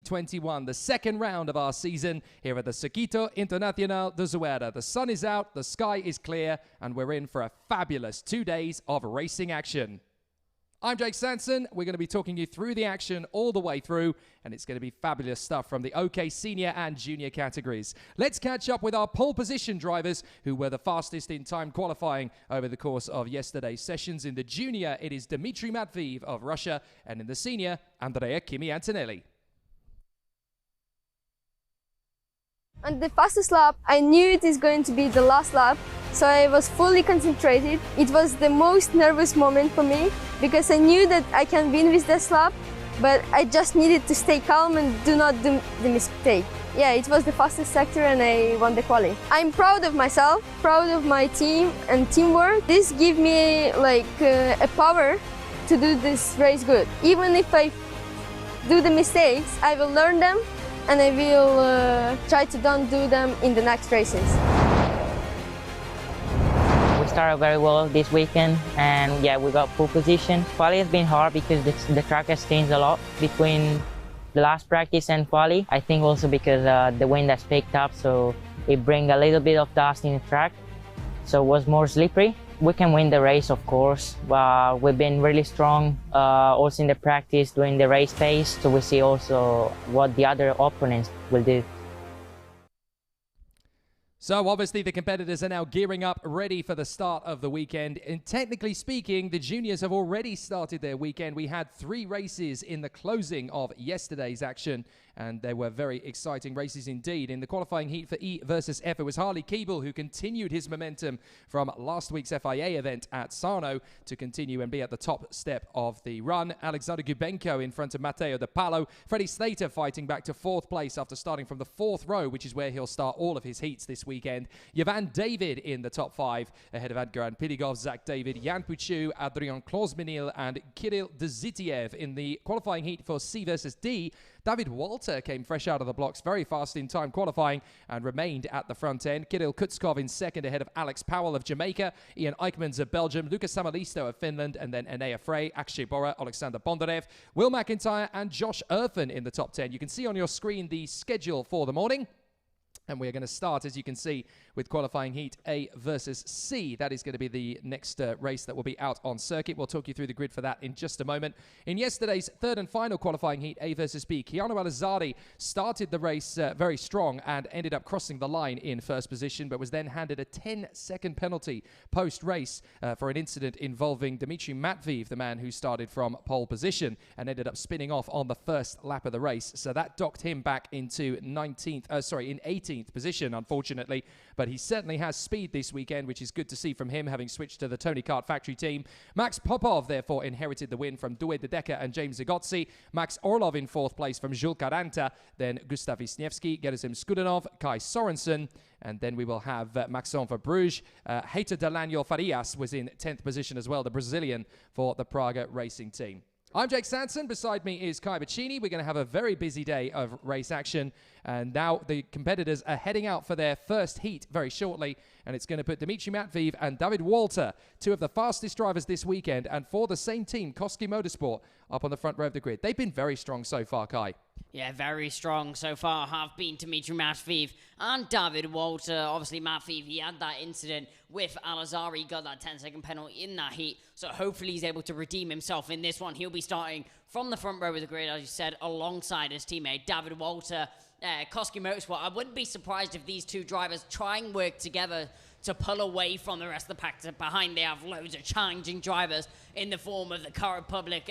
2021, the second round of our season here at the Circuito Internacional de Zuera. The sun is out, the sky is clear, and we're in for a fabulous 2 days of racing action. I'm Jake Sanson. We're going to be talking you through the action all the way through, and it's going to be fabulous stuff from the OK Senior and Junior categories. Let's catch up with our pole position drivers who were the fastest in time qualifying over the course of yesterday's sessions. In the Junior, it is Dmitry Matveev of Russia, and in the Senior, Andrea Kimi Antonelli. On the fastest lap, I knew it is going to be the last lap, so I was fully concentrated. It was the most nervous moment for me because I knew that I can win with this lap, but I just needed to stay calm and do not do the mistake. Yeah, it was the fastest sector and I won the quali. I'm proud of myself, proud of my team and teamwork. This gives me a power to do this race good. Even if I do the mistakes, I will learn them and I will try to don't do them in the next races. We started very well this weekend and yeah, we got pole position. Quali has been hard because the track has changed a lot between the last practice and quali. I think also because the wind has picked up, so it brings a little bit of dust in the track, so it was more slippery. We can win the race, of course. We've been really strong also in the practice during the race pace, so we see also what the other opponents will do. So obviously the competitors are now gearing up, ready for the start of the weekend. And technically speaking, the juniors have already started their weekend. We had 3 races in the closing of yesterday's action, and they were very exciting races indeed. In the qualifying heat for E versus F, it was Harley Keeble who continued his momentum from last week's FIA event at Sarno to continue and be at the top step of the run. Alexander Gubenko in front of Matteo De Palo. Freddie Slater fighting back to 4th place after starting from the 4th row, which is where he'll start all of his heats this weekend. Yvan David in the top 5 ahead of Adgaran Piligov, Zach David, Jan Puchu, Adrian Klosmenil and Kirill Dzitiev. In the qualifying heat for C versus D, David Walter came fresh out of the blocks, very fast in time qualifying and remained at the front end. Kirill Kutskov in second ahead of Alex Powell of Jamaica, Ian Eichmans of Belgium, Lucas Samalisto of Finland, and then Enea Frey, Akshay Bora, Alexander Bondarev, Will McIntyre and Josh Erfan in the top 10. You can see on your screen the schedule for the morning. And we're going to start, as you can see, with qualifying heat A versus C. That is going to be the next race that will be out on circuit. We'll talk you through the grid for that in just a moment. In yesterday's third and final qualifying heat A versus B, Keanu Alizardi started the race very strong and ended up crossing the line in first position, but was then handed a 10-second penalty post-race for an incident involving Dmitry Matveev, the man who started from pole position and ended up spinning off on the first lap of the race. So that docked him back into in 18th position, unfortunately, but he certainly has speed this weekend, which is good to see from him, having switched to the Tony Kart factory team. Max Popov, therefore, inherited the win from Due De Decker and James Zagotzi. Max Orlov in 4th place from Jules Caranta, then Gustav Wisniewski, Gerasim Skudanov, Kai Sorensen, and then we will have Maxon for Bruges. Heitor Delanio Farias was in 10th position as well, the Brazilian for the Praga racing team. I'm Jake Sanson. Beside me is Kai Bacchini. We're going to have a very busy day of race action. And now the competitors are heading out for their first heat very shortly. And it's going to put Dmitry Matveev and David Walter, 2 of the fastest drivers this weekend, and for the same team, Koski Motorsport, up on the front row of the grid. They've been very strong so far, Kai. Yeah, very strong so far have been Dmitry Matveev and David Walter. Obviously, Matveev, he had that incident with Alizari, got that 10-second penalty in that heat. So hopefully he's able to redeem himself in this one. He'll be starting from the front row of the grid, as you said, alongside his teammate David Walter. Koski Motorsport, I wouldn't be surprised if these 2 drivers try and work together to pull away from the rest of the pack. Behind, they have loads of challenging drivers in the form of the Car Republic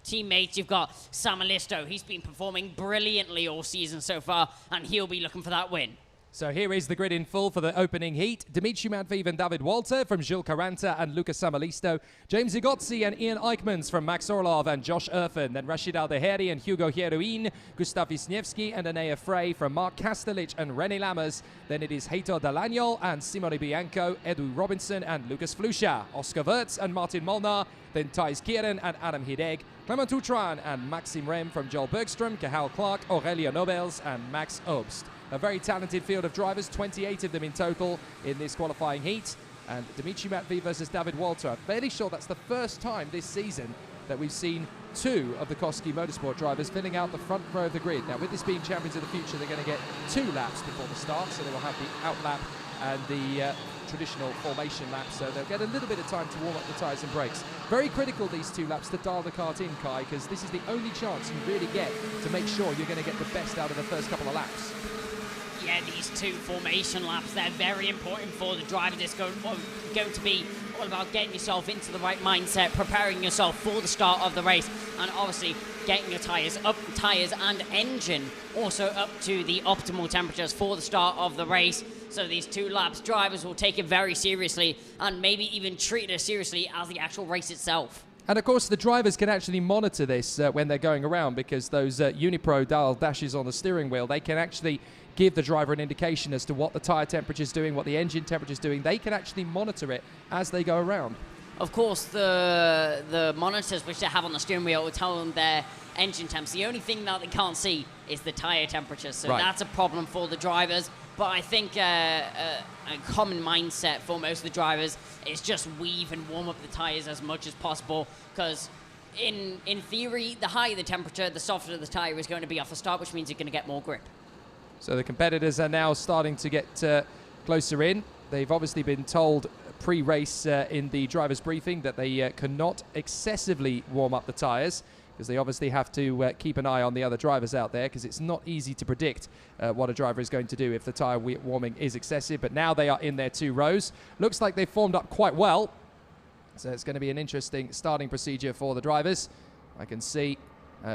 teammates. You've got Samalisto. He's been performing brilliantly all season so far, and he'll be looking for that win. So here is the grid in full for the opening heat. Dmitry Matveev and David Walter from Jules Caranta and Lucas Samalisto. James Zagotzi and Ian Eichmans from Max Orlov and Josh Erfan. Then Rashid Aldeheri and Hugo Hieroin. Gustav Wisniewski and Enea Frey from Mark Kastelich and René Lammers. Then it is Heitor Delagnol and Simone Bianco, Edu Robinson and Lucas Flusha. Oscar Wirtz and Martin Molnar. Then Thijs Kieren and Adam Hideg. Clement Outran and Maxim Rem from Joel Bergstrom, Cahal Clark, Aurelio Nobels and Max Obst. A very talented field of drivers, 28 of them in total in this qualifying heat. And Dmitry Matveev versus David Walter. I'm fairly sure that's the first time this season that we've seen two of the Koski Motorsport drivers filling out the front row of the grid. Now, with this being Champions of the Future, they're going to get 2 laps before the start, so they will have the out lap and the traditional formation lap, so they'll get a little bit of time to warm up the tyres and brakes. Very critical, these 2 laps, to dial the kart in, Kai, because this is the only chance you really get to make sure you're going to get the best out of the first couple of laps. Yeah, these 2 formation laps, they're very important for the drivers. It's going to be all about getting yourself into the right mindset, preparing yourself for the start of the race, and obviously getting your tyres and engine also up to the optimal temperatures for the start of the race. So these 2 laps, drivers will take it very seriously and maybe even treat it as seriously as the actual race itself. And of course, the drivers can actually monitor this when they're going around, because those Unipro dial dashes on the steering wheel, they can actually give the driver an indication as to what the tyre temperature is doing, what the engine temperature is doing. They can actually monitor it as they go around. Of course, the monitors which they have on the steering wheel will tell them their engine temps. The only thing that they can't see is the tyre temperature, so that's a problem for the drivers. But I think a common mindset for most of the drivers is just weave and warm up the tyres as much as possible, because in theory, the higher the temperature, the softer the tyre is going to be off the start, which means you're going to get more grip. So the competitors are now starting to get closer in. They've obviously been told pre-race in the driver's briefing that they cannot excessively warm up the tyres, because they obviously have to keep an eye on the other drivers out there, because it's not easy to predict what a driver is going to do if the tyre warming is excessive. But now they are in their 2 rows. Looks like they've formed up quite well. So it's going to be an interesting starting procedure for the drivers. I can see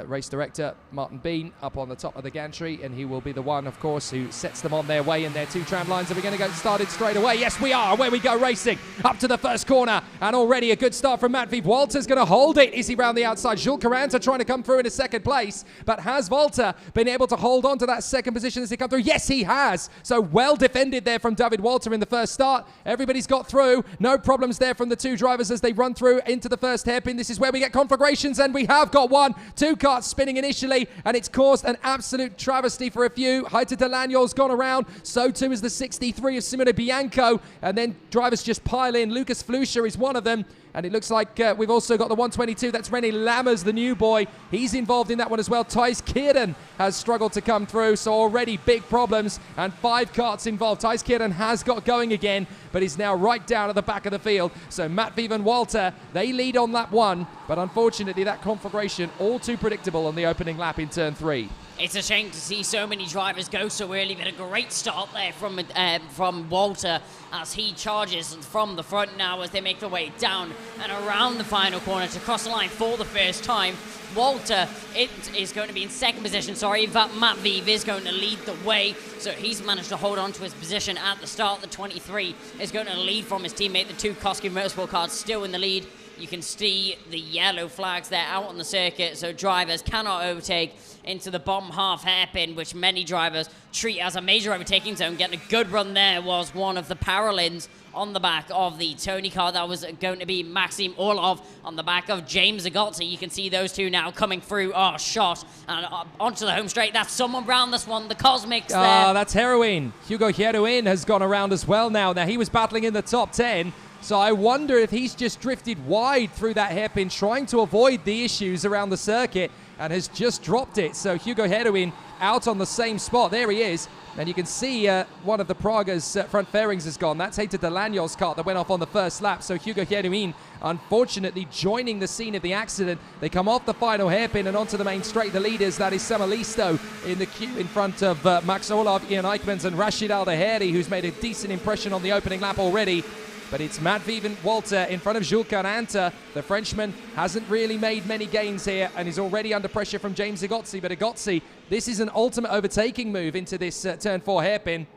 race director Martin Bean up on the top of the gantry, and he will be the one, of course, who sets them on their way in their 2 tram lines. Are we going to get started straight away? Yes, we are. Away we go, racing up to the first corner, and already a good start from Matveev. Walter's going to hold it. Is he round the outside? Jules Caranta trying to come through in a second place, but has Walter been able to hold on to that second position as he comes through? Yes, he has. So well defended there from David Walter in the first start. Everybody's got through. No problems there from the 2 drivers as they run through into the first hairpin. This is where we get conflagrations, and we have got one. 2 karts spinning initially, and it's caused an absolute travesty for a few. Heiter Delanio's gone around, so too is the 63 of Simone Bianco, and then drivers just pile in. Lucas Fluscher is one of them, and it looks like we've also got the 122. That's René Lammers, the new boy. He's involved in that one as well. Thijs Kierden has struggled to come through, so already big problems, and 5 karts involved. Thijs Kierden has got going again, but is now right down at the back of the field. So Matveev and Walter, they lead on lap 1, but unfortunately that conflagration all too predictable on the opening lap in turn 3. It's a shame to see so many drivers go so early, but a great start there from Walter as he charges from the front now as they make their way down and around the final corner to cross the line for the first time. Walter is going to be in second position, but Matveev is going to lead the way, so he's managed to hold on to his position at the start. The 23 is going to lead from his teammate. The 2 Koski Motorsport cars still in the lead. You can see the yellow flags there out on the circuit, so drivers cannot overtake into the bottom half hairpin, which many drivers treat as a major overtaking zone. Getting a good run there was one of the Paralins on the back of the Tony car. That was going to be Maxim Orlov on the back of James Zagotzi. You can see those 2 now coming through. Oh, shot. And onto the home straight. That's someone round this one. The Cosmics there. Oh, that's Heroin. Hugo Heroin has gone around as well now. Now, he was battling in the top 10. So I wonder if he's just drifted wide through that hairpin, trying to avoid the issues around the circuit, and has just dropped it. So Hugo Heroin out on the same spot. There he is. And you can see one of the Praga's front fairings has gone. That's Heiter Delanio's car that went off on the first lap. So Hugo Heroin, unfortunately, joining the scene of the accident. They come off the final hairpin and onto the main straight. The leaders, that is Samalisto in the queue in front of Max Orlov, Ian Eichmans, and Rashid Al-Daheri, who's made a decent impression on the opening lap already. But it's Matveev and Walter in front of Jules Caranta. The Frenchman hasn't really made many gains here and is already under pressure from James Zagotzi. But Zagotzi, this is an ultimate overtaking move into this turn 4 hairpin.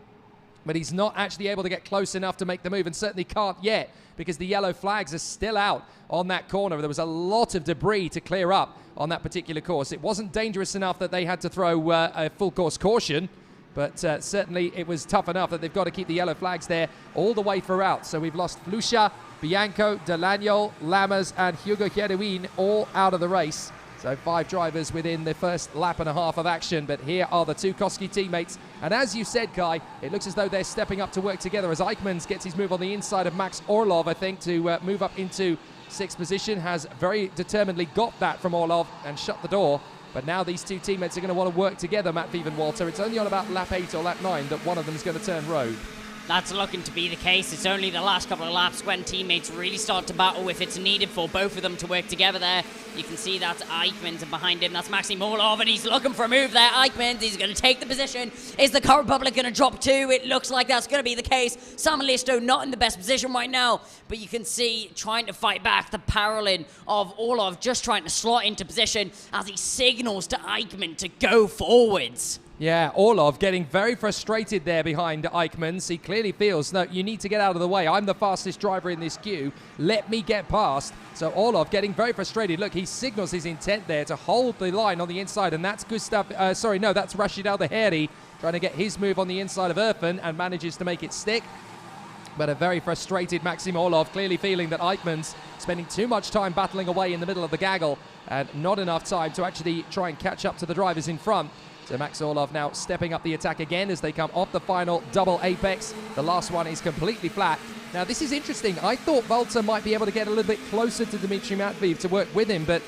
But he's not actually able to get close enough to make the move, and certainly can't yet, because the yellow flags are still out on that corner. There was a lot of debris to clear up on that particular course. It wasn't dangerous enough that they had to throw a full course caution. But certainly it was tough enough that they've got to keep the yellow flags there all the way throughout. So we've lost Fluscher, Bianco, Delanio, Lammers, and Hugo Heroin all out of the race. So 5 drivers within the first lap and a half of action. But here are the 2 Koski teammates. And as you said, Kai, it looks as though they're stepping up to work together as Eichmans gets his move on the inside of Max Orlov, I think, to move up into sixth position, has very determinedly got that from Orlov and shut the door. But now these two teammates are going to want to work together, Matt Vive and Walter. It's only on about lap 8 or lap 9 that one of them is going to turn road. That's looking to be the case. It's only the last couple of laps when teammates really start to battle if it's needed for both of them to work together there. You can see that's Eichmann, and behind him that's Maxim Orlov, and he's looking for a move there. Eichmann, he's going to take the position. Is the Car Republic going to drop too? It looks like that's going to be the case. Sam Listo not in the best position right now, but you can see trying to fight back the paralleling of Orlov, just trying to slot into position as he signals to Eichmann to go forwards. Yeah, Orlov getting very frustrated there behind Eichmann. He clearly feels, no, you need to get out of the way. I'm the fastest driver in this queue. Let me get past. So Orlov getting very frustrated. Look, he signals his intent there to hold the line on the inside, and that's Gustav, that's Rashid Al-Daheri trying to get his move on the inside of Irfan and manages to make it stick. But a very frustrated Maxim Orlov, clearly feeling that Eichmann's spending too much time battling away in the middle of the gaggle and not enough time to actually try and catch up to the drivers in front. So Max Orlov now stepping up the attack again as they come off the final double apex. The last one is completely flat. Now this is interesting. I thought Walter might be able to get a little bit closer to Dmitry Matveev to work with him, but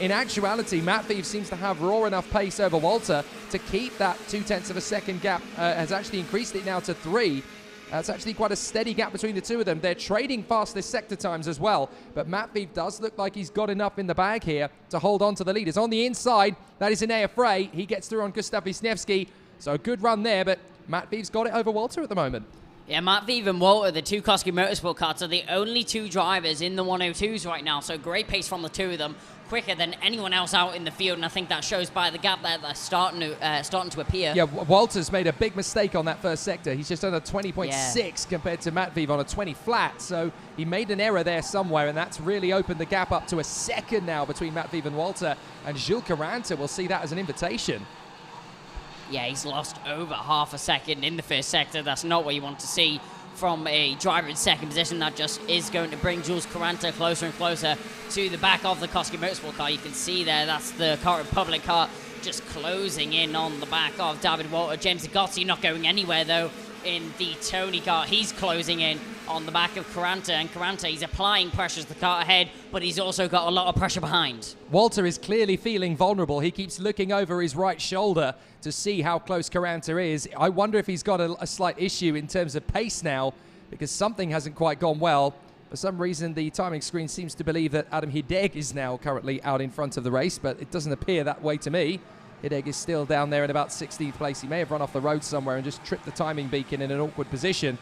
in actuality, Matveev seems to have raw enough pace over Walter to keep that 0.2 of a second gap. Has actually increased it now to 3. It's actually quite a steady gap between the two of them. They're trading fastest sector times as well, but Matveev does look like he's got enough in the bag here to hold on to the leaders. On the inside, that is Inea Frey. He gets through on Gustav Wisniewski, so a good run there, but Matveev's got it over Walter at the moment. Yeah, Matveev and Walter, the two Koski Motorsport cars, are the only two drivers in the 102s right now, so great pace from the two of them, quicker than anyone else out in the field, and I think that shows by the gap there that's starting to appear. Yeah, Walter's made a big mistake on that first sector. He's just on a 20.6 compared to Matveev on a 20 flat, so he made an error there somewhere, and that's really opened the gap up to a second now between Matveev and Walter, and Gilles Caranta will see that as an invitation. Yeah, he's lost over half a second in the first sector. That's not what you want to see from a driver in second position. That just is going to bring Jules Caranta closer and closer to the back of the Koski Motorsport car. You can see there, that's the Car Republic car just closing in on the back of David Walter. James Zagotzi not going anywhere, though, in the Tony car. He's closing in on the back of Caranta, and Caranta, he's applying pressure to the car ahead, but he's also got a lot of pressure behind. Walter is clearly feeling vulnerable. He keeps looking over his right shoulder to see how close Caranta is. I wonder if he's got a slight issue in terms of pace now, because something hasn't quite gone well. For some reason, the timing screen seems to believe that Adam Hideg is now currently out in front of the race, but it doesn't appear that way to me. Hideg is still down there in about 16th place. He may have run off the road somewhere and just tripped the timing beacon in an awkward position.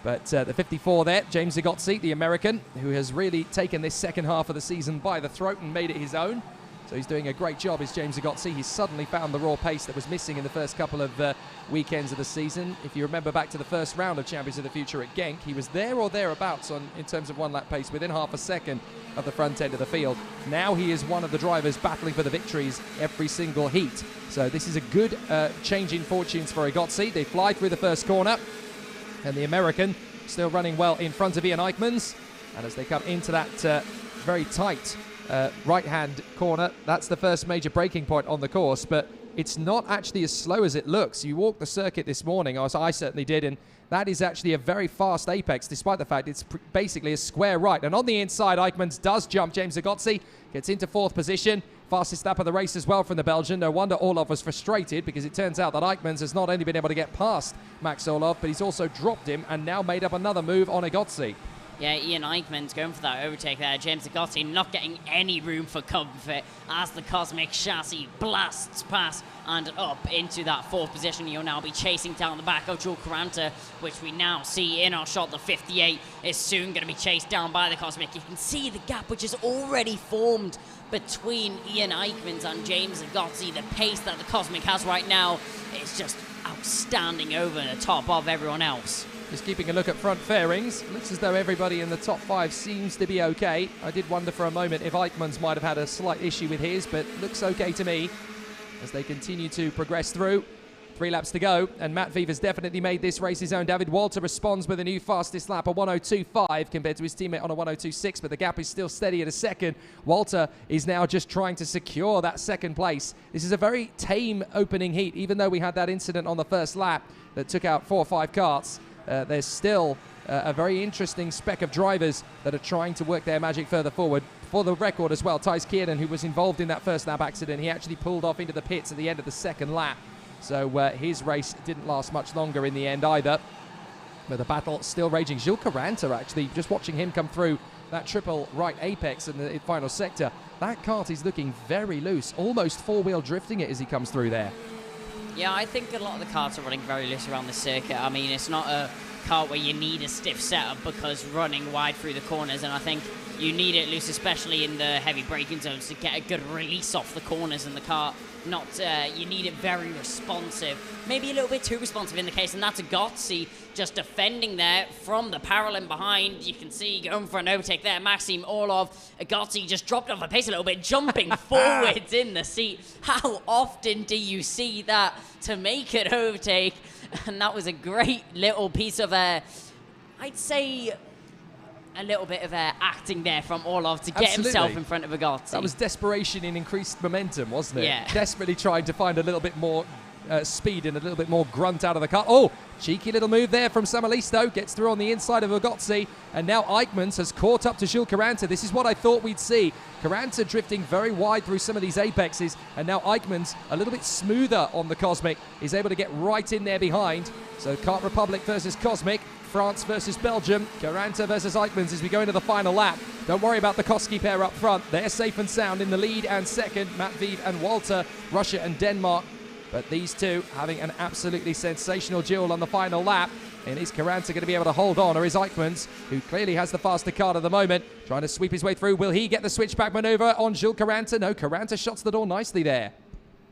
But the 54 there, James Zagotzi, the American, who has really taken this second half of the season by the throat and made it his own. So he's doing a great job, is James Zagotzi. He's suddenly found the raw pace that was missing in the first couple of weekends of the season. If you remember back to the first round of Champions of the Future at Genk, he was there or thereabouts in terms of one lap pace within half a second of the front end of the field. Now he is one of the drivers battling for the victories every single heat. So this is a good change in fortunes for Zagotzi. They fly through the first corner, and the American still running well in front of Ian Eichmann's. And as they come into that very tight right-hand corner, that's the first major braking point on the course, but it's not actually as slow as it looks. You walked the circuit this morning, as I certainly did, and that is actually a very fast apex, despite the fact it's basically a square right. And on the inside, Eichmann's does jump James Zagotzi, gets into 4th position. Fastest lap of the race as well from the Belgian. No wonder Orlov was frustrated, because it turns out that Eichmann's has not only been able to get past Max Orlov, but he's also dropped him and now made up another move on Zagotzi. Yeah, Ian Eichmann's going for that overtake there. James Zagotzi not getting any room for comfort as the Cosmic Chassis blasts past and up into that 4th position. You'll now be chasing down the back of Jules Caranta, which we now see in our shot. The 58 is soon going to be chased down by the Cosmic. You can see the gap which is already formed between Ian Eichmann's and James Zagotzi. The pace that the Cosmic has right now is just outstanding over the top of everyone else. Just keeping a look at front fairings. Looks as though everybody in the top 5 seems to be okay. I did wonder for a moment if Eichmann's might have had a slight issue with his, but looks okay to me as they continue to progress through. 3 laps to go, and Matveev has definitely made this race his own. David Walter responds with a new fastest lap, a 102.5 compared to his teammate on a 102.6, but the gap is still steady at a second. Walter is now just trying to secure that second place. This is a very tame opening heat, even though we had that incident on the first lap that took out 4 or 5 karts. There's still a very interesting spec of drivers that are trying to work their magic further forward. For the record as well, Thijs Kiernan, who was involved in that first lap accident, he actually pulled off into the pits at the end of the second lap. So his race didn't last much longer in the end either. But the battle still raging. Gilles Caranta, actually, just watching him come through that triple right apex in the final sector, that kart is looking very loose, almost four-wheel drifting it as he comes through there. Yeah, I think a lot of the karts are running very loose around the circuit. I mean, it's not a kart where you need a stiff setup because running wide through the corners, and I think you need it loose, especially in the heavy braking zones, to get a good release off the corners in the kart. You need it very responsive, maybe a little bit too responsive in the case, and that's a Gotzi just defending there from the parallel behind. You can see going for an overtake there, Maxim Orlov. Gotzi just dropped off a pace a little bit, jumping forwards in the seat. How often do you see that to make an overtake? And that was a great little piece of I'd say a little bit of acting there from Orlov to get himself in front of a Gotzi. That was desperation in increased momentum, wasn't it? Yeah. Desperately trying to find a little bit more speed and a little bit more grunt out of the car. Oh, cheeky little move there from Samalisto. Gets through on the inside of Agotzi. And now Eichmanns has caught up to Gilles Caranta. This is what I thought we'd see. Caranta drifting very wide through some of these apexes. And now Eichmanns, a little bit smoother on the Cosmic, is able to get right in there behind. So Kart Republic versus Cosmic. France versus Belgium, Caranta versus Eichmanns as we go into the final lap. Don't worry about the Koski pair up front. They're safe and sound in the lead and second. Matveev and Walter, Russia and Denmark. But these two having an absolutely sensational duel on the final lap. And is Caranta going to be able to hold on, or is Eichmanns, who clearly has the faster car at the moment, trying to sweep his way through? Will he get the switchback maneuver on Gilles Caranta? No, Caranta shuts the door nicely there.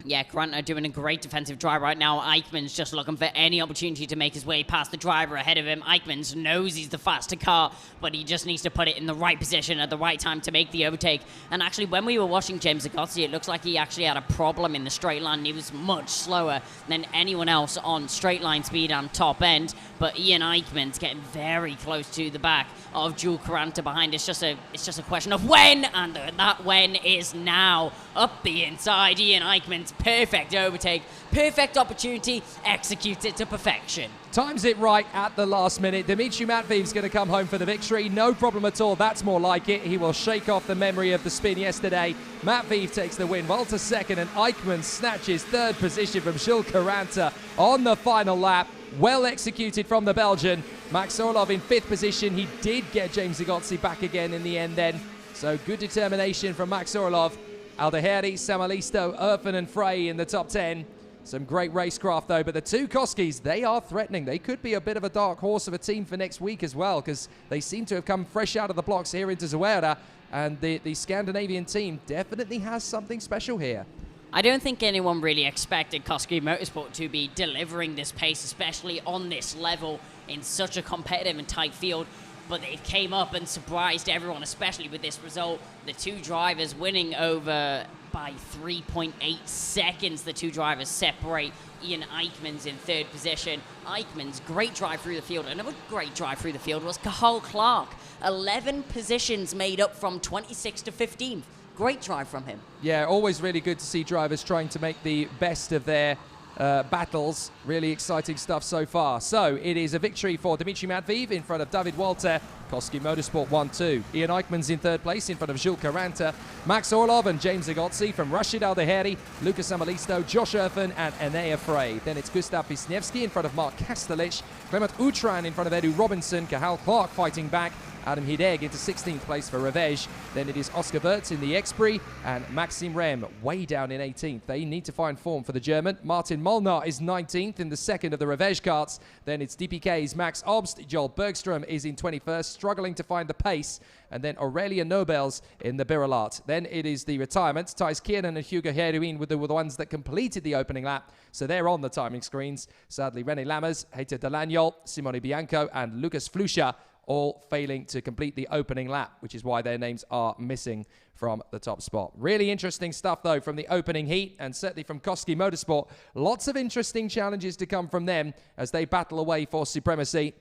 Yeah, Caranta doing a great defensive drive right now. Eichmanns just looking for any opportunity to make his way past the driver ahead of him. Eichmanns knows he's the faster car, but he just needs to put it in the right position at the right time to make the overtake. And actually, when we were watching James Agotzi, it looks like he actually had a problem in the straight line. He was much slower than anyone else on straight line speed and top end. But Ian Eichmanns getting very close to the back of Gilles Caranta behind. It's just a question of when, and that when is now. Up the inside, Ian Eichmanns, perfect overtake, perfect opportunity, executes it to perfection. Times it right at the last minute. Dmitry Matveev's going to come home for the victory. No problem at all. That's more like it. He will shake off the memory of the spin yesterday. Matveev takes the win. Walter second, and Eichmanns snatches third position from Gilles Caranta on the final lap. Well executed from the Belgian. Max Orlov in fifth position. He did get James Agotzi back again in the end then. So good determination from Max Orlov. Aldeheri, Samalisto, Erfen and Frey in the top 10. Some great racecraft though, but the two Koskis, they are threatening. They could be a bit of a dark horse of a team for next week as well, because they seem to have come fresh out of the blocks here into Zuera, and the Scandinavian team definitely has something special here. I don't think anyone really expected Koski Motorsport to be delivering this pace, especially on this level in such a competitive and tight field. But they came up and surprised everyone, especially with this result. The two drivers winning over by 3.8 seconds. The two drivers separate. Ian Eichmanns in third position. Eichmanns, great drive through the field. Another great drive through the field was Cathal Clark. 11 positions made up from 26 to 15th. Great drive from him. Yeah, always really good to see drivers trying to make the best of their battles. Really exciting stuff so far. So it is a victory for Dmitry Matveev in front of David Walter. Koski Motorsport 1-2. Ian Eichmanns in third place in front of Gilles Caranta. Max Orlov and James Agotzi from Rashid Aldeheri, Lucas Samalisto, Josh Erfen and Enea Frey. Then it's Gustav Wisniewski in front of Mark Kastelich. Clement Utran in front of Edu Robinson. Cathal Clark fighting back. Adam Hideg into 16th place for Revege. Then it is Oscar Wirtz in the Expri and Maxim Rem way down in 18th. They need to find form for the German. Martin Molnar is 19th in the second of the Revege karts. Then it's DPK's Max Obst. Joel Bergstrom is in 21st, struggling to find the pace. And then Aurelia Nobels in the Birolart. Then it is the retirements. Thijs Kiernan and Hugo Heruin were the ones that completed the opening lap. So they're on the timing screens. Sadly, René Lammers, Heiter Delagnol, Simone Bianco and Lucas Flusha all failing to complete the opening lap, which is why their names are missing from the top spot. Really interesting stuff, though, from the opening heat, and certainly from Koski Motorsport. Lots of interesting challenges to come from them as they battle away for supremacy.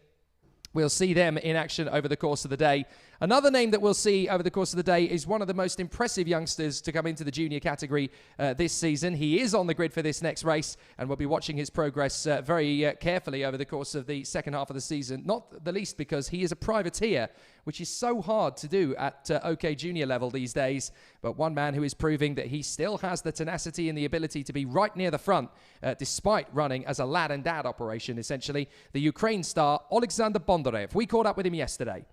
We'll see them in action over the course of the day. Another name that we'll see over the course of the day is one of the most impressive youngsters to come into the junior category this season. He is on the grid for this next race, and we'll be watching his progress very carefully over the course of the second half of the season, not the least because he is a privateer, which is so hard to do at OK Junior level these days. But one man who is proving that he still has the tenacity and the ability to be right near the front, despite running as a lad and dad operation, essentially, the Ukraine star, Alexander Bondarev. We caught up with him yesterday.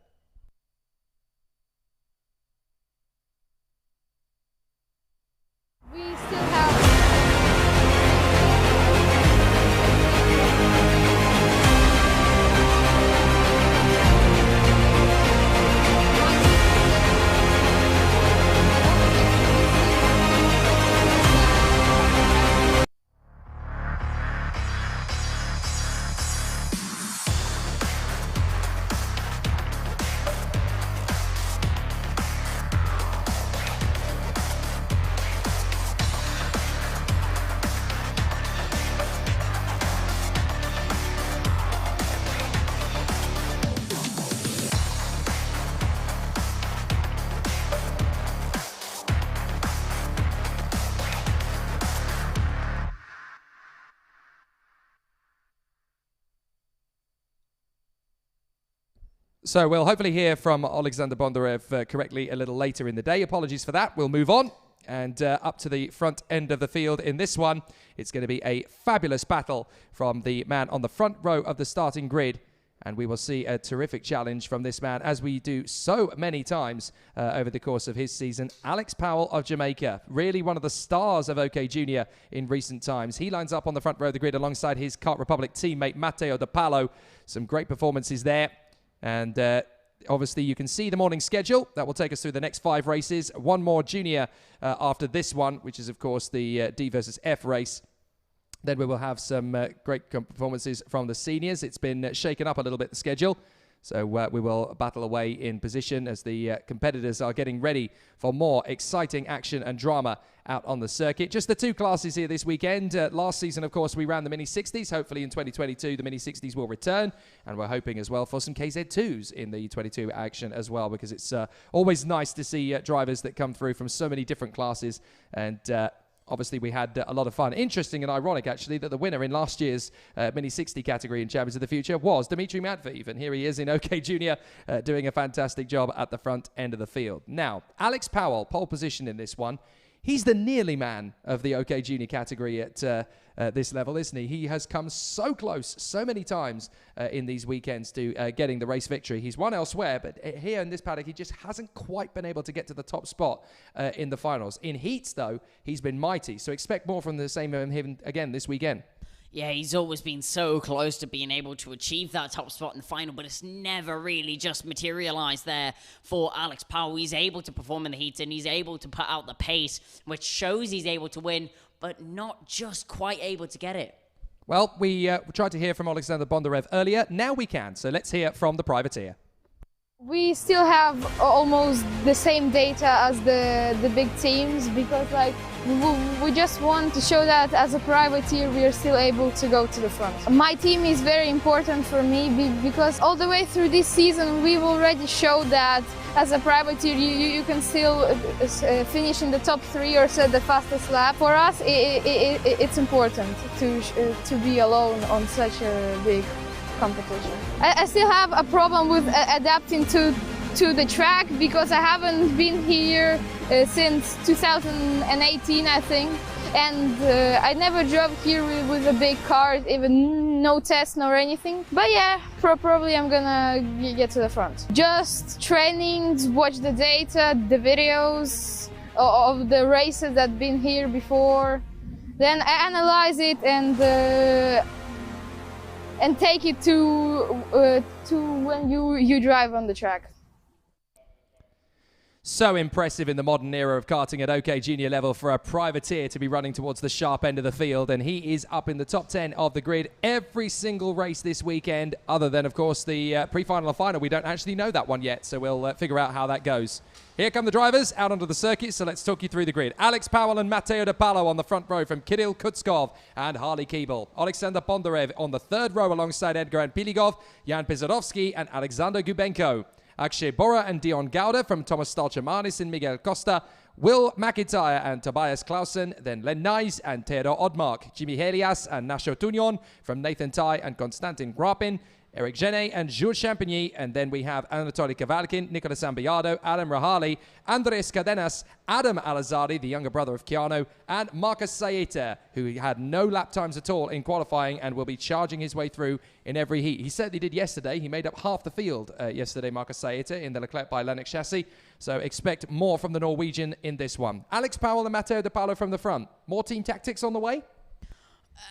We still have So we'll hopefully hear from Alexander Bondarev correctly a little later in the day. Apologies for that. We'll move on. And up to the front end of the field in this one, it's going to be a fabulous battle from the man on the front row of the starting grid. And we will see a terrific challenge from this man, as we do so many times over the course of his season. Alex Powell of Jamaica, really one of the stars of OK Junior in recent times. He lines up on the front row of the grid alongside his Kart Republic teammate Matteo De Palo. Some great performances there. And obviously you can see the morning schedule. That will take us through the next 5 races. One more junior after this one, which is, of course, the D versus F race. Then we will have some great performances from the seniors. It's been shaken up a little bit, the schedule. So we will battle away in position as the competitors are getting ready for more exciting action and drama out on the circuit. Just the 2 classes here this weekend. Last season, of course, we ran the Mini 60s. Hopefully in 2022, the Mini 60s will return. And we're hoping as well for some KZ2s in the 22 action as well, because it's always nice to see drivers that come through from so many different classes. And obviously, we had a lot of fun. Interesting and ironic, actually, that the winner in last year's Mini 60 category in Champions of the Future was Dmitry Matveev. And here he is in OK Junior doing a fantastic job at the front end of the field. Now, Alex Powell, pole position in this one. He's the nearly man of the OK Junior category at this level, isn't he? He has come so close so many times in these weekends to getting the race victory. He's won elsewhere, but here in this paddock, he just hasn't quite been able to get to the top spot in the finals. In heats, though, he's been mighty. So expect more from the same of him again this weekend. Yeah, he's always been so close to being able to achieve that top spot in the final, but it's never really just materialized there for Alex Powell. He's able to perform in the heats, and he's able to put out the pace, which shows he's able to win, but not just quite able to get it. Well, we tried to hear from Alexander Bondarev earlier. Now we can, so let's hear from the privateer. We still have almost the same data as the big teams, because like we just want to show that as a privateer we are still able to go to the front. My team is very important for me because all the way through this season we've already showed that as a privateer you can still finish in the top 3 or set the fastest lap. For us it's important to be alone on such a big competition. I still have a problem with adapting to the track because I haven't been here since 2018, I think, and I never drove here with a big car, even no test nor anything. But yeah, probably I'm gonna get to the front. Just trainings, watch the data, the videos of the races that been here before, then I analyze it and take it to when you drive on the track. So impressive in the modern era of karting at OK Junior level for a privateer to be running towards the sharp end of the field, and he is up in the top 10 of the grid every single race this weekend, other than, of course, the pre-final and final. We don't actually know that one yet, so we'll figure out how that goes. Here come the drivers out onto the circuit, so let's talk you through the grid. Alex Powell and Matteo De Palo on the front row from Kirill Kutskov and Harley Keeble. Alexander Bondarev on the third row alongside Edgar and Piligov, Jan Pizarovsky and Alexander Gubenko. Akshay Bora and Dion Gauda from Thomas Stolchamanis and Miguel Costa, Will McIntyre and Tobias Clausen, then Len Nys and Theodor Odmark, Jimmy Helias and Nasho Tunion from Nathan Tai and Konstantin Grapin, Eric Genet and Jules Champigny, and then we have Anatoly Kavalkin, Nicolas Ambiado, Adam Rahali, Andres Cadenas, Adam Alazari, the younger brother of Keanu, and Marcus Saeta, who had no lap times at all in qualifying and will be charging his way through in every heat. He certainly did yesterday. He made up half the field yesterday, Marcus Saeta, in the Leclerc by Lennox chassis. So expect more from the Norwegian in this one. Alex Powell and Matteo De Paolo from the front. More team tactics on the way?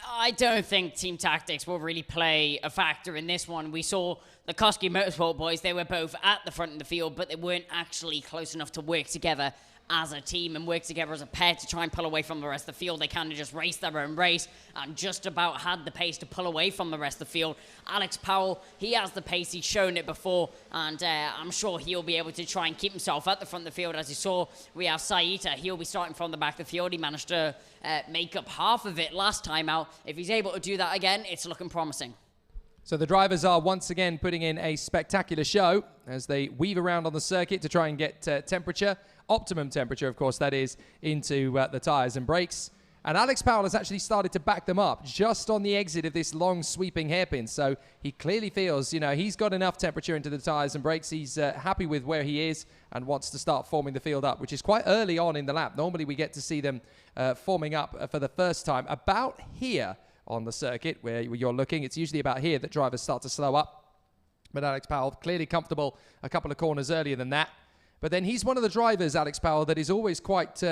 I don't think team tactics will really play a factor in this one. We saw the Koski Motorsport boys. They were both at the front of the field, but they weren't actually close enough to work together as a team and work together as a pair to try and pull away from the rest of the field. They kind of just raced their own race and just about had the pace to pull away from the rest of the field. Alex Powell, he has the pace. He's shown it before, and I'm sure he'll be able to try and keep himself at the front of the field. As you saw, we have Saita. He'll be starting from the back of the field. He managed to make up half of it last time out. If he's able to do that again, it's looking promising. So the drivers are once again putting in a spectacular show as they weave around on the circuit to try and get temperature, optimum temperature, of course, that is, into the tyres and brakes. And Alex Powell has actually started to back them up just on the exit of this long sweeping hairpin. So he clearly feels, you know, he's got enough temperature into the tyres and brakes. He's happy with where he is and wants to start forming the field up, which is quite early on in the lap. Normally we get to see them forming up for the first time about here on the circuit where you're looking. It's usually about here that drivers start to slow up. But Alex Powell clearly comfortable a couple of corners earlier than that. But then he's one of the drivers, Alex Powell, that is always quite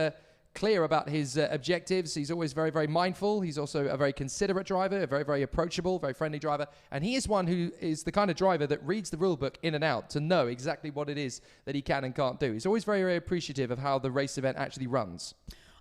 clear about his objectives. He's always very, very mindful. He's also a very considerate driver, a very, very approachable, very friendly driver. And he is one who is the kind of driver that reads the rule book in and out to know exactly what it is that he can and can't do. He's always very, very appreciative of how the race event actually runs.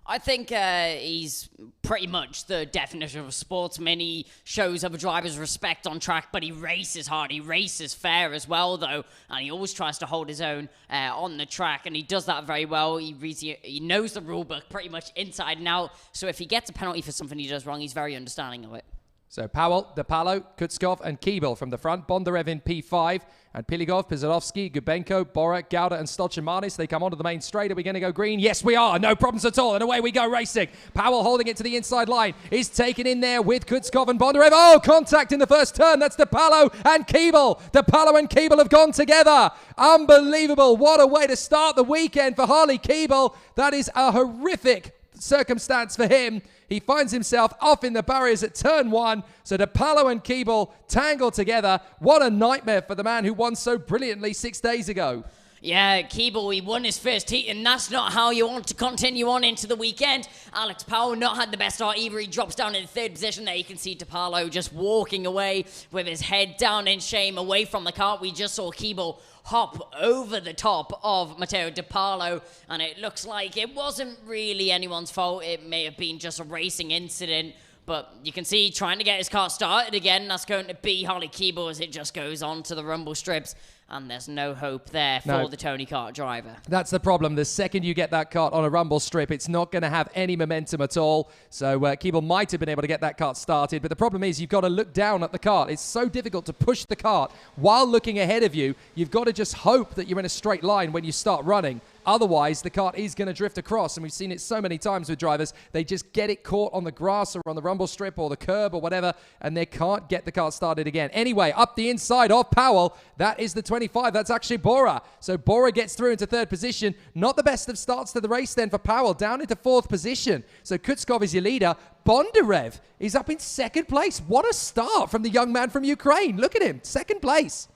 I think he's pretty much the definition of a sportsman. He shows other drivers respect on track, but he races hard. He races fair as well, though, and he always tries to hold his own on the track, and he does that very well. He knows the rule book pretty much inside and out, so if he gets a penalty for something he does wrong, he's very understanding of it. So Powell, De Paolo, Kutskov and Keeble from the front. Bondarev in P5 and Piligov, Pizalovsky, Gubenko, Bora, Gauda and Stolchamanis. They come onto the main straight. Are we going to go green? Yes, we are. No problems at all. And away we go racing. Powell holding it to the inside line. Is taken in there with Kutskov and Bondarev. Oh, contact in the first turn. That's De Paolo and Keeble. De Paolo and Keeble have gone together. Unbelievable. What a way to start the weekend for Harley Keeble. That is a horrific circumstance for him. He finds himself off in the barriers at turn 1. So De Paolo and Keeble tangle together. What a nightmare for the man who won so brilliantly 6 days ago. Yeah, Keeble, he won his first heat, and that's not how you want to continue on into the weekend. Alex Powell not had the best start either. He drops down in the 3rd position. There you can see De Paolo just walking away with his head down in shame away from the car. We just saw Keeble hop over the top of Matteo De Paolo, and it looks like it wasn't really anyone's fault. It may have been just a racing incident, but you can see trying to get his car started again. That's going to be Harley Keeble as it just goes on to the rumble strips. And there's no hope there for the Tony Kart driver. That's the problem. The second you get that kart on a rumble strip, it's not going to have any momentum at all. So Keeble might have been able to get that kart started. But the problem is you've got to look down at the kart. It's so difficult to push the kart while looking ahead of you. You've got to just hope that you're in a straight line when you start running. Otherwise, the kart is going to drift across, and we've seen it so many times with drivers. They just get it caught on the grass or on the rumble strip or the curb or whatever, and they can't get the kart started again. Anyway, up the inside of Powell, that is the 25. That's actually Bora. So Bora gets through into 3rd position. Not the best of starts to the race then for Powell, down into 4th position. So Kutskov is your leader. Bondarev is up in 2nd place. What a start from the young man from Ukraine. Look at him, 2nd place.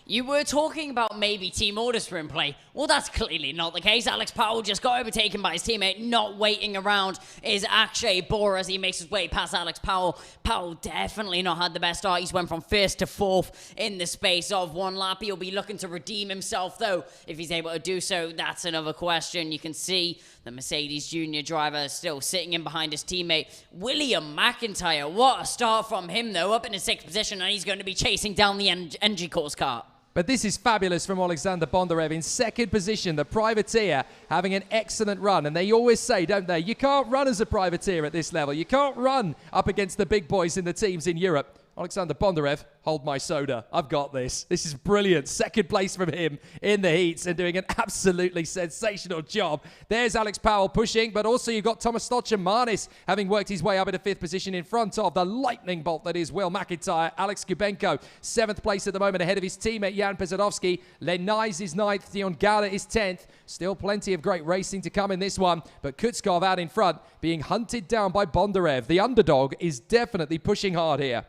You were talking about maybe team orders for in play. Well, that's clearly not the case. Alex Powell just got overtaken by his teammate. Not waiting around is Akshay Bora as he makes his way past Alex Powell. Powell definitely not had the best start. He's went from 1st to 4th in the space of 1 lap. He'll be looking to redeem himself, though. If he's able to do so, that's another question. You can see the Mercedes Junior driver still sitting in behind his teammate, William McIntyre. What a start from him, though, up in the 6th position, and he's going to be chasing down the NG course kart. But this is fabulous from Alexander Bondarev in 2nd position, the privateer having an excellent run. And they always say, don't they, you can't run as a privateer at this level. You can't run up against the big boys in the teams in Europe. Alexander Bondarev, hold my soda. I've got this. This is brilliant. Second place from him in the heats and doing an absolutely sensational job. There's Alex Powell pushing, but also you've got Tomas Stochamanis having worked his way up into 5th position in front of the lightning bolt that is Will McIntyre. Alex Kubenko, 7th place at the moment ahead of his teammate Jan Pesadovsky. Lenais is 9th. Dion Gala is 10th. Still plenty of great racing to come in this one, but Kutskov out in front being hunted down by Bondarev. The underdog is definitely pushing hard here.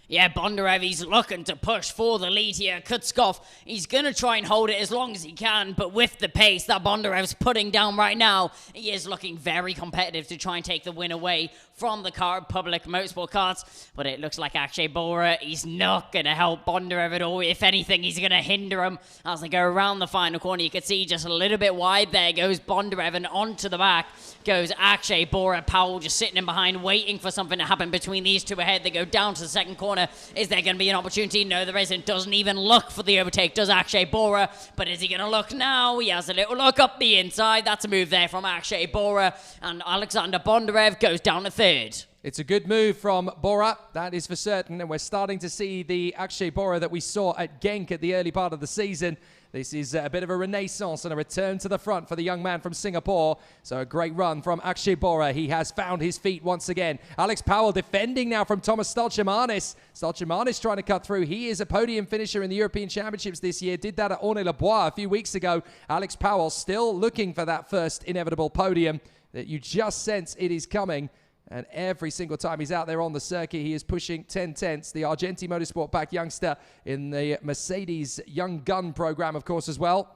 Yeah, Bondarev, he's looking to push for the lead here. Kutskov, he's going to try and hold it as long as he can, but with the pace that Bondarev's putting down right now, he is looking very competitive to try and take the win away from the Public Motorsport cars. But it looks like Akshay Bora, he's not going to help Bondarev at all. If anything, he's going to hinder him as they go around the final corner. You can see just a little bit wide there goes Bondarev, and onto the back goes Akshay Bora. Powell just sitting in behind, waiting for something to happen between these two ahead. They go down to the second corner. Is there going to be an opportunity? No, there isn't. Doesn't even look for the overtake, does Akshay Bora. But is he going to look now? He has a little look up the inside. That's a move there from Akshay Bora. And Alexander Bondarev goes down to third. It's a good move from Bora, that is for certain. And we're starting to see the Akshay Bora that we saw at Genk at the early part of the season. This is a bit of a renaissance and a return to the front for the young man from Singapore. So a great run from Akshay Bora. He has found his feet once again. Alex Powell defending now from Tomas Stochamanis. Stochamanis trying to cut through. He is a podium finisher in the European Championships this year. Did that at Ornay-le-Bois a few weeks ago. Alex Powell still looking for that first inevitable podium that you just sense it is coming. And every single time he's out there on the circuit, he is pushing 10 tenths. The Argenti Motorsport-backed youngster in the Mercedes Young Gun program, of course, as well.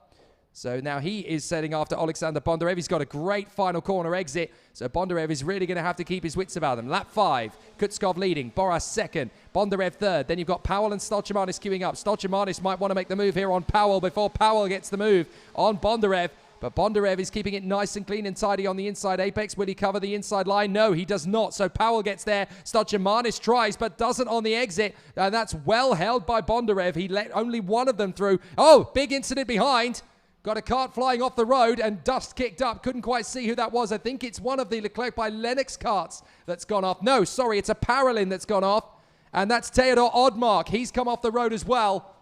So now he is setting after Alexander Bondarev. He's got a great final corner exit. So Bondarev is really going to have to keep his wits about him. Lap 5, Kutskov leading, Bora second, Bondarev third. Then you've got Powell and Stochamanis queuing up. Stochamanis might want to make the move here on Powell before Powell gets the move on Bondarev. But Bondarev is keeping it nice and clean and tidy on the inside apex. Will he cover the inside line? No, he does not. So Powell gets there. Stochamanis tries, but doesn't on the exit. And that's well held by Bondarev. He let only one of them through. Oh, big incident behind. Got a cart flying off the road and dust kicked up. Couldn't quite see who that was. I think it's one of the Leclerc by Lennox carts that's gone off. No, sorry, it's a Paralin that's gone off. And that's Theodor Odmark. He's come off the road as well.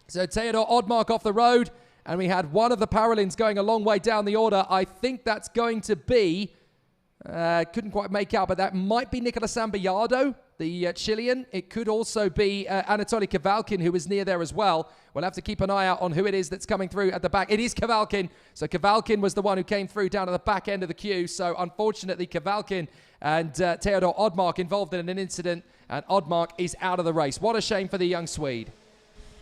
So Theodor Odmark off the road. And we had one of the Paralins going a long way down the order. I think that's going to be, couldn't quite make out, but that might be Nicolas Sambayardo, the Chilean. It could also be Anatoly Kavalkin, who is near there as well. We'll have to keep an eye out on who it is that's coming through at the back. It is Kavalkin. So Kavalkin was the one who came through down at the back end of the queue. So unfortunately, Kavalkin and Theodor Odmark involved in an incident, and Odmark is out of the race. What a shame for the young Swede.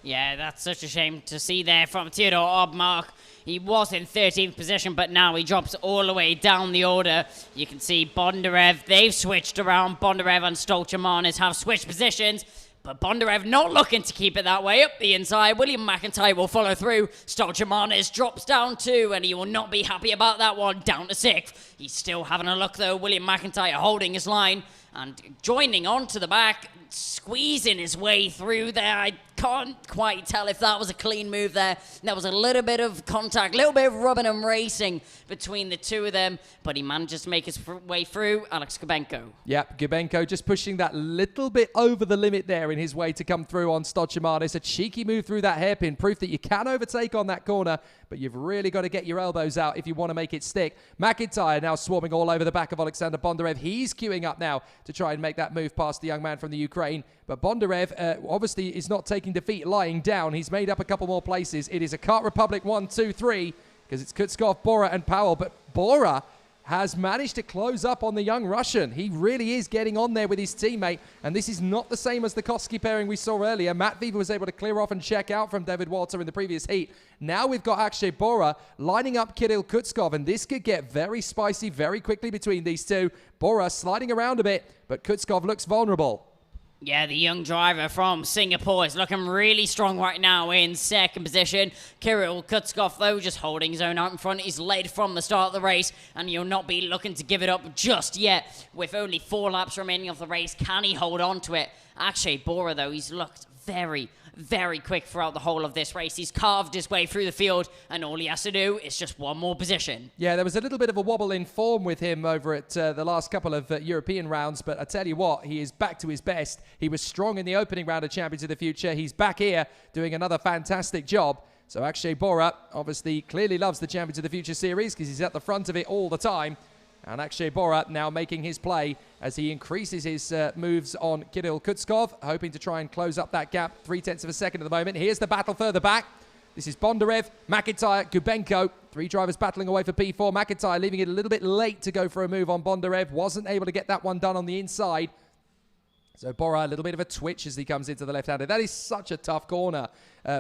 Yeah, that's such a shame to see there from Theodor Odmark. He was in 13th position, but now he drops all the way down the order. You can see Bondarev, they've switched around. Bondarev and Stochamanis have switched positions, but Bondarev not looking to keep it that way up the inside. William McIntyre will follow through. Stochamanis drops down 2, and he will not be happy about that one, down to 6th. He's still having a look, though. William McIntyre holding his line and joining onto the back, squeezing his way through there. I can't quite tell if that was a clean move there. There was a little bit of contact, a little bit of rubbing and racing between the two of them, but he manages to make his way through. Alex Kubenko. Yep, Kubenko just pushing that little bit over the limit there in his way to come through on Stochamanis. A cheeky move through that hairpin, proof that you can overtake on that corner, but you've really got to get your elbows out if you want to make it stick. McIntyre now swarming all over the back of Alexander Bondarev. He's queuing up now to try and make that move past the young man from the Ukraine. But Bondarev obviously is not taking defeat lying down. He's made up a couple more places. It is a Kart Republic 1, 2, 3 because it's Kutskov, Bora and Powell. But Bora has managed to close up on the young Russian. He really is getting on there with his teammate. And this is not the same as the Koski pairing we saw earlier. Matt Viva was able to clear off and check out from David Walter in the previous heat. Now we've got Akshay Bora lining up Kirill Kutskov. And this could get very spicy very quickly between these two. Bora sliding around a bit, but Kutskov looks vulnerable. Yeah, the young driver from Singapore is looking really strong right now in second position. Kirill Kutskov, though, just holding his own out in front. He's led from the start of the race, and you'll not be looking to give it up just yet. With only 4 laps remaining of the race, can he hold on to it? Akshay Bora, though, he's looked very, very quick throughout the whole of this race. He's carved his way through the field, and all he has to do is just one more position. Yeah, there was a little bit of a wobble in form with him over at the last couple of European rounds, but I tell you what, he is back to his best. He was strong in the opening round of Champions of the Future. He's back here doing another fantastic job. So Akshay Bora obviously clearly loves the Champions of the Future series because he's at the front of it all the time. And Akshay Bora now making his play as he increases his moves on Kirill Kutskov, hoping to try and close up that gap 0.3 of a second at the moment. Here's the battle further back. This is Bondarev, McIntyre, Gubenko. 3 drivers battling away for P4. McIntyre leaving it a little bit late to go for a move on Bondarev. Wasn't able to get that one done on the inside. So Bora, a little bit of a twitch as he comes into the left-hander. That is such a tough corner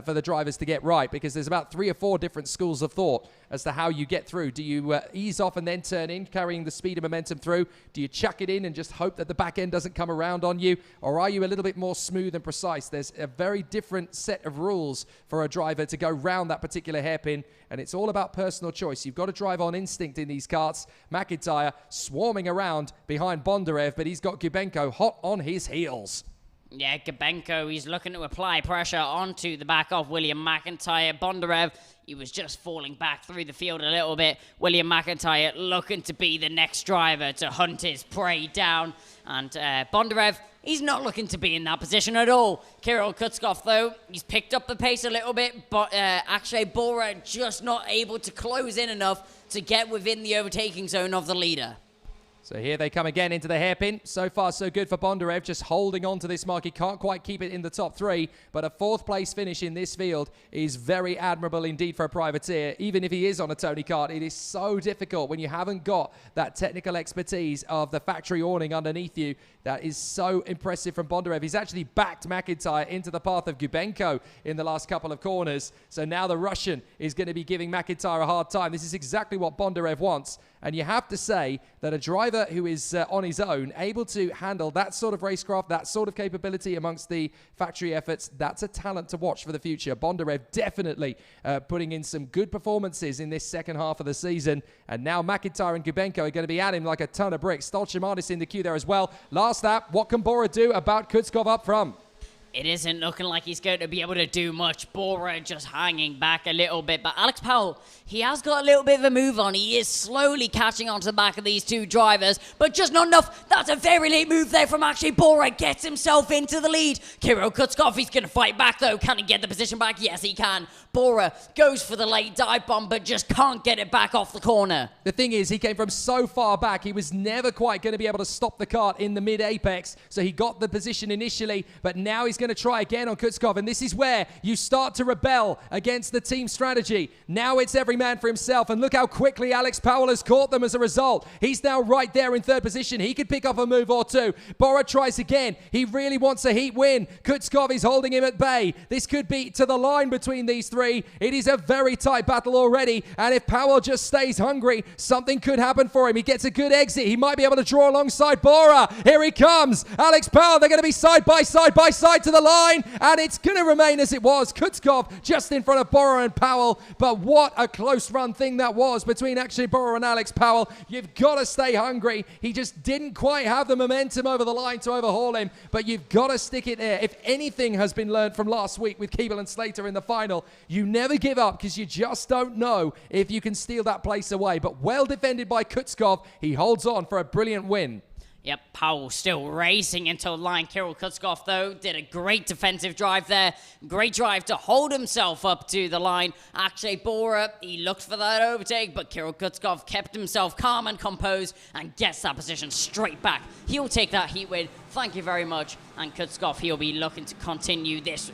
for the drivers to get right because there's about 3 or 4 different schools of thought as to how you get through. Do you ease off and then turn in, carrying the speed and momentum through? Do you chuck it in and just hope that the back end doesn't come around on you? Or are you a little bit more smooth and precise? There's a very different set of rules for a driver to go round that particular hairpin, and it's all about personal choice. You've got to drive on instinct in these karts. McIntyre swarming around behind Bondarev, but he's got Gubenko hot on his heels. Yeah, Gubenko, he's looking to apply pressure onto the back of William McIntyre. Bondarev, he was just falling back through the field a little bit. William McIntyre looking to be the next driver to hunt his prey down. And Bondarev, he's not looking to be in that position at all. Kirill Kutskov, though, he's picked up the pace a little bit, but Akshay Bora just not able to close in enough to get within the overtaking zone of the leader. So here they come again into the hairpin. So far, so good for Bondarev, just holding on to this mark. He can't quite keep it in the top 3, but a 4th place finish in this field is very admirable indeed for a privateer. Even if he is on a Tony kart, it is so difficult when you haven't got that technical expertise of the factory awning underneath you. That is so impressive from Bondarev. He's actually backed McIntyre into the path of Gubenko in the last couple of corners. So now the Russian is going to be giving McIntyre a hard time. This is exactly what Bondarev wants. And you have to say that a driver who is on his own, able to handle that sort of racecraft, that sort of capability amongst the factory efforts, that's a talent to watch for the future. Bondarev definitely putting in some good performances in this second half of the season. And now McIntyre and Gubenko are going to be at him like a ton of bricks. Stolchimanis in the queue there as well. Last lap, what can Bora do about Kutskov up front? It isn't looking like he's going to be able to do much. Bora just hanging back a little bit. But Alex Powell, he has got a little bit of a move on. He is slowly catching onto the back of these 2 drivers, but just not enough. That's a very late move there from Akshay Bora. Gets himself into the lead. Kirill Kutskov, he's going to fight back though. Can he get the position back? Yes, he can. Bora goes for the late dive bomb, but just can't get it back off the corner. The thing is, he came from so far back, he was never quite going to be able to stop the kart in the mid-apex. So he got the position initially, but now he's going to try again on Kutskov, and this is where you start to rebel against the team strategy. Now it's every man for himself, and look how quickly Alex Powell has caught them as a result. He's now right there in 3rd position. He could pick up a move or 2. Bora tries again. He really wants a heat win. Kutskov is holding him at bay. This could be to the line between these 3. It is a very tight battle already, and if Powell just stays hungry, something could happen for him. He gets a good exit. He might be able to draw alongside Bora. Here he comes. Alex Powell, they're going to be side by side to the line. And it's going to remain as it was. Kutskov just in front of Bora and Powell. But what a close run thing that was between Akshay Bora and Alex Powell. You've got to stay hungry. He just didn't quite have the momentum over the line to overhaul him. But you've got to stick it there. If anything has been learned from last week with Keeble and Slater in the final, you never give up because you just don't know if you can steal that place away. But well defended by Kutskov. He holds on for a brilliant win. Yep, Powell still racing until line. Kirill Kutskov, though, did a great defensive drive there. Great drive to hold himself up to the line. Akshay Bora, he looked for that overtake, but Kirill Kutskov kept himself calm and composed and gets that position straight back. He'll take that heat win. Thank you very much. And Kutskov, he'll be looking to continue this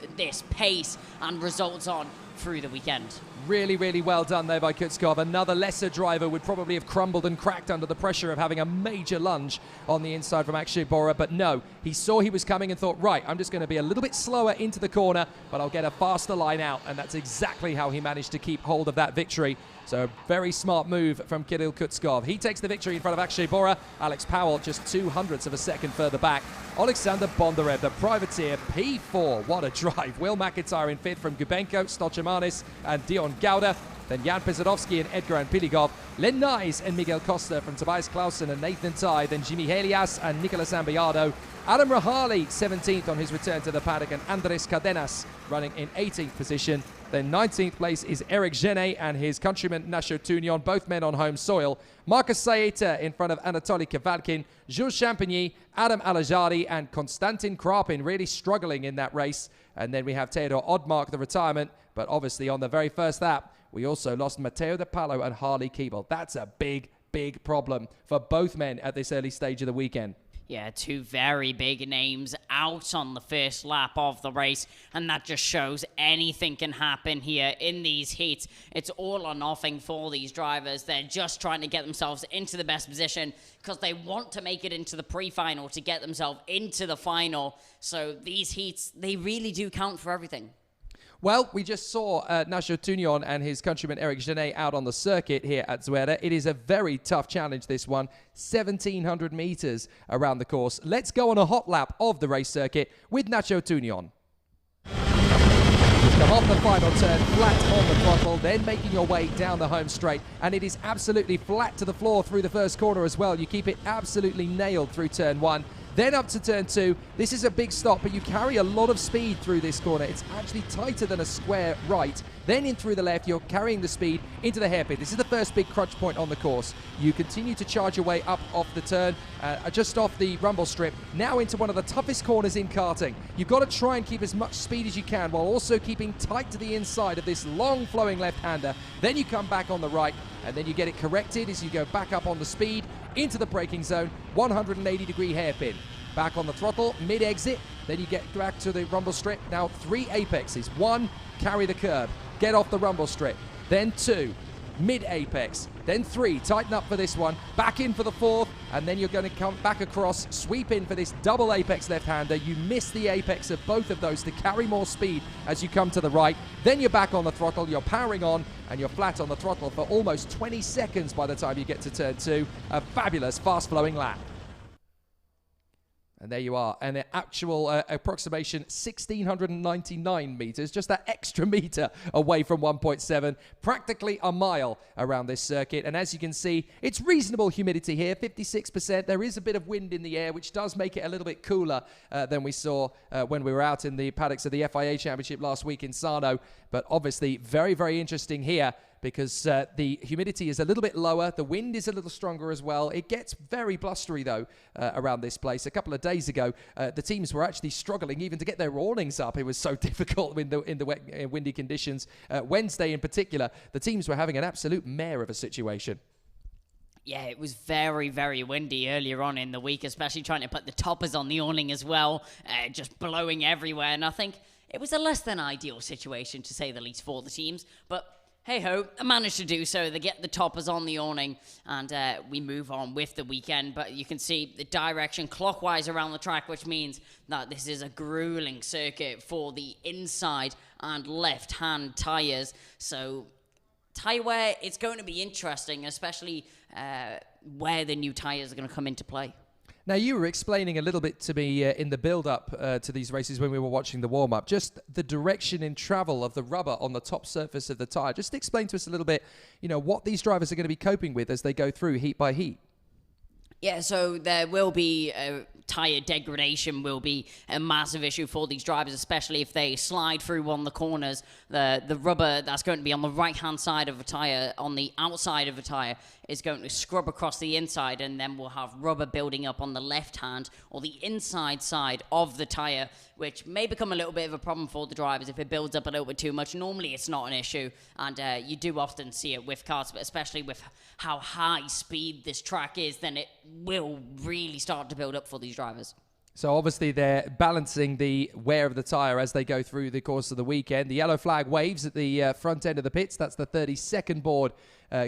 pace and results on through the weekend. Really, really well done there by Kutskov. Another lesser driver would probably have crumbled and cracked under the pressure of having a major lunge on the inside from Akshay Bora. But no, he saw he was coming and thought, right, I'm just going to be a little bit slower into the corner, but I'll get a faster line out. And that's exactly how he managed to keep hold of that victory. So a very smart move from Kirill Kutskov. He takes the victory in front of Akshay Bora. Alex Powell just 0.02 of a second further back. Alexander Bondarev, the privateer, P4. What a drive. Will McIntyre in 5th from Gubenko, Stolchimanis and Dion Gauda. Then Jan Pesadovsky and Edgar Piligov. Len Nyes and Miguel Costa from Tobias Clausen and Nathan Tai. Then Jimmy Helias and Nicolas Ambiado. Adam Rahali, 17th on his return to the paddock, and Andres Cadenas running in 18th position. Then 19th place is Eric Genet and his countryman Nacho Tunion, both men on home soil. Marcus Saeta in front of Anatoly Kavalkin, Jules Champagny, Adam Alajari, and Konstantin Krapin really struggling in that race. And then we have Theodor Odmark, the retirement, but obviously on the very first lap, we also lost Matteo De Palo and Harley Keeble. That's a big, big problem for both men at this early stage of the weekend. Yeah, two very big names out on the first lap of the race, and that just shows anything can happen here in these heats. It's all or nothing for these drivers. They're just trying to get themselves into the best position because they want to make it into the pre-final to get themselves into the final. So these heats, they really do count for everything. Well, we just saw Nacho Tunion and his countryman Eric Genet out on the circuit here at Zuera. It is a very tough challenge, this one. 1,700 meters around the course. Let's go on a hot lap of the race circuit with Nacho Tunion. Come off the final turn, flat on the throttle, then making your way down the home straight. And it is absolutely flat to the floor through the first corner as well. You keep it absolutely nailed through turn 1. Then up to turn 2. This is a big stop, but you carry a lot of speed through this corner. It's actually tighter than a square right. Then in through the left, you're carrying the speed into the hairpin. This is the first big crunch point on the course. You continue to charge your way up off the turn, just off the rumble strip, now into one of the toughest corners in karting. You've got to try and keep as much speed as you can while also keeping tight to the inside of this long flowing left-hander. Then you come back on the right, and then you get it corrected as you go back up on the speed into the braking zone, 180-degree hairpin. Back on the throttle, mid-exit, then you get back to the rumble strip. Now 3 apexes. 1, carry the curb, get off the rumble strip. Then 2, mid-apex. Then 3, tighten up for this one, back in for the 4th, and then you're going to come back across, sweep in for this double apex left-hander. You miss the apex of both of those to carry more speed as you come to the right. Then you're back on the throttle, you're powering on, and you're flat on the throttle for almost 20 seconds by the time you get to turn 2. A fabulous fast-flowing lap. And there you are, an actual approximation 1,699 meters, just that extra meter away from 1.7, practically a mile around this circuit. And as you can see, it's reasonable humidity here, 56%. There is a bit of wind in the air, which does make it a little bit cooler than we saw when we were out in the paddocks of the FIA Championship last week in Sarno. But obviously, very, very interesting here, because the humidity is a little bit lower. The wind is a little stronger as well. It gets very blustery, though, around this place. A couple of days ago, the teams were actually struggling even to get their awnings up. It was so difficult in the wet, windy conditions. Wednesday in particular, the teams were having an absolute mare of a situation. Yeah, it was very, very windy earlier on in the week, especially trying to put the toppers on the awning as well, just blowing everywhere. And I think it was a less than ideal situation, to say the least, for the teams. But hey-ho, I managed to do so. They get the toppers on the awning, and we move on with the weekend. But you can see the direction clockwise around the track, which means that this is a grueling circuit for the inside and left-hand tyres. So tyre wear, it's going to be interesting, especially where the new tyres are going to come into play. Now, you were explaining a little bit to me in the build-up to these races when we were watching the warm-up, just the direction in travel of the rubber on the top surface of the tyre. Just explain to us a little bit, you know, what these drivers are going to be coping with as they go through heat by heat. Yeah, so there will be tyre degradation will be a massive issue for these drivers, especially if they slide through one of the corners. The rubber that's going to be on the right-hand side of a tyre, on the outside of a tyre, is going to scrub across the inside, and then we'll have rubber building up on the left hand or the inside side of the tyre, which may become a little bit of a problem for the drivers if it builds up a little bit too much. Normally, it's not an issue, and you do often see it with cars, but especially with how high speed this track is, then it will really start to build up for these drivers. So obviously they're balancing the wear of the tyre as they go through the course of the weekend. The yellow flag waves at the front end of the pits. That's the 32nd board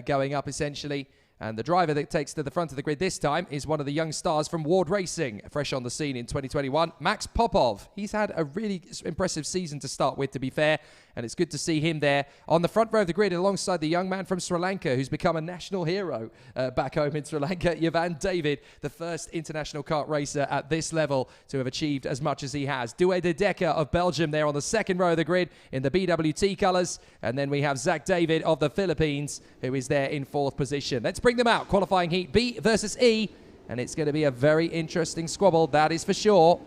going up, essentially. And the driver that takes to the front of the grid this time is one of the young stars from Ward Racing, fresh on the scene in 2021, Max Popov. He's had a really impressive season to start with, to be fair, and it's good to see him there on the front row of the grid alongside the young man from Sri Lanka who's become a national hero back home in Sri Lanka, Yavan David, the first international kart racer at this level to have achieved as much as he has. Douwe de Decker of Belgium there on the second row of the grid in the BWT colours, and then we have Zach David of the Philippines who is there in fourth position. Let's bring them out. Qualifying heat B versus E, and it's going to be a very interesting squabble, that is for sure.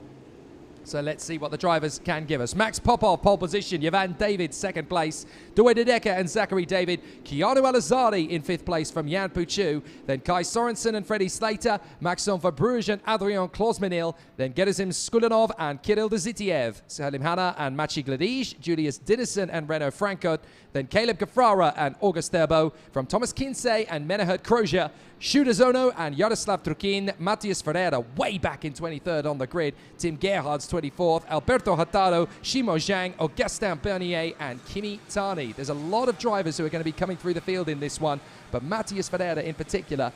So let's see what the drivers can give us. Max Popov, pole position. Yavan David, second place. Douwe de Decker and Zachary David. Keanu Alazari in fifth place from Jan Puchu. Then Kai Sorensen and Freddie Slater. Maxim Verbruge and Adrian Klosmenil. Then Gerazim Skulinov and Kirill Dezitiev. Salim Hanna and Maciej Gladij. Julius Dinesen and Renaud Frankot. Then Caleb Gafrara and August Turbo. From Thomas Kinsey and Menahert Kroja. Shuda Zono and Yaroslav Trukin. Matthias Ferreira way back in 23rd on the grid. Tim Gerhard's 24th. Alberto Hataro, Shimo Zhang, Augustin Bernier and Kimi Tani. There's a lot of drivers who are going to be coming through the field in this one, but Matthias Ferreira in particular,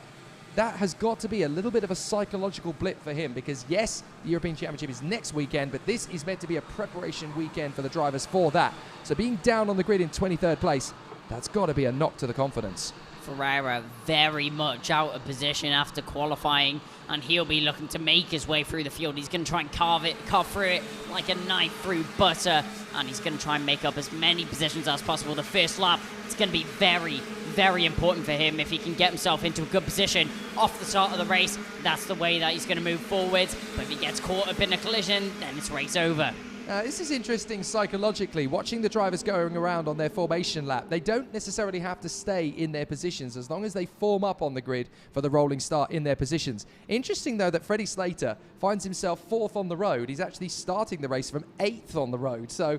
that has got to be a little bit of a psychological blip for him because, yes, the European Championship is next weekend, but this is meant to be a preparation weekend for the drivers for that. So being down on the grid in 23rd place, that's got to be a knock to the confidence. Ferreira very much out of position after qualifying, and he'll be looking to make his way through the field. He's going to try and carve through it like a knife through butter, and he's going to try and make up as many positions as possible. The first lap, it's going to be very, very important for him. If he can get himself into a good position off the start of the race, that's the way that he's going to move forward. But if he gets caught up in a collision, then it's race over. This is interesting psychologically, watching the drivers going around on their formation lap. They don't necessarily have to stay in their positions as long as they form up on the grid for the rolling start in their positions. Interesting, though, that Freddie Slater finds himself fourth on the road. He's actually starting the race from 8th on the road. So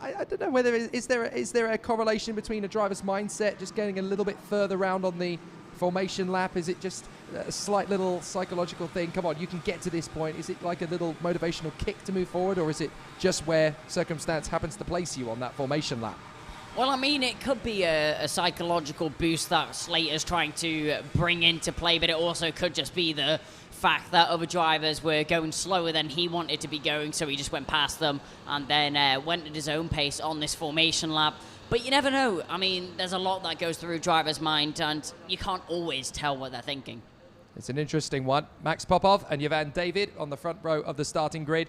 I don't know whether is there a correlation between a driver's mindset just getting a little bit further round on the formation lap? Is it just a slight little psychological thing? Come on, you can get to this point. Is it like a little motivational kick to move forward, or is it just where circumstance happens to place you on that formation lap? Well, I mean, it could be a psychological boost that Slater's trying to bring into play, but it also could just be the fact that other drivers were going slower than he wanted to be going, so he just went past them and then went at his own pace on this formation lap. But you never know. I mean, there's a lot that goes through a driver's mind, and you can't always tell what they're thinking. It's an interesting one. Max Popov and Yavan David on the front row of the starting grid.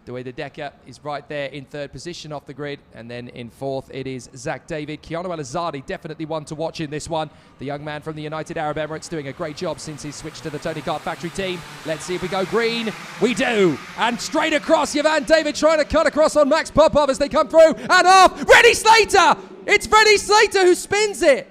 Douwe de Decker is right there in third position off the grid. And then in fourth, it is Zach David. Keanu Alazari, definitely one to watch in this one. The young man from the United Arab Emirates doing a great job since he switched to the Tony Kart Factory team. Let's see if we go green. We do. And straight across, Yavan David trying to cut across on Max Popov as they come through. And off. Freddie Slater. It's Freddie Slater who spins it.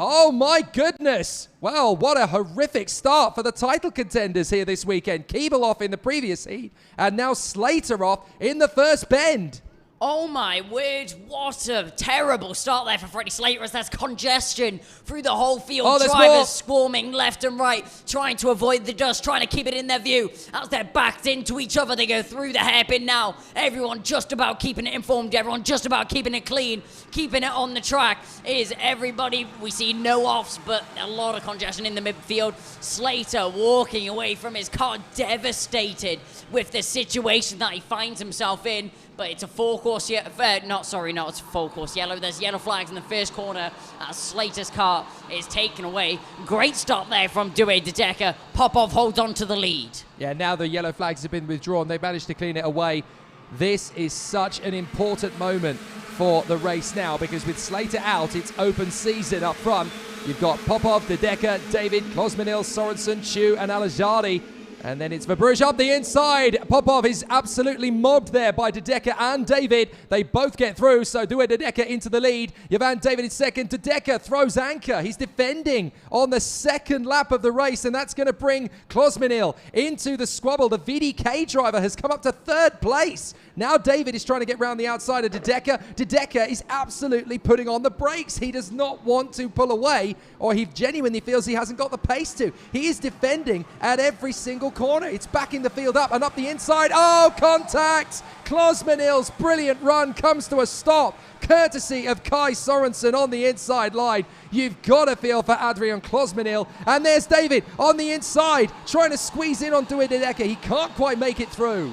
Oh my goodness. Well, what a horrific start for the title contenders here this weekend. Keeble off in the previous heat, and now Slater off in the first bend. Oh my word, what a terrible start there for Freddie Slater as there's congestion through the whole field. Oh, drivers swarming left and right, trying to avoid the dust, trying to keep it in their view. As they're backed into each other, they go through the hairpin now. Everyone just about keeping it informed, everyone just about keeping it clean, keeping it on the track. Is everybody, we see no offs, but a lot of congestion in the midfield. Slater walking away from his car, devastated with the situation that he finds himself in. But it's a full-course yellow. Not a full-course yellow. There's yellow flags in the first corner as Slater's car is taken away. Great stop there from Douwe de Decker. Popov holds on to the lead. Yeah, now the yellow flags have been withdrawn. They managed to clean it away. This is such an important moment for the race now because with Slater out, it's open season up front. You've got Popov, de Decker, David, Klosmenil, Sorensen, Chu, and Alajari. And then it's Verbruge up the inside. Popov is absolutely mobbed there by de Decker and David. They both get through, so Douwe de Decker into the lead. Yavan David is second. De Decker throws anchor. He's defending on the second lap of the race, and that's going to bring Klosmenil into the squabble. The VDK driver has come up to third place. Now David is trying to get round the outside of de Decker. De Decker is absolutely putting on the brakes. He does not want to pull away, or he genuinely feels he hasn't got the pace to. He is defending at every single single corner. It's backing the field up and up the inside. Oh, contact! Klosmanil's brilliant run comes to a stop, courtesy of Kai Sorensen on the inside line. You've got to feel for Adrian Klosmanil. And there's David on the inside, trying to squeeze in on Due de Decker. He can't quite make it through.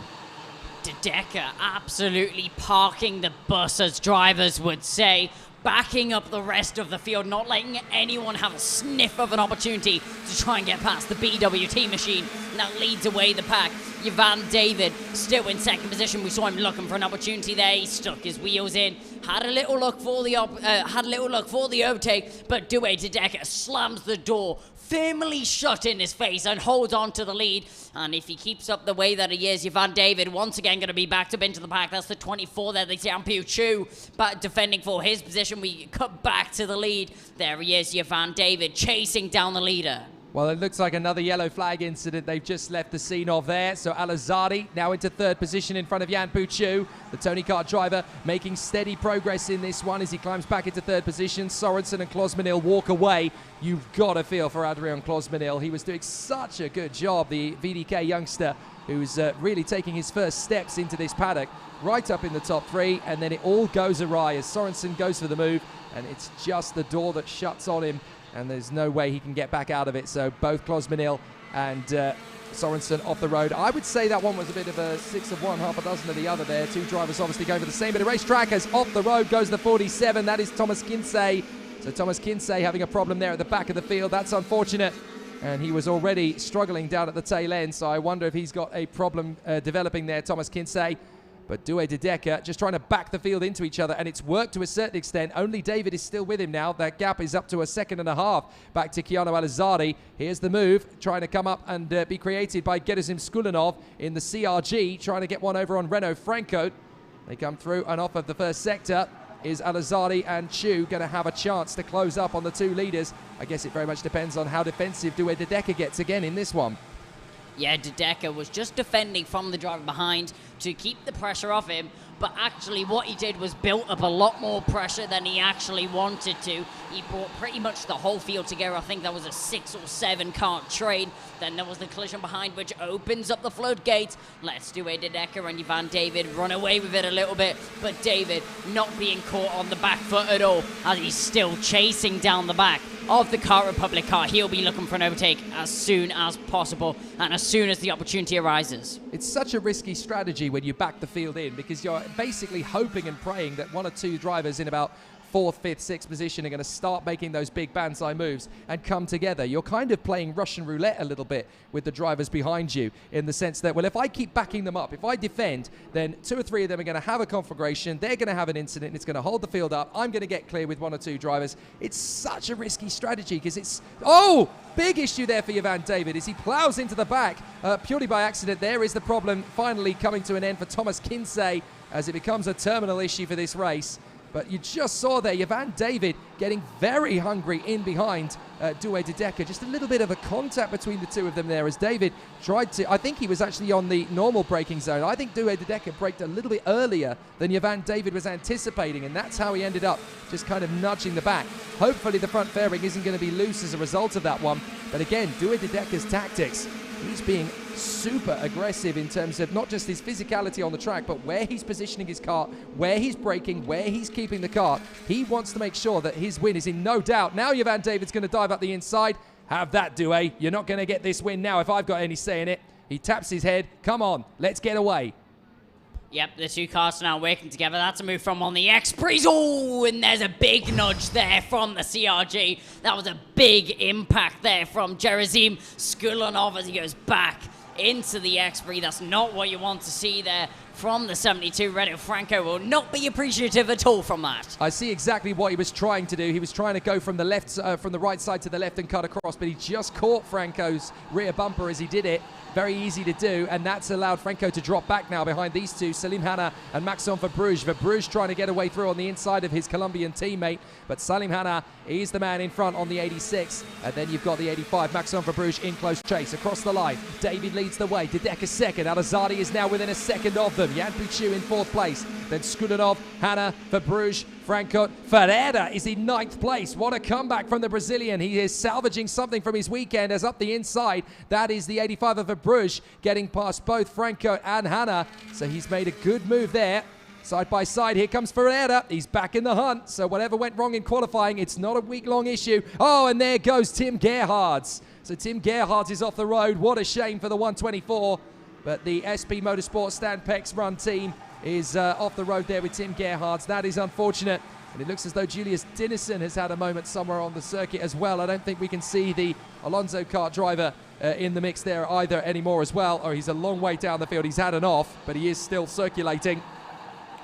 De Decker absolutely parking the bus, as drivers would say, backing up the rest of the field, not letting anyone have a sniff of an opportunity to try and get past the BWT machine that leads away the pack. Yvan David still in second position. We saw him looking for an opportunity there. He stuck his wheels in, had a little look for the overtake, but Due de Decker slams the door firmly shut in his face and holds on to the lead. And if he keeps up the way that he is, Yvan David once again going to be backed up into the pack. That's the 24 there. They see Ampiu Chu but defending for his position. We cut back to the lead. There he is, Yvan David chasing down the leader. Well, it looks like another yellow flag incident they've just left the scene of there. So Al-Azadi now into third position in front of Jan Puchu. The Tony Kart driver making steady progress in this one as he climbs back into third position. Sorensen and Klosmanil walk away. You've got to feel for Adrian Klosmanil. He was doing such a good job, the VDK youngster, who's really taking his first steps into this paddock, right up in the top three, and then it all goes awry as Sorensen goes for the move, and it's just the door that shuts on him, and there's no way he can get back out of it. So both Klosmanil and Sorensen off the road. I would say that one was a bit of a 6 of one, half a dozen of the other there. Two drivers obviously going for the same bit of racetrack as off the road goes the 47. That is Thomas Kinsey. So Thomas Kinsey having a problem there at the back of the field. That's unfortunate. And he was already struggling down at the tail end. So I wonder if he's got a problem developing there, Thomas Kinsey. But Due de Decker just trying to back the field into each other, and it's worked to a certain extent. Only David is still with him now. That gap is up to a second and a half back to Keanu Al-Azadi. Here's the move, trying to come up and be created by Gerasim Skulinov in the CRG, trying to get one over on Renault Franco. They come through, and off of the first sector is Al-Azadi and Chu going to have a chance to close up on the two leaders. I guess it very much depends on how defensive Due de Decker gets again in this one. Yeah, De Decker was just defending from the driver behind to keep the pressure off him, but actually what he did was built up a lot more pressure than he actually wanted to. He brought pretty much the whole field together. I think that was a 6 or 7 kart trade. Then there was the collision behind, which opens up the floodgates. Let's do De Decker and Yvan David run away with it a little bit, but David not being caught on the back foot at all as he's still chasing down the back of the Kart Republic car. He'll be looking for an overtake as soon as possible and as soon as the opportunity arises. It's such a risky strategy when you back the field in, because you're basically hoping and praying that one or two drivers in about 4th, 5th, 6th position are going to start making those big banzai moves and come together. You're kind of playing Russian roulette a little bit with the drivers behind you, in the sense that, well, if I keep backing them up, if I defend, then 2 or 3 of them are going to have a conflagration, they're going to have an incident, and it's going to hold the field up. I'm going to get clear with 1 or 2 drivers. It's such a risky strategy because it's... Oh! Big issue there for Yvan David as he plows into the back purely by accident. There is the problem finally coming to an end for Thomas Kinsey as it becomes a terminal issue for this race. But you just saw there Yvan David getting very hungry in behind Due de Decker. Just a little bit of a contact between the two of them there as David tried to... I think he was actually on the normal braking zone. I think Due de Decker braked a little bit earlier than Yvan David was anticipating, and that's how he ended up just kind of nudging the back. Hopefully the front fairing isn't going to be loose as a result of that one. But again, Due de Decker's tactics, he's being super aggressive in terms of not just his physicality on the track, but where he's positioning his car, where he's braking, where he's keeping the car. He wants to make sure that his win is in no doubt. Now Yvan David's going to dive up the inside. Have that, Due. You're not going to get this win now if I've got any say in it. He taps his head. Come on, let's get away. Yep, the two cars are now working together. That's a move from on the X-Breeze. Oh, and there's a big nudge there from the CRG. That was a big impact there from Gerasim Skulinov as he goes back into the X-Breeze. That's not what you want to see there from the 72. Renault Franco will not be appreciative at all from that. I see exactly what he was trying to do. He was trying to go from the left, from the right side to the left and cut across, but he just caught Franco's rear bumper as he did it. Very easy to do, and that's allowed Franco to drop back now behind these two, Salim Hanna and Maxime Verbruge. Verbruge trying to get away through on the inside of his Colombian teammate, but Salim Hanna is the man in front on the 86, and then you've got the 85, Maxime Verbruge in close chase across the line. David leads the way, De Decker second, Al-Azadi is now within a second of them. them. Jan Puchu in 4th place. Then Skudinov, Hanna, Verbruge, Frankot. Ferreira is in 9th place. What a comeback from the Brazilian. He is salvaging something from his weekend as up the inside. That is the 85 of Verbruge, getting past both Frankot and Hanna. So he's made a good move there. Side by side, here comes Ferreira. He's back in the hunt. So whatever went wrong in qualifying, it's not a week-long issue. Oh, and there goes Tim Gerhards. So Tim Gerhards is off the road. What a shame for the 124. But the SP Motorsport Stan Peck's run team is off the road there with Tim Gerhards. That is unfortunate. And it looks as though Julius Dinnison has had a moment somewhere on the circuit as well. I don't think we can see the Alonso kart driver in the mix there either anymore as well. Or he's a long way down the field. He's had an off, but he is still circulating.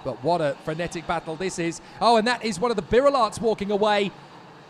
But what a frenetic battle this is. Oh, and that is one of the Birilarts walking away.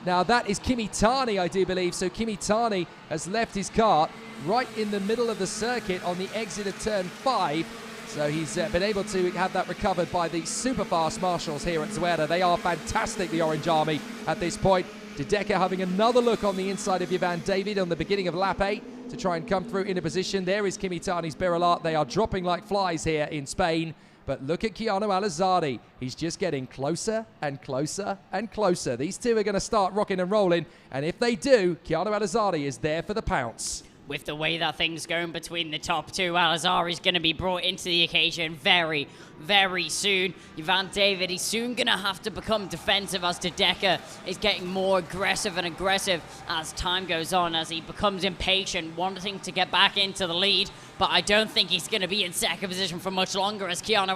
Now, that is Kimitani, I do believe. So Kimitani has left his kart right in the middle of the circuit on the exit of turn 5. So he's been able to have that recovered by the super fast marshals here at Zuera. They are fantastic, the Orange Army, at this point. De Decker having another look on the inside of Ivan David on the beginning of lap 8 to try and come through in a position. There is Kimitani's Birilart. They are dropping like flies here in Spain. But look at Keanu Alizardi. He's just getting closer and closer and closer. These two are going to start rocking and rolling. And if they do, Keanu Alizardi is there for the pounce. With the way that things going between the top two, Alizari is going to be brought into the occasion very, very soon. Ivan David, he's soon going to have to become defensive as De Decker is getting more aggressive and aggressive as time goes on, as he becomes impatient, wanting to get back into the lead. But I don't think he's going to be in second position for much longer as Keanu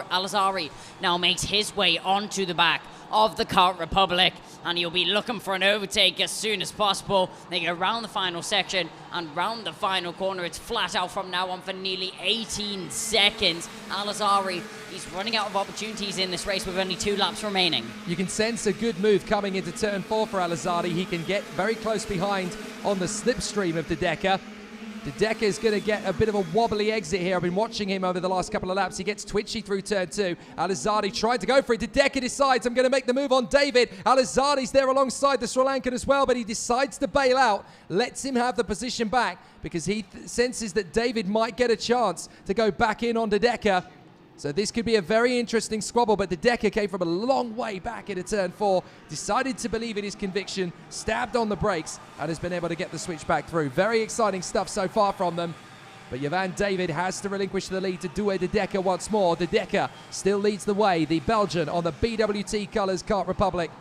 Alizari now makes his way onto the back of the Kart Republic, and he'll be looking for an overtake as soon as possible. They go around the final section and round the final corner. It's flat out from now on for nearly 18 seconds. Alizari, he's running out of opportunities in this race with only 2 laps remaining. You can sense a good move coming into turn 4 for Alizardi. He can get very close behind on the slipstream of De Decker. De Decker is going to get a bit of a wobbly exit here. I've been watching him over the last couple of laps. He gets twitchy through turn 2. Alizardi tried to go for it. De Decker decides, I'm going to make the move on David. Alizardi's there alongside the Sri Lankan as well, but he decides to bail out, lets him have the position back because he senses that David might get a chance to go back in on De Decker. So this could be a very interesting squabble, but De Decker came from a long way back into turn 4, decided to believe in his conviction, stabbed on the brakes, and has been able to get the switch back through. Very exciting stuff so far from them. But Ivan David has to relinquish the lead to Douwe De Decker once more. De Decker still leads the way, the Belgian on the BWT Colours Kart Republic.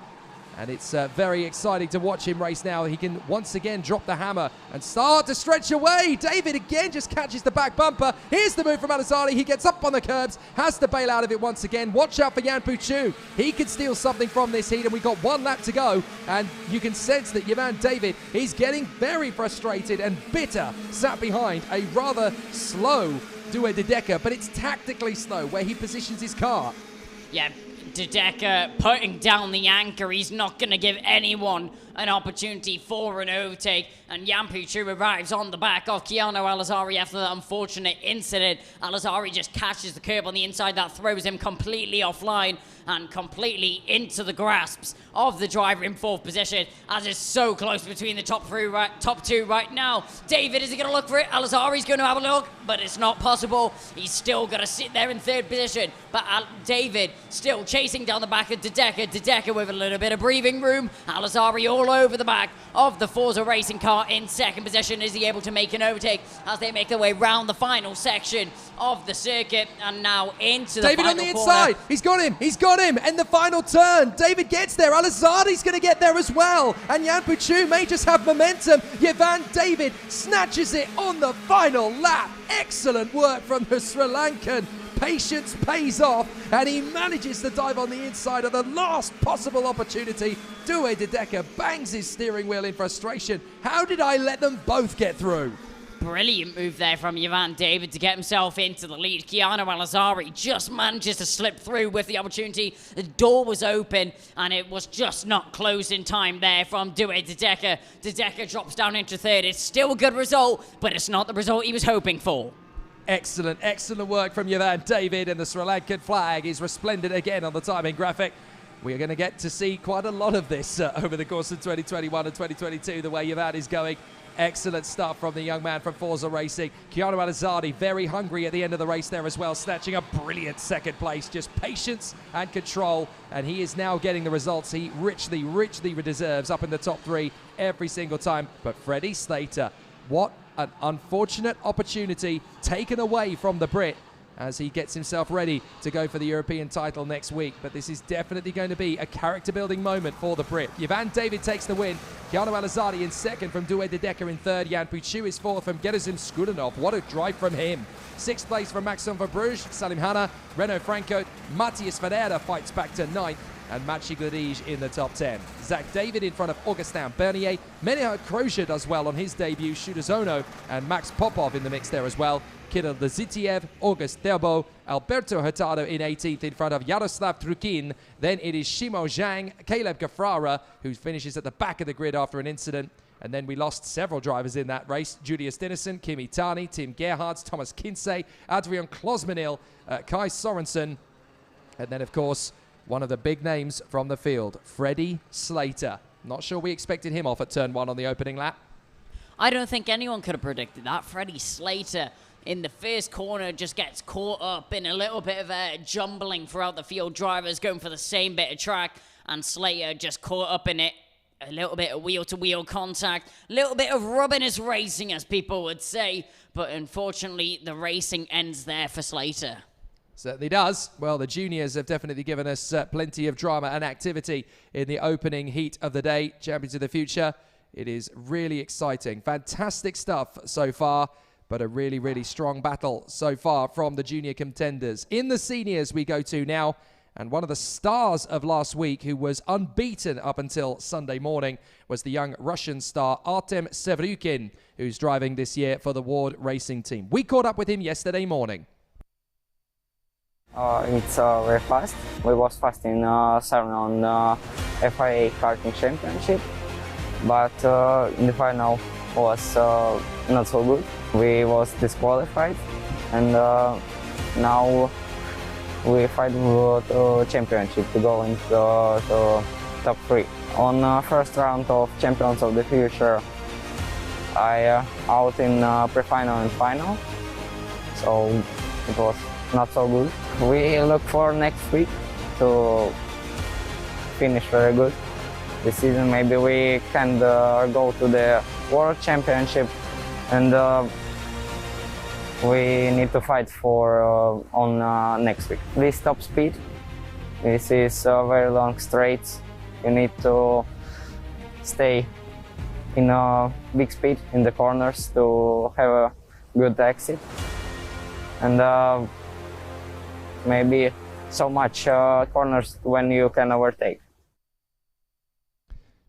And it's very exciting to watch him race now. He can once again drop the hammer and start to stretch away. David again just catches the back bumper. Here's the move from Alizardi. He gets up on the curbs, has to bail out of it once again. Watch out for Jan Puchu. He could steal something from this heat, and we've got 1 lap to go. And you can sense that Ivan David is getting very frustrated and bitter, sat behind a rather slow Douwe De Decker, but it's tactically slow where he positions his car. Yeah, De Decker putting down the anchor. He's not going to give anyone an opportunity for an overtake, and Jan Puchu arrives on the back of Keanu Alizari after that unfortunate incident. Alizari just catches the curb on the inside. That throws him completely offline and completely into the grasps of the driver in 4th position, as it's so close between the top two right now. David, is he going to look for it? Alizari's going to have a look, but it's not possible. He's still going to sit there in 3rd position, but David still chasing down the back of De Decker. De Decker with a little bit of breathing room. Alizari all over the back of the Forza racing car in 2nd position. Is he able to make an overtake as they make their way round the final section of the circuit and now into the David final on the corner. inside. He's got him. He's got him. And the final turn. David gets there. Alizardi's going to get there as well. And Jan Puchu may just have momentum. Ivan David snatches it on the final lap. Excellent work from the Sri Lankan. Patience pays off, and he manages to dive on the inside of the last possible opportunity. Douwe De Decker bangs his steering wheel in frustration. How did I let them both get through? Brilliant move there from Ivan David to get himself into the lead. Keanu Alizari just manages to slip through with the opportunity. The door was open, and it was just not closed in time there from Douwe De Decker. De Decker drops down into 3rd. It's still a good result, but it's not the result he was hoping for. Excellent, excellent work from Ivan David, and the Sri Lankan flag is resplendent again on the timing graphic. We are going to get to see quite a lot of this over the course of 2021 and 2022, the way Ivan is going. Excellent stuff from the young man from Forza Racing. Keanu Alizardi, very hungry at the end of the race there as well, snatching a brilliant second place. Just patience and control, and he is now getting the results he richly deserves, up in the top 3 every single time. But Freddie Slater, what an unfortunate opportunity taken away from the Brit as he gets himself ready to go for the European title next week. But this is definitely going to be a character-building moment for the Brit. Ivan David takes the win. Keanu Alizardi in second from Douwe de Decker in third. Jan Puchu is fourth from Gerazim Skudanov. What a drive from him. Sixth place from Maxime Verbruge, Salim Hanna, Renaud Franco. Matthias Ferreira fights back to ninth, and Maciej Gladij in the top 10. Zach David in front of Augustin Bernier. Menihard Kroja does well on his debut. Shudazono and Max Popov in the mix there as well. Kirill Lazitiev, August Terbo, Alberto Hurtado in 18th in front of Yaroslav Trukin. Then it is Shimo Zhang, Caleb Gafrara, who finishes at the back of the grid after an incident. And then we lost several drivers in that race. Julius Dinesen, Kimi Tani, Tim Gerhards, Thomas Kinsey, Adrian Klosmanil, Kai Sorensen. And then, of course, one of the big names from the field, Freddie Slater. Not sure we expected him off at turn 1 on the opening lap. I don't think anyone could have predicted that. Freddie Slater in the first corner just gets caught up in a little bit of a jumbling throughout the field. Drivers going for the same bit of track, and Slater just caught up in it. A little bit of wheel-to-wheel contact, a little bit of rubbing his racing, as people would say. But unfortunately, the racing ends there for Slater. Certainly does. Well, the juniors have definitely given us plenty of drama and activity in the opening heat of the day. Champions of the Future. It is really exciting. Fantastic stuff so far, but a really strong battle so far from the junior contenders. In the seniors we go to now, and one of the stars of last week, who was unbeaten up until Sunday morning, was the young Russian star Artem Sevryukin, who's driving this year for the Ward Racing team. We caught up with him yesterday morning. It's very fast. We was fast in 7 on FIA Karting Championship, but in the final was not so good. We was disqualified, and now we fight for the championship to go into the top 3. On first round of Champions of the Future, I out in pre-final and final, so it was not so good. We look for next week to finish very good this season. Maybe we can go to the World Championship, and we need to fight for on next week. This top speed, this is very long straights. You need to stay in a big speed in the corners to have a good exit, and maybe so much corners when you can overtake.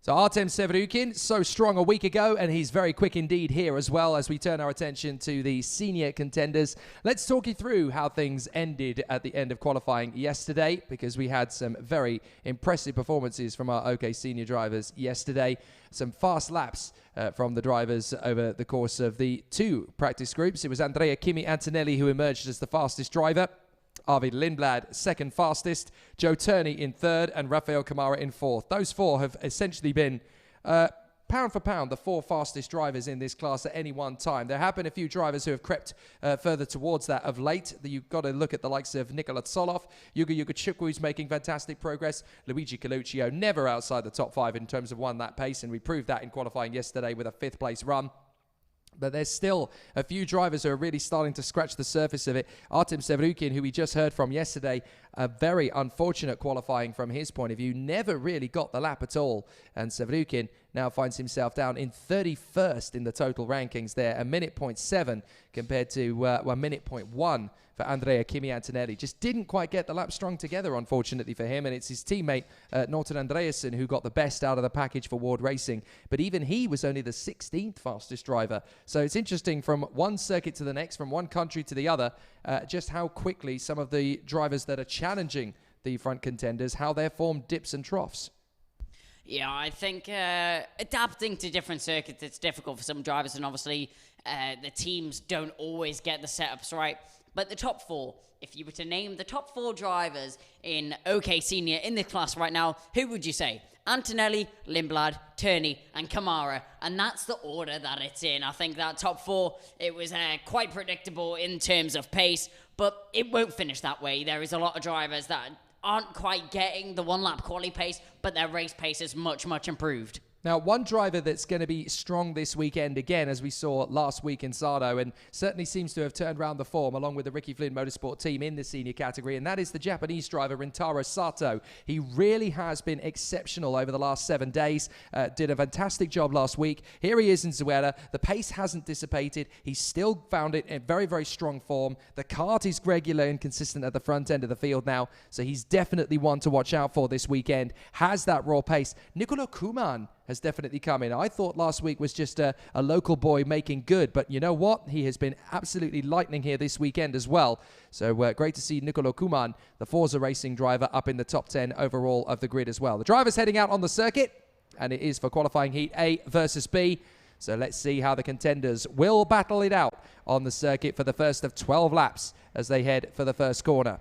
So Artem Sevryukin, so strong a week ago, and he's very quick indeed here as well as we turn our attention to the senior contenders. Let's talk you through how things ended at the end of qualifying yesterday, because we had some very impressive performances from our OK senior drivers yesterday. Some fast laps from the drivers over the course of the 2 practice groups. It was Andrea Kimi Antonelli who emerged as the fastest driver. Arvid Lindblad, second fastest, Joe Turney in third, and Rafael Kamara in fourth. Those 4 have essentially been, pound for pound, the 4 fastest drivers in this class at any one time. There have been a few drivers who have crept further towards that of late. You've got to look at the likes of Nikola Tsolov, Yuga Chukwu, who's making fantastic progress, Luigi Coluccio, never outside the top 5 in terms of one-lap pace, and we proved that in qualifying yesterday with a 5th place run. But there's still a few drivers who are really starting to scratch the surface of it. Artem Sevryukin, who we just heard from yesterday, a very unfortunate qualifying from his point of view, never really got the lap at all. And Sevryukin now finds himself down in 31st in the total rankings there, a minute 0.7 compared to a minute 0.1 for Andrea Kimi Antonelli. Just didn't quite get the lap strung together, unfortunately, for him. And it's his teammate, Norton Andreasen, who got the best out of the package for Ward Racing. But even he was only the 16th fastest driver. So it's interesting from one circuit to the next, from one country to the other, just how quickly some of the drivers that are challenging the front contenders, how their form dips and troughs. Yeah, I think adapting to different circuits, it's difficult for some drivers, and obviously the teams don't always get the setups right. But the top 4, if you were to name the top 4 drivers in OK Senior in this class right now, who would you say? Antonelli, Lindblad, Turney, and Kamara. And that's the order that it's in. I think that top 4, it was quite predictable in terms of pace, but it won't finish that way. There is a lot of drivers that aren't quite getting the one-lap quali pace, but their race pace is much, much improved. Now, one driver that's going to be strong this weekend, again, as we saw last week in Sardo, and certainly seems to have turned around the form along with the Ricky Flynn Motorsport team in the senior category, and that is the Japanese driver, Rintaro Sato. He really has been exceptional over the last 7 days, did a fantastic job last week. Here he is in Zuera. The pace hasn't dissipated. He's still found it in very, very strong form. The kart is regular and consistent at the front end of the field now, so he's definitely one to watch out for this weekend. Has that raw pace. Nicolo Kuman has definitely come in. I thought last week was just a local boy making good, but you know what? He has been absolutely lightning here this weekend as well. So great to see Nicolo Kuman, the Forza Racing driver, up in the top 10 overall of the grid as well. The driver's heading out on the circuit, and it is for qualifying heat A versus B. So let's see how the contenders will battle it out on the circuit for the first of 12 laps as they head for the first corner.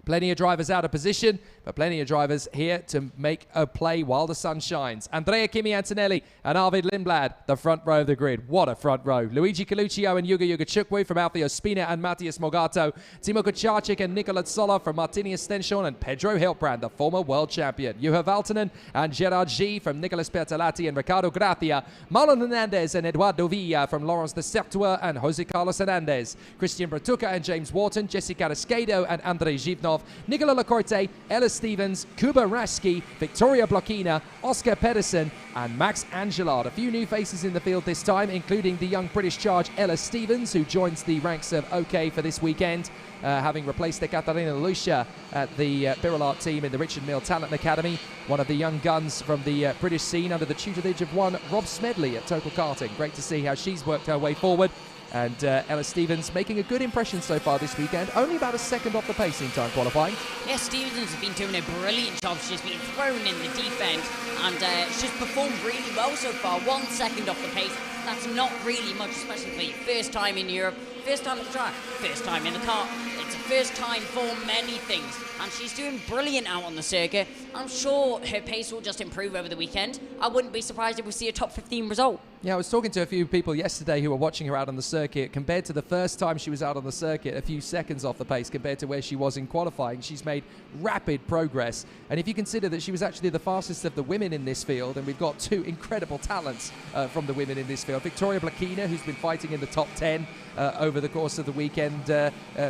Plenty of drivers out of position, but plenty of drivers here to make a play while the sun shines. Andrea Kimi Antonelli and Arvid Lindblad, the front row of the grid. What a front row. Luigi Coluccio and Yuga Chukwu from Alfio Spina and Matthias Mogato. Timo Kucharczyk and Nikola Tsola from Martini Estension and Pedro Hilbrand, the former world champion. Juha Valtonen and Gerard G from Nicolas Bertolatti and Ricardo Gracia. Marlon Hernandez and Eduardo Villa from Laurence de Certua and Jose Carlos Hernandez. Christian Bratuca and James Wharton, Jesse Carrasquedo and Andrei Zhivnov. Nicola Lacorte, Ella Stevens, Kuba Raski, Victoria Blokina, Oscar Pedersen, and Max Angelard. A few new faces in the field this time, including the young British charge Ella Stevens, who joins the ranks of OK for this weekend, having replaced Ekaterina Lucia at the Birolart team in the Richard Mill Talent Academy. One of the young guns from the British scene under the tutelage of one Rob Smedley at Total Karting. Great to see how she's worked her way forward. And Ella Stevens making a good impression so far this weekend. Only about a second off the pace in time qualifying. Yeah, Stevens has been doing a brilliant job. She's been thrown in the deep end and she's performed really well so far. 1 second off the pace. That's not really much, especially for your first time in Europe, first time at the track, first time in the car. It's a first time for many things. And she's doing brilliant out on the circuit. I'm sure her pace will just improve over the weekend. I wouldn't be surprised if we see a top 15 result. Yeah, I was talking to a few people yesterday who were watching her out on the circuit. Compared to the first time she was out on the circuit, a few seconds off the pace compared to where she was in qualifying, she's made rapid progress. And if you consider that she was actually the fastest of the women in this field, and we've got 2 incredible talents from the women in this field. Victoria Blakina, who's been fighting in the top 10 over the course of the weekend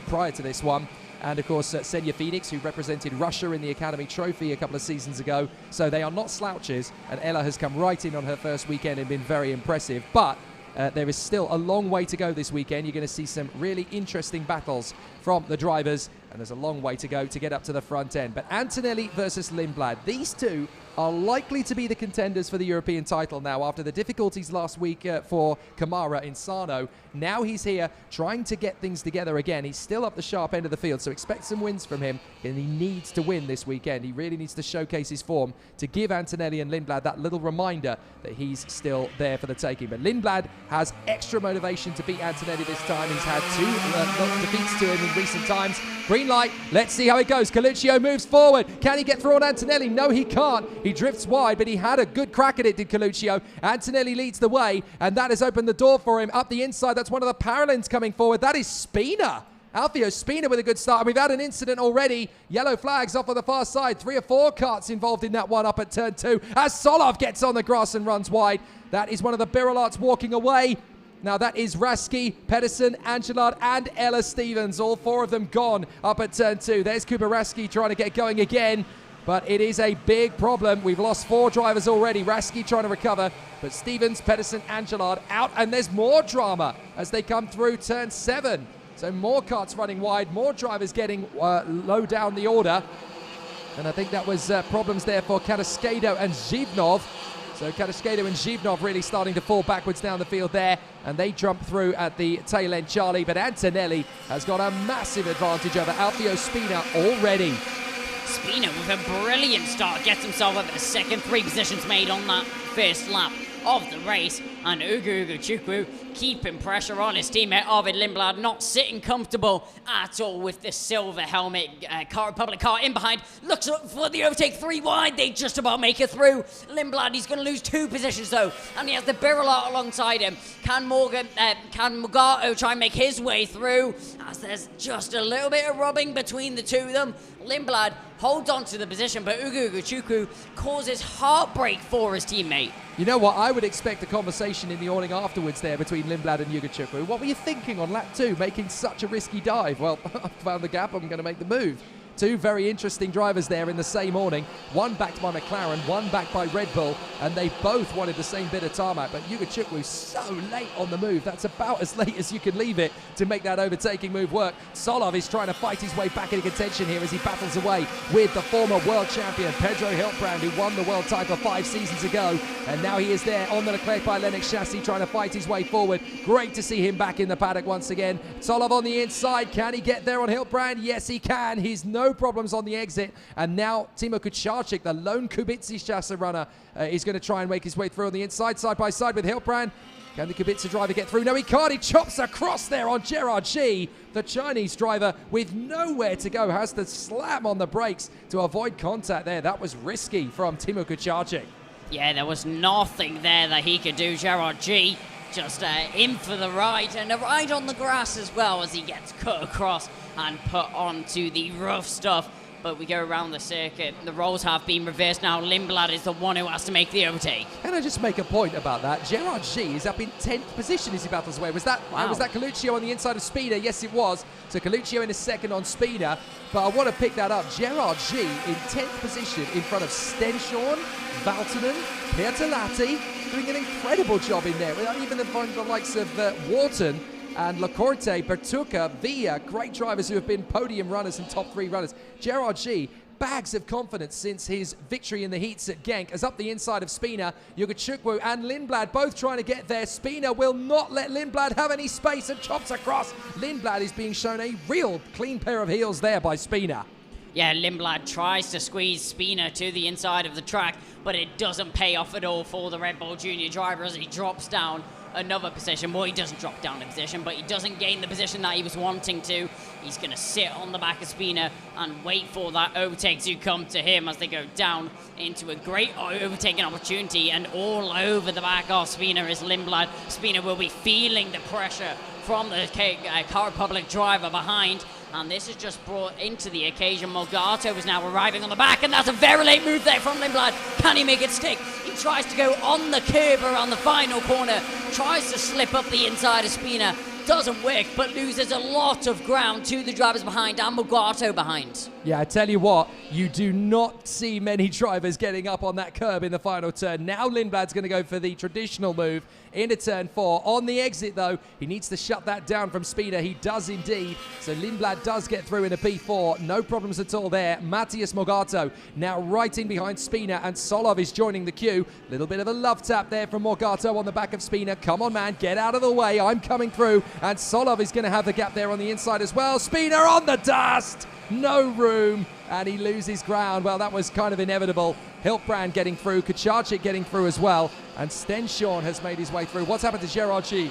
prior to this one. And, of course, Senya Phoenix, who represented Russia in the Academy Trophy a couple of seasons ago. So they are not slouches, and Ella has come right in on her first weekend and been very impressive. But there is still a long way to go this weekend. You're going to see some really interesting battles from the drivers, and there's a long way to go to get up to the front end. But Antonelli versus Lindblad, these two are likely to be the contenders for the European title now after the difficulties last week for Kamara in Sarno. Now he's here trying to get things together again. He's still up the sharp end of the field, so expect some wins from him, and he needs to win this weekend. He really needs to showcase his form to give Antonelli and Lindblad that little reminder that he's still there for the taking. But Lindblad has extra motivation to beat Antonelli this time. He's had 2 defeats to him in recent times. Green light, let's see how it goes. Coluccio moves forward. Can he get through on Antonelli? No, he can't. He drifts wide, but he had a good crack at it, did Coluccio. Antonelli leads the way, and that has opened the door for him. Up the inside, that's one of the Paralins coming forward. That is Spina. Alfio Spina with a good start. And we've had an incident already. Yellow flags off on the far side. 3 or 4 karts involved in that one up at turn 2. As Solov gets on the grass and runs wide. That is one of the Birolarts walking away. Now that is Raski, Pedersen, Angelard, and Ella Stevens. All 4 of them gone up at turn 2. There's Kuba Raski trying to get going again. But it is a big problem. We've lost 4 drivers already. Raski trying to recover. But Stevens, Pedersen, Angelard out. And there's more drama as they come through turn 7. So more karts running wide. More drivers getting low down the order. And I think that was problems there for Carrasquedo and Zhivnov. So Carrasquedo and Zhivnov really starting to fall backwards down the field there. And they jump through at the tail end, Charlie. But Antonelli has got a massive advantage over Alfio Spina already. Spina with a brilliant start gets himself up at 2nd, 3 positions made on that first lap. of the race. And Ugo Chukwu keeping pressure on his teammate Arvid Lindblad, not sitting comfortable at all with the silver helmet. Car Republic car in behind, looks up for the overtake, 3 wide. They just about make it through. Lindblad, he's going to lose 2 positions though, and he has the Birla alongside him. Can Mugato try and make his way through, as there's just a little bit of rubbing between the two of them. Lindblad holds on to the position, but Ugo Chukwu causes heartbreak for his teammate. You know what? I would expect a conversation in the awning afterwards there between Lindblad and Ugo Chukwu. What were you thinking on lap 2, making such a risky dive? Well, I found the gap, I'm going to make the move. 2 very interesting drivers there in the same awning. One backed by McLaren, one backed by Red Bull, and they both wanted the same bit of tarmac. But Ugo Chukwu so late on the move. That's about as late as you can leave it to make that overtaking move work. Solov is trying to fight his way back into contention here as he battles away with the former world champion Pedro Hiltbrand, who won the world title 5 seasons ago. And now he is there on the Leclerc by Lennox chassis trying to fight his way forward. Great to see him back in the paddock once again. Solov on the inside. Can he get there on Hiltbrand? Yes, he can. He's no problems on the exit, and now Timo Kucharczyk, the lone Kubica chassis runner, is going to try and make his way through on the inside, side by side with Hiltbrand. Can the Kubica driver get through? No, he can't. He chops across there on Gerard G. The Chinese driver, with nowhere to go, has to slam on the brakes to avoid contact there. That was risky from Timo Kucharczyk. Yeah, there was nothing there that he could do. Gerard G just in for the ride, and a ride on the grass as well, as he gets cut across and put onto the rough stuff. But we go around the circuit. The roles have been reversed now. Lindblad is the one who has to make the overtake. Can I just make a point about that? Gerard G is up in 10th position as he battles away. Was that Coluccio on the inside of Spina? Yes, it was. So Coluccio in a second on Spina. But I want to pick that up. Gerard G in 10th position in front of Stenshorn, Valtonen, Piertalati, doing an incredible job in there. Without even the likes of Wharton and Lacorte, Bertuca, Villa, great drivers who have been podium runners and top 3 runners. Gerard G, bags of confidence since his victory in the heats at Genk, as up the inside of Spina. Ugo Chukwu and Lindblad both trying to get there. Spina will not let Lindblad have any space and chops across. Lindblad is being shown a real clean pair of heels there by Spina. Yeah, Lindblad tries to squeeze Spina to the inside of the track, but it doesn't pay off at all for the Red Bull Junior driver as he drops down another position. Well, he doesn't drop down a position, but he doesn't gain the position that he was wanting to. He's going to sit on the back of Spina and wait for that overtake to come to him as they go down into a great overtaking opportunity, and all over the back of Spina is Lindblad. Spina will be feeling the pressure from the Car Republic driver behind, and this is just brought into the occasion. Morgato is now arriving on the back, and that's a very late move there from Lindblad. Can he make it stick? He tries to go on the curb around the final corner, tries to slip up the inside of Spina. Doesn't work, but loses a lot of ground to the drivers behind and Morgato behind. Yeah, I tell you what, you do not see many drivers getting up on that curb in the final turn. Now Lindblad's going to go for the traditional move into turn 4. On the exit, though, he needs to shut that down from Spina. He does indeed. So Lindblad does get through in a P4. No problems at all there. Matthias Morgato now right in behind Spina, and Solov is joining the queue. Little bit of a love tap there from Morgato on the back of Spina. Come on, man, get out of the way. I'm coming through. And Solov is going to have the gap there on the inside as well. Spina on the dust. No room, and he loses ground. Well, that was kind of inevitable. Hiltbrand getting through, Kucharczyk getting through as well, and Stenshorn has made his way through. What's happened to Gerard G?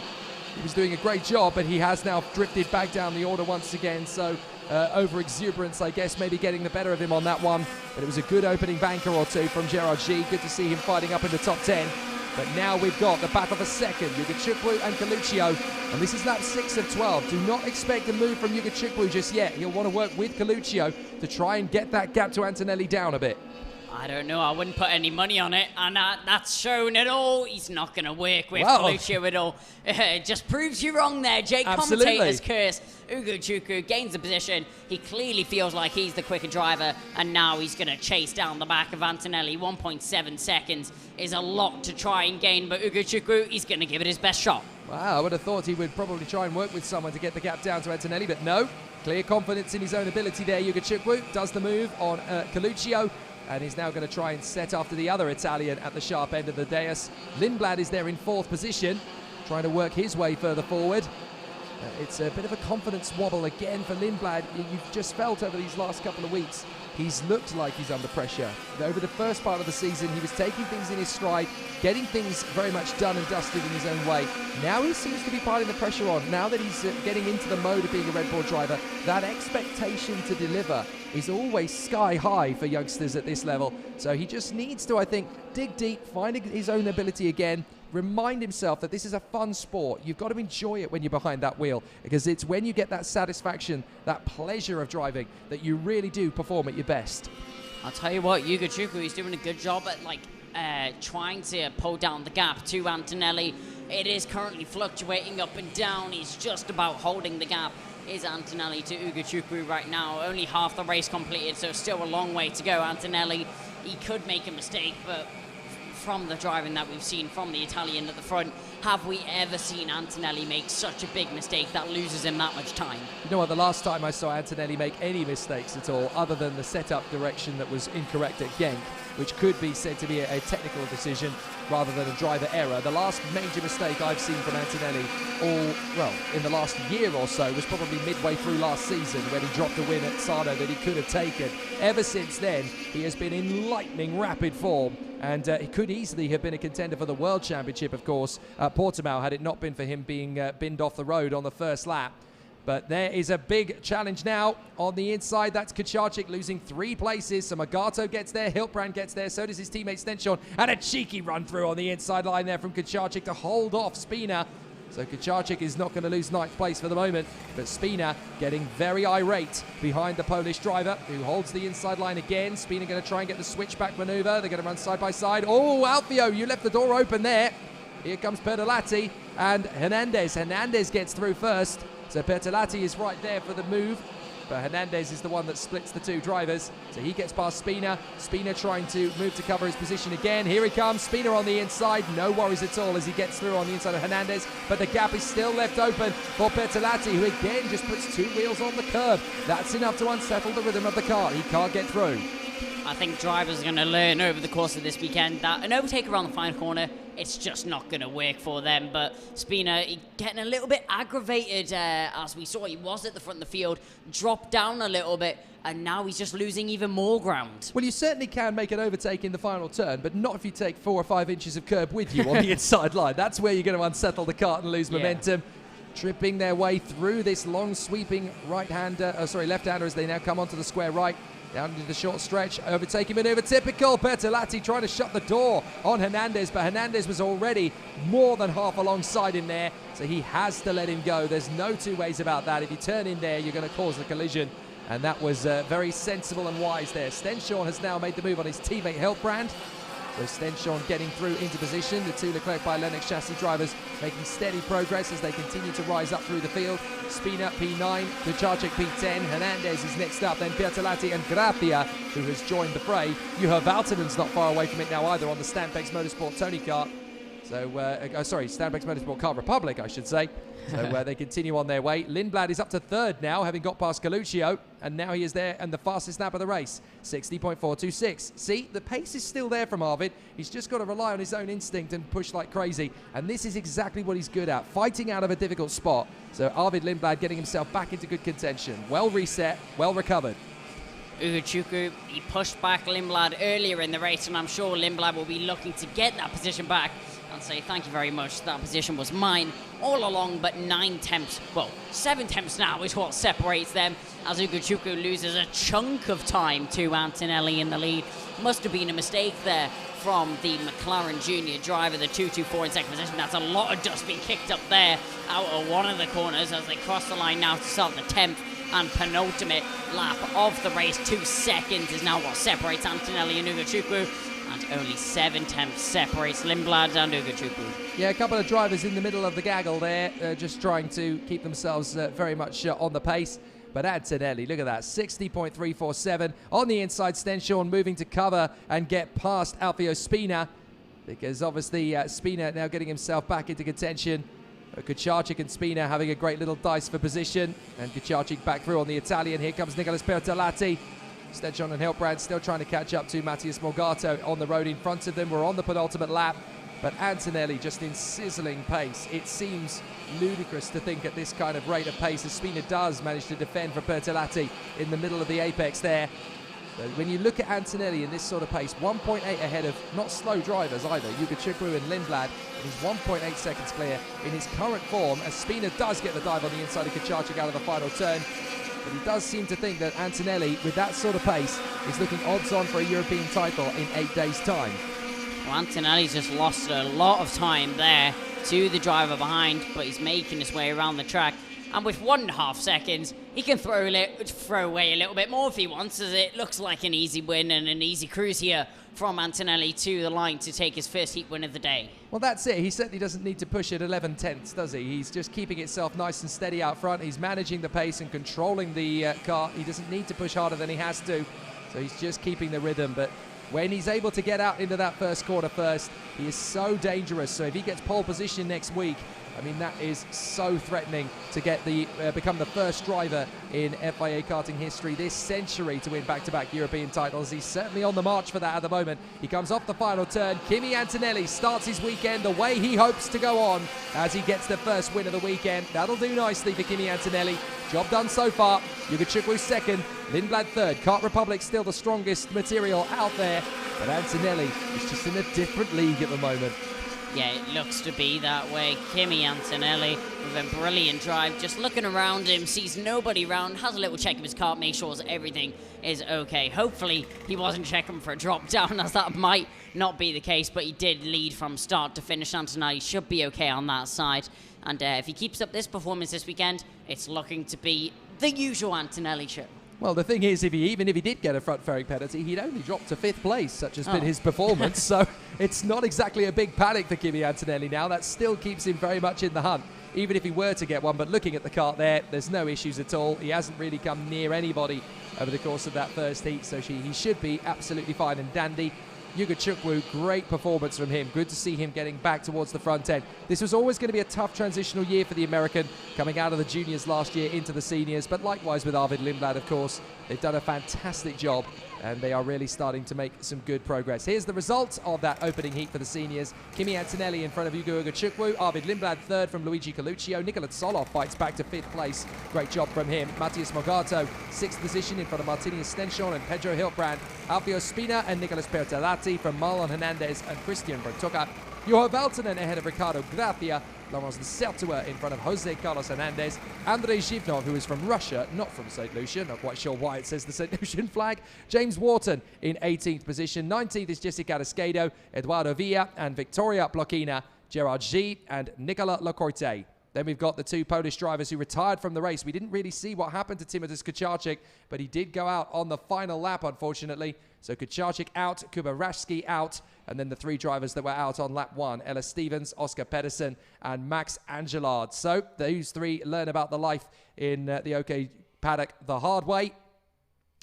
He was doing a great job, but he has now drifted back down the order once again, so over-exuberance, I guess, maybe getting the better of him on that one. But it was a good opening banker or two from Gerard G. Good to see him fighting up in the top 10. But now we've got the battle for second, Ugo Chukwu and Coluccio. And this is lap 6 of 12. Do not expect a move from Ugo Chukwu just yet. He'll want to work with Coluccio to try and get that gap to Antonelli down a bit. I don't know. I wouldn't put any money on it, and that's shown at all. He's not going to work with Coluccio at all. It just proves you wrong there, Jake. Absolutely. Commentator's curse. Ugo Chukwu gains the position. He clearly feels like he's the quicker driver, and now he's going to chase down the back of Antonelli. 1.7 seconds is a lot to try and gain, but Ugo Chukwu, he's going to give it his best shot. Wow, I would have thought he would probably try and work with someone to get the gap down to Antonelli, but no. Clear confidence in his own ability there. Ugo Chukwu does the move on Coluccio, and he's now going to try and set after the other Italian at the sharp end of the dais. Lindblad is there in 4th position, trying to work his way further forward. It's a bit of a confidence wobble again for Lindblad. You've just felt over these last couple of weeks, he's looked like he's under pressure. Over the first part of the season, he was taking things in his stride, getting things very much done and dusted in his own way. Now he seems to be piling the pressure on. Now that he's getting into the mode of being a Red Bull driver, that expectation to deliver is always sky high for youngsters at this level. So he just needs to, I think, dig deep, find his own ability again, remind himself that this is a fun sport. You've got to enjoy it when you're behind that wheel, because it's when you get that satisfaction, that pleasure of driving, that you really do perform at your best. I'll tell you what, Yuga Chukwu is doing a good job at trying to pull down the gap to Antonelli. It is currently fluctuating up and down. He's just about holding the gap. Is Antonelli to Ugo Chukwu right now. Only half the race completed, so still a long way to go. Antonelli, he could make a mistake, but from the driving that we've seen from the Italian at the front, have we ever seen Antonelli make such a big mistake that loses him that much time? You know what, the last time I saw Antonelli make any mistakes at all, other than the setup direction that was incorrect at Genk, which could be said to be a technical decision rather than a driver error. The last major mistake I've seen from Antonelli in the last year or so was probably midway through last season when he dropped a win at Sarno that he could have taken. Ever since then, he has been in lightning rapid form, and he could easily have been a contender for the World Championship, of course, at Portimao, had it not been for him being binned off the road on the first lap. But there is a big challenge now on the inside. That's Kucharczyk losing 3 places. So Magato gets there, Hiltbrand gets there, so does his teammate Stenshorn. And a cheeky run through on the inside line there from Kucharczyk to hold off Spina. So Kucharczyk is not going to lose 9th place for the moment. But Spina getting very irate behind the Polish driver, who holds the inside line again. Spina going to try and get the switchback maneuver. They're going to run side by side. Oh, Alfio, you left the door open there. Here comes Bertolatti and Hernandez. Hernandez gets through first. So Bertolatti is right there for the move, but Hernandez is the one that splits the 2 drivers. So he gets past Spina. Spina trying to move to cover his position again. Here he comes, Spina on the inside. No worries at all as he gets through on the inside of Hernandez, but the gap is still left open for Bertolatti, who again just puts 2 wheels on the curb. That's enough to unsettle the rhythm of the car. He can't get through. I think drivers are going to learn over the course of this weekend that an overtake around the final corner, it's just not going to work for them. But Spina getting a little bit aggravated, as we saw he was at the front of the field, dropped down a little bit, and now he's just losing even more ground. Well, you certainly can make an overtake in the final turn, but not if you take 4 or 5 inches of curb with you on the inside line. That's where you're going to unsettle the kart and lose momentum. Tripping their way through this long sweeping left-hander as they now come onto the square right. Down into the short stretch, overtaking maneuver, typical. Bertolatti trying to shut the door on Hernandez, but Hernandez was already more than half alongside him there, so he has to let him go. There's no 2 ways about that. If you turn in there, you're going to cause the collision, and that was very sensible and wise there. Stenshorn has now made the move on his teammate Hiltbrand. So Stenshorn getting through into position. The 2 Leclerc by Lennox chassis drivers making steady progress as they continue to rise up through the field. Spina P9, Kucharczyk P10, Hernandez is next up, then Bertolatti and Gracia, who has joined the fray. Juha Valtonen's not far away from it now either on the Stampex Motorsport Tony kart. So, Stampex Motorsport Car Republic, I should say. So they continue on their way. Lindblad is up to 3rd now, having got past Galuccio, and now he is there and the fastest lap of the race, 60.426. See, the pace is still there from Arvid. He's just got to rely on his own instinct and push like crazy, and this is exactly what he's good at, fighting out of a difficult spot. So Arvid Lindblad getting himself back into good contention. Well reset, well recovered. Ugo Chukwu, he pushed back Lindblad earlier in the race, and I'm sure Lindblad will be looking to get that position back and say thank you very much, that position was mine all along, but 7 tenths now is what separates them, as Ugo Chukwu loses a chunk of time to Antonelli in the lead. Must have been a mistake there from the McLaren Junior driver, the 224 in 2nd position. That's a lot of dust being kicked up there out of one of the corners as they cross the line now to start the 10th and penultimate lap of the race. 2 seconds is now what separates Antonelli and Ugo Chukwu, and only 7 tenths separates Lindblad and Ugo Chukwu. Yeah, a couple of drivers in the middle of the gaggle there, just trying to keep themselves very much on the pace. But Antonelli, look at that, 60.347 on the inside. Stenshorn moving to cover and get past Alfio Spina, because obviously Spina now getting himself back into contention. Kucharczyk and Spina having a great little dice for position, and Kucharczyk back through on the Italian. Here comes Nicolas Bertolatti. Stenshorn and Hiltbrand still trying to catch up to Matthias Morgato on the road in front of them. We're on the penultimate lap. but Antonelli just in sizzling pace. It seems ludicrous to think at this kind of rate of pace, as Spina does manage to defend for Bertolatti in the middle of the apex there. But when you look at Antonelli in this sort of pace, 1.8 ahead of not slow drivers either, Yugachukwu and Lindblad, he's 1.8 seconds clear in his current form, as Spina does get the dive on the inside of Kucharczyk out of the final turn. But he does seem to think that Antonelli, with that sort of pace, is looking odds on for a European title in 8 days' time. Well, Antonelli's just lost a lot of time there to the driver behind, but he's making his way around the track. And with 1.5 seconds, he can throw away a little bit more if he wants, as it looks like an easy win and an easy cruise here from Antonelli to the line to take his first heat win of the day. Well, that's it. He certainly doesn't need to push it 11 tenths, does he? He's just keeping itself nice and steady out front. He's managing the pace and controlling the car. He doesn't need to push harder than he has to, so he's just keeping the rhythm. But when he's able to get out into that first corner first, he is so dangerous. So if he gets pole position next week, I mean, that is so threatening to get become the first driver in FIA karting history this century to win back-to-back European titles. He's certainly on the march for that at the moment. He comes off the final turn. Kimi Antonelli starts his weekend the way he hopes to go on as he gets the first win of the weekend. That'll do nicely for Kimi Antonelli. Job done so far. Yugachukwu second, Lindblad third. Kart Republic still the strongest material out there, but Antonelli is just in a different league at the moment. Yeah, it looks to be that way. Kimi Antonelli with a brilliant drive, just looking around him, sees nobody around, has a little check of his car, makes sure everything is okay. Hopefully he wasn't checking for a drop down, as that might not be the case, but he did lead from start to finish. Antonelli should be okay on that side, and if he keeps up this performance this weekend, it's looking to be the usual Antonelli show. Well, the thing is, even if he did get a front fairing penalty, he'd only drop to 5th place, such has been his performance. So it's not exactly a big panic for Kimi Antonelli now. That still keeps him very much in the hunt, even if he were to get one. But looking at the kart there's no issues at all. He hasn't really come near anybody over the course of that first heat, so he should be absolutely fine and dandy. Yugachukwu, great performance from him. Good to see him getting back towards the front end. This was always going to be a tough transitional year for the American, coming out of the juniors last year into the seniors, but likewise with Arvid Lindblad, of course. They've done a fantastic job, and they are really starting to make some good progress. Here's the results of that opening heat for the seniors. Kimi Antonelli in front of Yugo Yugachukwu, Arvid Lindblad third from Luigi Coluccio, Nicola Tsoloff fights back to 5th place. Great job from him. Matthias Mogato, 6th position in front of Martinius Stenchon and Pedro Hiltbrand. Alfio Spina and Nicolas Bertolatti from Marlon Hernandez and Christian Bertoka. Johan Valtonen ahead of Ricardo Gracia. Laurence Sertua in front of Jose Carlos Hernandez. Andrei Zhivnov, who is from Russia, not from St. Lucia. Not quite sure why it says the St. Lucian flag. James Wharton in 18th position. 19th is Jessica Arrasquedo, Eduardo Villa and Victoria Blokina, Gerard G and Nicola Lacorte. Then we've got the two Polish drivers who retired from the race. We didn't really see what happened to Timothys Kucharczyk, but he did go out on the final lap, unfortunately. So Kucharczyk out, Kubaraszki out, and then the three drivers that were out on lap 1, Ella Stevens, Oscar Pedersen, and Max Angelard. So those three learn about the life in the OK paddock the hard way.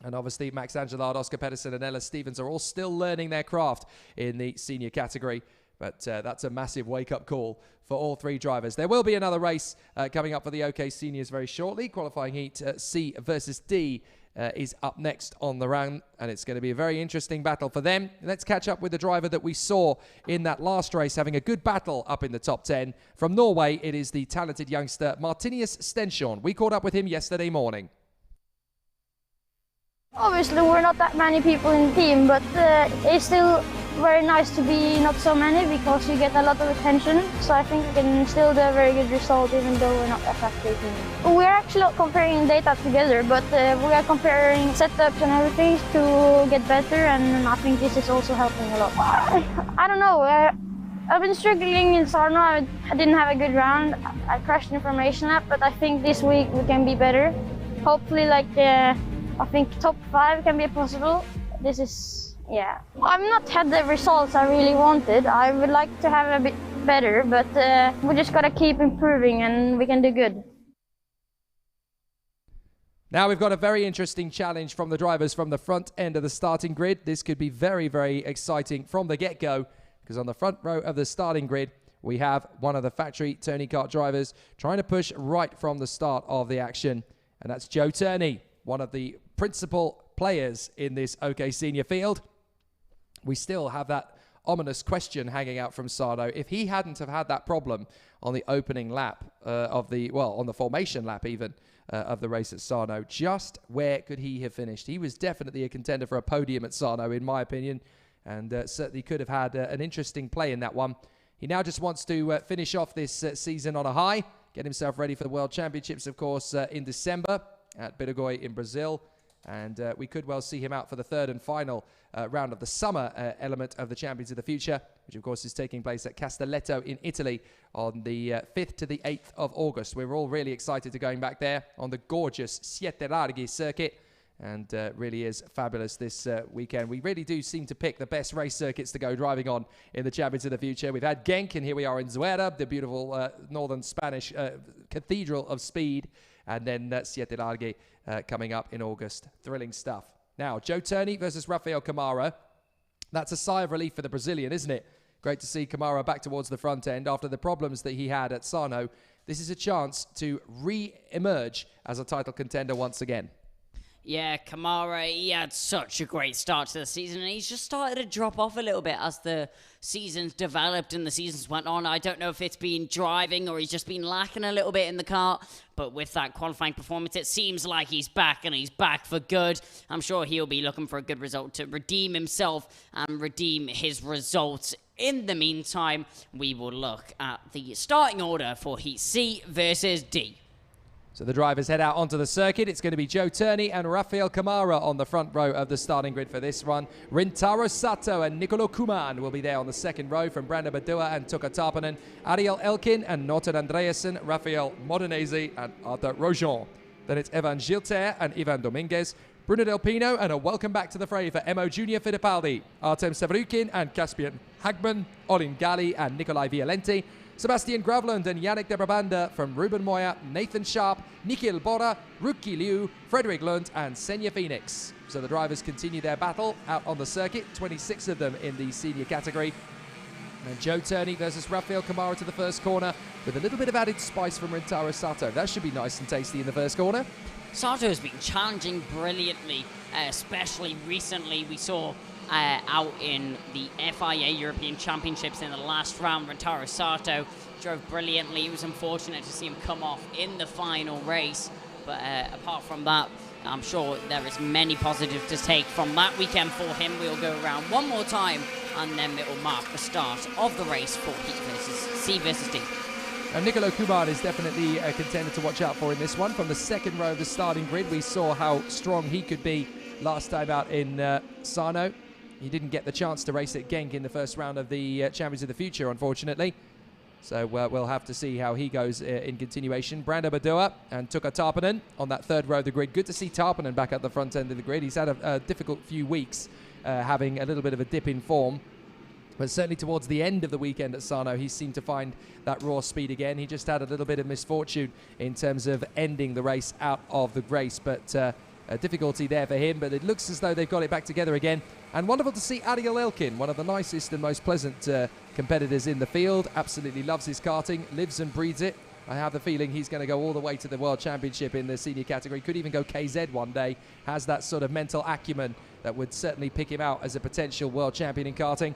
And obviously Max Angelard, Oscar Pedersen, and Ella Stevens are all still learning their craft in the senior category. But that's a massive wake-up call for all three drivers. There will be another race coming up for the OK Seniors very shortly. Qualifying heat C versus D is up next on the round, and it's going to be a very interesting battle for them. Let's catch up with the driver that we saw in that last race having a good battle up in the top 10. From Norway, it is the talented youngster Martinius Stenchon. We caught up with him yesterday morning. Obviously, we're not that many people in the team, but it's still very nice to be not so many because you get a lot of attention. So I think we can still do a very good result even though we're not that big team. We're actually not comparing data together, but we are comparing setups and everything to get better, and I think this is also helping a lot. I don't know. I've been struggling in Sarno. I didn't have a good round. I crashed in the formation lap, but I think this week we can be better. Hopefully, I think top 5 can be possible. This is, yeah. I've not had the results I really wanted. I would like to have a bit better, but we just gotta keep improving and we can do good. Now we've got a very interesting challenge from the drivers from the front end of the starting grid. This could be very, very exciting from the get-go, because on the front row of the starting grid, we have one of the factory Tony Kart drivers trying to push right from the start of the action, and that's Joe Turney, one of the principal players in this OK Senior field. We still have that ominous question hanging out from Sarno. If he hadn't have had that problem on the opening lap on the formation lap even, of the race at Sarno, just where could he have finished? He was definitely a contender for a podium at Sarno, in my opinion, and certainly could have had an interesting play in that one. He now just wants to finish off this season on a high, get himself ready for the World Championships, of course, in December at Biragoy in Brazil. And we could well see him out for the third and final round of the summer element of the Champions of the Future, which of course is taking place at Castelletto in Italy on the 5th to the 8th of August. We're all really excited to going back there on the gorgeous Siete Larghi circuit, and really is fabulous this weekend. We really do seem to pick the best race circuits to go driving on in the Champions of the Future. We've had Genk, and here we are in Zuera, the beautiful northern Spanish cathedral of speed, and then Siete Larghi coming up in August. Thrilling stuff. Now, Joe Turney versus Rafael Camara. That's a sigh of relief for the Brazilian, isn't it? Great to see Camara back towards the front end after the problems that he had at Sarno. This is a chance to re-emerge as a title contender once again. Yeah, Camara, he had such a great start to the season, and he's just started to drop off a little bit as the seasons developed and the seasons went on. I don't know if it's been driving or he's just been lacking a little bit in the car, but with that qualifying performance, it seems like he's back, and he's back for good. I'm sure he'll be looking for a good result to redeem himself and redeem his results. In the meantime, we will look at the starting order for Heat C versus D. So the drivers head out onto the circuit. It's going to be Joe Turney and Rafael Camara on the front row of the starting grid for this run. Rintaro Sato and Nicolo Kuman will be there on the second row from Brando Badua and Tuka Tarpanen, Ariel Elkin and Norton Andreasen, Rafael Modenese and Arthur Rojon. Then it's Evan Gilter and Ivan Dominguez, Bruno Del Pino, and a welcome back to the fray for Emo Junior Fittipaldi, Artem Severukin and Caspian Hagman, Olin Gali and Nikolai Violenti, Sebastian Gravland and Yannick de Brabanda from Ruben Moya, Nathan Sharp, Nikhil Bora, Ruki Liu, Frederick Lund and Senya Phoenix. So the drivers continue their battle out on the circuit, 26 of them in the senior category. And Joe Turney versus Rafael Camara to the first corner with a little bit of added spice from Rintaro Sato. That should be nice and tasty in the first corner. Sato has been challenging brilliantly, especially recently. We saw out in the FIA European Championships in the last round, Rintaro Sato drove brilliantly. It was unfortunate to see him come off in the final race, but apart from that, I'm sure there is many positives to take from that weekend for him. We'll go around one more time, and then it will mark the start of the race for Heat versus C versus D. And Nicolo Kuman is definitely a contender to watch out for in this one. From the second row of the starting grid, we saw how strong he could be last time out in Sarno. He didn't get the chance to race at Genk in the first round of the Champions of the Future, unfortunately. So we'll have to see how he goes in continuation. Brando Badua and Tuka Tarpanen on that third row of the grid. Good to see Tarpanen back at the front end of the grid. He's had a difficult few weeks, having a little bit of a dip in form. But certainly towards the end of the weekend at Sarno, he seemed to find that raw speed again. He just had a little bit of misfortune in terms of ending the race out of the race. But a difficulty there for him, but it looks as though they've got it back together again. And wonderful to see Ariel Elkin, one of the nicest and most pleasant competitors in the field. Absolutely loves his karting, lives and breathes it. I have the feeling he's going to go all the way to the World Championship in the senior category. Could even go KZ one day. Has that sort of mental acumen that would certainly pick him out as a potential world champion in karting.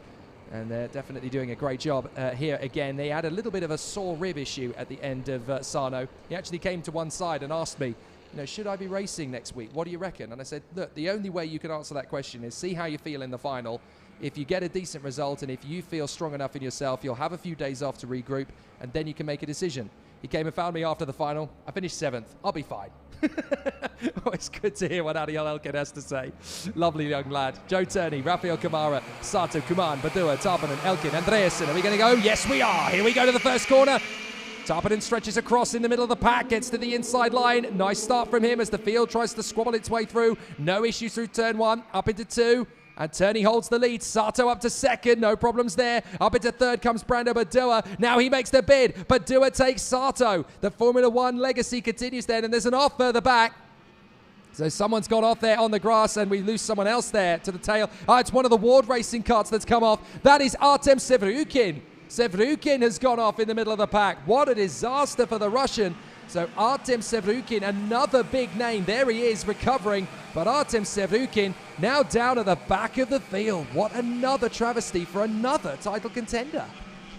And they're definitely doing a great job here again. They had a little bit of a sore rib issue at the end of Sarno. He actually came to one side and asked me, you know, should I be racing next week? What do you reckon? And I said, look, the only way you can answer that question is see how you feel in the final. If you get a decent result and if you feel strong enough in yourself, you'll have a few days off to regroup, and then you can make a decision. He came and found me after the final. I finished 7th. I'll be fine. Oh, it's good to hear what Ariel Elkin has to say. Lovely young lad. Joe Turney, Rafael Camara, Sato, Kuman, Badua, Tarpanen, Elkin, Andreasen. Are we going to go? Yes, we are. Here we go to the first corner. Tarpanen stretches across in the middle of the pack, gets to the inside line. Nice start from him as the field tries to squabble its way through. No issues through turn 1, up into 2. And Turney holds the lead. Sato up to second, no problems there. Up into third comes Brando Badua. Now he makes the bid. Badua takes Sato. The Formula 1 legacy continues then, and there's an off further back. So someone's got off there on the grass, and we lose someone else there to the tail. Oh, it's one of the Ward Racing carts that's come off. That is Artem Severukin. Severukin has gone off in the middle of the pack. What a disaster for the Russian. So Artem Severukin, another big name. There he is, recovering But Artem Sevrukin now down at the back of the field. What another travesty for another title contender.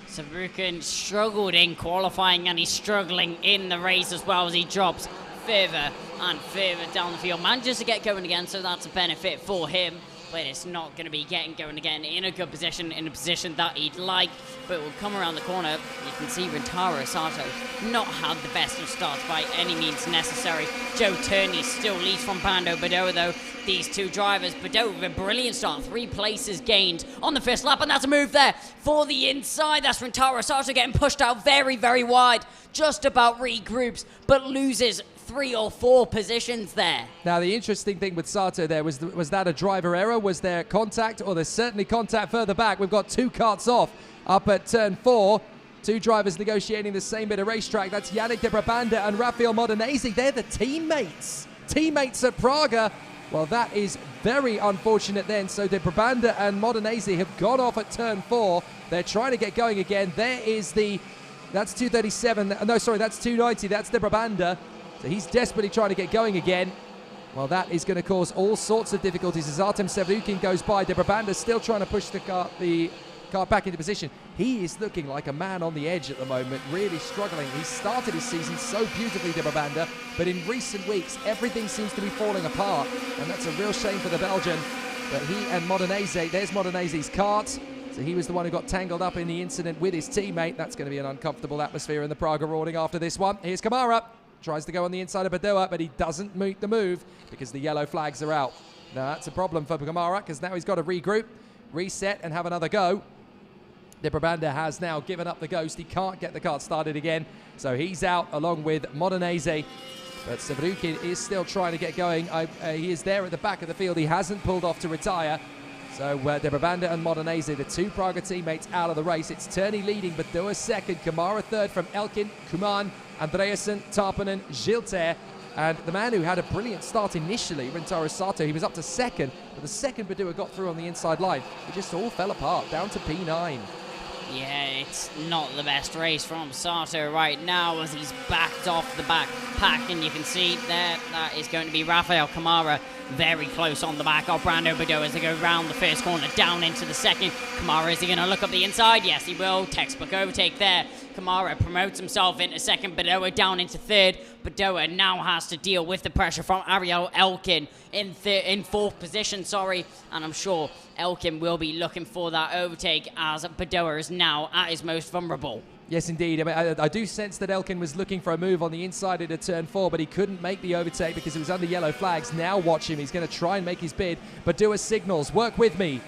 Sevrukin struggled in qualifying, and he's struggling in the race as well as he drops further and further down the field. Manages to get going again, so that's a benefit for him. But it's not going to be getting going again in a good position, in a position that he'd like. But we'll come around the corner. You can see Rintaro Sato not had the best of starts by any means necessary. Joe Turney still leads from Brando Badoa, though. These two drivers, Badoa with a brilliant start. 3 places gained on the first lap, and that's a move there for the inside. That's Rintaro Sato getting pushed out very, very wide. Just about regroups, but loses 3 or 4 positions there. Now, the interesting thing with Sato there was that a driver error? Was there contact? Or there's certainly contact further back. We've got 2 karts off up at turn 4. 2 drivers negotiating the same bit of racetrack. That's Yannick de Brabanda and Rafael Modenese. They're the teammates. Teammates at Praga. Well, that is very unfortunate then. So de Brabanda and Modenese have gone off at turn 4. They're trying to get going again. There is that's 237. No, sorry, that's 290. That's de Brabanda. So he's desperately trying to get going again. Well, that is going to cause all sorts of difficulties as Artem Sevrukin goes by. De Brabanda's still trying to push the car back into position. He is looking like a man on the edge at the moment, really struggling. He started his season so beautifully, de Brabanda, but in recent weeks, everything seems to be falling apart, and that's a real shame for the Belgian. But he and Modenese, there's Modenese's kart. So he was the one who got tangled up in the incident with his teammate. That's going to be an uncomfortable atmosphere in the Praga Rorting after this one. Here's Kamara. Tries to go on the inside of Badoa, but he doesn't make the move because the yellow flags are out. Now, that's a problem for Kamara because now he's got to regroup, reset, and have another go. De Brabanda has now given up the ghost. He can't get the kart started again, so he's out along with Modenese. But Sevrukin is still trying to get going. He is there at the back of the field. He hasn't pulled off to retire. So de Brabanda and Modenese, the 2 Praga teammates, out of the race. It's Turney leading, Badoa second, Kamara third from Elkin, Kuman, Andreasen, Tarpanen, Gilter. And the man who had a brilliant start initially, Rintaro Sato, he was up to second, but the second Badoa got through on the inside line, it just all fell apart, down to P9. Yeah, it's not the best race from Sato right now as he's backed off the back pack, and you can see there that is going to be Rafael Kamara very close on the back of Brando Badoa as they go round the first corner down into the second. Kamara, is he going to look up the inside? Yes, he will. Textbook overtake there. Kamara promotes himself into second, Badoa down into third. Badoa now has to deal with the pressure from Ariel Elkin in fourth position, and I'm sure Elkin will be looking for that overtake as Badoa is now at his most vulnerable. Yes, indeed. I mean, I do sense that Elkin was looking for a move on the inside into turn 4, but he couldn't make the overtake because it was under yellow flags. Now watch him. He's going to try and make his bid. Badoa signals, work with me.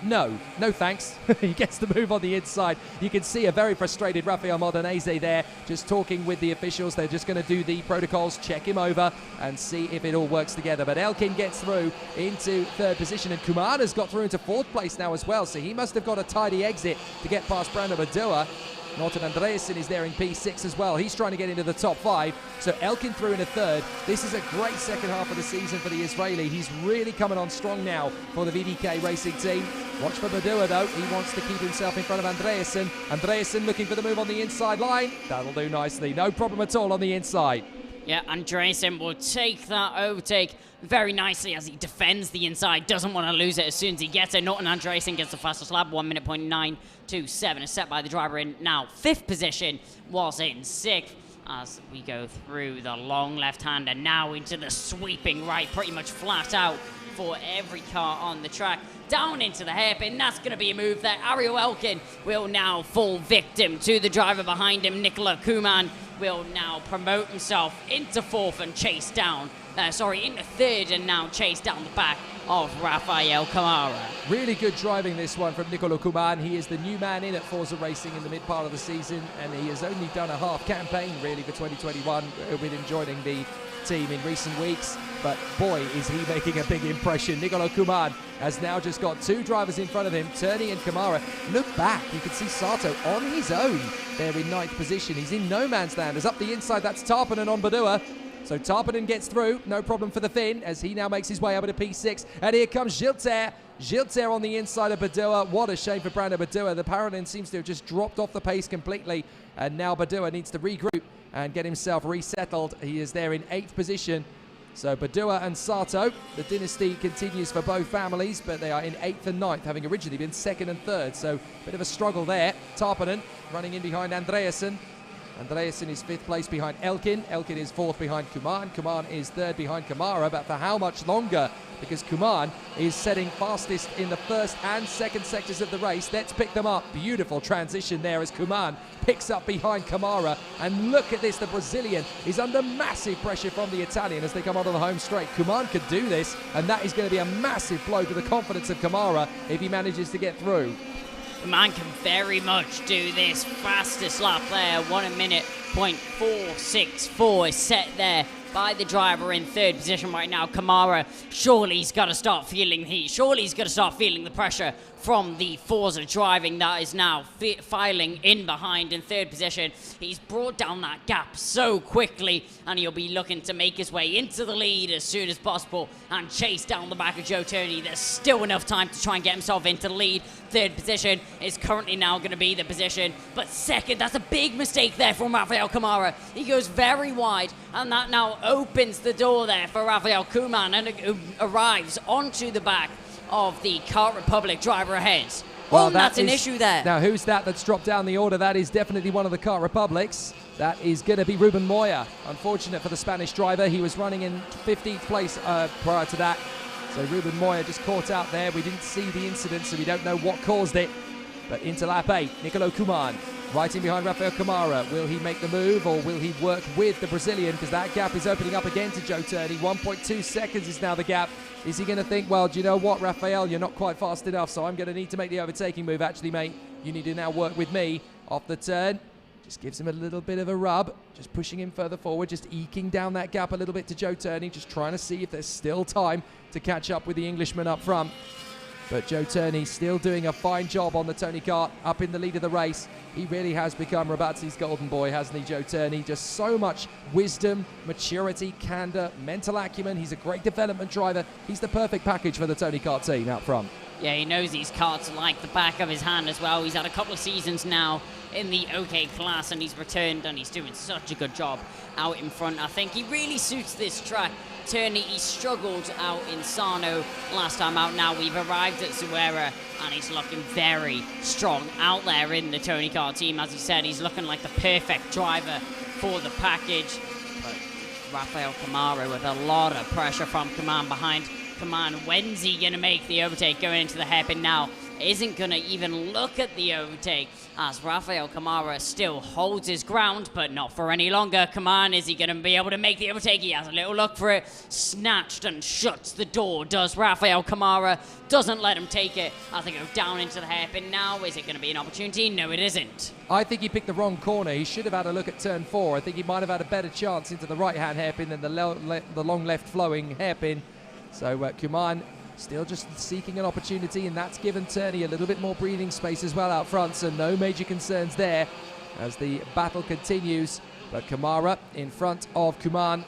No thanks. He gets the move on the inside. You can see a very frustrated Rafael Modenese there, just talking with the officials. They're just going to do the protocols, check him over, and see if it all works together. But Elkin gets through into third position, and Kumana's got through into fourth place now as well, so he must have got a tidy exit to get past Brando Badoa. Norton Andreasen is there in P6 as well. He's trying to get into the top 5. So Elkin through in a third. This is a great second half of the season for the Israeli. He's really coming on strong now for the VDK Racing team. Watch for Badoa though. He wants to keep himself in front of Andreasen. Andreasen looking for the move on the inside line. That'll do nicely. No problem at all on the inside. Yeah, Andreasen will take that overtake very nicely as he defends the inside. Doesn't want to lose it as soon as he gets it. Norton Andreasen gets the fastest lap, 1:9.27. Is set by the driver in now fifth position. Was in sixth as we go through the long left-hander now into the sweeping right, pretty much flat out for every car on the track. Down into the hairpin, that's going to be a move there. Ariel Elkin will now fall victim to the driver behind him. Nikola Kuman will now promote himself into fourth and chase down, into third and now chase down the back of Rafael Kamara. Really good driving this one from Nikola Kuman. He is the new man in at Forza Racing in the mid part of the season, and he has only done a half campaign really for 2021 with him joining the team in recent weeks. But boy, is he making a big impression. Nikola Kuman has now just got 2 drivers in front of him, Turney and Kamara. Look back, you can see Sato on his own there in 9th position. He's in no man's land. As up the inside, that's Tarpanen on Badoa. So Tarpanen gets through, no problem for the Finn, as he now makes his way over to P6. And here comes Gilter. Gilter on the inside of Badoa. What a shame for Brando Badoa. The Paralin seems to have just dropped off the pace completely. And now Badoa needs to regroup and get himself resettled. He is there in 8th position. So Badua and Sato, the dynasty continues for both families, but they are in 8th and 9th, having originally been 2nd and 3rd. So a bit of a struggle there. Tarpanen running in behind Andreasen. Andreasen is 5th place behind Elkin. Elkin is 4th behind Kuman. Kuman is 3rd behind Kamara, but for how much longer? Because Kuman is setting fastest in the 1st and 2nd sectors of the race. Let's pick them up. Beautiful transition there as Kuman picks up behind Kamara. And look at this, the Brazilian is under massive pressure from the Italian as they come onto the home straight. Kuman could do this, and that is going to be a massive blow to the confidence of Kamara if he manages to get through. Man can very much do this. Fastest lap there, 1 minute, 0.464 is set there by the driver in 3rd position right now. Kamara, surely he's got to start feeling the heat. Surely he's got to start feeling the pressure from the Forza driving that is now filing in behind in 3rd position. He's brought down that gap so quickly, and he'll be looking to make his way into the lead as soon as possible and chase down the back of Joe Turney. There's still enough time to try and get himself into the lead. 3rd position is currently now going to be the position, but 2nd, that's a big mistake there from Rafael Kamara. He goes very wide, and that now opens the door there for Rafael Kuman, and arrives onto the back of the Kart Republic driver ahead. Well, that's an issue there. Now, who's that's dropped down the order? That is definitely one of the Kart Republics. That is going to be Ruben Moya. Unfortunate for the Spanish driver. He was running in 15th place prior to that. So Ruben Moya just caught out there. We didn't see the incident, so we don't know what caused it. But into lap 8, Nicolo Kuman, right in behind Rafael Kamara. Will he make the move, or will he work with the Brazilian? Because that gap is opening up again to Joe Turney. 1.2 seconds is now the gap. Is he going to think, well, do you know what, Rafael, you're not quite fast enough, so I'm going to need to make the overtaking move. Actually, mate, you need to now work with me off the turn. Just gives him a little bit of a rub, just pushing him further forward, just eking down that gap a little bit to Joe Turney, just trying to see if there's still time to catch up with the Englishman up front. But Joe Turney still doing a fine job on the Tony Kart, up in the lead of the race. He really has become Rabatti's golden boy, hasn't he, Joe Turney? Just so much wisdom, maturity, candor, mental acumen. He's a great development driver. He's the perfect package for the Tony Kart team out front. Yeah, he knows these karts like the back of his hand as well. He's had a couple of seasons now in the OK class, and he's returned, and he's doing such a good job out in front. I think he really suits this track. Turney, he struggled out in Sarno last time out. Now we've arrived at Zuera, and he's looking very strong out there in the Tony Kart team. As he said, he's looking like the perfect driver for the package. But Rafael Kamara with a lot of pressure from Kaman behind. Kaman, when's he going to make the overtake going into the hairpin now? Isn't going to even look at the overtake as Rafael Kamara still holds his ground, but not for any longer. Kaman, is he going to be able to make the overtake? He has a little look for it. Snatched and shuts the door, does Rafael Kamara. Doesn't let him take it as they go down into the hairpin now. Is it going to be an opportunity? No, it isn't. I think he picked the wrong corner. He should have had a look at turn 4. I think he might have had a better chance into the right-hand hairpin than the long left-flowing hairpin. So Kuman still just seeking an opportunity, and that's given Turney a little bit more breathing space as well out front, so no major concerns there as the battle continues. But Kamara in front of Kuman,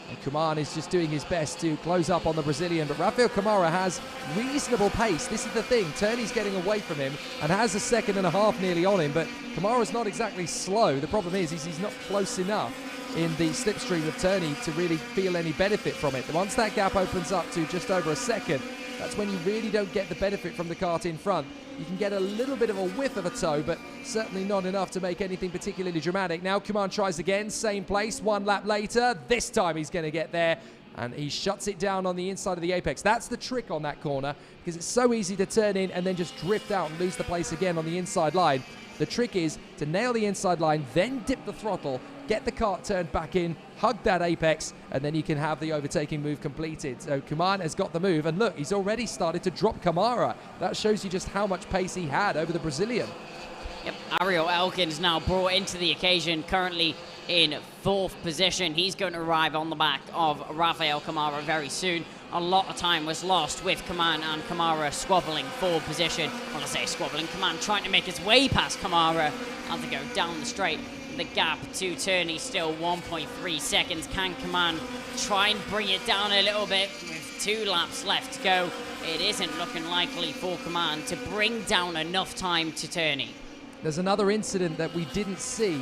and Kuman is just doing his best to close up on the Brazilian, but Rafael Kamara has reasonable pace. This is the thing, Turney's getting away from him and has a second and a half nearly on him, but Kamara's not exactly slow. The problem is he's not close enough in the slipstream of Turney to really feel any benefit from it. Once that gap opens up to just over a second, that's when you really don't get the benefit from the kart in front. You can get a little bit of a whiff of a toe, but certainly not enough to make anything particularly dramatic. Now Kuman tries again, same place, 1 lap later. This time he's going to get there, and he shuts it down on the inside of the apex. That's the trick on that corner, because it's so easy to turn in and then just drift out and lose the place again on the inside line. The trick is to nail the inside line, then dip the throttle, get the kart turned back in, hug that apex, and then you can have the overtaking move completed. So Kuman has got the move, and look, he's already started to drop Kamara. That shows you just how much pace he had over the Brazilian. Yep, Ariel Elkins now brought into the occasion, currently in 4th position. He's going to arrive on the back of Rafael Kamara very soon. A lot of time was lost with Kaman and Kamara squabbling for position. Well, I say squabbling, Kaman trying to make his way past Kamara as they go down the straight. The gap to Turney still 1.3 seconds. Can Kaman try and bring it down a little bit with 2 laps left to go? It isn't looking likely for Kaman to bring down enough time to Turney. There's another incident that we didn't see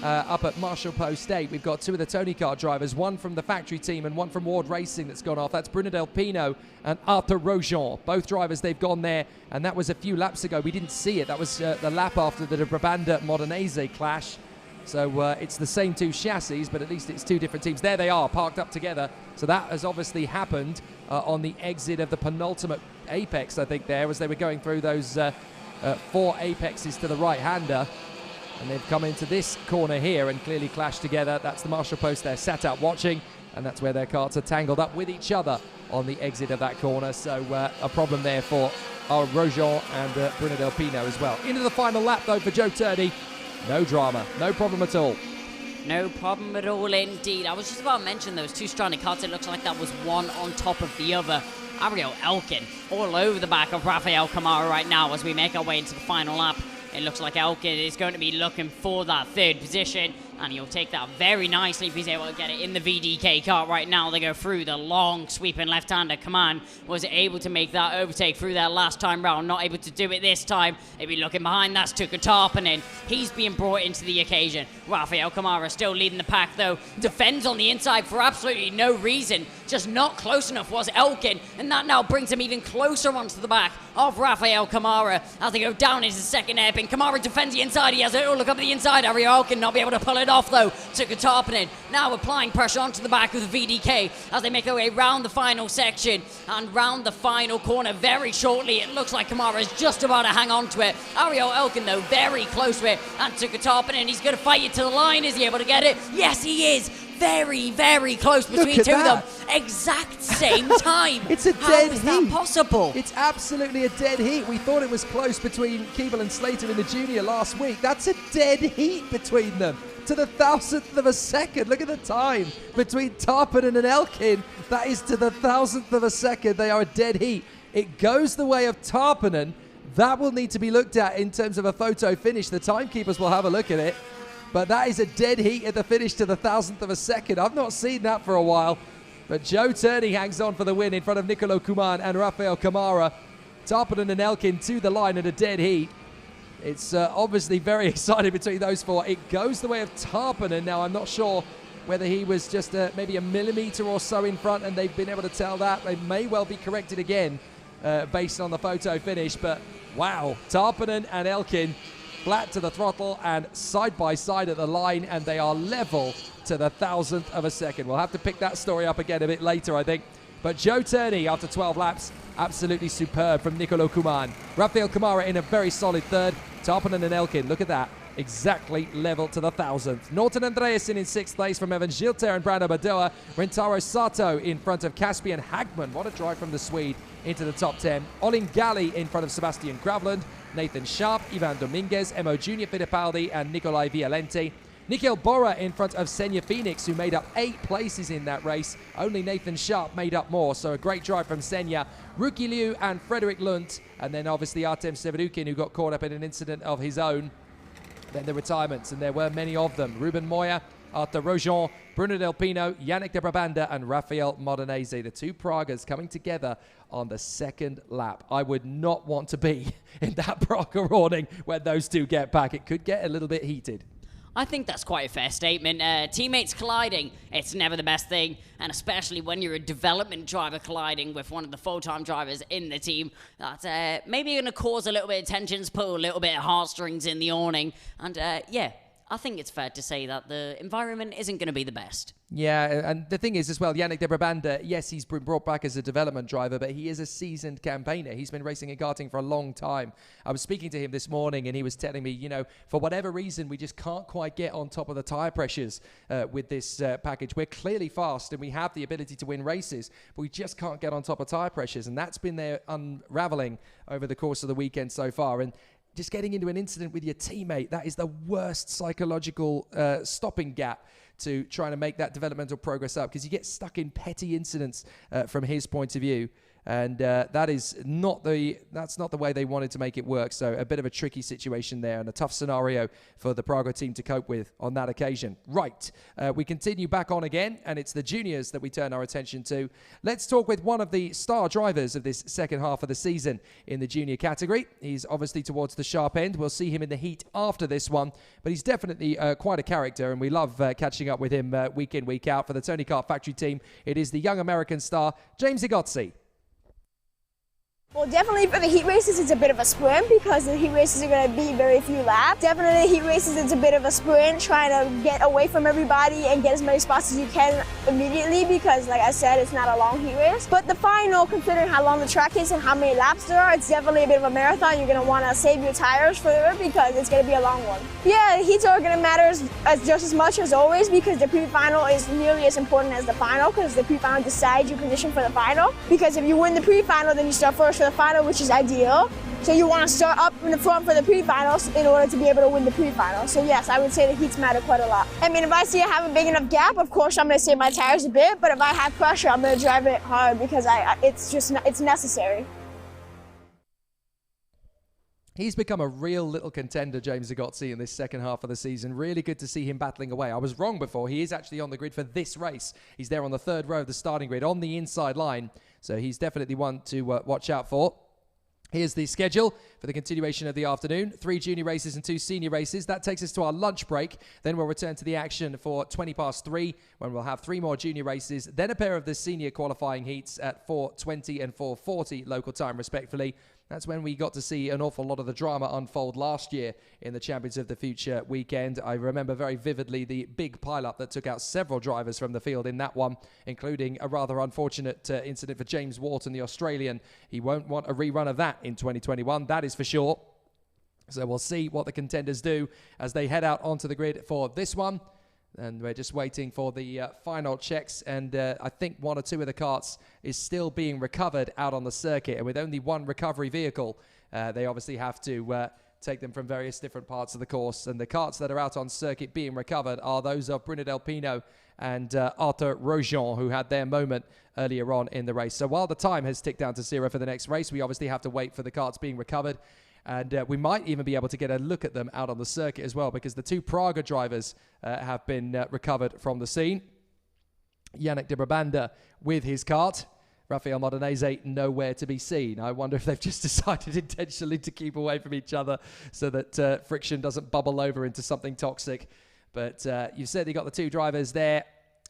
up at Marshall Post 8. We've got two of the Tony Kart drivers, one from the factory team and one from Ward Racing that's gone off. That's Bruno Del Pino and Arthur Rojon. Both drivers, they've gone there, and that was a few laps ago. We didn't see it. That was the lap after the Brabanda Modenese clash. So it's the same two chassis, but at least it's two different teams. There they are, parked up together. So that has obviously happened on the exit of the penultimate apex, I think, there, as they were going through those 4 apexes to the right-hander. And they've come into this corner here and clearly clashed together. That's the Marshall Post there, sat out watching, and that's where their karts are tangled up with each other on the exit of that corner. So a problem there for our Rojon and Bruno Del Pino as well. Into the final lap, though, for Joe Turney. No drama, no problem at all. No problem at all indeed. I was just about to mention those two stranded karts. It looks like that was one on top of the other. Ariel Elkin all over the back of Rafael Camara right now as we make our way into the final lap. It looks like Elkin is going to be looking for that third position, and he'll take that very nicely if he's able to get it in the VDK kart right now. They go through the long sweeping left-hander. Command was able to make that overtake through that last time round, not able to do it this time. They'll be looking behind. That's Tuka Tarpanen. He's being brought into the occasion. Rafael Camara still leading the pack though. Defends on the inside for absolutely no reason. Just not close enough was Elkin, and that now brings him even closer onto the back of Rafael Camara as they go down into the second hairpin. Camara defends the inside. He has a look up the inside. Ariel Elkin not be able to pull it off though. Tuka Tarpanen now applying pressure onto the back of the VDK as they make their way round the final section and round the final corner very shortly. It looks like Camara is just about to hang on to it. Ariel Elkin though very close to it, and Tuka Tarpanen, he's going to fight it to the line. Is he able to get it? Yes, he is. Very, very close between two of them. Exact same time. It's a dead How is heat. that possible? It's absolutely a dead heat. We thought it was close between Keeble and Slater in the junior last week. That's a dead heat between them. To the 1,000th of a second. Look at the time between Tarpanen and Elkin. That is to the 1,000th of a second. They are a dead heat. It goes the way of Tarpanen. That will need to be looked at in terms of a photo finish. The timekeepers will have a look at it. But that is a dead heat at the finish to the 1,000th of a second. I've not seen that for a while. But Joe Turney hangs on for the win in front of Nicolo Kuman and Rafael Camara. Tarpanen and Elkin to the line at a dead heat. It's obviously very exciting between those four. It goes the way of Tarpanen. Now, I'm not sure whether he was just maybe a millimetre or so in front, and they've been able to tell that. They may well be corrected again based on the photo finish. But wow, Tarpanen and Elkin flat to the throttle and side by side at the line, and they are level to the 1,000th of a second. We'll have to pick that story up again a bit later, I think. But Joe Turney, after 12 laps, absolutely superb from Nicolo Kuman. Rafael Camara in a very solid third. Tarpanen and Elkin, look at that, exactly level to the 1,000th. Norton Andreasen in 6th place from Evan Gilter and Brando Badoa. Rentaro Sato in front of Caspian Hagman. What a drive from the Swede into the top 10. Olin Galli in front of Sebastian Gravland. Nathan Sharp, Ivan Dominguez, Emo Junior Fittipaldi, and Nicolai Violente. Nikhil Bora in front of Senja Phoenix, who made up 8 places in that race. Only Nathan Sharp made up more, so a great drive from Senja. Ruki Liu and Frederick Lunt, and then obviously Artem Severukin, who got caught up in an incident of his own. Then the retirements, and there were many of them. Ruben Moya, Arthur Rojon, Bruno Del Pino, Yannick de Brabanda, and Rafael Modenese. The two Pragas coming together on the second lap. I would not want to be in that Praga warning when those two get back. It could get a little bit heated. I think that's quite a fair statement. Teammates colliding, it's never the best thing, and especially when you're a development driver colliding with one of the full-time drivers in the team, that's maybe going to cause a little bit of tensions, pull a little bit of heartstrings in the awning, and yeah, I think it's fair to say that the environment isn't going to be the best. Yeah, and the thing is as well, Yannick de Brabanda, yes, he's been brought back as a development driver, but he is a seasoned campaigner. He's been racing and karting for a long time. I was speaking to him this morning, and he was telling me, you know, for whatever reason, we just can't quite get on top of the tyre pressures with this package. We're clearly fast, and we have the ability to win races, but we just can't get on top of tyre pressures, and that's been their unraveling over the course of the weekend so far. And just getting into an incident with your teammate, that is the worst psychological stopping gap to trying to make that developmental progress up, because you get stuck in petty incidents from his point of view. And that's not the way they wanted to make it work. So a bit of a tricky situation there and a tough scenario for the Praga team to cope with on that occasion. Right, we continue back on again, and it's the juniors that we turn our attention to. Let's talk with one of the star drivers of this second half of the season in the junior category. He's obviously towards the sharp end. We'll see him in the heat after this one, but he's definitely quite a character, and we love catching up with him week in, week out for the Tony Kart Factory team. It is the young American star, James Igotzi. Well, definitely for the heat races, it's a bit of a sprint because the heat races are going to be very few laps. Definitely the heat races, it's a bit of a sprint, trying to get away from everybody and get as many spots as you can immediately because, like I said, it's not a long heat race. But the final, considering how long the track is and how many laps there are, it's definitely a bit of a marathon. You're going to want to save your tires for it because it's going to be a long one. Yeah, the heats are going to matter just as much as always because the pre-final is nearly as important as the final because the pre-final decides your position for the final. Because if you win the pre-final, then you start first for the final, which is ideal. So you want to start up in the front for the pre-finals in order to be able to win the pre-final. So yes, I would say the heats matter quite a lot. I mean, if I see I have a big enough gap, of course I'm going to save my tires a bit, but if I have pressure, I'm going to drive it hard because it's necessary. He's become a real little contender, James Igotzi, in this second half of the season. Really good to see him battling away. I was wrong before. He is actually on the grid for this race. He's there on the third row of the starting grid on the inside line. So he's definitely one to watch out for. Here's the schedule for the continuation of the afternoon. 3 junior races and 2 senior races. That takes us to our lunch break. Then we'll return to the action for 3:20 when we'll have 3 more junior races. Then a pair of the senior qualifying heats at 4:20 and 4:40 local time, respectively. That's when we got to see an awful lot of the drama unfold last year in the Champions of the Future weekend. I remember very vividly the big pileup that took out several drivers from the field in that one, including a rather unfortunate incident for James Wharton, the Australian. He won't want a rerun of that in 2021, that is for sure. So we'll see what the contenders do as they head out onto the grid for this one. And we're just waiting for the final checks. And I think 1 or 2 of the karts is still being recovered out on the circuit. And with only 1 recovery vehicle, they obviously have to take them from various different parts of the course. And the karts that are out on circuit being recovered are those of Bruno Del Pino and Arthur Rojon, who had their moment earlier on in the race. So while the time has ticked down to 0 for the next race, we obviously have to wait for the karts being recovered. And we might even be able to get a look at them out on the circuit as well, because the 2 Praga drivers have been recovered from the scene. Yannick de Brabanda with his kart. Rafael Modenese nowhere to be seen. I wonder if they've just decided intentionally to keep away from each other so that friction doesn't bubble over into something toxic. But you've certainly got the 2 drivers there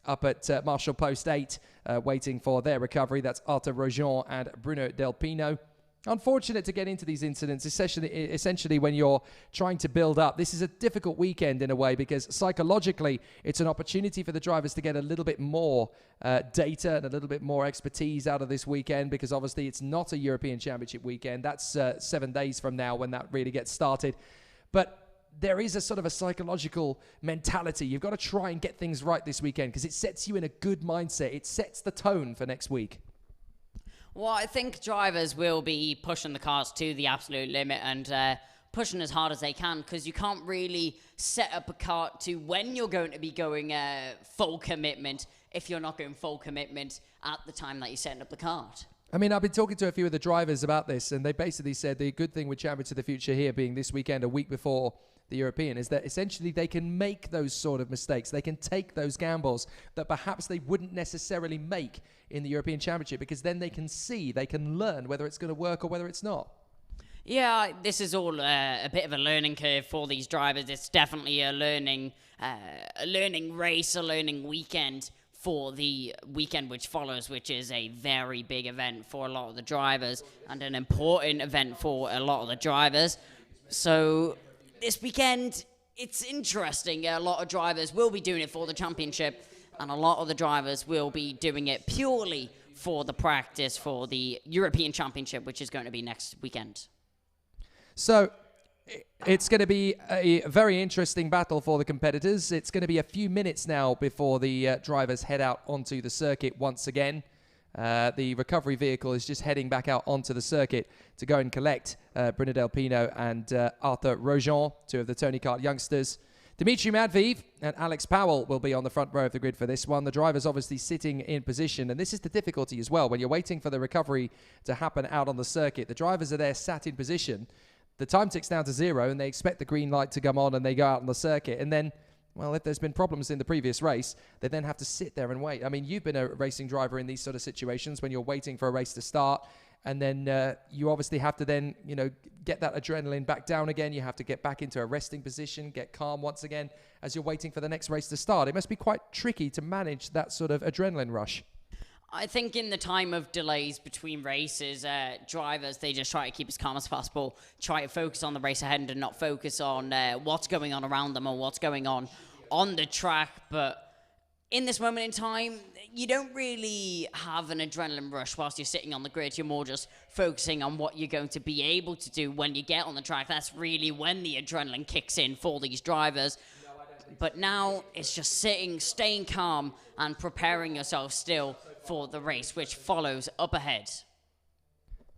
up at Marshall Post 8 waiting for their recovery. That's Arthur Rojon and Bruno Del Pino. Unfortunate to get into these incidents, essentially when you're trying to build up. This is a difficult weekend in a way because psychologically it's an opportunity for the drivers to get a little bit more data and a little bit more expertise out of this weekend, because obviously it's not a European Championship weekend. That's 7 days from now when that really gets started. But there is a sort of a psychological mentality. You've got to try and get things right this weekend because it sets you in a good mindset. It sets the tone for next week. Well, I think drivers will be pushing the cars to the absolute limit and pushing as hard as they can, because you can't really set up a kart to when you're going to be going full commitment if you're not going full commitment at the time that you're setting up the kart. I mean, I've been talking to a few of the drivers about this, and they basically said the good thing with Champions of the Future here being this weekend, a week before the European, is that essentially they can make those sort of mistakes. They can take those gambles that perhaps they wouldn't necessarily make in the European Championship, because then they can see, they can learn whether it's going to work or whether it's not. Yeah, this is all a bit of a learning curve for these drivers. It's definitely a learning race, a learning weekend for the weekend which follows, which is a very big event for a lot of the drivers and an important event for a lot of the drivers. So this weekend, it's interesting. A lot of drivers will be doing it for the championship, and a lot of the drivers will be doing it purely for the practice for the European Championship, which is going to be next weekend. So it's going to be a very interesting battle for the competitors. It's going to be a few minutes now before the drivers head out onto the circuit once again. The recovery vehicle is just heading back out onto the circuit to go and collect Bruno Del Pino and Arthur Rojon, 2 of the Tony Kart youngsters. Dmitry Matveev and Alex Powell will be on the front row of the grid for this one. The driver's obviously sitting in position, and this is the difficulty as well. When you're waiting for the recovery to happen out on the circuit, the drivers are there sat in position. The time ticks down to 0, and they expect the green light to come on, and they go out on the circuit. And then, well, if there's been problems in the previous race, they then have to sit there and wait. I mean, you've been a racing driver in these sort of situations when you're waiting for a race to start. And then you obviously have to then, get that adrenaline back down again. You have to get back into a resting position, get calm once again as you're waiting for the next race to start. It must be quite tricky to manage that sort of adrenaline rush. I think in the time of delays between races, drivers, they just try to keep as calm as possible, try to focus on the race ahead and not focus on what's going on around them or what's going on the track. But in this moment in time, you don't really have an adrenaline rush whilst you're sitting on the grid. You're more just focusing on what you're going to be able to do when you get on the track. That's really when the adrenaline kicks in for these drivers. But now it's just sitting, staying calm, and preparing yourself still for the race, which follows up ahead.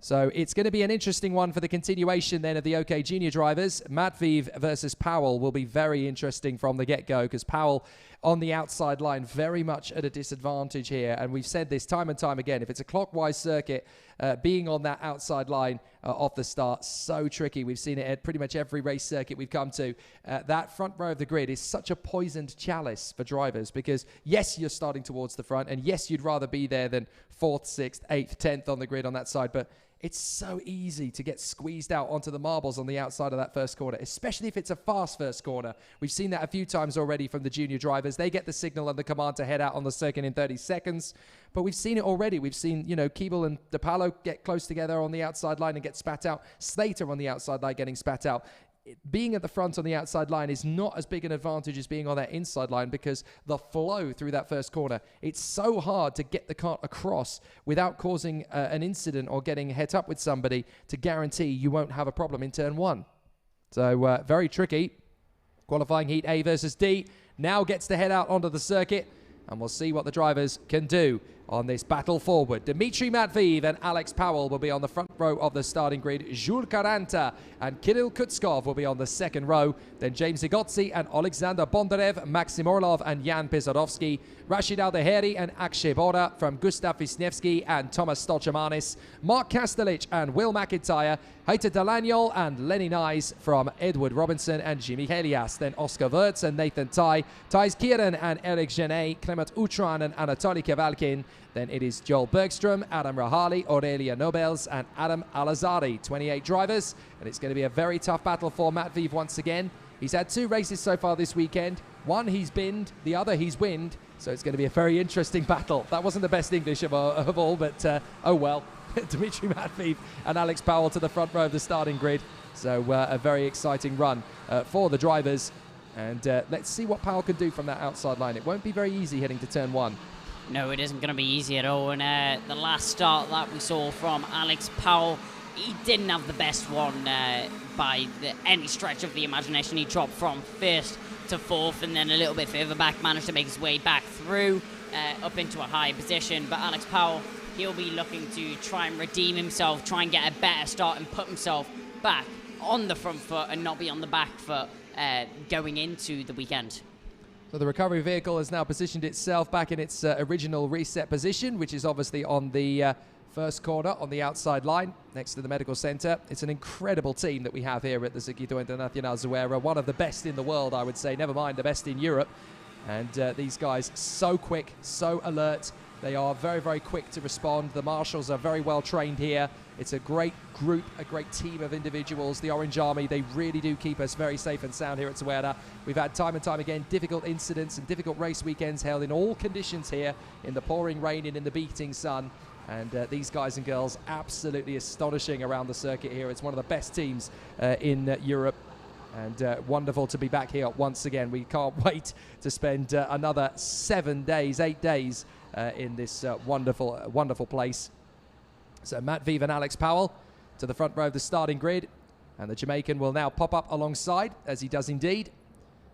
So it's going to be an interesting one for the continuation then of the OK Junior drivers. Matveev versus Powell will be very interesting from the get-go, because Powell on the outside line very much at a disadvantage here. And we've said this time and time again, if it's a clockwise circuit, being on that outside line off the start, so tricky. We've seen it at pretty much every race circuit we've come to. That front row of the grid is such a poisoned chalice for drivers, because yes, you're starting towards the front, and yes, you'd rather be there than 4th, 6th, 8th, 10th on the grid on that side, but it's so easy to get squeezed out onto the marbles on the outside of that first corner, especially if it's a fast first corner. We've seen that a few times already from the junior drivers. They get the signal and the command to head out on the circuit in 30 seconds. But we've seen it already. We've seen, Keeble and DePalo get close together on the outside line and get spat out. Slater on the outside line getting spat out. Being at the front on the outside line is not as big an advantage as being on that inside line, because the flow through that first corner, it's so hard to get the cart across without causing an incident or getting het up with somebody to guarantee you won't have a problem in turn 1. So very tricky. Qualifying heat A versus D now gets to head out onto the circuit, and we'll see what the drivers can do on this battle forward. Dmitry Matveev and Alex Powell will be on the front row of the starting grid. Jules Caranta and Kirill Kutskov will be on the second row. Then James Igotzi and Alexander Bondarev, Maxim Orlov and Jan Pisarovsky, Rashid Aldeheri and Akshay Bora from Gustav Wisniewski and Thomas Stolchamanis, Mark Kastelich and Will McIntyre, Heiter Delaniol and Lenny Nyes from Edward Robinson and Jimmy Helias. Then Oscar Wirtz and Nathan Tai, Thijs Kieran and Eric Genet, Clement Utran and Anatoly Kevalkin. Then it is Joel Bergstrom, Adam Rahali, Aurelia Nobels, and Adam Alazari. 28 drivers, and it's going to be a very tough battle for Matveev once again. He's had 2 races so far this weekend. One he's binned, the other he's winned, so it's going to be a very interesting battle. That wasn't the best English of all, but oh well. Dmitry Matveev and Alex Powell to the front row of the starting grid. So a very exciting run for the drivers. And let's see what Powell can do from that outside line. It won't be very easy heading to turn 1. No, it isn't going to be easy at all. And the last start that we saw from Alex Powell, he didn't have the best one by any stretch of the imagination. He dropped from 1st to 4th, and then a little bit further back, managed to make his way back through up into a high position. But Alex Powell, he'll be looking to try and redeem himself, try and get a better start and put himself back on the front foot and not be on the back foot going into the weekend. So the recovery vehicle has now positioned itself back in its original reset position, which is obviously on the first corner on the outside line next to the medical center. It's an incredible team that we have here at the Circuito Internacional Zuera, one of the best in the world, I would say, never mind the best in Europe. And these guys, so quick, so alert. They are very, very quick to respond. The marshals are very well trained here. It's a great group, a great team of individuals. The Orange Army, they really do keep us very safe and sound here at Zuera. We've had time and time again difficult incidents and difficult race weekends held in all conditions here, in the pouring rain and in the beating sun. And these guys and girls, absolutely astonishing around the circuit here. It's one of the best teams in Europe. And wonderful to be back here once again. We can't wait to spend another 8 days in this wonderful place. So Matveev and Alex Powell to the front row of the starting grid, and the Jamaican will now pop up alongside, as he does indeed.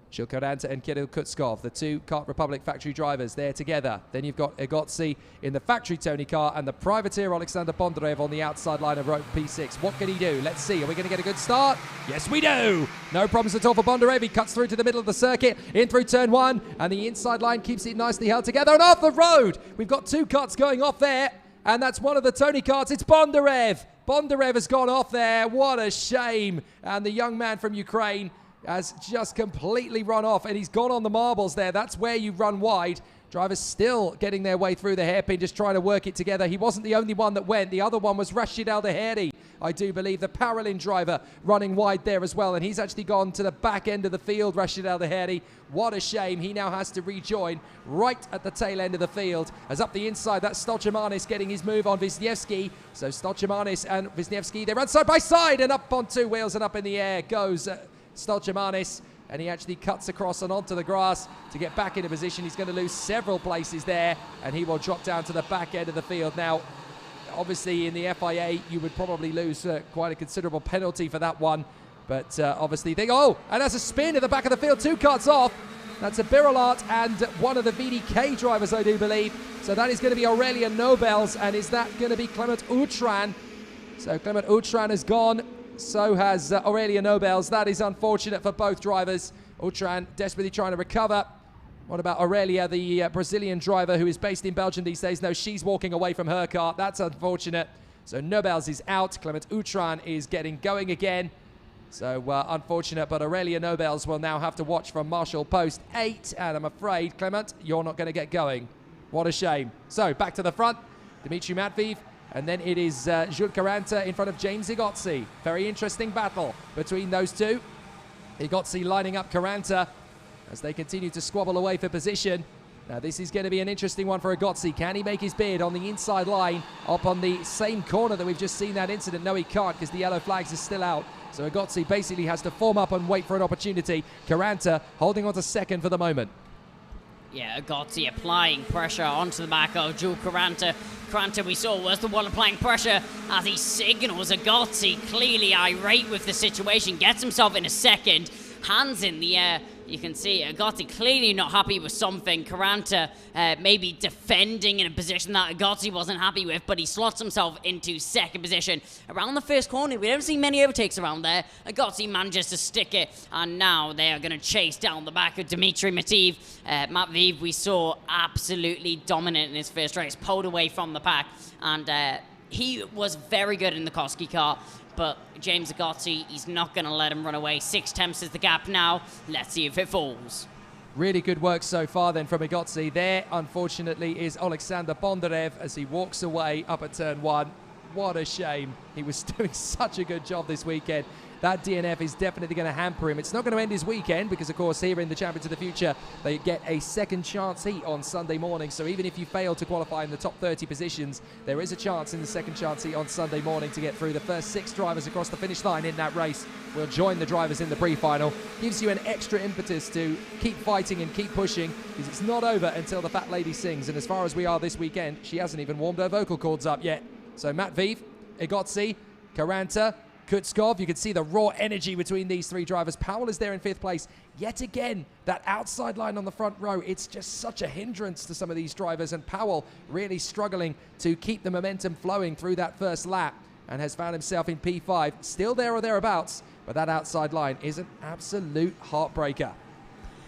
Jules Caranta and Kirill Kutskov, the two Kart Republic factory drivers, there together. Then you've got Egozzi in the factory Tony car and the privateer Alexander Bondarev on the outside line of rope P6. What can he do? Let's see. Are we going to get a good start? Yes, we do. No problems at all for Bondarev. He cuts through to the middle of the circuit, in through turn 1, and the inside line keeps it nicely held together. And off the road, we've got 2 cuts going off there, and that's one of the Tony karts. It's Bondarev. Bondarev has gone off there. What a shame. And the young man from Ukraine has just completely run off, and he's gone on the marbles there. That's where you run wide. Drivers still getting their way through the hairpin, just trying to work it together. He wasn't the only one that went. The other one was Rashid Al-Daheri, I do believe, the Paralin driver, running wide there as well. And he's actually gone to the back end of the field, Rashid Al-Daheri. What a shame. He now has to rejoin right at the tail end of the field. As up the inside, that's Stolchemanis getting his move on Wisniewski. So Stolchemanis and Wisniewski, they run side by side, and up on 2 wheels and up in the air goes Stolchemanis, and he actually cuts across and onto the grass to get back into position. He's going to lose several places there, and he will drop down to the back end of the field. Now, obviously in the FIA, you would probably lose quite a considerable penalty for that one, but obviously and that's a spin at the back of the field. 2 cuts off. That's a Biralat and one of the VDK drivers, I do believe. So that is going to be Aurélien Nobels, and is that going to be Clement Outram? So Clement Outram has gone. So has Aurélien Nobels. That is unfortunate for both drivers. Outram desperately trying to recover. What about Aurelia, the Brazilian driver who is based in Belgium these days? No, she's walking away from her car. That's unfortunate. So Nobels is out. Clement Outram is getting going again. So unfortunate, but Aurélien Nobels will now have to watch from Marshall Post 8. And I'm afraid, Clement, you're not going to get going. What a shame. So back to the front. Dimitri Matveev. And then it is Jules Caranta in front of James Egozzi. Very interesting battle between those two. Egozzi lining up Caranta as they continue to squabble away for position. Now this is going to be an interesting one for Egozzi. Can he make his bid on the inside line up on the same corner that we've just seen that incident? No, he can't, because the yellow flags are still out. So Egozzi basically has to form up and wait for an opportunity. Caranta holding on to second for the moment. Yeah, Egozzi applying pressure onto the back of Jules Caranta. Caranta, we saw, was the one applying pressure as he signals Egozzi, clearly irate with the situation, gets himself in a second, hands in the air. You can see Egozzi clearly not happy with something. Caranta maybe defending in a position that Egozzi wasn't happy with, but he slots himself into second position. Around the first corner, we don't see many overtakes around there. Egozzi manages to stick it, and now they are going to chase down the back of Dimitri Matveev. Matveev, we saw absolutely dominant in his first race, pulled away from the pack, and he was very good in the Koski car. But James Egozzi, he's not going to let him run away. 6 tenths is the gap now. Let's see if it falls. Really good work so far then from Egozzi. There, unfortunately, is Alexander Bondarev as he walks away up at turn 1. What a shame. He was doing such a good job this weekend. That DNF is definitely going to hamper him. It's not going to end his weekend because, of course, here in the Champions of the Future, they get a second chance heat on Sunday morning. So even if you fail to qualify in the top 30 positions, there is a chance in the second chance heat on Sunday morning to get through. The first 6 drivers across the finish line in that race will join the drivers in the pre-final. Gives you an extra impetus to keep fighting and keep pushing, because it's not over until the fat lady sings. And as far as we are this weekend, she hasn't even warmed her vocal cords up yet. So Matveev, Egozzi, Caranta, Kutskov, you can see the raw energy between these 3 drivers. Powell is there in 5th place. Yet again, that outside line on the front row, it's just such a hindrance to some of these drivers, and Powell really struggling to keep the momentum flowing through that first lap, and has found himself in P5, still there or thereabouts, but that outside line is an absolute heartbreaker.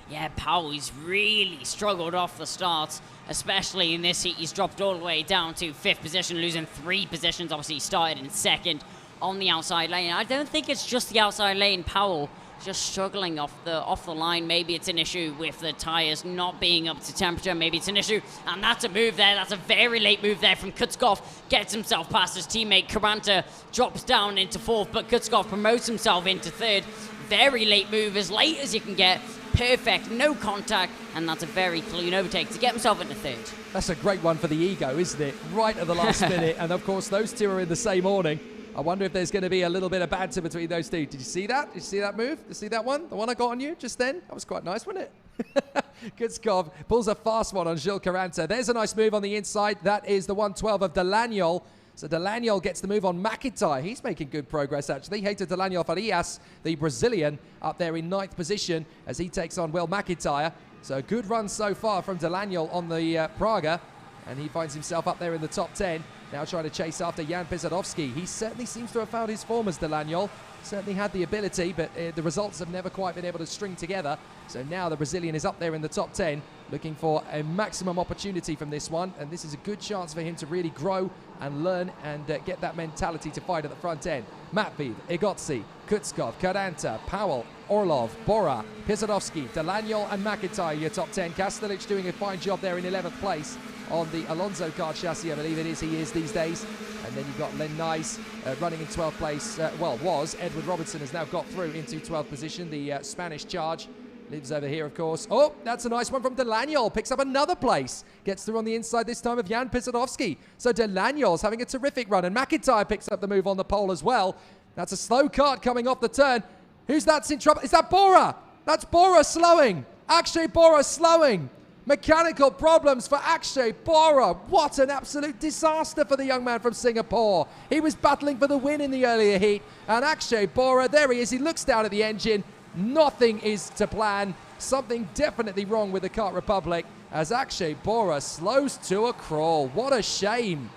Yeah, Powell, he's really struggled off the start, especially in this heat. He's dropped all the way down to 5th position, losing 3 positions. Obviously, he started in 2nd on the outside lane. I don't think it's just the outside lane. Powell just struggling off the line. Maybe it's an issue with the tyres not being up to temperature. Maybe it's an issue, and that's a move there. That's a very late move there from Kutskov. Gets himself past his teammate. Caranta drops down into 4th, but Kutskov promotes himself into 3rd. Very late move, as late as you can get. Perfect, no contact, and that's a very clean overtake to get himself into 3rd. That's a great one for the ego, isn't it? Right at the last minute, and of course those two are in the same awning. I wonder if there's going to be a little bit of banter between those two. Did you see that? Did you see that move? Did you see that one? The one I got on you just then? That was quite nice, wasn't it? Kutskov pulls a fast one on Jules Caranta. There's a nice move on the inside. That is the 112 of Delaniol. So Delaniol gets the move on McIntyre. He's making good progress, actually. Heito Delaniol Farias, the Brazilian, up there in 9th position as he takes on Will McIntyre. So a good run so far from Delaniol on the Praga, and he finds himself up there in the top 10. Now trying to chase after Jan Pisarowski. He certainly seems to have found his form as Delaniol. Certainly had the ability, but the results have never quite been able to string together. So now the Brazilian is up there in the top 10, looking for a maximum opportunity from this one. And this is a good chance for him to really grow and learn and get that mentality to fight at the front end. Matveev, Igotzi, Kutskov, Karanta, Powell, Orlov, Bora, Pisarowski, Delaniol and McIntyre, your top 10. Kastelic doing a fine job there in 11th place on the Alonso car chassis, I believe he is these days. And then you've got Len Nice running in 12th place. Was. Edward Robertson has now got through into 12th position. The Spanish charge lives over here, of course. Oh, that's a nice one from Delaniol. Picks up another place. Gets through on the inside this time of Jan Pisarowski. So Delaniol's having a terrific run. And McIntyre picks up the move on the pole as well. That's a slow kart coming off the turn. Who's that's in trouble? Is that Bora? That's Bora slowing. Akshay Bora slowing. Mechanical problems for Akshay Bora. What an absolute disaster for the young man from Singapore. He was battling for the win in the earlier heat. And Akshay Bora, there he is. He looks down at the engine. Nothing is to plan. Something definitely wrong with the Kart Republic as Akshay Bora slows to a crawl. What a shame.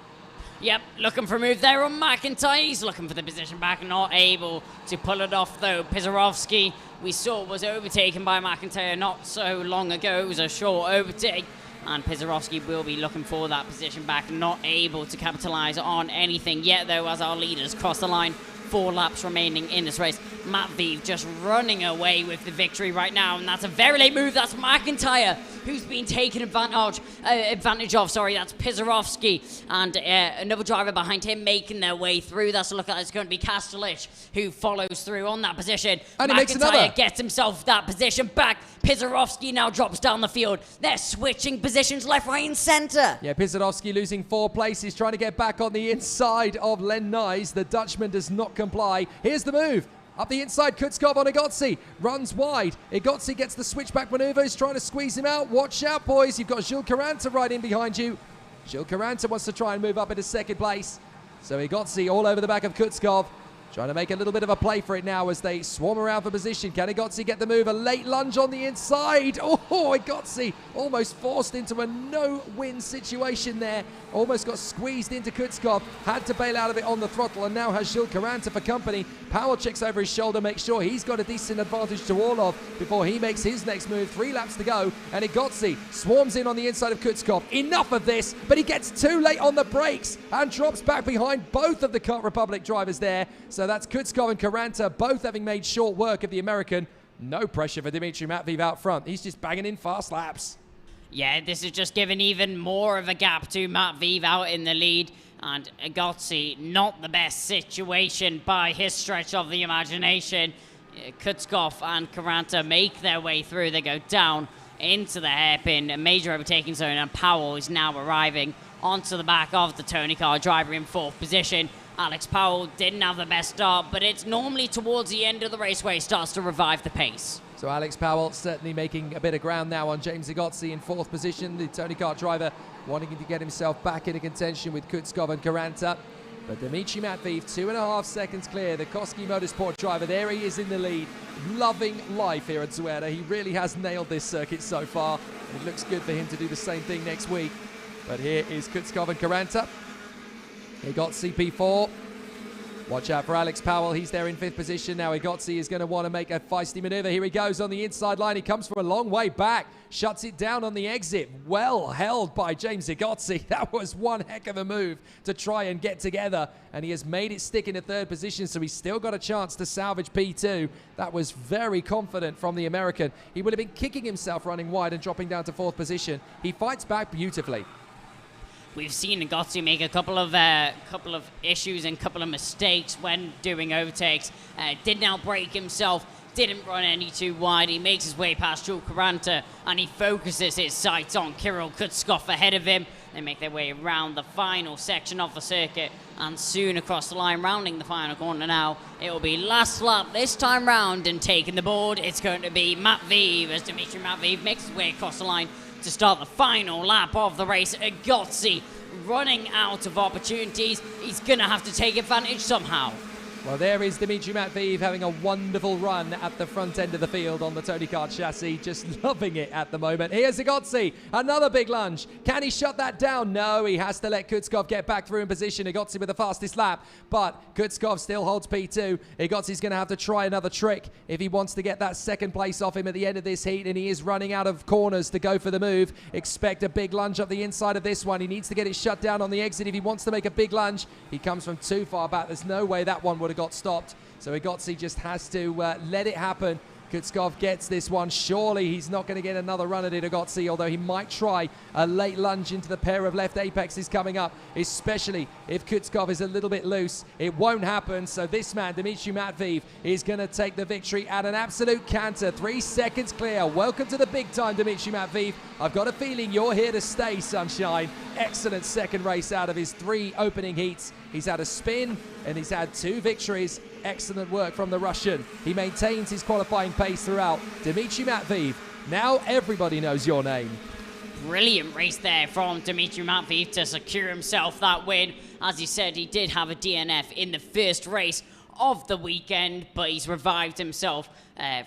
Yep, looking for a move there on McIntyre. He's looking for the position back, not able to pull it off though. Pisarowski, we saw, was overtaken by McIntyre not so long ago. It was a short overtake, and Pisarowski will be looking for that position back, not able to capitalize on anything yet though as our leaders cross the line. 4 laps remaining in this race. Matveev just running away with the victory right now, and that's a very late move. That's McIntyre who's been taken advantage of. Sorry, that's Pisarowski and another driver behind him making their way through. That's a look at it's going to be Kastelic who follows through on that position. And he makes another. McIntyre gets himself that position back. Pisarowski now drops down the field. They're switching positions left, right, and centre. Yeah, Pisarowski losing 4 places, trying to get back on the inside of Len Nice. The Dutchman does not comply. Here's the move. Up the inside, Kutskov on Igotzi. Runs wide. Igotzi gets the switchback maneuver. He's trying to squeeze him out. Watch out, boys. You've got Gilles Caranta right in behind you. Gilles Caranta wants to try and move up into 2nd place. So Igotzi all over the back of Kutskov. Trying to make a little bit of a play for it now as they swarm around for position. Can Igotzi get the move? A late lunge on the inside. Oh, Igotzi almost forced into a no-win situation there. Almost got squeezed into Kutskov. Had to bail out of it on the throttle and now has Gilles Caranta for company. Powell checks over his shoulder, makes sure he's got a decent advantage to Orlov before he makes his next move. 3 laps to go and Igotzi swarms in on the inside of Kutskov. Enough of this, but he gets too late on the brakes and drops back behind both of the Kart Republic drivers there. So that's Kutskov and Caranta both having made short work of the American. No pressure for Dmitry Matveev out front. He's just banging in fast laps. Yeah, this is just giving even more of a gap to Matveev out in the lead. And Igotzi, not the best situation by his stretch of the imagination. Kutskov and Caranta make their way through. They go down into the hairpin, a major overtaking zone, and Powell is now arriving onto the back of the Tony Car driver in 4th position. Alex Powell didn't have the best start, but it's normally towards the end of the race where he starts to revive the pace. So Alex Powell certainly making a bit of ground now on James Igotzi in 4th position. The Tony Kart driver wanting to get himself back into contention with Kutskov and Caranta. But Dmitry Matveev, 2.5 seconds clear. The Koski Motorsport driver, there he is in the lead. Loving life here at Zuera. He really has nailed this circuit so far. It looks good for him to do the same thing next week. But here is Kutskov and Caranta. Igotzi P4. Watch out for Alex Powell. He's there in 5th position. Now Igotzi is going to want to make a feisty maneuver. Here he goes on the inside line. He comes from a long way back. Shuts it down on the exit. Well held by James Igotzi. That was one heck of a move to try and get together. And he has made it stick into 3rd position, so he's still got a chance to salvage P2. That was very confident from the American. He would have been kicking himself running wide and dropping down to 4th position. He fights back beautifully. We've seen Igotzi make a couple of issues and couple of mistakes when doing overtakes. Didn't outbrake himself, didn't run any too wide. He makes his way past Jules Caranta and he focuses his sights on Kirill Kutskov ahead of him. They make their way around the final section of the circuit and soon across the line, rounding the final corner now. It will be last lap this time round and taking the board. It's going to be Matveev as Dmitry Matveev makes his way across the line to start the final lap of the race. Igotzi running out of opportunities. He's going to have to take advantage somehow. Well, there is Dimitri Matveev having a wonderful run at the front end of the field on the Tony Kart chassis, just loving it at the moment. Here's Igotzi, another big lunge. Can he shut that down? No, he has to let Kutskov get back through in position. Igotzi with the fastest lap, but Kutskov still holds P2. Igotzi's going to have to try another trick if he wants to get that second place off him at the end of this heat, and he is running out of corners to go for the move. Expect a big lunge up the inside of this one. He needs to get it shut down on the exit if he wants to make a big lunge. He comes from too far back. There's no way that one would have got stopped. So Igotzi just has to let it happen. Kutskov gets this one. Surely he's not going to get another run at it, Igotzi, although he might try a late lunge into the pair of left apexes coming up, especially if Kutskov is a little bit loose. It won't happen, so this man, Dimitri Matveev, is going to take the victory at an absolute canter. 3 seconds clear. Welcome to the big time, Dimitri Matveev. I've got a feeling you're here to stay, sunshine. Excellent second race out of his 3 opening heats. He's had a spin and he's had 2 victories. Excellent work from the Russian. He maintains his qualifying pace throughout. Dimitri Matveev, now everybody knows your name. Brilliant race there from Dimitri Matveev to secure himself that win. As you said, he did have a DNF in the first race of the weekend, but he's revived himself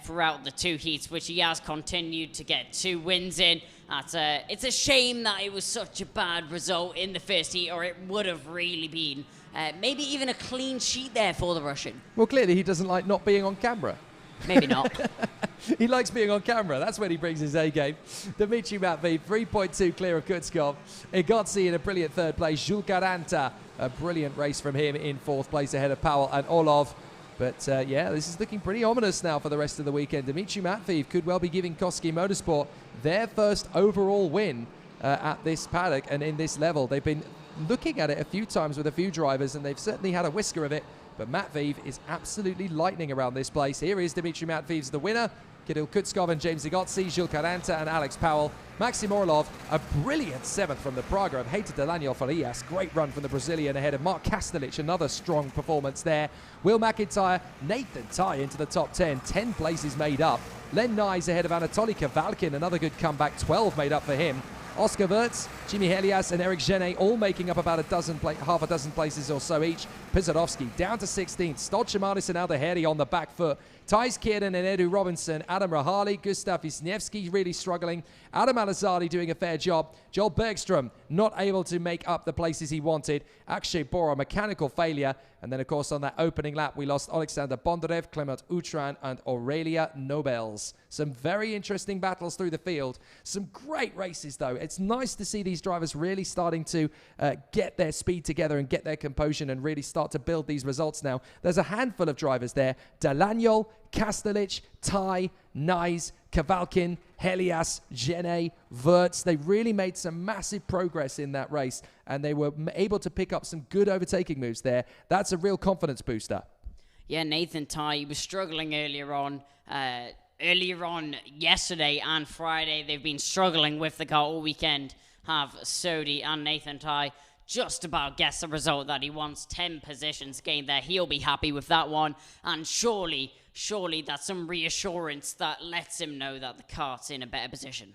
throughout the 2 heats, which he has continued to get 2 wins in. It's a shame that it was such a bad result in the first heat, or it would have really been maybe even a clean sheet there for the Russian. Well, clearly he doesn't like not being on camera. Maybe not. He likes being on camera. That's when he brings his A game. Dimitri Matveev, 3.2 clear of Kutskov. Igotzi in a brilliant 3rd place. Jules Caranta, a brilliant race from him in 4th place ahead of Powell and Orlov. But yeah, this is looking pretty ominous now for the rest of the weekend. Dimitri Matveev could well be giving Koski Motorsport their first overall win at this paddock and in this level. They've been looking at it a few times with a few drivers, and they've certainly had a whisker of it. But Matveev is absolutely lightning around this place. Here is Dimitri Matveev's the winner. Kirill Kutskov and James Igotzi, Jules Caranta and Alex Powell. Maxim Orlov, a brilliant 7th from the Praga of Heita de Daniel Farias. Great run from the Brazilian ahead of Mark Kastelich, another strong performance there. Will McIntyre, Nathan Ty into the top 10, 10 places made up. Len Nyes ahead of Anatoly Kavalkin, another good comeback, 12 made up for him. Oscar Wirtz, Jimmy Helias and Eric Genet all making up about half a dozen places or so each. Pizarovsky down to 16th. Stolchemanis and Aldaheri on the back foot. Thijs Kiernan and Edu Robinson. Adam Rahali, Gustav Wisniewski really struggling. Adam Alazari doing a fair job. Joel Bergstrom not able to make up the places he wanted. Akshay Bora, mechanical failure. And then, of course, on that opening lap, we lost Alexander Bondarev, Clement Utran, and Aurelia Nobels. Some very interesting battles through the field. Some great races, though. It's nice to see these drivers really starting to get their speed together and get their composure and really start to build these results now. There's a handful of drivers there. Delanyol, Kastelich, Ty, Nyes, Kavalkin, Helias, Genet, Wirtz. They really made some massive progress in that race, and they were able to pick up some good overtaking moves there. That's a real confidence booster. Yeah, Nathan Ty was struggling earlier on yesterday and Friday. They've been struggling with the car all weekend. Have Sodi and Nathan Ty just about gets the result that he wants. 10 positions gained there. He'll be happy with that one, and surely that's some reassurance that lets him know that the car's in a better position.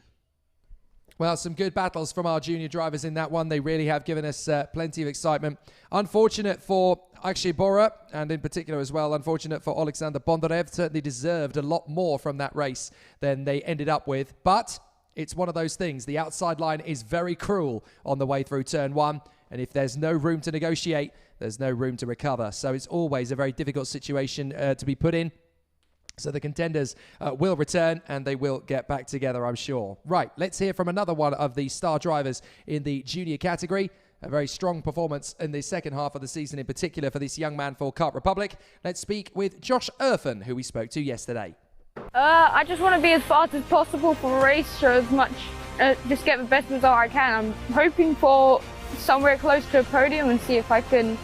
Well, some good battles from our junior drivers in that one. They really have given us plenty of excitement. Unfortunate for Akshay Bora, and in particular as well, unfortunate for Alexander Bondarev. Certainly deserved a lot more from that race than they ended up with. But it's one of those things. The outside line is very cruel on the way through turn 1. And if there's no room to negotiate, there's no room to recover. So it's always a very difficult situation to be put in. So the contenders will return and they will get back together, I'm sure. Right, let's hear from another one of the star drivers in the junior category. A very strong performance in the second half of the season, in particular for this young man for Kart Republic. Let's speak with Josh Erfen, who we spoke to yesterday. I just want to be as fast as possible for a race, show as much, just get the best result I can. I'm hoping for somewhere close to a podium and see if I can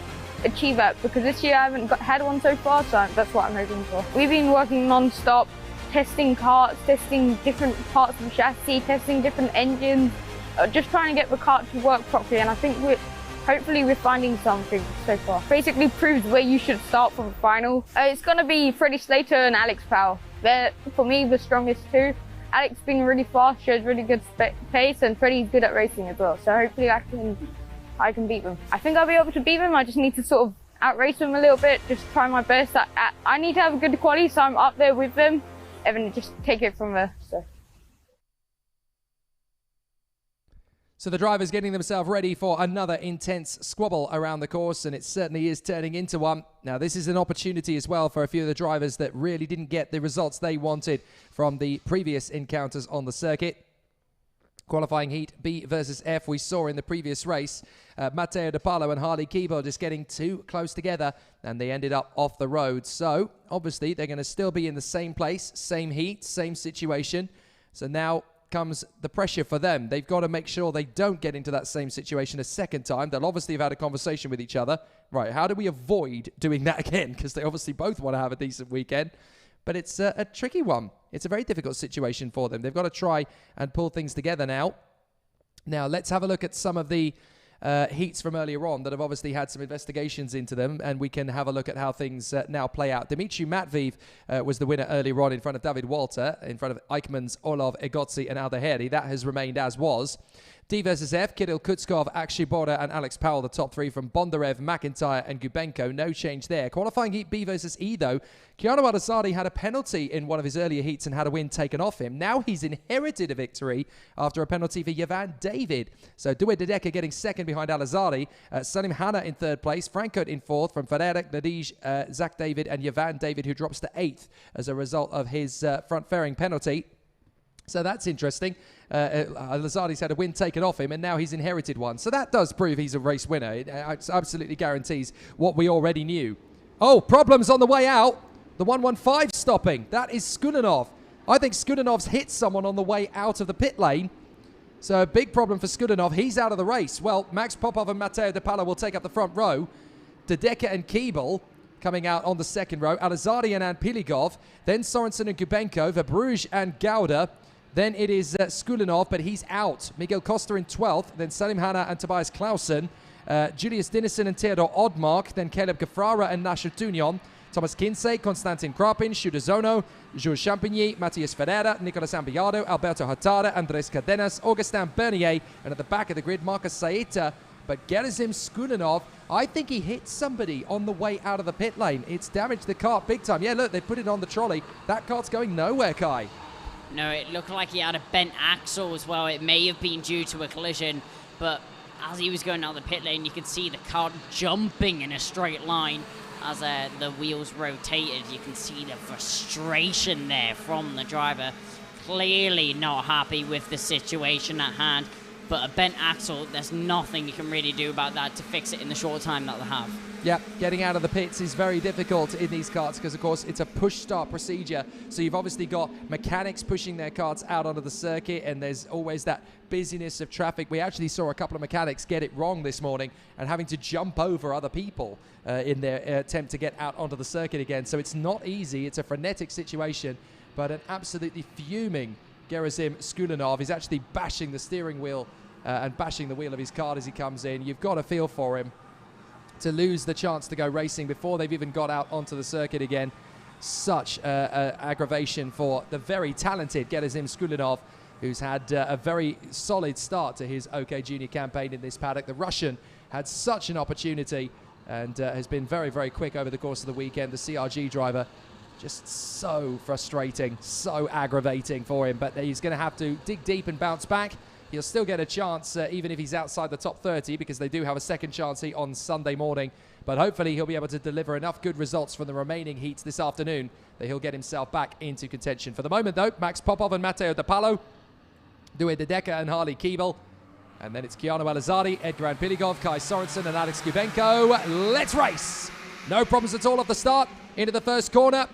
achieve that, because this year I haven't had one so far, so that's what I'm hoping for. We've been working non-stop, testing karts, testing different parts of the chassis, testing different engines, just trying to get the kart to work properly, and I think hopefully we're finding something so far. Basically proves where you should start for the final. It's going to be Freddie Slater and Alex Powell. They're, for me, the strongest two. Alex being really fast, shows really good pace, and Freddie's good at racing as well, so hopefully I can I can beat them. I think I'll be able to beat them. I just need to sort of outrace them a little bit, just try my best. I need to have a good quality, so I'm up there with them, and then just take it from there. So the drivers getting themselves ready for another intense squabble around the course, and it certainly is turning into one. Now, this is an opportunity as well for a few of the drivers that really didn't get the results they wanted from the previous encounters on the circuit. Qualifying heat B versus F, we saw in the previous race, Matteo De Palo and Harley Keebo just getting too close together, and they ended up off the road. So, obviously, they're going to still be in the same place, same heat, same situation. So now comes the pressure for them. They've got to make sure they don't get into that same situation a second time. They'll obviously have had a conversation with each other. Right, how do we avoid doing that again? Because they obviously both want to have a decent weekend. But it's a tricky one. It's a very difficult situation for them. They've got to try and pull things together now. Now, let's have a look at some of the heats from earlier on that have obviously had some investigations into them, and we can have a look at how things now play out. Dimitri Matveev was the winner earlier on in front of David Walter, in front of Eichmann's Olov Egozzi and Aldeheri. That has remained as was. D versus F, Kirill Kutskov, Akshay Bora and Alex Powell, the top three from Bondarev, McIntyre and Gubenko. No change there. Qualifying heat B versus E, though. Keanu Adesari had a penalty in one of his earlier heats and had a win taken off him. Now he's inherited a victory after a penalty for Yavan David. So Due De Decker getting second behind Alazari. Salim Hanna in third place. Frankert in fourth from Ferrerek, Nadij, Zach David and Yavan David, who drops to eighth as a result of his front-fairing penalty. So that's interesting. Lazardi's had a win taken off him, and now he's inherited one. So that does prove he's a race winner. It absolutely guarantees what we already knew. Oh, problems on the way out. The 115 stopping. That is Skudanov. I think Skudanov's hit someone on the way out of the pit lane. So a big problem for Skudanov. He's out of the race. Well, Max Popov and Matteo De Palo will take up the front row. De Decker and Keeble coming out on the second row. Alazari and Piligov. Then Sorensen and Gubenko. Verbruge and Gouda. Then it is Skulinov, but he's out. Miguel Costa in 12th. Then Salim Hanna and Tobias Clausen. Julius Dinesen and Theodor Odmark. Then Caleb Gafrara and Nasher Tunion. Thomas Kinsey, Konstantin Krapin, Shuda Zono, Jules Champigny, Matthias Ferreira, Nicolas Ambiado, Alberto Hatara, Andres Cadenas, Augustin Bernier, and at the back of the grid, Marcus Saeta. But Gerazim Skulinov, I think he hit somebody on the way out of the pit lane. It's damaged the kart big time. Yeah, look, they put it on the trolley. That kart's going nowhere, Kai. No, it looked like he had a bent axle as well. It may have been due to a collision, but as he was going down the pit lane, you could see the car jumping in a straight line as the wheels rotated. You can see the frustration there from the driver. Clearly not happy with the situation at hand, but a bent axle, there's nothing you can really do about that to fix it in the short time that they have. Yeah, getting out of the pits is very difficult in these karts because, of course, it's a push-start procedure. So you've obviously got mechanics pushing their karts out onto the circuit, and there's always that busyness of traffic. We actually saw a couple of mechanics get it wrong this morning and having to jump over other people in their attempt to get out onto the circuit again. So it's not easy. It's a frenetic situation, but an absolutely fuming Gerazim Skulinov is actually bashing the steering wheel and bashing the wheel of his car as he comes in. You've got to feel for him to lose the chance to go racing before they've even got out onto the circuit again. Such aggravation for the very talented Gerazim Skulinov, who's had a very solid start to his OK Junior campaign in this paddock. The Russian had such an opportunity and has been very, very quick over the course of the weekend. The CRG driver, just so frustrating, so aggravating for him, but he's going to have to dig deep and bounce back. He'll still get a chance even if he's outside the top 30, because they do have a second chance heat on Sunday morning. But hopefully he'll be able to deliver enough good results from the remaining heats this afternoon that he'll get himself back into contention. For the moment, though, Max Popov and Matteo De Palo, Due De Decker and Harley Keeble. And then it's Keanu Alazari, Edgar Piligov, Kai Sorensen and Alex Gubenko. Let's race! No problems at all off the start. Into the first corner.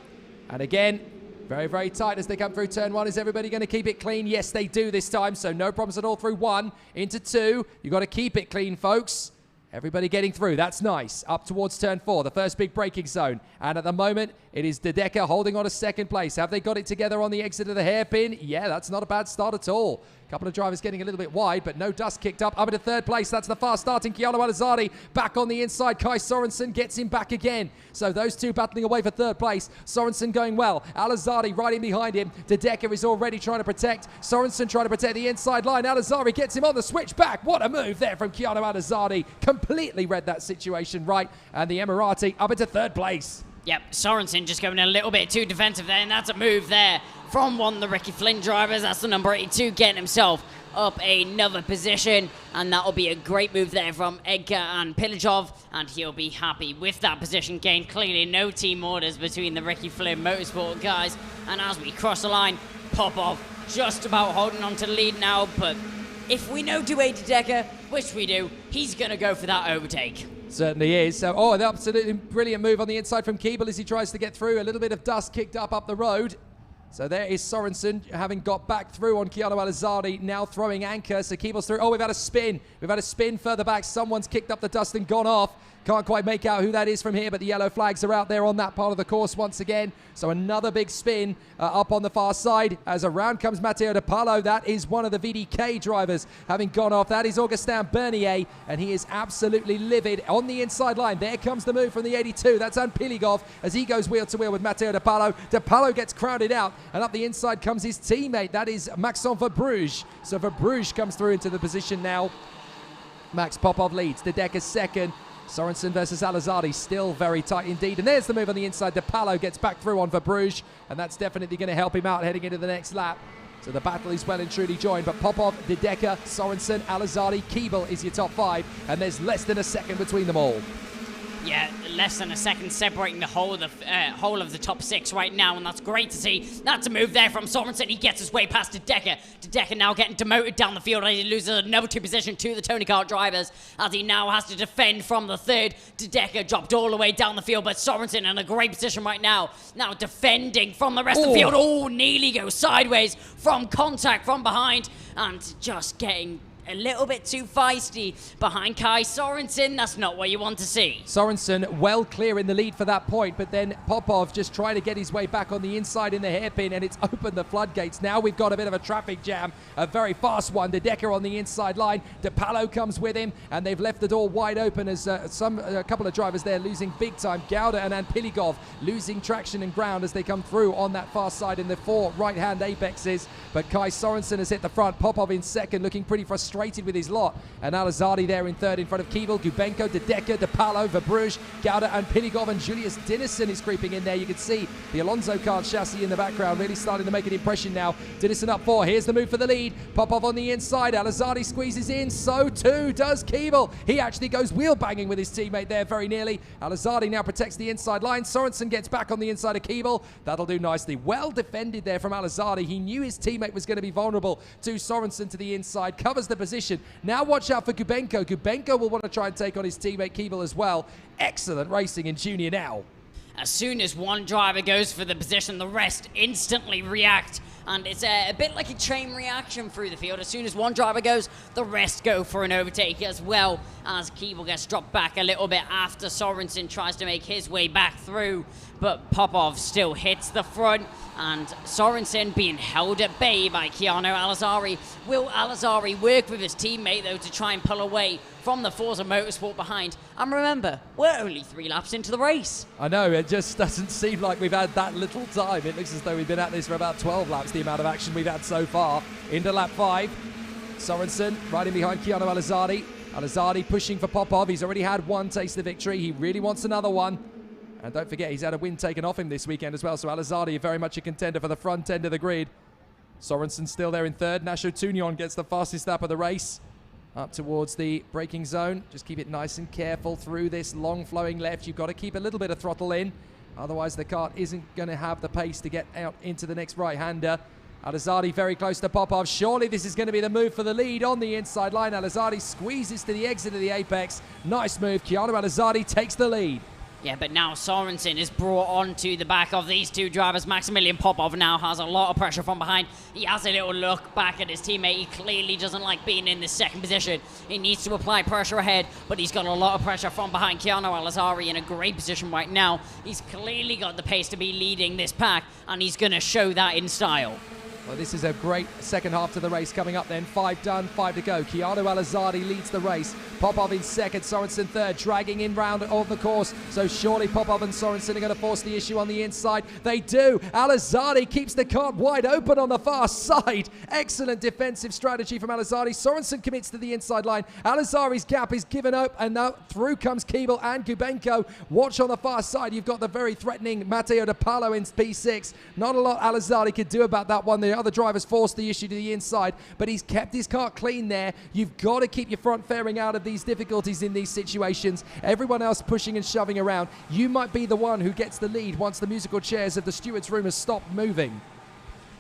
And again, very, very tight as they come through turn one. Is everybody going to keep it clean? Yes, they do this time. So no problems at all through one. Into two. You've got to keep it clean, folks. Everybody getting through. That's nice. Up towards turn four, the first big braking zone. And at the moment, It is De Decker holding on to second place. Have they got it together on the exit of the hairpin? Yeah, that's not a bad start at all. A couple of drivers getting a little bit wide, but no dust kicked up. Up into third place. That's the fast starting Keanu Alizardi. Back on the inside. Kai Sorensen gets him back again. So those two battling away for third place. Sorensen going well. Alizardi right in behind him. De Decker is already trying to protect. Sorensen trying to protect the inside line. Alizardi gets him on the switch back. What a move there from Keanu Alizardi. Completely read that situation right. And the Emirati up into third place. Yep, Sorensen just going a little bit too defensive there, and that's a move there from one of the Ricky Flynn drivers. That's the number 82 getting himself up another position, and that'll be a great move there from Edgar and Pilajov, and he'll be happy with that position gain. Clearly no team orders between the Ricky Flynn Motorsport guys, and as we cross the line, Popov just about holding on to the lead now, but if we know Dwayne De Decker, which we do, he's going to go for that overtake. Certainly is. So, an absolutely brilliant move on the inside from Keeble as he tries to get through. A little bit of dust kicked up the road. So there is Sorensen having got back through on Keanu Alizardi, now throwing anchor. So Keeble's through. Oh, we've had a spin. We've had a spin further back. Someone's kicked up the dust and gone off. Can't quite make out who that is from here, but the yellow flags are out there on that part of the course once again. So another big spin up on the far side as around comes Matteo De Palo. That is one of the VDK drivers having gone off. That is Augustin Bernier, and he is absolutely livid on the inside line. There comes the move from the 82. That's Anpiligov as he goes wheel to wheel with Matteo De Palo. De Palo gets crowded out, and up the inside comes his teammate. That is Maxence Verbruge. So Verbruge comes through into the position now. Max Popov leads. De Decker second. Sorensen versus Alizardi, still very tight indeed. And there's the move on the inside. De Palo gets back through on Verbruge, and that's definitely going to help him out heading into the next lap. So the battle is well and truly joined. But Popov, De Decker, Sorensen, Alizardi, Keeble is your top five, and there's less than a second between them all. Yeah, less than a second separating the whole of the top six right now, and that's great to see. That's a move there from Sorensen. He gets his way past De Decker. De Decker now getting demoted down the field as he loses another 2 position to the Tony Kart drivers as he now has to defend from the third. De Decker dropped all the way down the field, but Sorensen in a great position right now. Now defending from the rest of the field. Oh, nearly goes sideways from contact from behind and just getting a little bit too feisty behind Kai Sorensen. That's not what you want to see. Sorensen well clear in the lead for that point, but then Popov just trying to get his way back on the inside in the hairpin, and it's opened the floodgates. Now we've got a bit of a traffic jam, a very fast one. De Decker on the inside line. De Palo comes with him, and they've left the door wide open as a couple of drivers there losing big time. Gauda and Anpiligov losing traction and ground as they come through on that far side in the 4 right-hand apexes. But Kai Sorensen has hit the front. Popov in second, looking pretty frustrated with his lot. And Alizardi there in third in front of Keeble, Gubenko, De Decker, De Palo, Verbruge, Gauda and Piligov, and Julius Dinesen is creeping in there. You can see the Alonso Kart chassis in the background really starting to make an impression now. Dinesen up 4. Here's the move for the lead. Popov on the inside. Alizardi squeezes in. So too does Keeble. He actually goes wheel banging with his teammate there very nearly. Alizardi now protects the inside line. Sorensen gets back on the inside of Keeble. That'll do nicely. Well defended there from Alizardi. He knew his teammate was going to be vulnerable to Sorensen to the inside. Covers the position. Now watch out for Gubenko. Gubenko will want to try and take on his teammate Keeble as well. Excellent racing in Junior now. As soon as one driver goes for the position, the rest instantly react. And it's a bit like a chain reaction through the field. As soon as one driver goes, the rest go for an overtake as well, as Keeble gets dropped back a little bit after Sorensen tries to make his way back through. But Popov still hits the front, and Sorensen being held at bay by Keanu Alizardi. Will Alizardi work with his teammate, though, to try and pull away from the Forza Motorsport behind? And remember, we're only 3 laps into the race. I know, it just doesn't seem like we've had that little time. It looks as though we've been at this for about 12 laps, the amount of action we've had so far. Into lap 5, Sorensen riding behind Keanu Alizardi. Alizardi pushing for Popov. He's already had one taste of victory. He really wants another one. And don't forget, he's had a win taken off him this weekend as well. So Alizardi very much a contender for the front end of the grid. Sorensen still there in third. Nacho Tunion gets the fastest lap of the race. Up towards the braking zone. Just keep it nice and careful through this long flowing left. You've got to keep a little bit of throttle in. Otherwise, the kart isn't going to have the pace to get out into the next right-hander. Alizardi very close to Popov. Surely this is going to be the move for the lead on the inside line. Alizardi squeezes to the exit of the apex. Nice move. Keanu Alizardi takes the lead. Yeah, but now Sorensen is brought onto the back of these two drivers. Maximilian Popov now has a lot of pressure from behind. He has a little look back at his teammate. He clearly doesn't like being in the second position. He needs to apply pressure ahead, but he's got a lot of pressure from behind. Keanu Alizari in a great position right now. He's clearly got the pace to be leading this pack, and he's going to show that in style. Well, this is a great second half to the race coming up then. 5 done, 5 to go. Keanu Alizardi leads the race. Popov in second, Sorensen third, dragging in round of the course. So surely Popov and Sorensen are going to force the issue on the inside. They do. Alizardi keeps the cart wide open on the far side. Excellent defensive strategy from Alizardi. Sorensen commits to the inside line. Alizari's gap is given up, and now through comes Keeble and Gubenko. Watch on the far side. You've got the very threatening Matteo De Palo in P6. Not a lot Alizardi could do about that one. The other drivers forced the issue to the inside, but he's kept his car clean there. You've got to keep your front fairing out of these difficulties in these situations. Everyone else pushing and shoving around. You might be the one who gets the lead once the musical chairs of the stewards' room has stopped moving.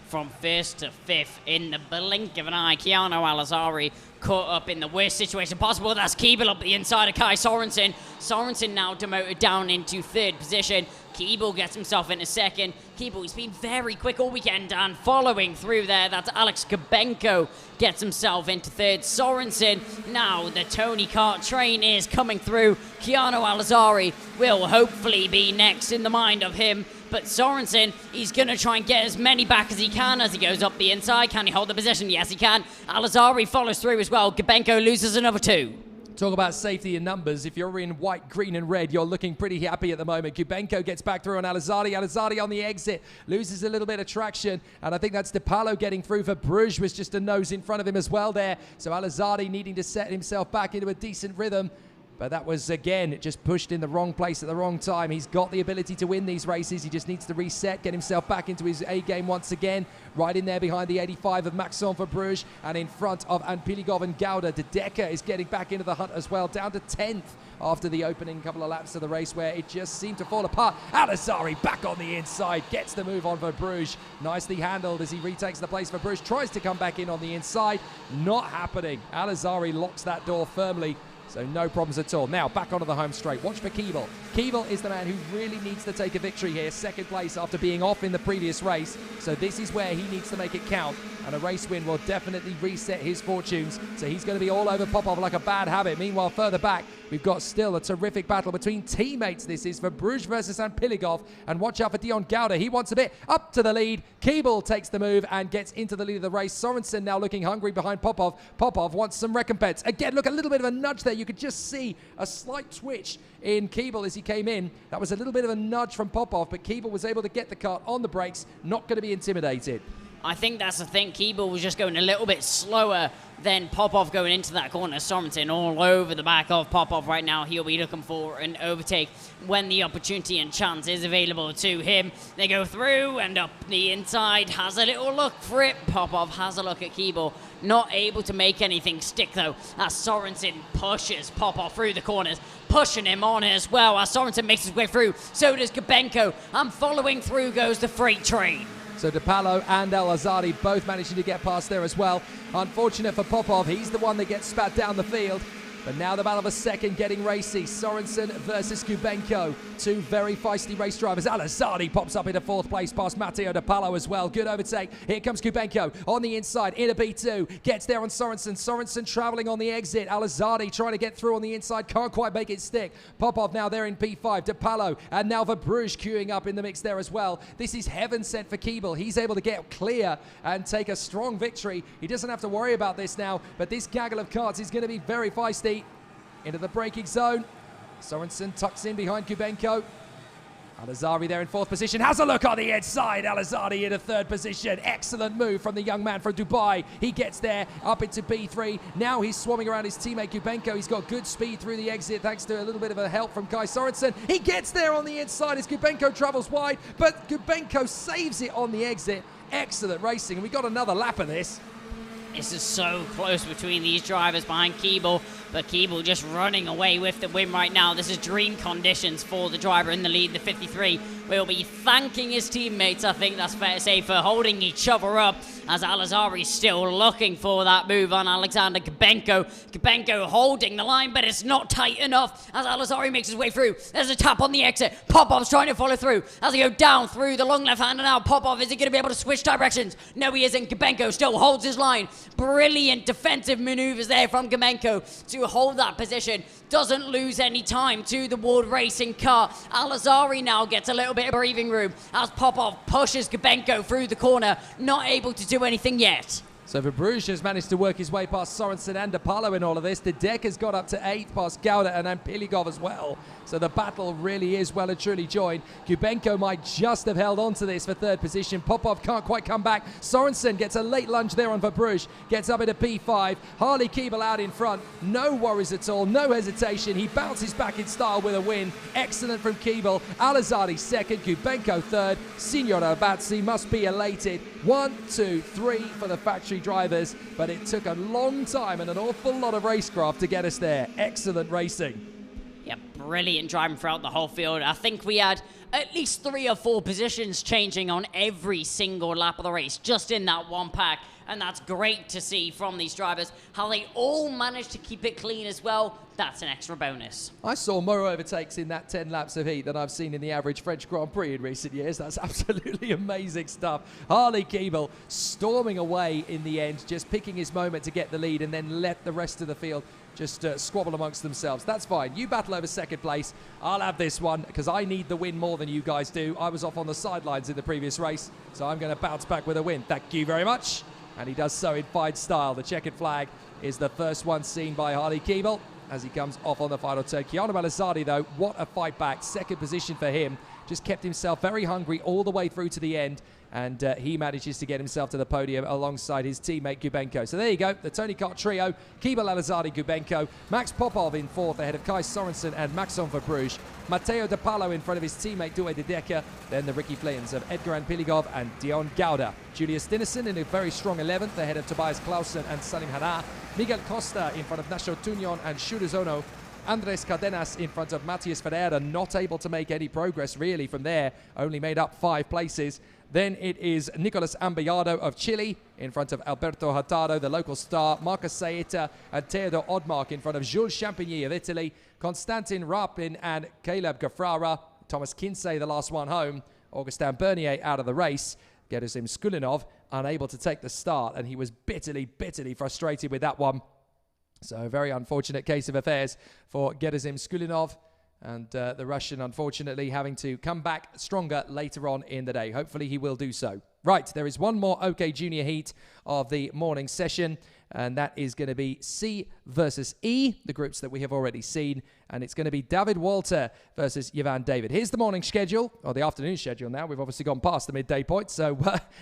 From first to fifth in the blink of an eye, Keanu Alizari caught up in the worst situation possible. That's Keeble up the inside of Kai Sorensen. Sorensen now demoted down into third position. Keeble gets himself into second. Keeble, he's been very quick all weekend and following through there. That's Alex Gubenko gets himself into third. Sorensen, now the Tony Kart train is coming through. Keanu Alizari will hopefully be next in the mind of him. But Sorensen, he's going to try and get as many back as he can as he goes up the inside. Can he hold the position? Yes, he can. Alizari follows through as well. Gubenko loses another 2. Talk about safety in numbers. If you're in white, green, and red, you're looking pretty happy at the moment. Gubenko gets back through on Alizardi. Alizardi on the exit loses a little bit of traction, and I think that's De Palo getting through for Bruges. Was just a nose in front of him as well there. So Alizardi needing to set himself back into a decent rhythm. But that was, again, just pushed in the wrong place at the wrong time. He's got the ability to win these races. He just needs to reset, get himself back into his A-game once again. Right in there behind the 85 of Maxon for Bruges, and in front of Anpiligov and Gauda. De Decker is getting back into the hunt as well, down to 10th after the opening couple of laps of the race where it just seemed to fall apart. Alizari back on the inside, gets the move on for Bruges. Nicely handled as he retakes the place for Bruges, tries to come back in on the inside. Not happening. Alizari locks that door firmly. So no problems at all. Now back onto the home straight. Watch for Keeble. Keeble is the man who really needs to take a victory here. Second place after being off in the previous race. So this is where he needs to make it count. And a race win will definitely reset his fortunes. So he's going to be all over Popov like a bad habit. Meanwhile, further back, we've got still a terrific battle between teammates. This is for Bruges versus Anpiligov. And watch out for Dion Gauda. He wants a bit up to the lead. Keeble takes the move and gets into the lead of the race. Sorensen now looking hungry behind Popov. Popov wants some recompense. Again, look, a little bit of a nudge there. You could just see a slight twitch in Keeble as he came in. That was a little bit of a nudge from Popov, but Keeble was able to get the kart on the brakes, not going to be intimidated. I think that's the thing. Keeble was just going a little bit slower than Popov going into that corner. Sorensen all over the back of Popov right now. He'll be looking for an overtake when the opportunity and chance is available to him. They go through and up the inside. Has a little look for it. Popov has a look at Keeble. Not able to make anything stick though, as Sorensen pushes Popov through the corners, pushing him on as well as Sorensen makes his way through. So does Gubenko, and following through goes the freight train. So De Palo and Alizardi both managing to get past there as well. Unfortunate for Popov, he's the one that gets spat down the field. But now the battle for second getting racy. Sorensen versus Gubenko. Two very feisty race drivers. Alizardi pops up into fourth place past Matteo De Palo as well. Good overtake. Here comes Gubenko on the inside into B2. Gets there on Sorensen. Sorensen traveling on the exit. Alizardi trying to get through on the inside. Can't quite make it stick. Popov now there in P5. De Palo and now for Bruges queuing up in the mix there as well. This is heaven sent for Keeble. He's able to get clear and take a strong victory. He doesn't have to worry about this now, but this gaggle of karts is going to be very feisty. Into the braking zone. Sorensen tucks in behind Gubenko. Alizari there in fourth position. Has a look on the inside. Alizari in a third position. Excellent move from the young man from Dubai. He gets there up into B3. Now he's swarming around his teammate Gubenko. He's got good speed through the exit thanks to a little bit of a help from Kai Sorensen. He gets there on the inside as Gubenko travels wide, but Gubenko saves it on the exit. Excellent racing, and we got another lap of this. This is so close between these drivers behind Keeble, but Keeble just running away with the win right now. This is dream conditions for the driver in the lead. The 53 will be thanking his teammates, I think that's fair to say, for holding each other up as Alizari's still looking for that move on Alexander Kubenko. Kubenko holding the line, but it's not tight enough as Alizari makes his way through. There's a tap on the exit. Popov's trying to follow through as they go down through the long left hand, and now Popov, is he going to be able to switch directions? No, he isn't. Kubenko still holds his line. Brilliant defensive maneuvers there from Kubenko to hold that position. Doesn't lose any time to the World Racing car. Alizari now gets a little bit of breathing room as Popov pushes Kubenko through the corner, not able to do anything yet. So Verbruch has managed to work his way past Sorensen and DePalo in all of this. The deck has got up to 8th past Gauda and Piligov as well. So the battle really is well and truly joined. Kubenko might just have held on to this for 3rd position. Popov can't quite come back. Sorensen gets a late lunge there on Verbruch. Gets up into P5. Harley Keeble out in front. No worries at all. No hesitation. He bounces back in style with a win. Excellent from Keeble. Alizari 2nd. Kubenko 3rd. Signor Albazzi must be elated. 1, 2, 3 for the factory drivers, but it took a long time and an awful lot of racecraft to get us there. Excellent racing. Yeah, brilliant driving throughout the whole field. I think we had at least 3 or 4 positions changing on every single lap of the race, just in that one pack. And that's great to see from these drivers, how they all managed to keep it clean as well. That's an extra bonus. I saw more overtakes in that 10 laps of heat than I've seen in the average French Grand Prix in recent years. That's absolutely amazing stuff. Harley Keeble storming away in the end, just picking his moment to get the lead and then let the rest of the field just squabble amongst themselves. That's fine. You battle over 2nd place. I'll have this one because I need the win more than you guys do. I was off on the sidelines in the previous race, so I'm going to bounce back with a win. Thank you very much. And he does so in fine style. The checkered flag is the first one seen by Harley Keeble as he comes off on the final turn. Keanu Alizardi, though, what a fight back. 2nd position for him. Just kept himself very hungry all the way through to the end. And he manages to get himself to the podium alongside his teammate Kubenko. So there you go, the Tony Kart trio. Keeble, Alizardi, Kubenko. Max Popov in 4th ahead of Kai Sorensen and Maxon Verbruch. Matteo De Palo in front of his teammate Due de Decker. Then the Ricky Flins of Edgar Piligov and Dion Gauda. Julius Dinesen in a very strong 11th ahead of Tobias Clausen and Salim Hana. Miguel Costa in front of Nacho Tunion and Shuruzono. Andres Cardenas in front of Matias Ferreira, not able to make any progress really from there, only made up 5 places. Then it is Nicolas Ambayado of Chile in front of Alberto Hurtado, the local star, Marcus Saeta and Theodor Odmark in front of Jules Champigny of Italy, Konstantin Rapin and Caleb Gafrara, Thomas Kinsey the last one home, Augustin Bernier out of the race, Gerasim Skulinov unable to take the start, and he was bitterly frustrated with that one. So a very unfortunate case of affairs for Gerasim Skulinov. And the Russian, unfortunately, having to come back stronger later on in the day. Hopefully he will do so. Right, there is one more OK Junior heat of the morning session, and that is going to be C versus E, the groups that we have already seen, and it's going to be David Walter versus Yvan David. Here's the morning schedule, or the afternoon schedule now. We've obviously gone past the midday point, so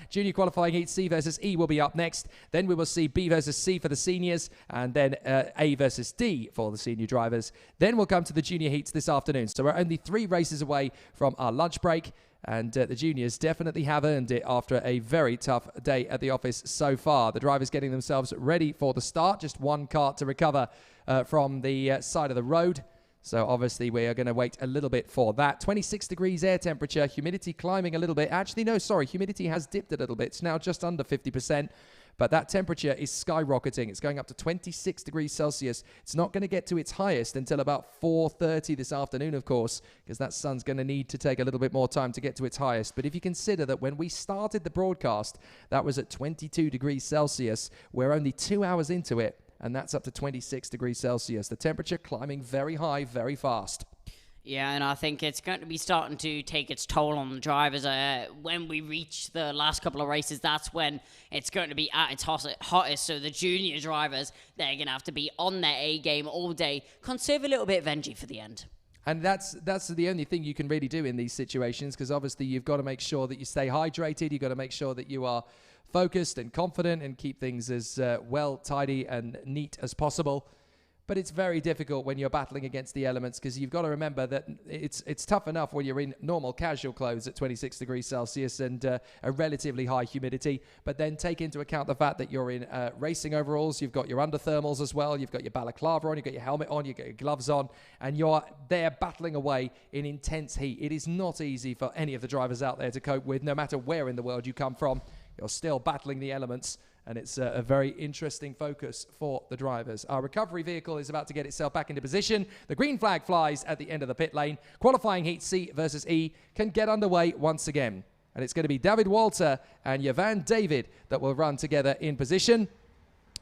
junior qualifying heat C versus E will be up next. Then we will see B versus C for the seniors, and then A versus D for the senior drivers. Then we'll come to the junior heats this afternoon. So we're only 3 races away from our lunch break. And the juniors definitely have earned it after a very tough day at the office so far. The drivers getting themselves ready for the start. Just one kart to recover from the side of the road. So obviously we are going to wait a little bit for that. 26 degrees air temperature, humidity climbing a little bit. Actually, no, sorry, humidity has dipped a little bit. It's now just under 50%. But that temperature is skyrocketing. It's going up to 26 degrees Celsius. It's not going to get to its highest until about 4:30 this afternoon, of course, because that sun's going to need to take a little bit more time to get to its highest. But if you consider that when we started the broadcast, that was at 22 degrees Celsius, we're only 2 hours into it, and that's up to 26 degrees Celsius. The temperature climbing very high, very fast. Yeah, and I think it's going to be starting to take its toll on the drivers. When we reach the last couple of races, that's when it's going to be at its hottest. So the junior drivers, they're going to have to be on their A game all day. Conserve a little bit of energy for the end. And that's the only thing you can really do in these situations, because obviously you've got to make sure that you stay hydrated. You've got to make sure that you are focused and confident and keep things as well, tidy and neat as possible. But it's very difficult when you're battling against the elements, because you've got to remember that it's tough enough when you're in normal casual clothes at 26 degrees Celsius and a relatively high humidity. But then take into account the fact that you're in racing overalls, you've got your underthermals as well, you've got your balaclava on, you've got your helmet on, you've got your gloves on, and you're there battling away in intense heat. It is not easy for any of the drivers out there to cope with, no matter where in the world you come from. you're still battling the elements, and it's a very interesting focus for the drivers. Our recovery vehicle is about to get itself back into position. The green flag flies at the end of the pit lane. Qualifying heat C versus E can get underway once again. And it's going to be David Walter and Jovan David that will run together in position.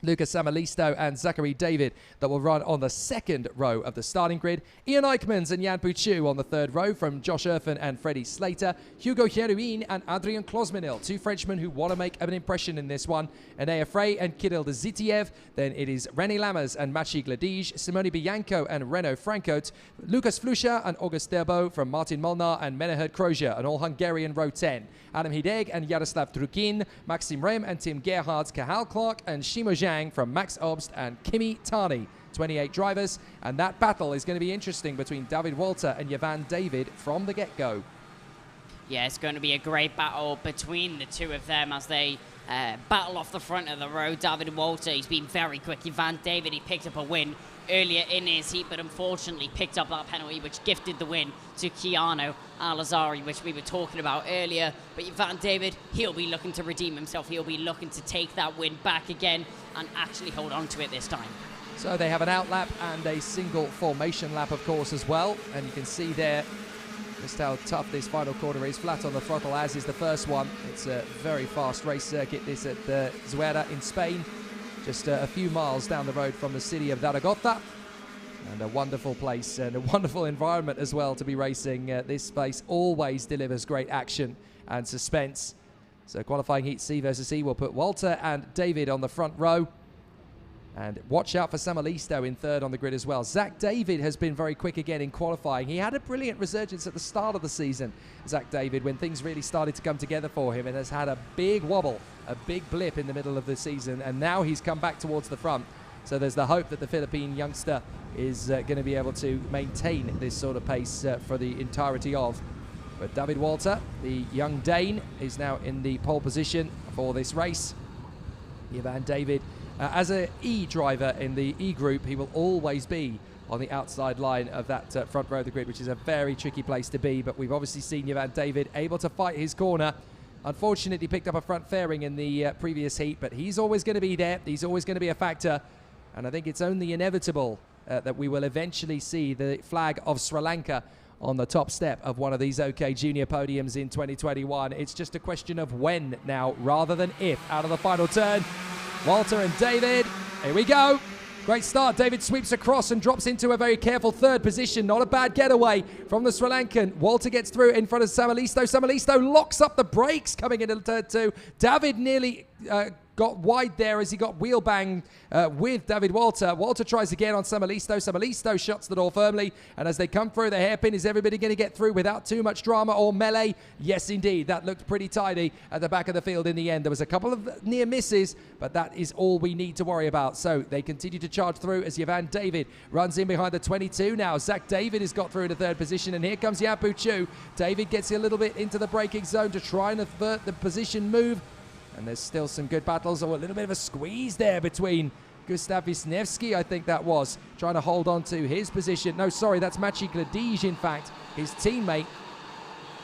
Lucas Samalisto and Zachary David that will run on the second row of the starting grid. Ian Eichmans and Jan Puchu on the third row from Josh Erfen and Freddie Slater. Hugo Heruin and Adrian Klosmenil, two Frenchmen who want to make an impression in this one. Enea Frey and Kirill Zitiev. Then it is René Lammers and Maciej Gladij, Simone Bianco and Renaud Frankot, Lucas Flusha and August Derbo from Martin Molnar and Menaherd Kroja, an all-Hungarian row 10. Adam Hideg and Yaroslav Drukin, Maxim Rem and Tim Gerhardt, Kahal Clark and Shimo Zhang from Max Obst and Kimi Tani. 28 drivers, and that battle is going to be interesting between David Walter and Jovan David from the get-go. Yeah, it's going to be a great battle between the two of them as they battle off the front of the road. David Walter, he's been very quick. Jovan David, he picked up a win earlier in his heat, but unfortunately picked up that penalty, which gifted the win to Keanu Al-Azari, which we were talking about earlier. But Jovan David, he'll be looking to redeem himself. He'll be looking to take that win back again and actually hold on to it this time. So they have an out lap and a single formation lap, of course, as well. And you can see there just how tough this final quarter is. Flat on the throttle, as is the first one. It's a very fast race circuit. This at Zuera in Spain, just a few miles down the road from the city of Zaragoza. And a wonderful place and a wonderful environment as well to be racing. This space always delivers great action and suspense. So qualifying heat C versus E will put Walter and David on the front row. And watch out for Samalisto in third on the grid as well. Zach David has been very quick again in qualifying. He had a brilliant resurgence at the start of the season, Zach David, when things really started to come together for him, and has had a big wobble, a big blip in the middle of the season, and now he's come back towards the front. So there's the hope that the Philippine youngster is going to be able to maintain this sort of pace for the entirety of. But David Walter, the young Dane, is now in the pole position for this race. Jovan David, as an E driver in the E group, he will always be on the outside line of that front row of the grid, which is a very tricky place to be. But we've obviously seen Jovan David able to fight his corner. Unfortunately, picked up a front fairing in the previous heat, but he's always going to be there. He's always going to be a factor. And I think it's only inevitable that we will eventually see the flag of Sri Lanka on the top step of one of these OK Junior podiums in 2021. It's just a question of when now, rather than if. Out of the final turn, Walter and David. Here we go. Great start. David sweeps across and drops into a very careful third position. Not a bad getaway from the Sri Lankan. Walter gets through in front of Samalisto. Samalisto locks up the brakes coming into turn two. David nearly got wide there as he got wheel banged with David Walter. Walter tries again on Samalisto. Samalisto shuts the door firmly, and as they come through the hairpin, is everybody going to get through without too much drama or melee? Yes, indeed. That looked pretty tidy at the back of the field in the end. There was a couple of near misses, but that is all we need to worry about. So they continue to charge through as Jovan David runs in behind the 22 now. Zach David has got through into third position, and here comes Yapu Chu. David gets a little bit into the braking zone to try and avert the position move. And there's still some good battles, or a little bit of a squeeze there between Gustav Wisniewski, I think that was, trying to hold on to his position. No, sorry, that's Maciej Gladij, in fact, his teammate.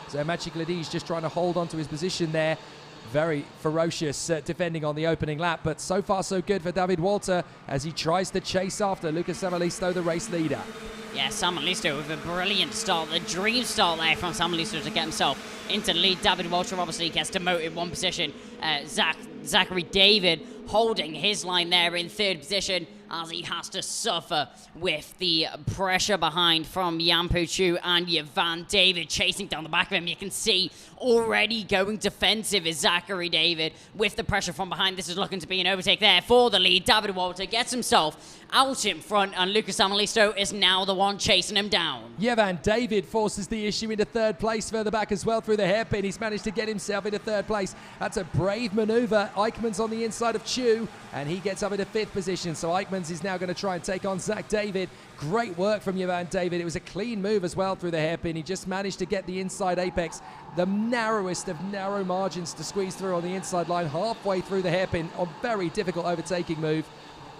So Maciej Gladij just trying to hold on to his position there. Very ferocious defending on the opening lap, but so far so good for David Walter as he tries to chase after Lucas Samalisto, the race leader. Yeah, Samalisto with a brilliant start, the dream start there from Samalisto to get himself into the lead. David Walter obviously gets demoted one position. Zachary David holding his line there in third position as he has to suffer with the pressure behind from Jan Puchu and Jovan David chasing down the back of him. You can see already going defensive is Zachary David with the pressure from behind. This is looking to be an overtake there for the lead. David Walter gets himself out in front, and Lucas Samalisto is now the one chasing him down. Jovan David forces the issue into third place further back as well through the hairpin. He's managed to get himself into third place. That's a brave maneuver. Eichmans on the inside of Chu, and he gets up into fifth position. So Eichmans is now going to try and take on Zach David. Great work from Jovan David. It was a clean move as well through the hairpin. He just managed to get the inside apex, the narrowest of narrow margins to squeeze through on the inside line, halfway through the hairpin on very difficult overtaking move.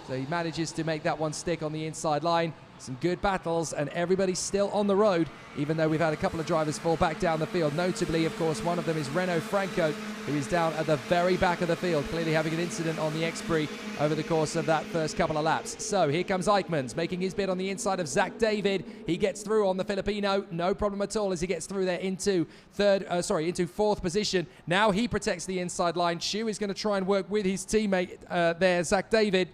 So he manages to make that one stick on the inside line. Some good battles, and everybody's still on the road, even though we've had a couple of drivers fall back down the field. Notably, of course, one of them is Renault Franco, who is down at the very back of the field, clearly having an incident on the X-Prix over the course of that first couple of laps. So here comes Eichmanns, making his bid on the inside of Zach David. He gets through on the Filipino, no problem at all as he gets through there into fourth position. Now he protects the inside line. Chu is going to try and work with his teammate there, Zach David,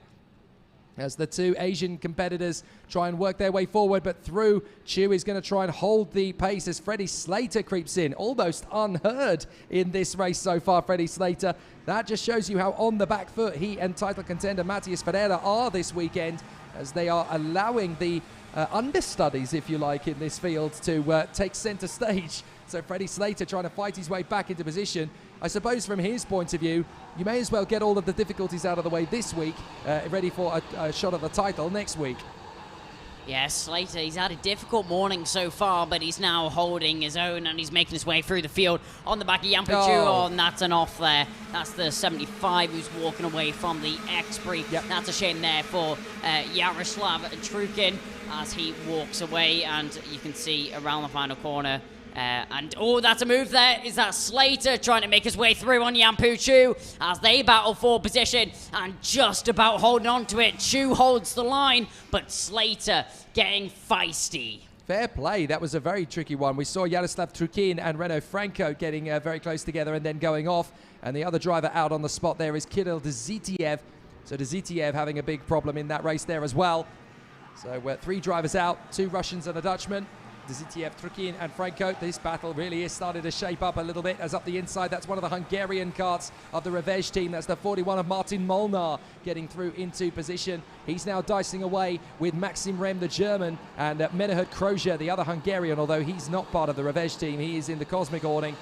as the two Asian competitors try and work their way forward, but through. Chu is going to try and hold the pace as Freddie Slater creeps in, almost unheard in this race so far, Freddie Slater. That just shows you how on the back foot he and title contender Matthias Ferreira are this weekend, as they are allowing the understudies, if you like, in this field to take center stage. So Freddie Slater trying to fight his way back into position. I suppose from his point of view, you may as well get all of the difficulties out of the way this week, ready for a shot at the title next week. Yeah, Slater, he's had a difficult morning so far, but he's now holding his own and he's making his way through the field on the back of Jan Puchu, and that's an off there. That's the 75 who's walking away from the X-Prix. Yep. That's a shame there for Yaroslav Trukin as he walks away, and you can see around the final corner. That's a move there. Is that Slater trying to make his way through on Jan Puchu as they battle for position and just about holding on to it. Chu holds the line, but Slater getting feisty. Fair play. That was a very tricky one. We saw Yaroslav Trukin and Renault Franco getting very close together and then going off. And the other driver out on the spot there is Kirill Dzitiev. So Dzitiev having a big problem in that race there as well. So we're 3 drivers out, 2 Russians and a Dutchman. Dzitiev, Trukin and Franco. This battle really is starting to shape up a little bit as up the inside. That's one of the Hungarian carts of the Revenge team. That's the 41 of Martin Molnar getting through into position. He's now dicing away with Maxim Rem, the German, and Menahut Kroja, the other Hungarian, although he's not part of the Revenge team. He is in the Cosmic awning.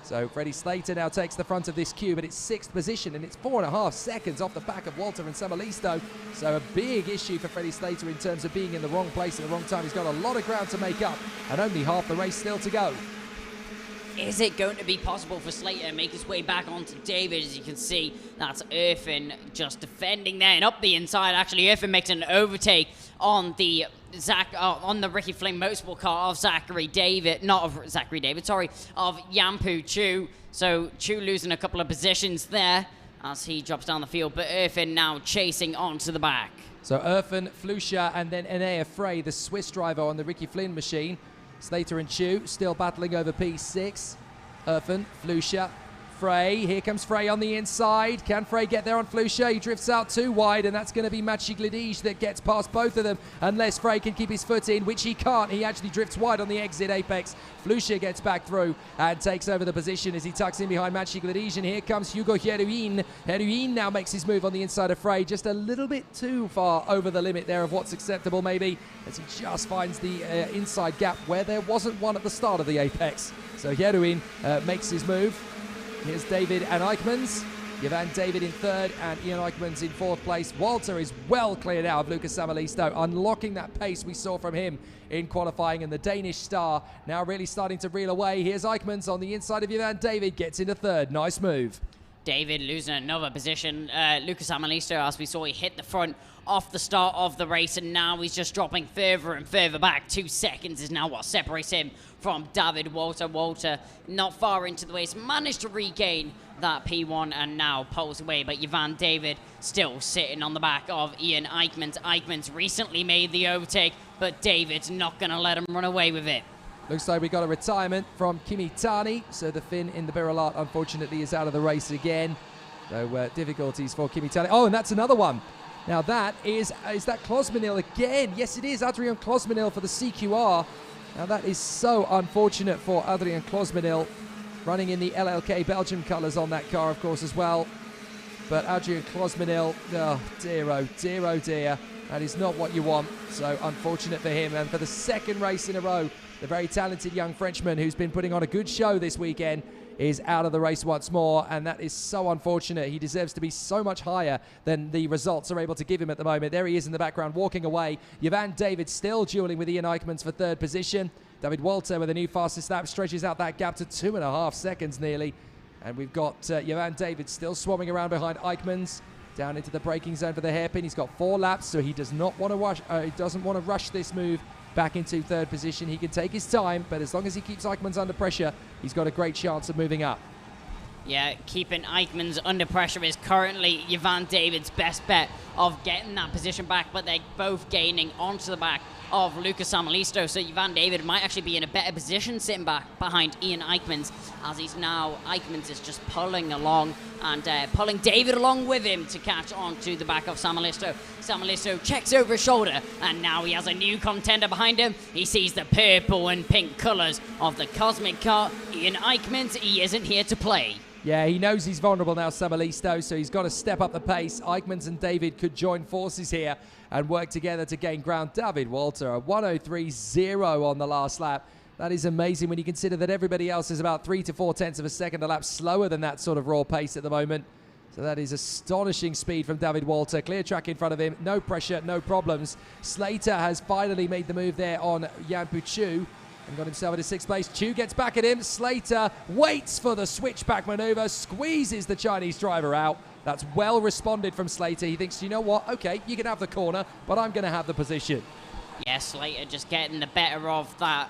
So Freddie Slater now takes the front of this queue, but it's 6th position, and it's 4.5 seconds off the back of Walter and Samalisto. So a big issue for Freddie Slater in terms of being in the wrong place at the wrong time. He's got a lot of ground to make up, and only half the race still to go. Is it going to be possible for Slater to make his way back onto David? As you can see, that's Irfin just defending there and up the inside. Actually, Irfin makes an overtake on the Ricky Flynn Motorsport car of of Jan Puchu. So Chu losing a couple of positions there as he drops down the field, but Irfin now chasing onto the back. So Irfin, Flusha, and then Enea Frey, the Swiss driver on the Ricky Flynn machine. Slater and Chu still battling over P6. Irfin, Flusha, Frey. Here comes Frey on the inside. Can Frey get there on Flusha? He drifts out too wide, and that's going to be Maciej Glidij that gets past both of them, unless Frey can keep his foot in, which he can't. He actually drifts wide on the exit apex. Flusha gets back through and takes over the position as he tucks in behind Maciej Glidij, and here comes Hugo Heruin. Heruin now makes his move on the inside of Frey, just a little bit too far over the limit there of what's acceptable maybe, as he just finds the inside gap where there wasn't one at the start of the apex. So Heruin makes his move. Here's David and Eichmanns. Jovan David in 3rd and Ian Eichmanns in 4th place. Walter is well cleared out of Lucas Samalisto, unlocking that pace we saw from him in qualifying, and the Danish star now really starting to reel away. Here's Eichmanns on the inside of Jovan David, gets into 3rd. Nice move. David losing another position. Lucas Amalisto, as we saw, he hit the front off the start of the race, and now he's just dropping further and further back. 2 seconds is now what separates him from David Walter. Walter, not far into the race, managed to regain that P1 and now pulls away, but Jovan David still sitting on the back of Ian Eichmanns. Eichmanns recently made the overtake, but David's not going to let him run away with it. Looks like we got a retirement from Kimi Tani, so the Finn in the Biralat unfortunately is out of the race again. So difficulties for Kimi Tani. Oh, and that's another one. Now that is that Klosmanil again? Yes, it is Adrian Klosmanil for the CQR. Now that is so unfortunate for Adrian Klosmanil, running in the LLK Belgium colours on that car, of course, as well. But Adrian Klosmanil, oh dear, that is not what you want. So unfortunate for him, and for the 2nd race in a row, the very talented young Frenchman who's been putting on a good show this weekend is out of the race once more, and that is so unfortunate. He deserves to be so much higher than the results are able to give him at the moment. There he is in the background walking away. Jovan David still dueling with Ian Eichmanns for 3rd position. David Walter with a new fastest lap stretches out that gap to 2.5 seconds nearly. And we've got Jovan David still swarming around behind Eichmanns. down into the braking zone for the hairpin. He's got 4 laps, so he does not want to rush. He doesn't want to rush this move back into 3rd position. He can take his time, but as long as he keeps Eichmanns under pressure, he's got a great chance of moving up. Yeah, keeping Eichmanns under pressure is currently Ivan David's best bet of getting that position back, but they're both gaining onto the back of Lucas Samalisto, so Ivan David might actually be in a better position sitting back behind Ian Eichmanns, as Eichmanns is just pulling along and pulling David along with him to catch on to the back of Samalisto. Samalisto checks over his shoulder, and now he has a new contender behind him. He sees the purple and pink colours of the Cosmic Car. Ian Eichmanns, he isn't here to play. Yeah, he knows he's vulnerable now, Samalisto, so he's got to step up the pace. Eichmanns and David could join forces here and work together to gain ground. David Walter, a 1:03.0 on the last lap. That is amazing when you consider that everybody else is about 3 to 4 tenths of a second a lap slower than that sort of raw pace at the moment. So that is astonishing speed from David Walter. Clear track in front of him, no pressure, no problems. Slater has finally made the move there on Yampu Chu and got himself into 6th place. Chu gets back at him. Slater waits for the switchback maneuver, squeezes the Chinese driver out. That's well responded from Slater. He thinks, you know what, okay, you can have the corner, but I'm going to have the position. Yeah, Slater just getting the better of that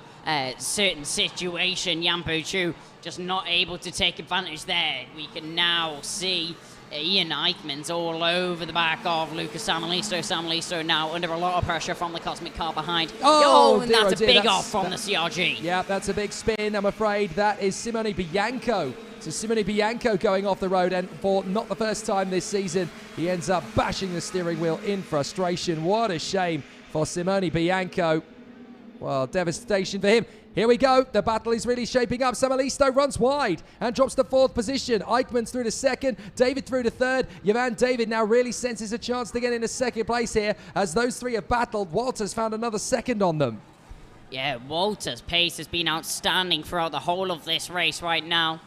certain situation. Yampu Chu just not able to take advantage there. We can now see Ian Eichmanns all over the back of Lucas Samalisto. Samalisto now under a lot of pressure from the Cosmic Car behind. And dear, that's a big off from the CRG. Yeah, that's a big spin, I'm afraid. That is Simone Bianco. So Simone Bianco going off the road, and for not the first time this season, he ends up bashing the steering wheel in frustration. What a shame for Simone Bianco. Well, devastation for him. Here we go. The battle is really shaping up. Samalisto runs wide and drops to 4th position. Eichmanns through to 2nd. David through to 3rd. Ivan David now really senses a chance to get into 2nd place here. As those 3 have battled, Walter's found another 2nd on them. Yeah, Walter's pace has been outstanding throughout the whole of this race right now.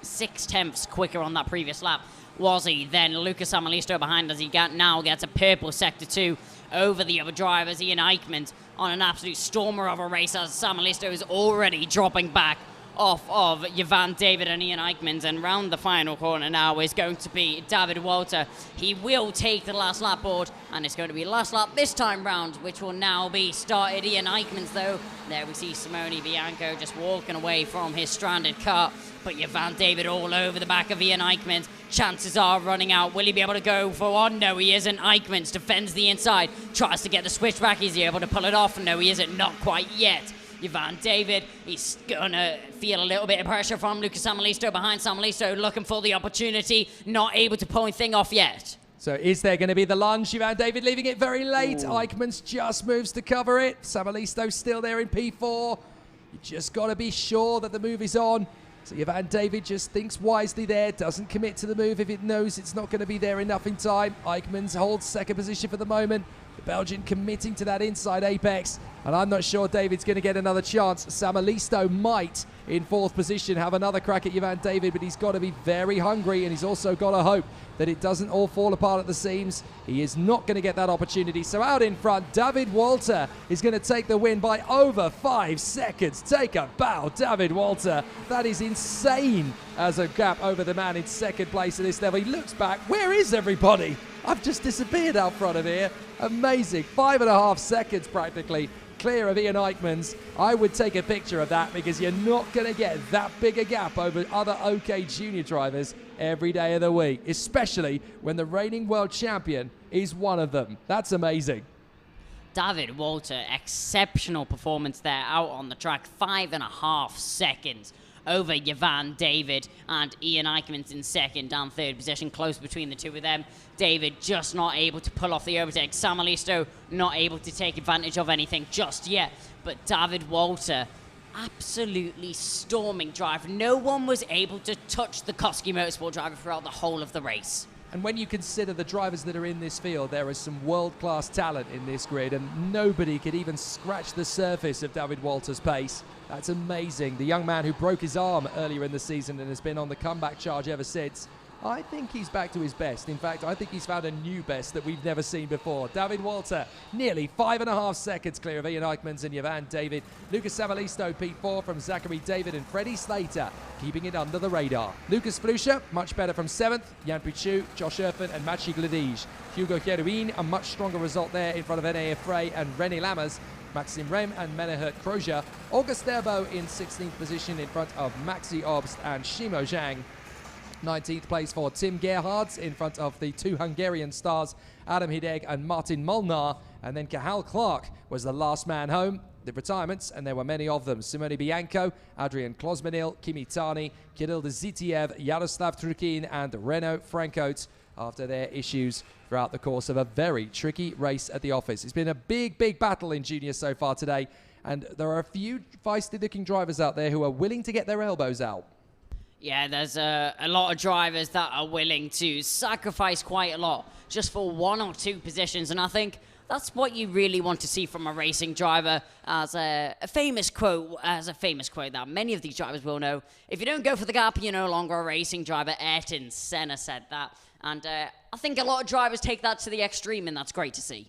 6 tenths quicker on that previous lap was he. Then Lucas Samalisto behind as he now gets a purple sector 2 over the other drivers. Ian Eichmanns on an absolute stormer of a race as Samalisto is already dropping back off of Ivan David and Ian Eichmanns, and round the final corner now is going to be David Walter. He will take the last lap board, and it's going to be last lap this time round, which will now be started. Ian Eichmanns though, there we see Simone Bianco just walking away from his stranded car, but Ivan David all over the back of Ian Eichmanns. Chances are running out. Will he be able to go for one? No, he isn't. Eichmanns defends the inside, tries to get the switchback. Is he able to pull it off? No, he isn't. Not quite yet. Ivan David, he's gonna feel a little bit of pressure from Lucas Samalisto behind. Samalisto looking for the opportunity, not able to pull anything off yet. So is there going to be the lunge? Ivan David leaving it very late. Eichmanns just moves to cover it. Samalisto still there in P4. You just got to be sure that the move is on. So Ivan David just thinks wisely there, doesn't commit to the move if it knows it's not going to be there enough in time. Eichmanns holds 2nd position for the moment. The Belgian committing to that inside apex, and I'm not sure David's going to get another chance. Samalisto might, in 4th position, have another crack at Ivan David, but he's got to be very hungry, and he's also got to hope that it doesn't all fall apart at the seams. He is not going to get that opportunity. So out in front, David Walter is going to take the win by over 5 seconds. Take a bow, David Walter. That is insane as a gap over the man in 2nd place at this level. He looks back. Where is everybody? I've just disappeared out front of here. Amazing. 5.5 seconds practically clear of Ian Eichmanns. I would take a picture of that because you're not going to get that big a gap over other OK Junior drivers every day of the week, especially when the reigning world champion is one of them. That's amazing. David Walter, exceptional performance there out on the track. 5.5 seconds over Ivan David and Ian Eichmanns in 2nd and 3rd position, close between the 2 of them. David just not able to pull off the overtake. Samalisto not able to take advantage of anything just yet. But David Walter, absolutely storming drive. No one was able to touch the Koski Motorsport driver throughout the whole of the race. And when you consider the drivers that are in this field, there is some world-class talent in this grid, and nobody could even scratch the surface of David Walter's pace. That's amazing. The young man who broke his arm earlier in the season and has been on the comeback charge ever since. I think he's back to his best. In fact, I think he's found a new best that we've never seen before. David Walter, nearly 5.5 seconds clear of Ian Eichmanns and Jovan David. Lucas Savalisto, P4 from Zachary David and Freddie Slater, keeping it under the radar. Lucas Flusha, much better from 7th. Jan Puchu, Josh Erfen and Machi Gladij. Hugo Heruin, a much stronger result there in front of N.A. Frey and René Lammers. Maxim Rem and Menehert Kroja. August Derbo in 16th position in front of Maxi Obst and Shimo Zhang. 19th place for Tim Gerhards in front of the 2 Hungarian stars, Adam Hideg and Martin Molnar. And then Cahal Clark was the last man home. The retirements, and there were many of them: Simone Bianco, Adrian Klosmanil, Kimi Tani, Kirill Zitiev, Yaroslav Trukin and Renaud Francote after their issues throughout the course of a very tricky race at the office. It's been a big battle in juniors so far today, and there are a few feisty-looking drivers out there who are willing to get their elbows out. Yeah, there's a lot of drivers that are willing to sacrifice quite a lot just for 1 or 2 positions, and I think that's what you really want to see from a racing driver. As a famous quote that many of these drivers will know: if you don't go for the gap, you're no longer a racing driver. Ayrton Senna said that, and I think a lot of drivers take that to the extreme, and that's great to see.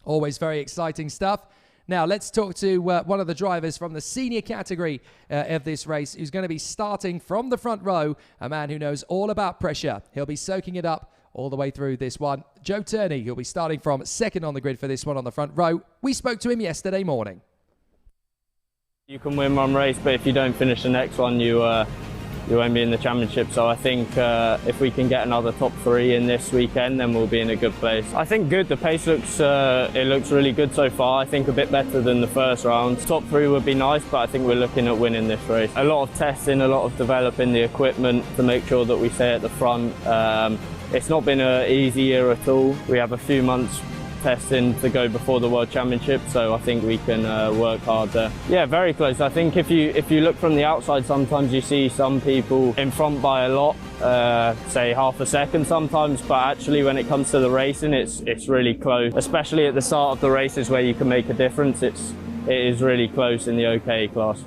Always very exciting stuff. Now, let's talk to one of the drivers from the senior category of this race, who's going to be starting from the front row, a man who knows all about pressure. He'll be soaking it up all the way through this one. Joe Turney, who'll be starting from 2nd on the grid for this one on the front row. We spoke to him yesterday morning. You can win one race, but if you don't finish the next one, you won't be in the championship. So I think if we can get another top 3 in this weekend, then we'll be in a good place. I think good. The pace looks really good so far. I think a bit better than the first round. Top 3 would be nice, but I think we're looking at winning this race. A lot of testing, a lot of developing the equipment to make sure that we stay at the front. It's not been an easy year at all. We have a few months testing to go before the World Championship, so I think we can work hard there. Yeah, very close. I think if you look from the outside, sometimes you see some people in front by a lot, say half a second sometimes, but actually when it comes to the racing, it's really close, especially at the start of the races where you can make a difference. It is really close in the OK class.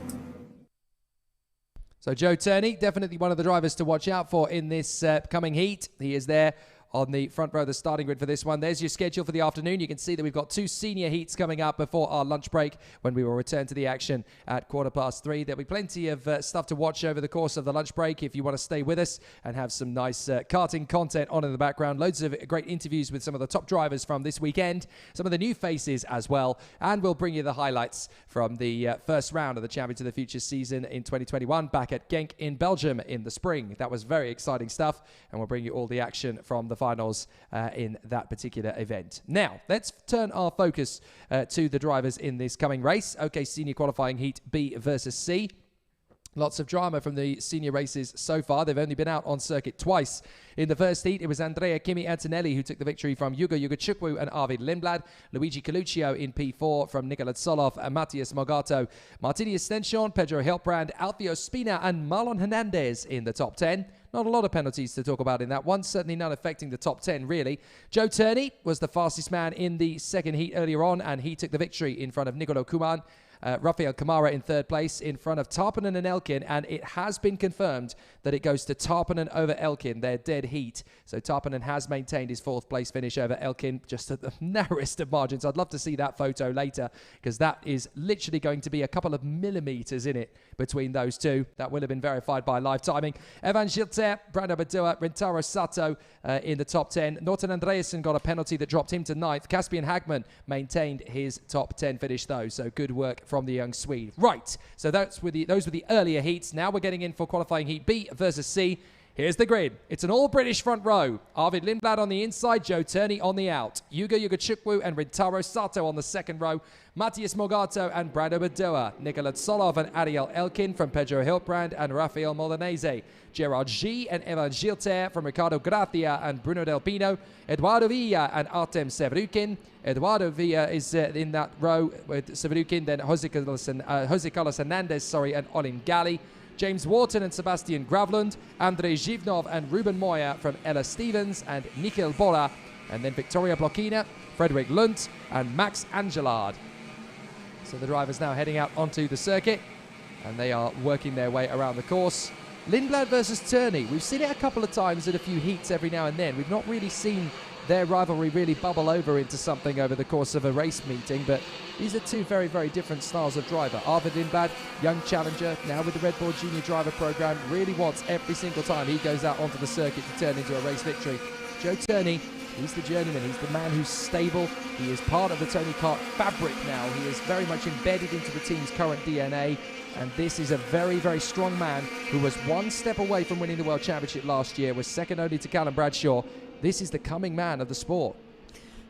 So Joe Turney, definitely one of the drivers to watch out for in this coming heat. He is there on the front row of the starting grid for this one. There's your schedule for the afternoon. You can see that we've got 2 senior heats coming up before our lunch break, when we will return to the action at 3:15. There'll be plenty of stuff to watch over the course of the lunch break if you want to stay with us and have some nice karting content on in the background. Loads of great interviews with some of the top drivers from this weekend, some of the new faces as well, and we'll bring you the highlights from the first round of the Champion to the Future season in 2021 back at Genk in Belgium in the spring. That was very exciting stuff, and we'll bring you all the action from the finals in that particular event. Now, let's turn our focus to the drivers in this coming race. OK, senior qualifying heat B versus C. Lots of drama from the senior races so far. They've only been out on circuit twice. In the first heat, it was Andrea Kimi Antonelli who took the victory from Hugo Chukwu and Arvid Lindblad. Luigi Coluccio in P4 from Nikola Tsolov and Matthias Morgato. Martini Stenchon, Pedro Hiltbrand, Alfio Spina and Marlon Hernandez in the top 10. Not a lot of penalties to talk about in that one. Certainly none affecting the top 10, really. Joe Turney was the fastest man in the second heat earlier on, and he took the victory in front of Nicolo Kuman. Rafael Kamara in third place in front of Tarpanen and Elkin, and it has been confirmed that it goes to Tarpanen over Elkin, their dead heat. So Tarpanen has maintained his 4th place finish over Elkin, just at the narrowest of margins. I'd love to see that photo later, because that is literally going to be a couple of millimetres in it between those two. That will have been verified by live timing. Evan Gilter, Brando Badua, Rentaro Sato in the top 10. Norton Andreasen got a penalty that dropped him to 9th. Caspian Hagman maintained his top 10 finish though, so good work from the young Swede. Right, so those were the earlier heats. Now we're getting in for qualifying heat B versus C. Here's the grid. It's an all-British front row. Arvid Lindblad on the inside, Joe Turney on the out. Hugo Chukwu and Rintaro Sato on the second row. Matthias Morgato and Brando Badua. Nikola Tsolov and Ariel Elkin from Pedro Hiltbrand and Rafael Molinese. Gerard G and Evan Gilter from Ricardo Gracia and Bruno Del Pino. Eduardo Villa and Artem Sevrukin. Eduardo Villa is in that row with Sevrukin, then Jose Carlos Hernandez, and Olin Gali. James Wharton and Sebastian Gravlund, Andrei Zhivnov and Ruben Moya from Ella Stevens and Nikhil Bora, and then Victoria Blokina, Frederick Lunt and Max Angelard. So the drivers now heading out onto the circuit, and they are working their way around the course. Lindblad versus Turney. We've seen it a couple of times in a few heats every now and then. We've not really seen their rivalry really bubble over into something over the course of a race meeting, but these are two very, very different styles of driver. Arvid Lindblad, young challenger, now with the Red Bull Junior Driver Program, really wants every single time he goes out onto the circuit to turn into a race victory. Joe Turney, he's the journeyman. He's the man who's stable. He is part of the Tony Kart fabric now. He is very much embedded into the team's current DNA. And this is a very, very strong man who was one step away from winning the World Championship last year, was second only to Callum Bradshaw. This is the coming man of the sport.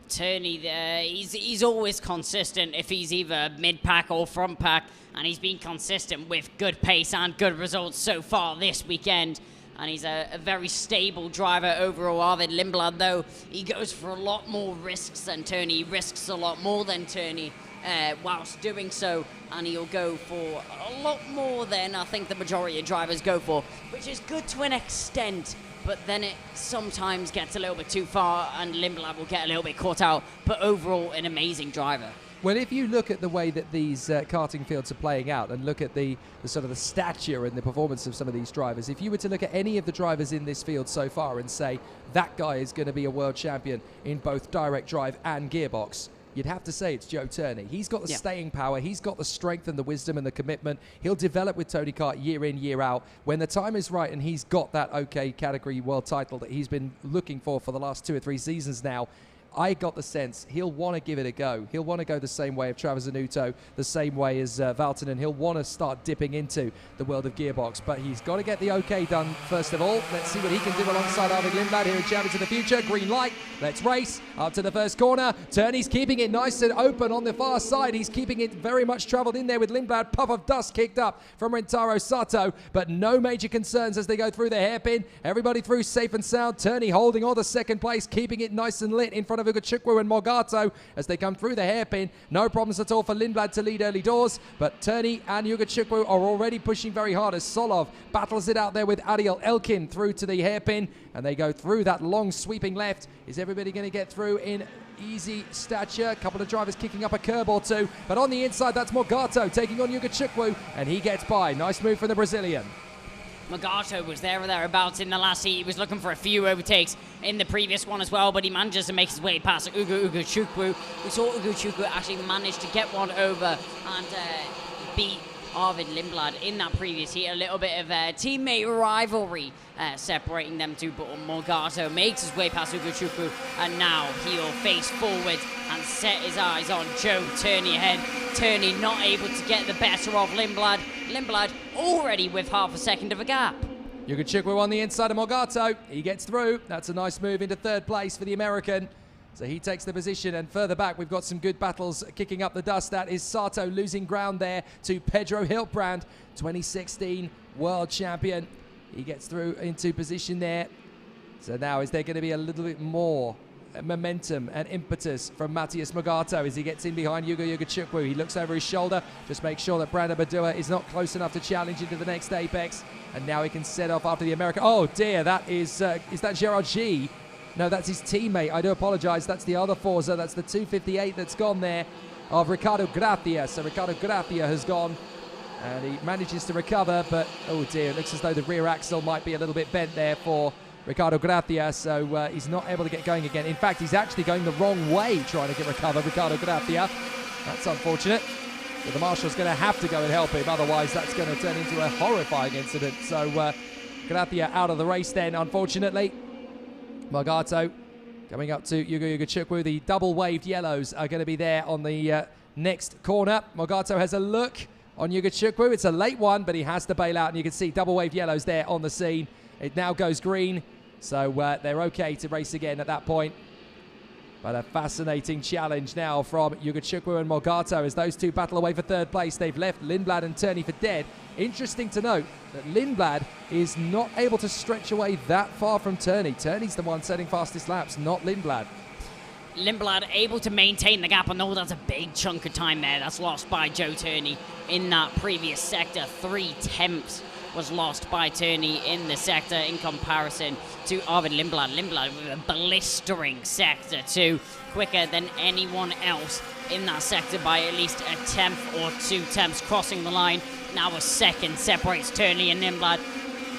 Turney, he's always consistent if he's either mid-pack or front-pack, and he's been consistent with good pace and good results so far this weekend. And he's a very stable driver overall. Arvid Lindblad, though, he goes for a lot more risks than Turney. He risks a lot more than Turney whilst doing so, and he'll go for a lot more than I think the majority of drivers go for, which is good to an extent, but then it sometimes gets a little bit too far, and Lindblad will get a little bit caught out, but overall, an amazing driver. Well, if you look at the way that these karting fields are playing out and look at the sort of the stature and the performance of some of these drivers, if you were to look at any of the drivers in this field so far and say that guy is going to be a world champion in both direct drive and gearbox, you'd have to say it's Joe Turney. He's got the staying power, he's got the strength and the wisdom and the commitment. He'll develop with Tony Kart year in, year out. When the time is right and he's got that OK category world title that he's been looking for the last 2 or 3 seasons now, I got the sense he'll want to give it a go. He'll want to go the same way of Travis Zanuto, the same way as Valtonen. He'll want to start dipping into the world of gearbox, but he's got to get the OK done first of all. Let's see what he can do alongside Arvid Lindblad here in Champions of the Future. Green light, let's race up to the first corner. Turney's keeping it nice and open on the far side. He's keeping it very much travelled in there with Lindblad. Puff of dust kicked up from Rentaro Sato, but no major concerns as they go through the hairpin. Everybody through safe and sound. Turney holding on to second place, keeping it nice and lit in front of Ugachukwu and Morgato as they come through the hairpin. No problems at all for Lindblad to lead early doors, but Turney and Ugachukwu are already pushing very hard as Solov battles it out there with Ariel Elkin through to the hairpin, and they go through that long sweeping left. Is everybody going to get through in easy stature? A couple of drivers kicking up a curb or two, but on the inside that's Morgato taking on Ugachukwu, and he gets by. Nice move from the Brazilian. Morgato was there or thereabouts in the last heat. He was looking for a few overtakes in the previous one as well, but he manages to make his way past Ugachukwu. We saw Ugachukwu actually manage to get one over and beat Arvid Lindblad in that previous heat. A little bit of teammate rivalry separating them two, but Morgato makes his way past Ugachukwu, and now he'll face forward and set his eyes on Joe Turney ahead. Turney not able to get the better of Lindblad. Lindblad already with half a second of a gap. Ugachukwu on the inside of Morgato. He gets through. That's a nice move into third place for the American. So he takes the position, and further back we've got some good battles kicking up the dust. That is Sato losing ground there to Pedro Hiltbrand, 2016 world champion. He gets through into position there. So now is there going to be a little bit more momentum and impetus from Matthias Morgato as he gets in behind Ugachukwu? He looks over his shoulder, just make sure that Brandon Badua is not close enough to challenge into the next apex. And now he can set off after the American. Oh dear, that is that Gerard G? No, that's his teammate. I do apologise. That's the other Forza. That's the 258 that's gone there of Ricardo Gracia. So Ricardo Gracia has gone, and he manages to recover, but oh dear, it looks as though the rear axle might be a little bit bent there for Ricardo Gracia, so he's not able to get going again. In fact, he's actually going the wrong way trying to get recovered, Ricardo Gracia. That's unfortunate. But the marshal's going to have to go and help him, otherwise that's going to turn into a horrifying incident. So Gracia out of the race then, unfortunately. Morgato coming up to Ugachukwu. The double waved yellows are going to be there on the next corner. Morgato has a look on Ugachukwu. It's a late one, but he has to bail out, and you can see double waved yellows there on the scene. It now goes green, so they're okay to race again at that point. But a fascinating challenge now from Ugachukwu and Morgato as those two battle away for third place. They've left Lindblad and Turney for dead. Interesting to note that Lindblad is not able to stretch away that far from Turney. Turney's the one setting fastest laps, not Lindblad. Lindblad able to maintain the gap. I know that's a big chunk of time there that's lost by Joe Turney in that previous sector. 3/10 was lost by Turney in the sector in comparison to Arvid Lindblad. Lindblad with a blistering sector too, quicker than anyone else in that sector by at least a tenth or 2 tenths, crossing the line. Now a second separates Turney and Lindblad.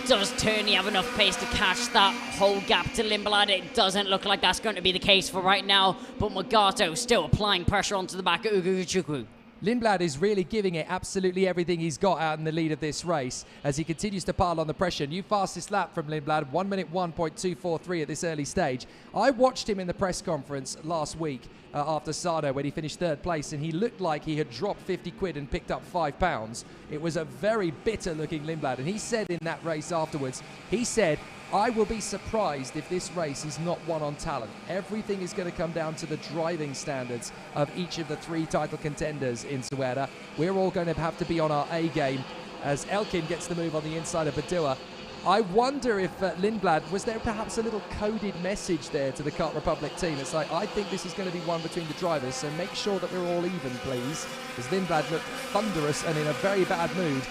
Does Turney have enough pace to catch that whole gap to Lindblad? It doesn't look like that's going to be the case for right now, but Magato still applying pressure onto the back of Uguchukwu. Lindblad is really giving it absolutely everything he's got out in the lead of this race as he continues to pile on the pressure. New fastest lap from Lindblad, 1 minute 1.243 at this early stage. I watched him in the press conference last week after Sardo when he finished third place, and he looked like he had dropped 50 quid and picked up £5. It was a very bitter looking Lindblad, and he said in that race afterwards, he said, I will be surprised if this race is not won on talent. Everything is going to come down to the driving standards of each of the 3 title contenders in Zuera. We're all going to have to be on our A game as Elkin gets the move on the inside of Badua. I wonder if Lindblad, was there perhaps a little coded message there to the Kart Republic team? It's like, I think this is going to be one between the drivers, so make sure that we're all even, please. As Lindblad looked thunderous and in a very bad mood,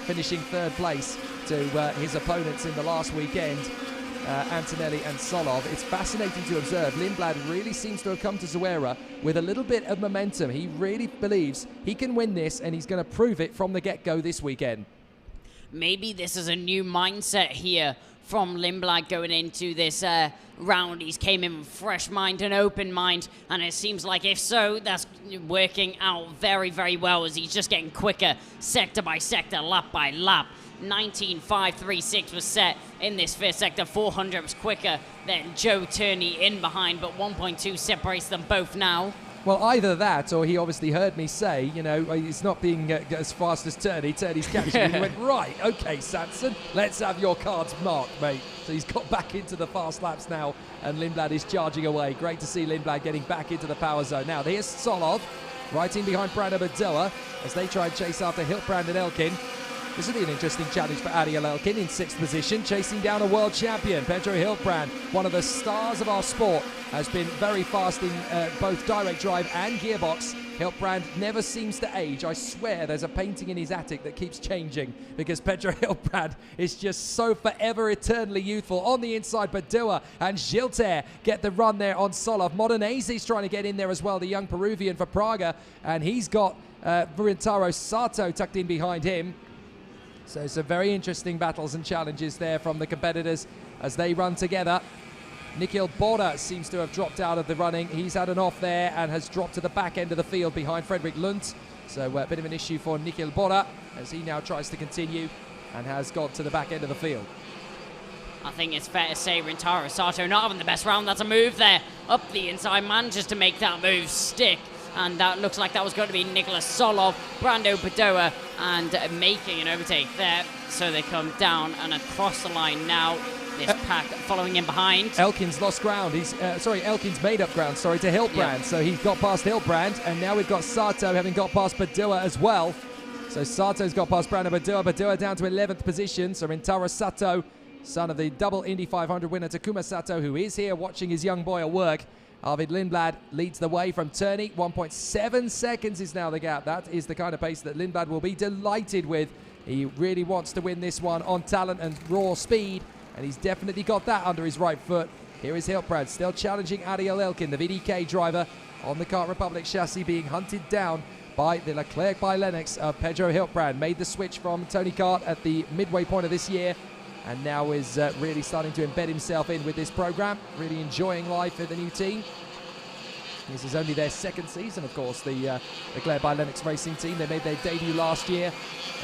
finishing third place to his opponents in the last weekend, Antonelli and Solov. It's fascinating to observe. Lindblad really seems to have come to Zuera with a little bit of momentum. He really believes he can win this, and he's going to prove it from the get-go this weekend. Maybe this is a new mindset here from Lindblad going into this round. He's came in with fresh mind and open mind, and it seems like if so, that's working out very, very well as he's just getting quicker sector by sector, lap by lap. 19.536 was set in this first sector, 400 quicker than Joe Turney in behind, but 1.2 separates them both now. Well, either that, or he obviously heard me say, you know, he's not being as fast as Turney. Turney's catching him. He went, right, okay, Sanson, let's have your cards marked, mate. So he's got back into the fast laps now, and Lindblad is charging away. Great to see Lindblad getting back into the power zone. Now, here's Solov, right in behind Brando Badoa, as they try and chase after Hiltbrand and Elkin. This will be an interesting challenge for Ariel Elkin in 6th position, chasing down a world champion. Pedro Hiltbrand, one of the stars of our sport, has been very fast in both direct drive and gearbox. Hiltbrand never seems to age. I swear there's a painting in his attic that keeps changing because Pedro Hiltbrand is just so forever eternally youthful. On the inside, Badua and Gilter get the run there on Solov. Modenese trying to get in there as well, the young Peruvian for Praga, and he's got Rintaro Sato tucked in behind him. So some very interesting battles and challenges there from the competitors as they run together. Nikhil Bora seems to have dropped out of the running. He's had an off there and has dropped to the back end of the field behind Frederick Lunt. So a bit of an issue for Nikhil Bora as he now tries to continue and has got to the back end of the field. I think it's fair to say Rintaro Sato not having the best round. That's a move there up the inside, manages to make that move stick. And that looks like that was going to be Nicholas Solov, Brando Badoa, and making an overtake there. So they come down and across the line now. This pack following in behind. Elkin's lost ground. Elkin's made up ground, to Hiltbrand. Yeah. So he's got past Hiltbrand, and now we've got Sato having got past Badoa as well. So Sato's got past Brando Badoa. Badoa down to 11th position. So Rintaro Sato, son of the double Indy 500 winner Takuma Sato, who is here watching his young boy at work. Arvid Lindblad leads the way from Turney. 1.7 seconds is now the gap. That is the kind of pace that Lindblad will be delighted with. He really wants to win this one on talent and raw speed, and he's definitely got that under his right foot. Here is Hiltbrand still challenging Ariel Elkin, the VDK driver on the Kart Republic chassis, being hunted down by the Leclerc by Lennox of Pedro Hiltbrand. Made the switch from Tony Kart at the midway point of this year, and now is really starting to embed himself in with this program, really enjoying life at the new team. This is only their second season, of course, the Leclerc by Lennox racing team. They made their debut last year,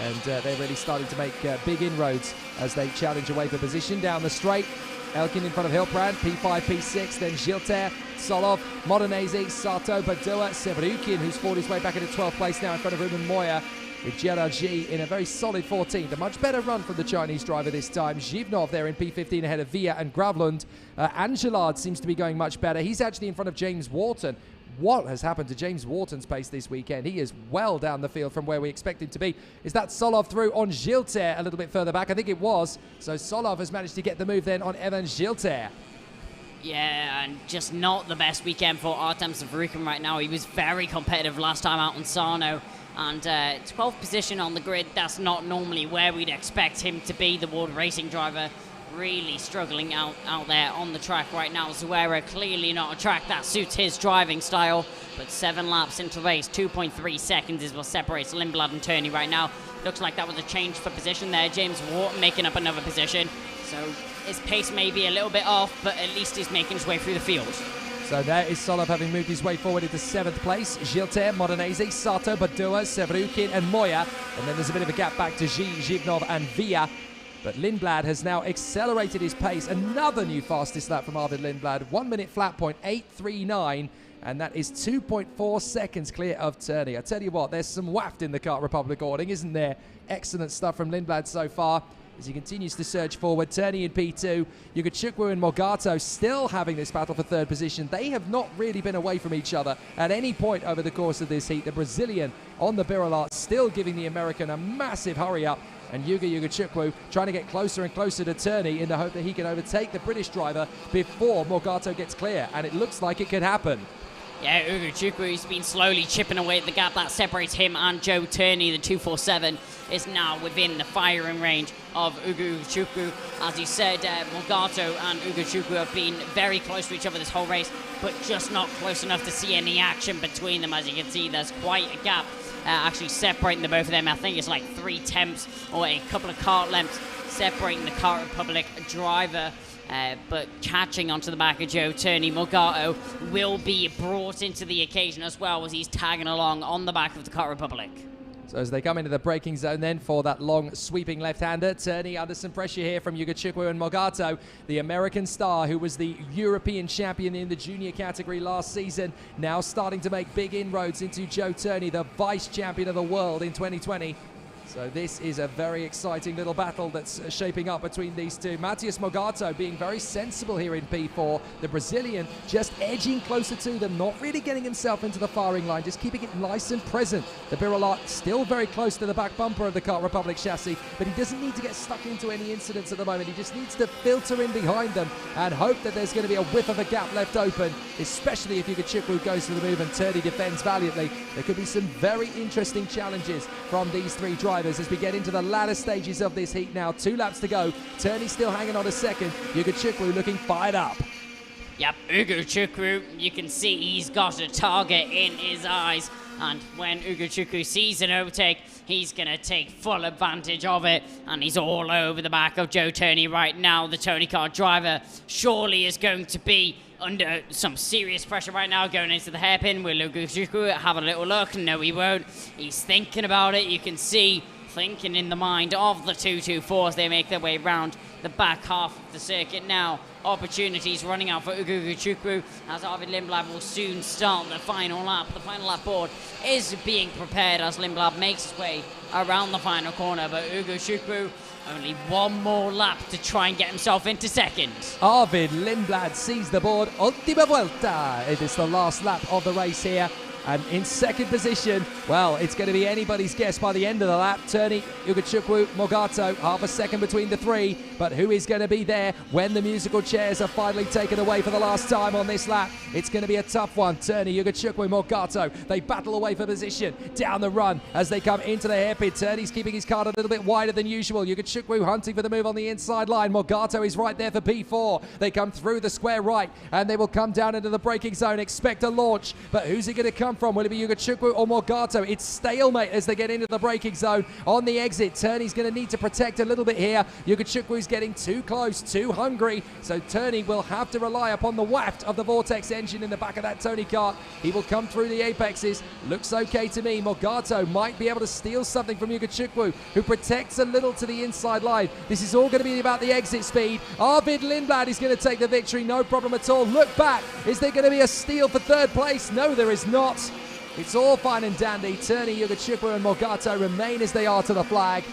and they're really starting to make big inroads as they challenge away for position down the straight. Elkin in front of Hiltbrand, P5, P6, then Gilter, Solov, Modenese, Sato, Badoa, Severukin, who's fought his way back into 12th place now in front of Ruben Moya, with Gerard in a very solid 14th. A much better run from the Chinese driver this time. Zhivnov there in P15 ahead of Via and Gravlund. Angelard seems to be going much better. He's actually in front of James Wharton. What has happened to James Wharton's pace this weekend? He is well down the field from where we expect him to be. Is that Solov through on Gilter a little bit further back? I think it was. So Solov has managed to get the move then on Evan Gilter. Yeah, and just not the best weekend for Artem Severukin right now. He was very competitive last time out on Sarno. And 12th position on the grid, that's not normally where we'd expect him to be, the world racing driver. really struggling out there on the track right now. Zuera clearly not a track that suits his driving style, but 7 laps into the race, 2.3 seconds is what separates Lindblad and Turney right now. Looks like that was a change for position there. James Wharton making up another position, so his pace may be a little bit off, but at least he's making his way through the field. So there is Solov having moved his way forward into 7th place. Gilter, Modenese, Sato, Badua, Sevrukin and Moya. And then there's a bit of a gap back to Zhivnov and Villa. But Lindblad has now accelerated his pace. Another new fastest lap from Arvid Lindblad. 1 minute flat point, 8.39. And that is 2.4 seconds clear of Turney. I tell you what, there's some waft in the Kart Republic awning, isn't there? Excellent stuff from Lindblad so far, as he continues to surge forward. Turney in P2, Yugachukwu and Morgato still having this battle for 3rd position. They have not really been away from each other at any point over the course of this heat. The Brazilian on the Birolart still giving the American a massive hurry up, and Yugachukwu trying to get closer and closer to Turney in the hope that he can overtake the British driver before Morgato gets clear, and it looks like it could happen. Yeah, Ugochukwu has been slowly chipping away at the gap that separates him and Joe Turney. The 247 is now within the firing range of Ugochukwu. As you said, Morgato and Ugochukwu have been very close to each other this whole race, but just not close enough to see any action between them. As you can see, there's quite a gap actually separating the both of them. I think it's like 3 tenths or a couple of kart lengths separating the Kart Republic driver. But catching onto the back of Joe Turney, Morgato will be brought into the occasion as well as he's tagging along on the back of the Kart Republic. So as they come into the braking zone then for that long sweeping left-hander, Turney under some pressure here from Yugachukwu and Morgato, the American star who was the European champion in the junior category last season, now starting to make big inroads into Joe Turney, the vice champion of the world in 2020. So this is a very exciting little battle that's shaping up between these two. Matheus Morgato being very sensible here in P4. The Brazilian just edging closer to them, not really getting himself into the firing line, just keeping it nice and present. The Birolart still very close to the back bumper of the Kart Republic chassis, but he doesn't need to get stuck into any incidents at the moment. He just needs to filter in behind them and hope that there's going to be a whiff of a gap left open, especially if Yugachukwu goes for the move and Turney defends valiantly. There could be some very interesting challenges from these 3 drivers as we get into the latter stages of this heat now. 2 laps to go. Turney still hanging on a second. Yugachukwu looking fired up. Yep, Ugochukwu, you can see he's got a target in his eyes. And when Ugochukwu sees an overtake, he's going to take full advantage of it. And he's all over the back of Joe Turney right now. The Tony Kart driver surely is going to be under some serious pressure right now going into the hairpin. Will Ugochukwu have a little look? No, he won't. He's thinking about it. You can see thinking in the mind of the 224 as they make their way around the back half of the circuit now. Opportunities running out for Ugochukwu as Arvid Lindblad will soon start the final lap. The final lap board is being prepared as Lindblad makes his way around the final corner, but Ugochukwu only 1 more lap to try and get himself into second. Arvid Lindblad sees the board. Ultima Vuelta. It is the last lap of the race here. And in second position, well, it's going to be anybody's guess by the end of the lap. Turney, Yugachukwu, Morgato, half a second between the 3. But who is going to be there when the musical chairs are finally taken away for the last time on this lap? It's going to be a tough one. Turney, Yugachukwu, Morgato, they battle away for position down the run as they come into the hairpin. Turney's keeping his card a little bit wider than usual. Yugachukwu hunting for the move on the inside line. Morgato is right there for P4. They come through the square right and they will come down into the braking zone. Expect a launch, but who's he going to come from? Will it be Yugachukwu or Morgato? It's stalemate as they get into the braking zone. On the exit, Turney's going to need to protect a little bit here. Yugachukwu getting too close, too hungry, so Turney will have to rely upon the waft of the Vortex engine in the back of that Tony kart. He will come through the apexes. Looks okay to me. Morgato might be able to steal something from Yugachukwu, who protects a little to the inside line. This is all going to be about the exit speed. Arvid Lindblad is going to take the victory, no problem at all. Look back. Is there going to be a steal for 3rd place? No, there is not. It's all fine and dandy. Turney, Yugachukwu and Morgato remain as they are to the flag.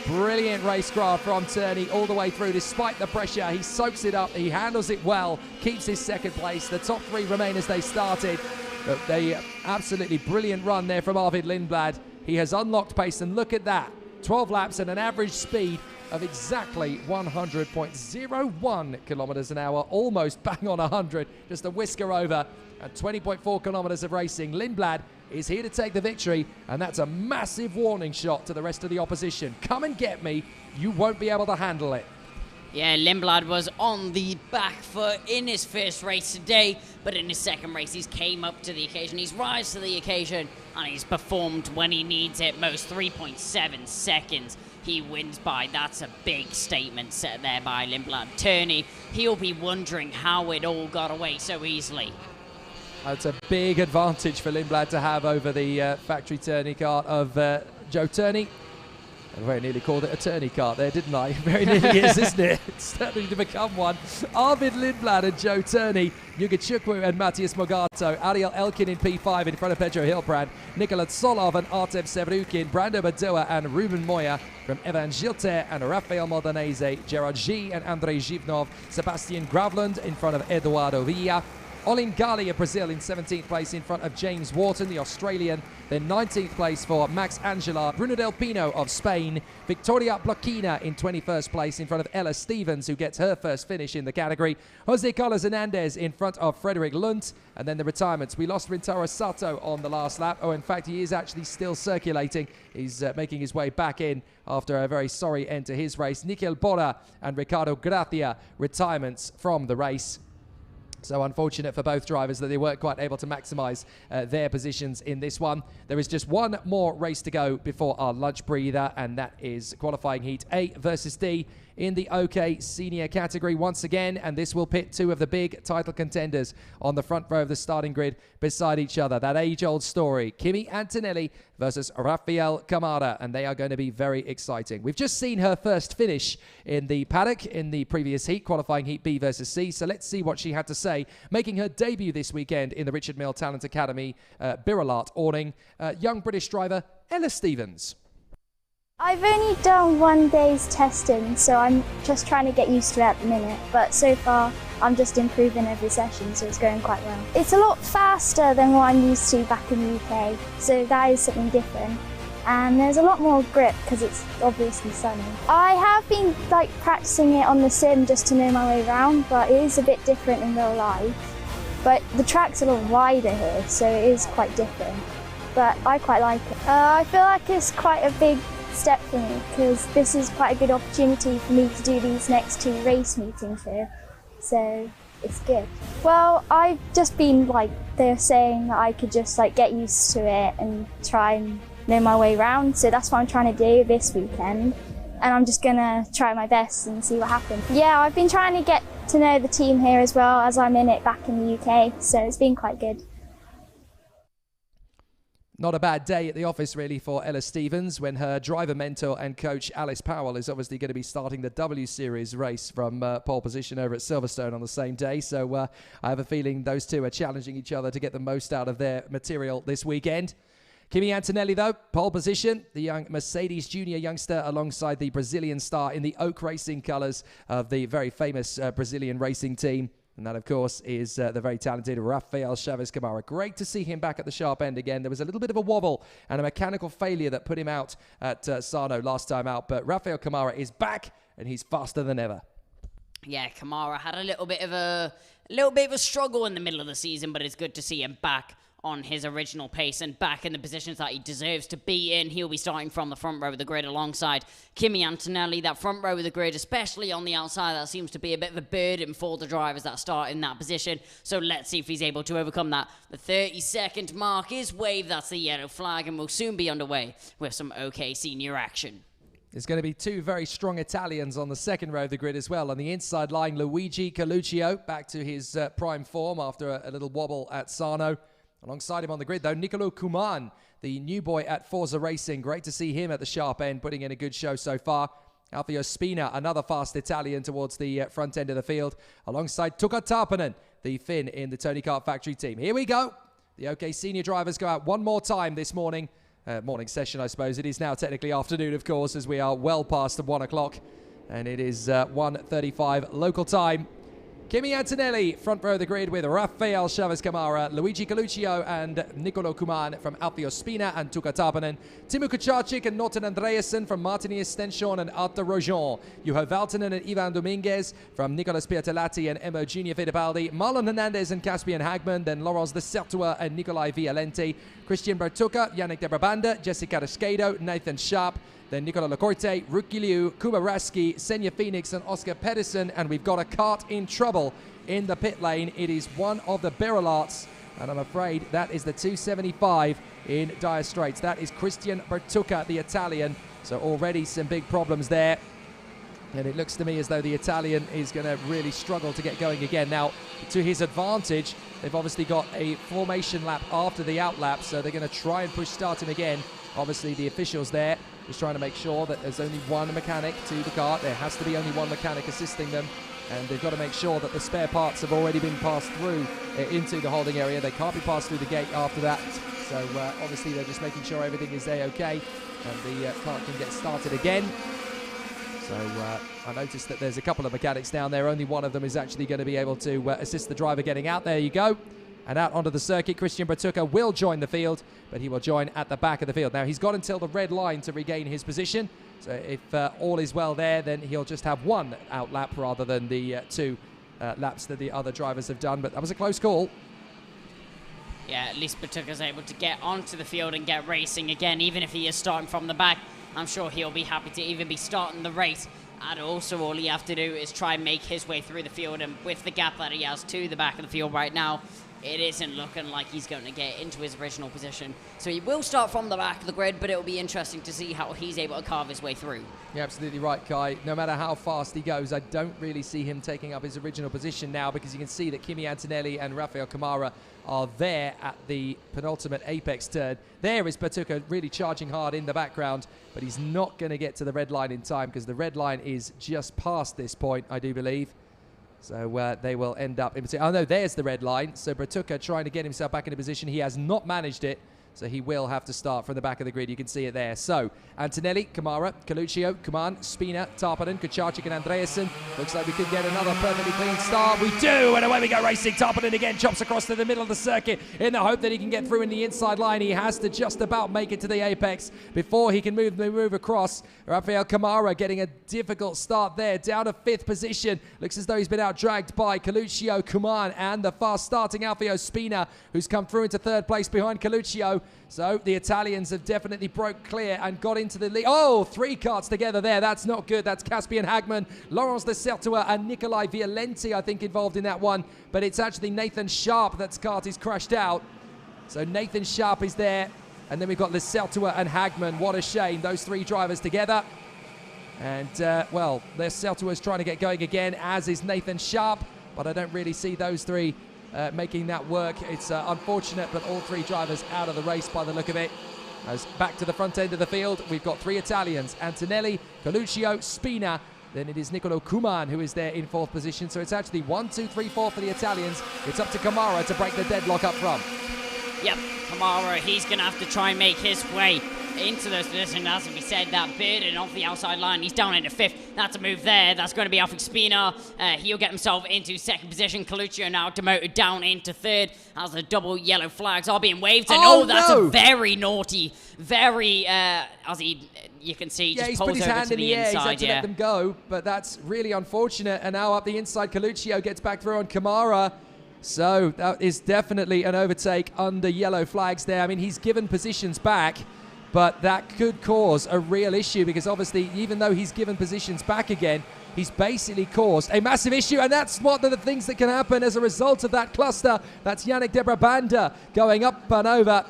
Brilliant racecraft from Turney all the way through despite the pressure. He soaks it up, he handles it well, keeps his second place. The top 3 remain as they started. But they absolutely brilliant run there from Arvid Lindblad. He has unlocked pace, and look at that. 12 laps and an average speed of exactly 100.01 kilometers an hour, almost bang on 100, just a whisker over. At 20.4 kilometers of racing, Lindblad is here to take the victory, and that's a massive warning shot to the rest of the opposition. Come and get me, you won't be able to handle it. Yeah, Lindblad was on the back foot in his first race today, but in his second race, he's came up to the occasion. He's rise to the occasion, and he's performed when he needs it most. 3.7 seconds he wins by. That's a big statement set there by Lindblad. Turney, he'll be wondering how it all got away so easily. That's a big advantage for Lindblad to have over the factory Turney kart of Joe Turney. I very nearly called it a Turney kart there, didn't I? It very nearly is, isn't it? It's starting to become one. Arvid Lindblad and Joe Turney, Yuga Chukwu and Matthias Mogato, Ariel Elkin in P5 in front of Pedro Hilbrand, Nikola Tsolov and Artem Sevrukin, Brando Badoa and Ruben Moya from Evan Gilter and Rafael Modanese, Gerard G and Andrei Zhivnov, Sebastian Gravland in front of Eduardo Villa, Olin Gali of Brazil in 17th place in front of James Wharton, the Australian. Then 19th place for Max Angela, Bruno Del Pino of Spain, Victoria Blochina in 21st place in front of Ella Stevens, who gets her first finish in the category. Jose Carlos Hernandez in front of Frederick Lunt. And then the retirements. We lost Rintaro Sato on the last lap. Oh, in fact, he is actually still circulating. He's making his way back in after a very sorry end to his race. Nikhil Bora and Ricardo Gracia, retirements from the race. So unfortunate for both drivers that they weren't quite able to maximise their positions in this one. There is just one more race to go before our lunch breather, and that is qualifying heat A versus D in the OK senior category once again, and this will pit two of the big title contenders on the front row of the starting grid beside each other. That age-old story, Kimi Antonelli versus Rafael Camara, and they are going to be very exciting. We've just seen her first finish in the paddock in the previous heat, qualifying heat B versus C, so let's see what she had to say, making her debut this weekend in the Richard Mille Talent Academy, Birolart awning, young British driver Ella Stevens. I've only done 1 day's testing, so I'm just trying to get used to it at the minute, but so far I'm just improving every session, so it's going quite well. It's a lot faster than what I'm used to back in the UK, so that is something different. And there's a lot more grip because it's obviously sunny. I have been practicing it on the sim just to know my way around, but it is a bit different in real life. But the track's a lot wider here, so it is quite different. But I quite like it. I feel like it's quite a big step for me because this is quite a good opportunity for me to do these next 2 race meetings here, so it's good. Well, I've just been they're saying that I could just get used to it and try and know my way around, so that's what I'm trying to do this weekend, and I'm just gonna try my best and see what happens. Yeah, I've been trying to get to know the team here as well as I'm in it back in the UK, so it's been quite good. Not a bad day at the office, really, for Ella Stevens when her driver mentor and coach Alice Powell is obviously going to be starting the W Series race from pole position over at Silverstone on the same day. So I have a feeling those two are challenging each other to get the most out of their material this weekend. Kimi Antonelli, though, pole position, the young Mercedes Junior youngster alongside the Brazilian star in the Oak Racing colours of the very famous Brazilian racing team. And that, of course, is the very talented Rafael Chaves Camara. Great to see him back at the sharp end again. There was a little bit of a wobble and a mechanical failure that put him out at Sarno last time out. But Rafael Camara is back, and he's faster than ever. Yeah, Camara had a little bit of a struggle in the middle of the season, but it's good to see him back on his original pace and back in the positions that he deserves to be in. He'll be starting from the front row of the grid alongside Kimi Antonelli. That front row of the grid, especially on the outside, that seems to be a bit of a burden for the drivers that start in that position. So let's see if he's able to overcome that. The 30-second mark is waved. That's the yellow flag, and we'll soon be underway with some OK senior action. There's going to be 2 very strong Italians on the second row of the grid as well. On the inside line, Luigi Coluccio, back to his prime form after a little wobble at Sarno. Alongside him on the grid, though, Nicolo Kuman, the new boy at Forza Racing. Great to see him at the sharp end, putting in a good show so far. Alfio Spina, another fast Italian towards the front end of the field, alongside Tuka Tarpanen, the Finn in the Tony Kart Factory team. Here we go. The OK senior drivers go out one more time this morning. Morning session, I suppose. It is now technically afternoon, of course, as we are well past the 1 o'clock. And it is 1:35 local time. Kimi Antonelli, front row of the grid with Rafael Chaves Camara, Luigi Coluccio and Nicolo Kuman from Alfio Spina and Tuka Tarpanen, Timo Kucharczyk and Norton Andreasen from Martini Estension and Arta Rojon, Juho Valtonen and Ivan Dominguez from Nicolas Piatelati and Emo Junior Fittipaldi, Marlon Hernandez and Caspian Hagman, then Laurence de Certua and Nicolai Violenti, Christian Bertuca, Yannick de Brabanda, Jessica Rescado, Nathan Sharp, then Nicola Lacorte, Ruki Liu, Kuba Raski, Senja Phoenix, and Oscar Pedersen. And we've got a kart in trouble in the pit lane. It is one of the Biralarts, and I'm afraid that is the 275 in dire straits. That is Christian Bertucca, the Italian. So already some big problems there. And it looks to me as though the Italian is going to really struggle to get going again. Now, to his advantage, they've obviously got a formation lap after the out lap, so they're going to try and push start him again. Obviously, the officials there is trying to make sure that there's only one mechanic to the kart. There has to be only one mechanic assisting them, and they've got to make sure that the spare parts have already been passed through into the holding area. They can't be passed through the gate after that. So obviously, they're just making sure everything is okay, and the kart can get started again. So I noticed that there's a couple of mechanics down there. Only one of them is actually going to be able to assist the driver getting out. There you go. And out onto the circuit, Christian Bertucca will join the field, but he will join at the back of the field. Now, he's got until the red line to regain his position. So if all is well there, then he'll just have one out lap rather than the two laps that the other drivers have done. But that was a close call. Yeah, at least Bertucca's able to get onto the field and get racing again, even if he is starting from the back. I'm sure he'll be happy to even be starting the race. And also all he have to do is try and make his way through the field. And with the gap that he has to the back of the field right now, it isn't looking like he's going to get into his original position. So he will start from the back of the grid, but it'll be interesting to see how he's able to carve his way through. You're absolutely right, Kai. No matter how fast he goes, I don't really see him taking up his original position now, because you can see that Kimi Antonelli and Rafael Camara are there at the penultimate apex turn. There is Bertucca really charging hard in the background, but he's not going to get to the red line in time, because the red line is just past this point, I do believe. So they will end up in between. Oh no, there's the red line. So Bertucca trying to get himself back into position. He has not managed it, so he will have to start from the back of the grid. You can see it there. So Antonelli, Camara, Coluccio, Kuman, Spina, Tarpanen, Kucharczyk and Andreasen. Looks like we could get another perfectly clean start. We do, and away we go racing. Tarpanen again chops across to the middle of the circuit in the hope that he can get through in the inside line. He has to just about make it to the apex before he can move across. Rafael Camara getting a difficult start there, down to 5th position. Looks as though he's been out-dragged by Coluccio, Kuman, and the fast starting Alfio Spina, who's come through into 3rd place behind Coluccio. So the Italians have definitely broke clear and got into the lead. Oh, 3 karts together there. That's not good. That's Caspian Hagman, Laurence de Certua, and Nicolai Violenti, I think, involved in that one. But it's actually Nathan Sharp that's kart is crashed out. So Nathan Sharp is there. And then we've got Leseltua and Hagman. What a shame, those 3 drivers together. And, well, Leseltua is trying to get going again, as is Nathan Sharp. But I don't really see those 3 making that work. It's unfortunate, but all 3 drivers out of the race by the look of it. As back to the front end of the field, we've got 3 Italians, Antonelli, Coluccio, Spina. Then it is Nicolo Kuman who is there in 4th position. So it's actually 1, 2, 3, 4 for the Italians. It's up to Camara to break the deadlock up front. Yep, Camara, he's going to have to try and make his way into those positions. As we said, that Burden off the outside line. He's down into 5th. That's a move there. That's going to be Alfie Spina. He'll get himself into 2nd position. Coluccio now demoted down into 3rd as the double yellow flags are being waved. And that's a very naughty, very, as you can see, yeah, just he's pulls put his over hand to in the the air. inside. He's had to let them go, but that's really unfortunate. And now up the inside, Coluccio gets back through on Camara. So that is definitely an overtake under yellow flags there. I mean, he's given positions back, but that could cause a real issue, because obviously, even though he's given positions back again, he's basically caused a massive issue, and that's one of the things that can happen as a result of that cluster. That's Yannick de Brabanda going up and over.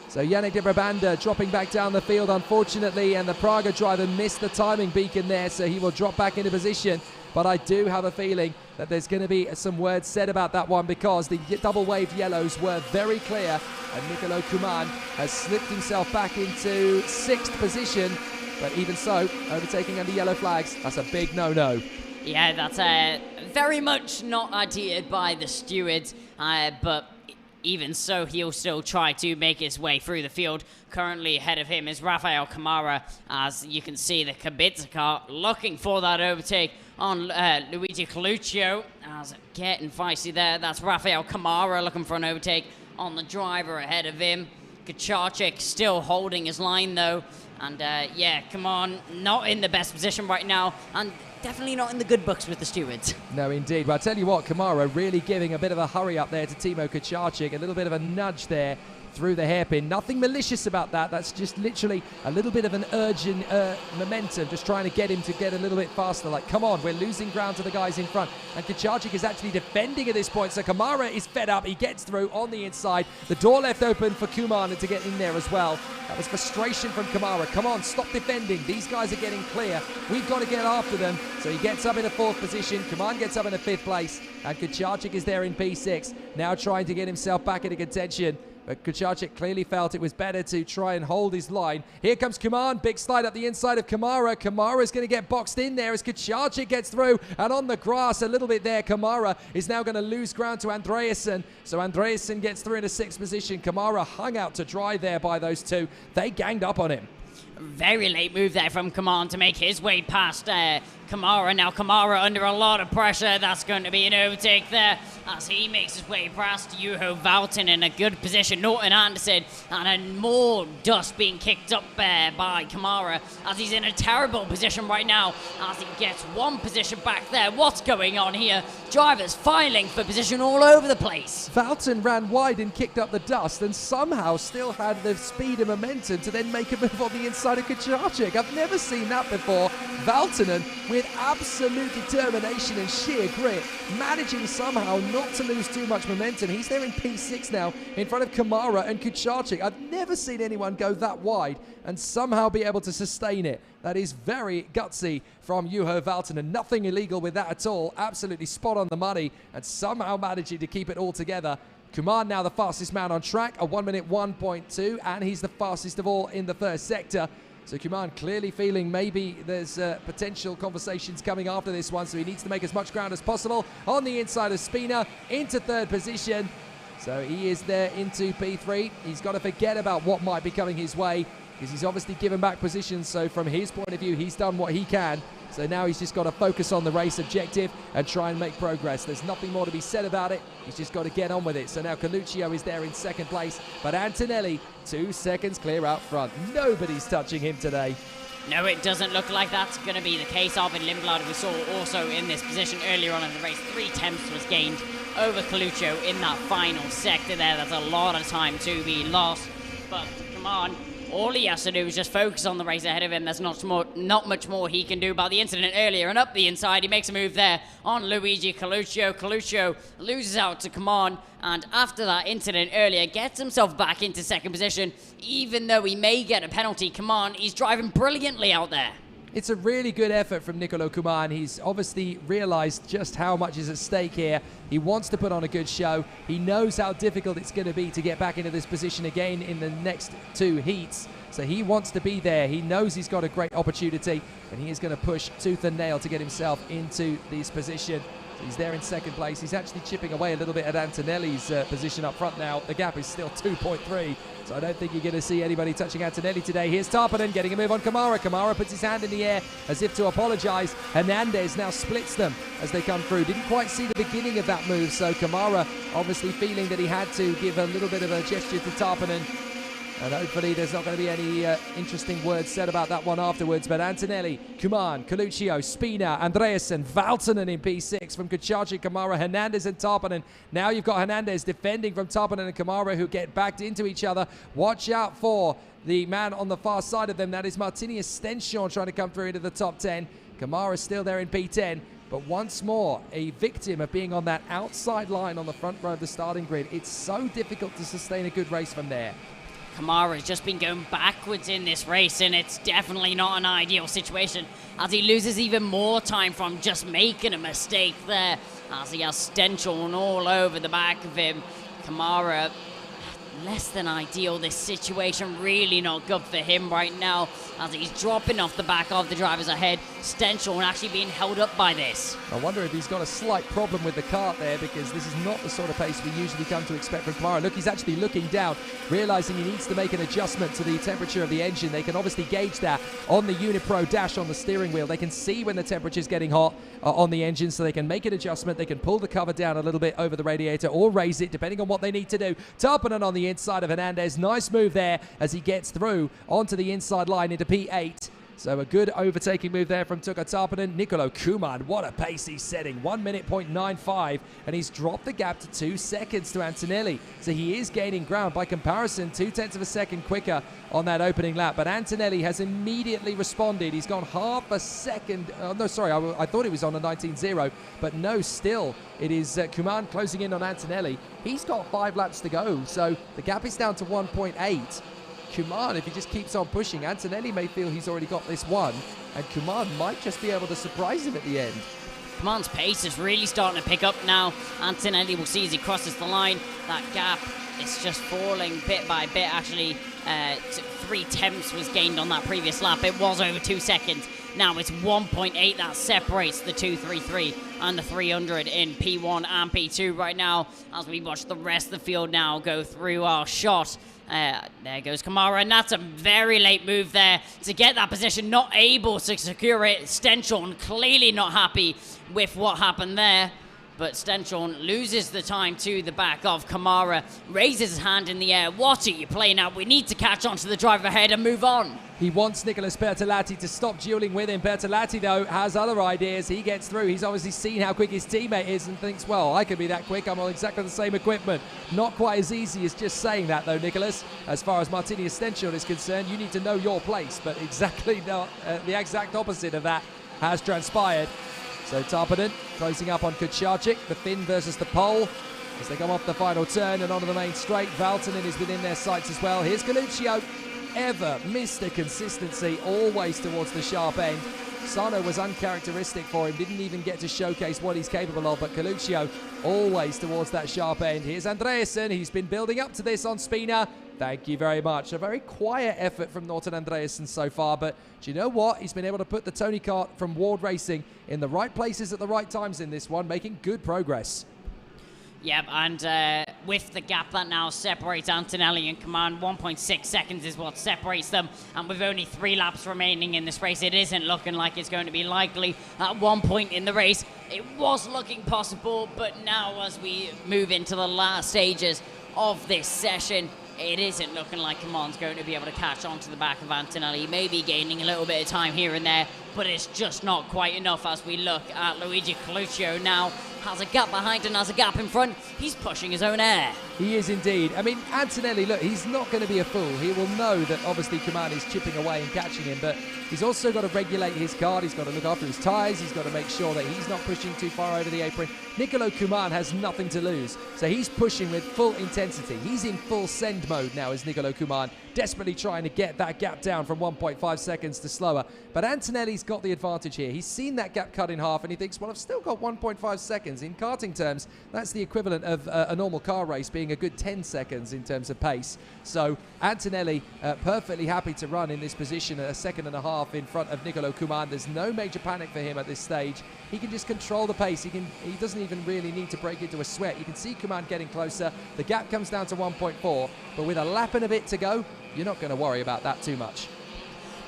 So Yannick de Brabanda dropping back down the field, unfortunately, and the Praga driver missed the timing beacon there, so he will drop back into position. But I do have a feeling that there's going to be some words said about that one, because the double waved yellows were very clear, and Nicolo Kuman has slipped himself back into 6th position. But even so, overtaking under yellow flags, that's a big no-no. Yeah, that's very much not adhered by the stewards, but even so, he'll still try to make his way through the field. Currently ahead of him is Rafael Camara, as you can see the Kubica car looking for that overtake on Luigi Coluccio. As getting feisty there, that's Rafael Camara looking for an overtake on the driver ahead of him. Kucharczyk still holding his line though, and yeah, come on, not in the best position right now, and definitely not in the good books with the stewards. No, indeed. But I tell you what, Camara really giving a bit of a hurry up there to Timo Kucharczyk, a little bit of a nudge there through the hairpin. Nothing malicious about that. That's just literally a little bit of an urge and momentum, just trying to get him to get a little bit faster. Like, come on, we're losing ground to the guys in front. And Kucharczyk is actually defending at this point, so Kamara is fed up. He gets through on the inside. The door left open for Kuman to get in there as well. That was frustration from Kamara. Come on, stop defending. These guys are getting clear. We've got to get after them. So he gets up in the 4th position. Kuman gets up in the 5th place. And Kucharczyk is there in P6, now trying to get himself back into contention. But Kucharczyk clearly felt it was better to try and hold his line. Here comes Kuman, big slide up the inside of Kamara. Kamara is going to get boxed in there as Kucharczyk gets through. And on the grass a little bit there, Kamara is now going to lose ground to Andreasen. So Andreasen gets through into 6th position. Kamara hung out to dry there by those two. They ganged up on him. Very late move there from Kuman to make his way past Kamara. Now Kamara under a lot of pressure. That's going to be an overtake there as he makes his way past Juho Valton in a good position. Norton Anderson and more dust being kicked up by Kamara as he's in a terrible position right now as he gets one position back there. What's going on here? Drivers filing for position all over the place. Valton ran wide and kicked up the dust and somehow still had the speed and momentum to then make a move on the inside of Kucharczyk. I've never seen that before. Valtonen with absolute determination and sheer grit, managing somehow not to lose too much momentum. He's there in P6 now in front of Kamara and Kucharczyk. I've never seen anyone go that wide and somehow be able to sustain it. That is very gutsy from Juho Valtonen. Nothing illegal with that at all. Absolutely spot on the money and somehow managing to keep it all together. Kuman now the fastest man on track, a 1 minute 1.2, and he's the fastest of all in the first sector. So Kuman clearly feeling maybe there's potential conversations coming after this one, so he needs to make as much ground as possible. On the inside of Spina, into 3rd position. So he is there into P3. He's got to forget about what might be coming his way, because he's obviously given back positions. So from his point of view, he's done what he can. So now he's just got to focus on the race objective and try and make progress. There's nothing more to be said about it. He's just got to get on with it. So now Coluccio is there in 2nd place, but Antonelli 2 seconds clear out front. Nobody's touching him today. No, it doesn't look like that's going to be the case. Arvid Lindblad, we saw also in this position earlier on in the race. 3 tenths was gained over Coluccio in that final sector there. That's a lot of time to be lost. But come on. All he has to do is just focus on the race ahead of him. There's not much more he can do about the incident earlier. And up the inside, he makes a move there on Luigi Coluccio. Coluccio loses out to Kuman, and after that incident earlier, gets himself back into 2nd position. Even though he may get a penalty, Kuman, he's driving brilliantly out there. It's a really good effort from Nicolo Kuman. He's obviously realized just how much is at stake here. He wants to put on a good show. He knows how difficult it's going to be to get back into this position again in the next 2 heats. So he wants to be there. He knows he's got a great opportunity, and he is going to push tooth and nail to get himself into this position. So he's there in 2nd place. He's actually chipping away a little bit at Antonelli's position up front now. The gap is still 2.3. So I don't think you're going to see anybody touching Antonelli today. Here's Tarpanen getting a move on Kamara. Kamara puts his hand in the air as if to apologize. Hernandez now splits them as they come through. Didn't quite see the beginning of that move, so Kamara obviously feeling that he had to give a little bit of a gesture to Tarpanen. And hopefully there's not going to be any interesting words said about that one afterwards. But Antonelli, Kuman, Coluccio, Spina, Andreasen, Valtonen in P6 from Kucharczyk, Kamara, Hernandez and Tarpanen. Now you've got Hernandez defending from Tarpanen and Kamara, who get backed into each other. Watch out for the man on the far side of them. That is Martinius Stenchon trying to come through into the top 10. Kamara still there in P10. But once more, a victim of being on that outside line on the front row of the starting grid. It's so difficult to sustain a good race from there. Kamara's just been going backwards in this race, and it's definitely not an ideal situation as he loses even more time from just making a mistake there as he has Stenchel all over the back of him. Kamara, less than ideal. This situation really not good for him right now as he's dropping off the back of the drivers ahead. Stenchel actually being held up by this. I wonder if he's got a slight problem with the kart there, because this is not the sort of pace we usually come to expect from Kamara. Look, he's actually looking down, realizing he needs to make an adjustment to the temperature of the engine. They can obviously gauge that on the Unipro dash on the steering wheel. They can see when the temperature is getting hot on the engine, so they can make an adjustment. They can pull the cover down a little bit over the radiator or raise it, depending on what they need to do. Tarpanen on the inside of Hernandez. Nice move there as he gets through onto the inside line into P8. So a good overtaking move there from Tuukka Tarpanen. Nicolo Kuman, what a pace he's setting. 1 minute 0.95, and he's dropped the gap to 2 seconds to Antonelli. So he is gaining ground. By comparison, 0.2 of a second quicker on that opening lap. But Antonelli has immediately responded. He's gone half a second. No, sorry, I thought he was on a 19.0, but no, still. It is Kuman closing in on Antonelli. He's got 5 laps to go, so the gap is down to 1.8. Kuman, if he just keeps on pushing, Antonelli may feel he's already got this one, and Kuman might just be able to surprise him at the end. Kuman's pace is really starting to pick up now. Antonelli will see as he crosses the line. That gap is just falling bit by bit. Actually, 0.3 was gained on that previous lap. It was over 2 seconds. Now it's 1.8 that separates the 233 and the 300 in P1 and P2 right now, as we watch the rest of the field now go through our shot. There goes Kamara, and that's a very late move there to get that position, not able to secure it. Stenchorn clearly not happy with what happened there, but Stenchorn loses the time to the back of Kamara, raises his hand in the air. What are you playing at? We need to catch on to the driver ahead and move on. He wants Nicholas Bertolatti to stop dueling with him. Bertolatti, though, has other ideas. He gets through. He's obviously seen how quick his teammate is and thinks, well, I can be that quick. I'm on exactly the same equipment. Not quite as easy as just saying that, though, Nicholas. As far as Martinius Stenchorn is concerned, you need to know your place. But exactly not, the exact opposite of that has transpired. So Tarpanen closing up on Kucharczyk, the Finn versus the Pole. As they come off the final turn and onto the main straight, Valtonen is within their sights as well. Here's Coluccio. Ever Mr. Consistency, always towards the sharp end. Sano was uncharacteristic for him, didn't even get to showcase what he's capable of, but Coluccio always towards that sharp end. Here's Andreasen, he's been building up to this on Spina. Thank you very much. A very quiet effort from Norton Andreasen so far, but do you know what? He's been able to put the Tony Kart from Ward Racing in the right places at the right times in this one, making good progress. Yep, and with the gap that now separates Antonelli and Kuman, 1.6 seconds is what separates them. And with only 3 laps remaining in this race, it isn't looking like it's going to be likely. At one point in the race, it was looking possible, but now as we move into the last stages of this session, it isn't looking like Kuman's going to be able to catch on to the back of Antonelli. Maybe gaining a little bit of time here and there, but it's just not quite enough as we look at Luigi Coluccio now. Has a gap behind and has a gap in front. He's pushing his own air. He is indeed. I mean, Antonelli, look, he's not going to be a fool. He will know that obviously Kuman is chipping away and catching him, but he's also got to regulate his car. He's got to look after his tyres. He's got to make sure that he's not pushing too far over the apron. Nicolo Kuman has nothing to lose, so he's pushing with full intensity. He's in full send mode now as Nicolo Kuman, desperately trying to get that gap down from 1.5 seconds to slower. But Antonelli's got the advantage here. He's seen that gap cut in half and he thinks, well, I've still got 1.5 seconds. In karting terms, that's the equivalent of a normal car race being a good 10 seconds in terms of pace. So Antonelli perfectly happy to run in this position at 1.5 seconds in front of Nicolo Kuman. There's no major panic for him at this stage. He can just control the pace. He doesn't even really need to break into a sweat. You can see Kuman getting closer. The gap comes down to 1.4, but with a lap and a bit to go, you're not going to worry about that too much.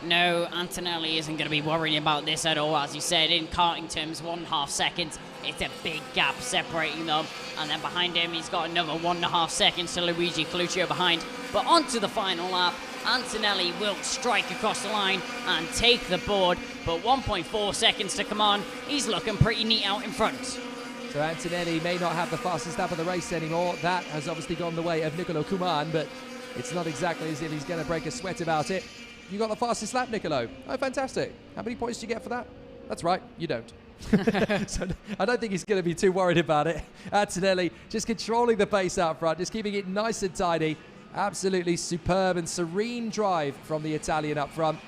No, Antonelli isn't going to be worrying about this at all. As you said, in karting terms, 1.5 seconds. It's a big gap separating them. And then behind him, he's got another 1.5 seconds to Luigi Coluccio behind. But onto the final lap, Antonelli will strike across the line and take the board. But 1.4 seconds to come on. He's looking pretty neat out in front. So Antonelli may not have the fastest lap of the race anymore. That has obviously gone the way of Nicolo Kuman, but it's not exactly as if he's going to break a sweat about it. You got the fastest lap, Nicolo. Oh, fantastic. How many points do you get for that? That's right, you don't. So I don't think he's going to be too worried about it. Antonelli just controlling the pace out front, just keeping it nice and tidy. Absolutely superb and serene drive from the Italian up front.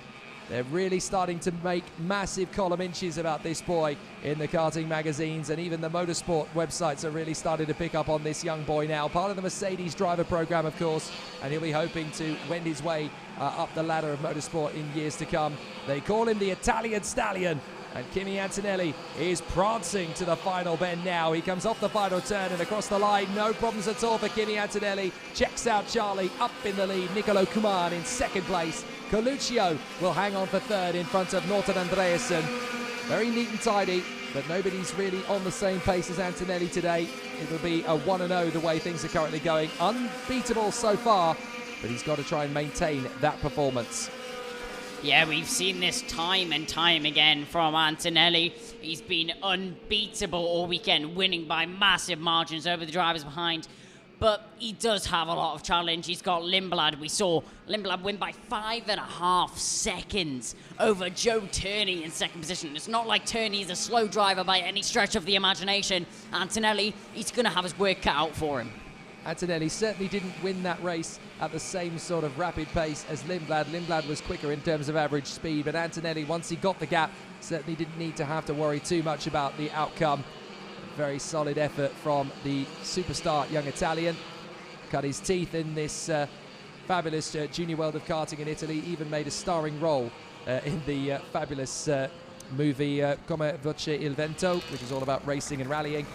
They're really starting to make massive column inches about this boy in the karting magazines, and even the motorsport websites are really starting to pick up on this young boy now. Part of the Mercedes driver program, of course, and he'll be hoping to wend his way up the ladder of motorsport in years to come. They call him the Italian Stallion, and Kimi Antonelli is prancing to the final bend now. He comes off the final turn and across the line. No problems at all for Kimi Antonelli. Checks out Charlie up in the lead. Nicolo Kuman in second place. Coluccio will hang on for third in front of Norton Andreasen. Very neat and tidy, but nobody's really on the same pace as Antonelli today. It'll be a 1-0 the way things are currently going. Unbeatable so far, but he's got to try and maintain that performance. Yeah, we've seen this time and time again from Antonelli. He's been unbeatable all weekend, winning by massive margins over the drivers behind. But he does have a lot of challenge. He's got Lindblad. We saw Lindblad win by 5.5 seconds over Joe Turney in second position. It's not like Turney is a slow driver by any stretch of the imagination. Antonelli, he's going to have his work cut out for him. Antonelli certainly didn't win that race at the same sort of rapid pace as Lindblad. Lindblad was quicker in terms of average speed, but Antonelli, once he got the gap, certainly didn't need to have to worry too much about the outcome. Very solid effort from the superstar young Italian. Cut his teeth in this fabulous junior world of karting in Italy, even made a starring role in the fabulous movie Come Voce il Vento, which is all about racing and rallying.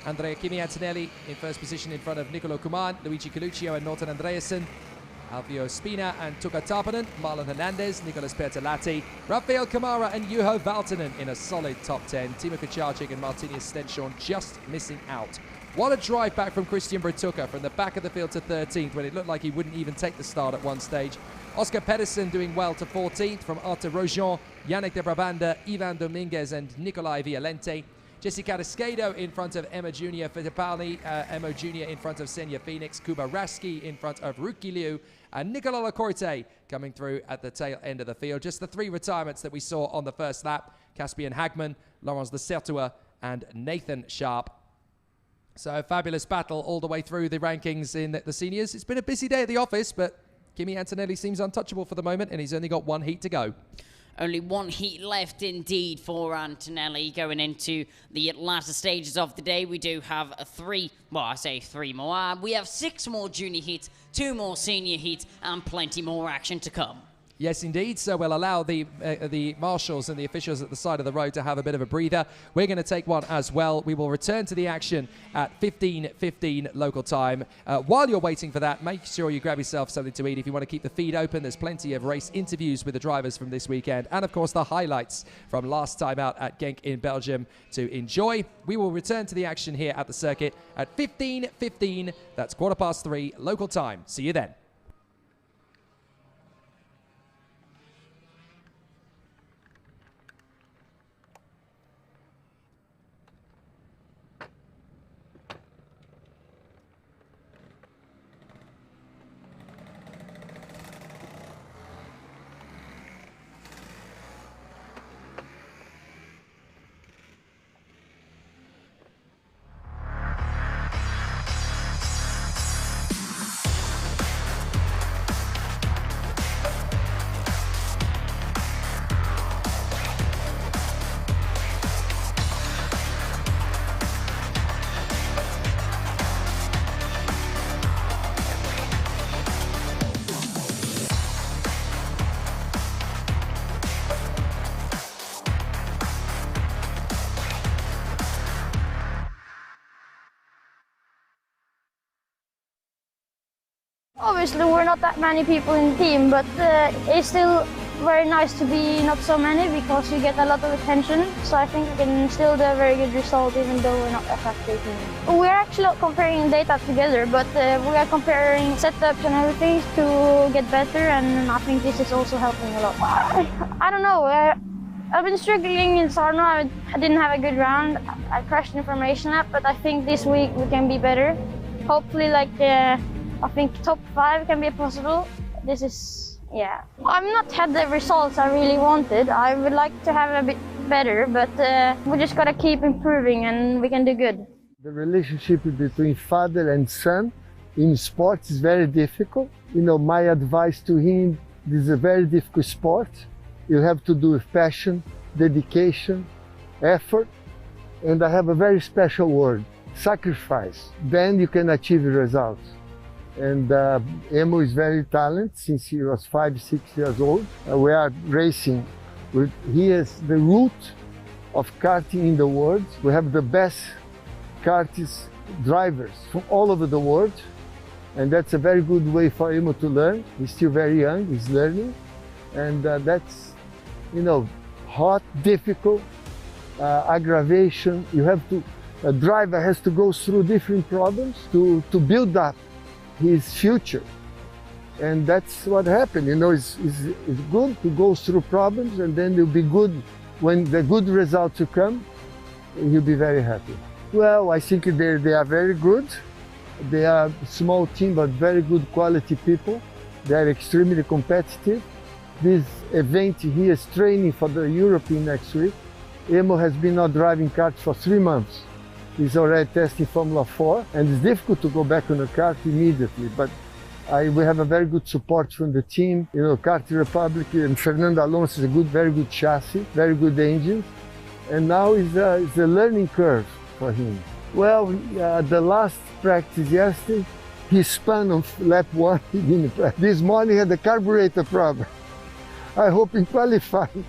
Andrea Kimi Antonelli in first position in front of Nicolo Kuman, Luigi Coluccio and Norton Andreasen, Alfio Spina and Tuka Tarpanen, Marlon Hernandez, Nicolas Bertolatti, Rafael Camara and Juho Valtonen in a solid top 10. Timo Kucharczyk and Martinius Stenshorn just missing out. What a drive back from Christian Bratuka from the back of the field to 13th when it looked like he wouldn't even take the start at one stage. Oscar Pedersen doing well to 14th from Arthur Rojon, Yannick de Brabanda, Ivan Dominguez and Nicolai Violente. Jesse Cadiscado in front of Emma Junior Fittipaldi, Emma Junior in front of Senja Phoenix, Kuba Raski in front of Ruki Liu, and Nicola Lacorte coming through at the tail end of the field. Just the three retirements that we saw on the first lap: Caspian Hagman, Laurence de Certua, and Nathan Sharp. So a fabulous battle all the way through the rankings in the seniors. It's been a busy day at the office, but Kimi Antonelli seems untouchable for the moment, and he's only got one heat to go. Only one heat left indeed for Antonelli going into the latter stages of the day. We do have three more. We have 6 more junior heats, 2 more senior heats, and plenty more action to come. Yes, indeed. So we'll allow the marshals and the officials at the side of the road to have a bit of a breather. We're going to take one as well. We will return to the action at 15:15 local time. While you're waiting for that, make sure you grab yourself something to eat. If you want to keep the feed open, there's plenty of race interviews with the drivers from this weekend. And, of course, the highlights from last time out at Genk in Belgium to enjoy. We will return to the action here at the circuit at 15:15. That's 3:15 local time. See you then. Obviously, we're not that many people in the team, but it's still very nice to be not so many because you get a lot of attention. So I think we can still do a very good result even though we're not a fast team. We're actually not comparing data together, but we are comparing setups and everything to get better, and I think this is also helping a lot. I don't know. I've been struggling in Sarno. I didn't have a good round. I crashed in formation lap, but I think this week we can be better. Hopefully, I think top 5 can be possible. This is, yeah. I've not had the results I really wanted. I would like to have a bit better, but we just gotta keep improving and we can do good. The relationship between father and son in sports is very difficult. You know, my advice to him, this is a very difficult sport. You have to do with passion, dedication, effort, and I have a very special word, sacrifice. Then you can achieve results. And Emo is very talented since he was 5-6 years old. We are racing. He is the root of karting in the world. We have the best karting drivers from all over the world. And that's a very good way for Emo to learn. He's still very young, he's learning. And that's, you know, hot, difficult, aggravation. A driver has to go through different problems to build up his future. And that's what happened. You know, it's good to go through problems, and then you'll be good when the good results will come. You'll be very happy. Well, I think they are very good. They are a small team, but very good quality people. They are extremely competitive. This event here is training for the European next week. Emo has been not driving karts for 3 months. He's already testing Formula 4, and it's difficult to go back on the kart immediately. But we have a very good support from the team. You know, Kart Republic and Fernando Alonso is a very good chassis, very good engine. And now it's a learning curve for him. Well, the last practice yesterday, he spun on lap 1. He didn't practice. This morning he had a carburetor problem. I hope in qualifying.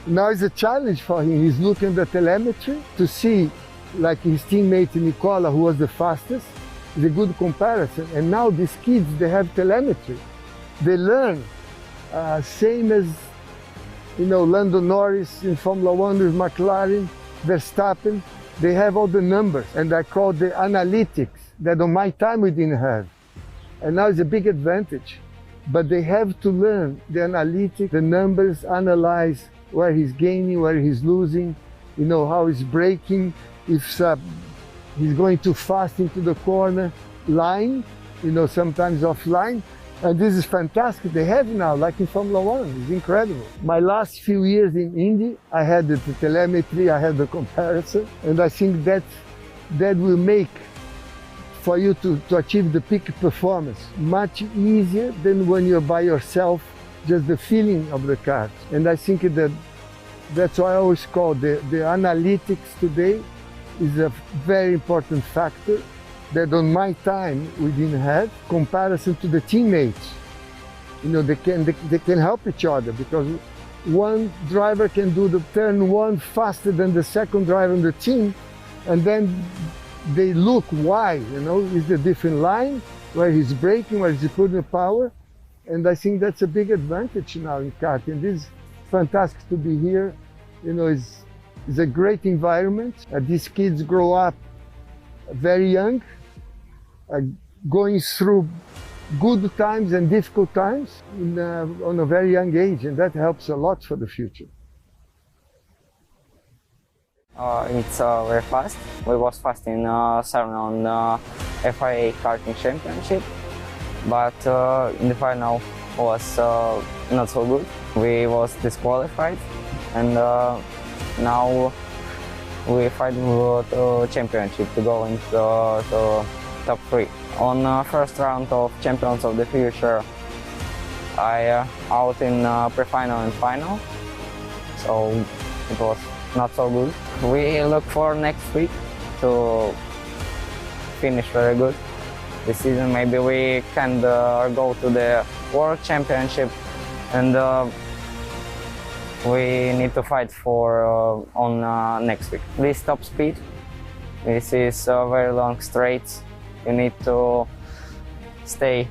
Now it's a challenge for him. He's looking at the telemetry to see, like his teammate Nicola, who was the fastest. It's a good comparison. And now these kids, they have telemetry. They learn, same as, you know, Lando Norris in Formula 1 with McLaren, Verstappen. They have all the numbers, and I call the analytics that on my time we didn't have. And now it's a big advantage. But they have to learn the analytics, the numbers, analyze where he's gaining, where he's losing, you know, how he's braking, if he's going too fast into the corner, line, you know, sometimes offline. And this is fantastic. They have now, like in Formula 1, it's incredible. My last few years in Indy, I had the telemetry, I had the comparison, and I think that will make for you to achieve the peak performance much easier than when you're by yourself, just the feeling of the car. And I think that's why I always call the analytics today is a very important factor that on my time we didn't have. Comparison to the teammates, you know, they can help each other, because one driver can do the turn 1 faster than the second driver in the team, and then they look why, you know, is the different line, where he's braking, where he's putting the power. And I think that's a big advantage now in karting. This is fantastic to be here. You know, it's a great environment. These kids grow up very young, going through good times and difficult times on a very young age, and that helps a lot for the future. It's very fast. We was fast in 7 on FIA karting championship, but in the final was not so good. We was disqualified, and now we fight for the championship to go into the top 3. On first round of Champions of the Future, I out in pre-final and final, so it was not so good. We look for next week to finish very good this season. Maybe we can go to the World Championship, and we need to fight for on next week. This top speed, this is very long straights. You need to stay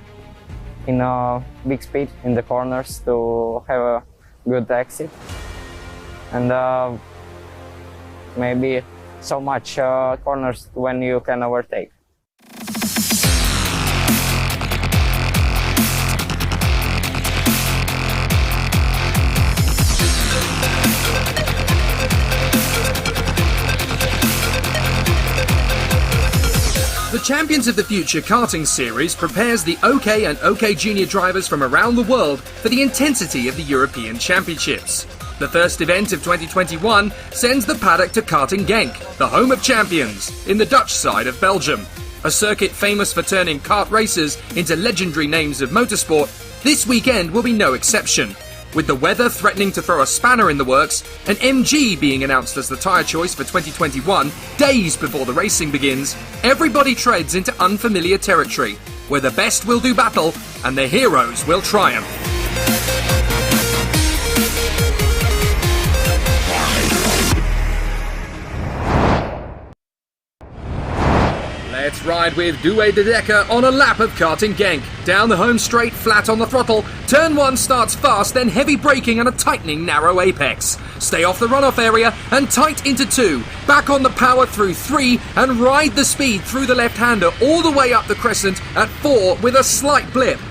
in a big speed in the corners to have a good exit, and maybe so much corners when you can overtake. The Champions of the Future karting series prepares the OK and OK Junior drivers from around the world for the intensity of the European Championships. The first event of 2021 sends the paddock to Karting Genk, the home of champions, in the Dutch side of Belgium. A circuit famous for turning kart racers into legendary names of motorsport, this weekend will be no exception. With the weather threatening to throw a spanner in the works, and MG being announced as the tyre choice for 2021 days before the racing begins, everybody treads into unfamiliar territory, where the best will do battle and the heroes will triumph. Let's ride with Douwe de Decker on a lap of Karting Genk. Down the home straight, flat on the throttle. Turn 1 starts fast, then heavy braking and a tightening narrow apex. Stay off the runoff area and tight into 2. Back on the power through 3 and ride the speed through the left-hander all the way up the crescent at 4 with a slight blip.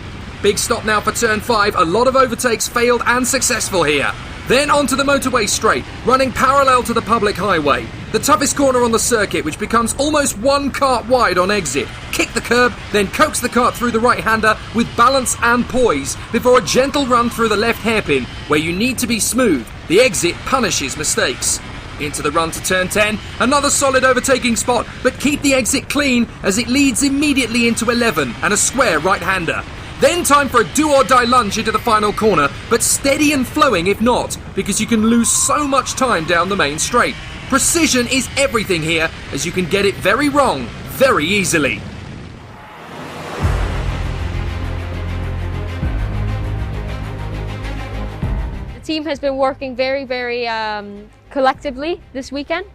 Big stop now for turn 5. A lot of overtakes failed and successful here. Then onto the motorway straight, running parallel to the public highway. The toughest corner on the circuit, which becomes almost one kart wide on exit. Kick the curb, then coax the kart through the right-hander with balance and poise before a gentle run through the left hairpin, where you need to be smooth. The exit punishes mistakes. Into the run to turn 10, another solid overtaking spot, but keep the exit clean as it leads immediately into 11 and a square right-hander. Then time for a do-or-die lunge into the final corner, but steady and flowing if not, because you can lose so much time down the main straight. Precision is everything here, as you can get it very wrong very easily. The team has been working very collectively this weekend.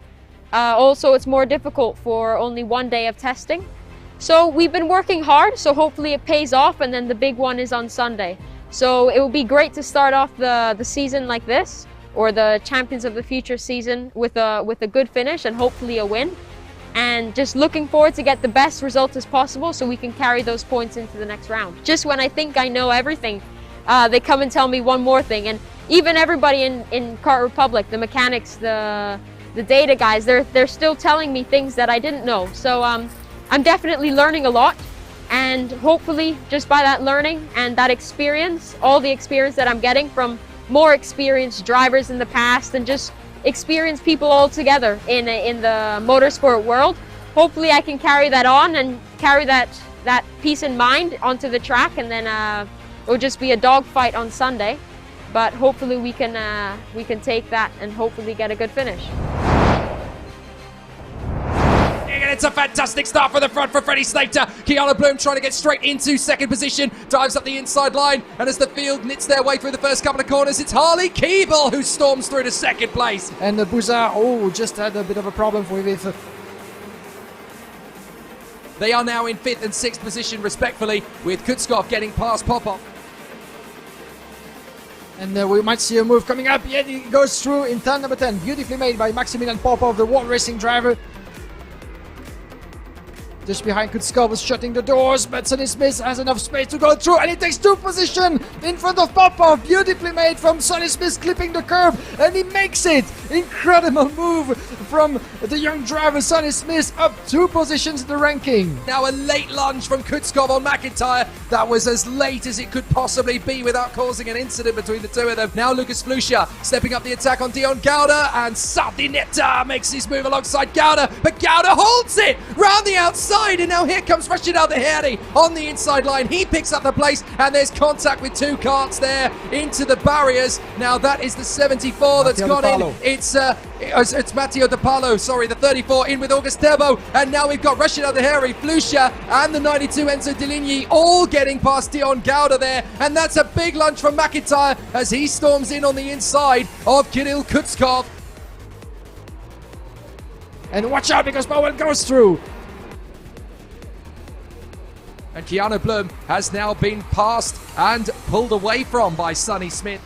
Also, it's more difficult for only one day of testing. So we've been working hard, so hopefully it pays off, and then the big one is on Sunday. So it will be great to start off the season like this, or the Champions of the Future season with a good finish and hopefully a win. And just looking forward to get the best results as possible so we can carry those points into the next round. Just when I think I know everything, they come and tell me one more thing. And even everybody in Kart Republic, the mechanics, the data guys, they're still telling me things that I didn't know. So I'm definitely learning a lot, and hopefully just by that learning and that experience, all the experience that I'm getting from more experienced drivers in the past and just experienced people all together in the motorsport world, hopefully I can carry that on and carry that peace in mind onto the track, and then it'll just be a dogfight on Sunday. But hopefully we can take that and hopefully get a good finish. And it's a fantastic start for the front for Freddie Slater. Keanu Bloom trying to get straight into second position, dives up the inside line, and as the field knits their way through the first couple of corners, it's Harley Keeble who storms through to second place. And Bouza, just had a bit of a problem with it. They are now in 5th and 6th position respectively, with Kutskov getting past Popov. And we might see a move coming up. Yeah, he goes through in turn number 10. Beautifully made by Maximilian Popov, the World Racing driver. Just behind Kutskov is shutting the doors, but Sonny Smith has enough space to go through, and he takes 2 position in front of Popov. Beautifully made from Sonny Smith, clipping the curve, and he makes it. Incredible move from the young driver Sonny Smith, up 2 positions in the ranking. Now a late lunge from Kutskov on McIntyre. That was as late as it could possibly be without causing an incident between the two of them. Now Lucas Flusha stepping up the attack on Dion Gauda, and Sardinetta makes his move alongside Gauda, but Gauda holds it round the outside. And now here comes Rashid Al-Daheri on the inside line. He picks up the place, and there's contact with 2 karts there into the barriers. Now that is the 74 that's gone in. It's Matteo De Palo, sorry, the 34 in with August Turbo. And now we've got Rashid Al-Daheri, Flusha, and the 92 Enzo Deligny all getting past Dion Gauda there. And that's a big lunge from McIntyre as he storms in on the inside of Kirill Kutskov. And watch out, because Powell goes through. And Keanu Bloom has now been passed and pulled away from by Sonny Smith.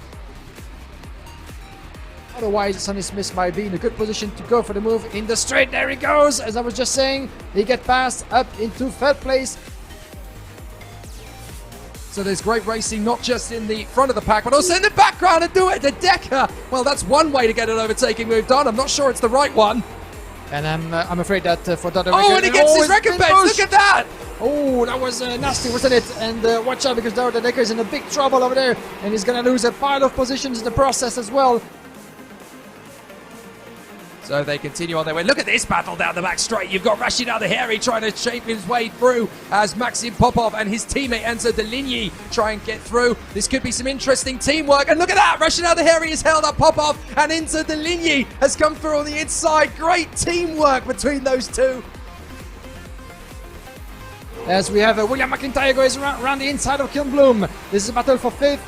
Otherwise, Sonny Smith might be in a good position to go for the move in the straight. There he goes. As I was just saying, he gets passed up into 3rd place. So there's great racing, not just in the front of the pack, but also in the background. And do it, the Decker. Well, that's one way to get an overtaking move done. I'm not sure it's the right one. And I'm afraid that for that. Oh, and he gets his recompense. Look at that. Oh, that was nasty, wasn't it? And watch out, because Darrell Decker is in a big trouble over there, and he's going to lose a pile of positions in the process as well. So they continue on their way. Look at this battle down the back straight. You've got Rashid Al-Daheri trying to shape his way through as Maxim Popov and his teammate Enzo Deligny try and get through. This could be some interesting teamwork. And look at that. Rashid Al-Daheri has held up Popov, and Enzo Deligny has come through on the inside. Great teamwork between those two. As we have William McIntyre goes around the inside of Keanu Bloom. This is a battle for 5th.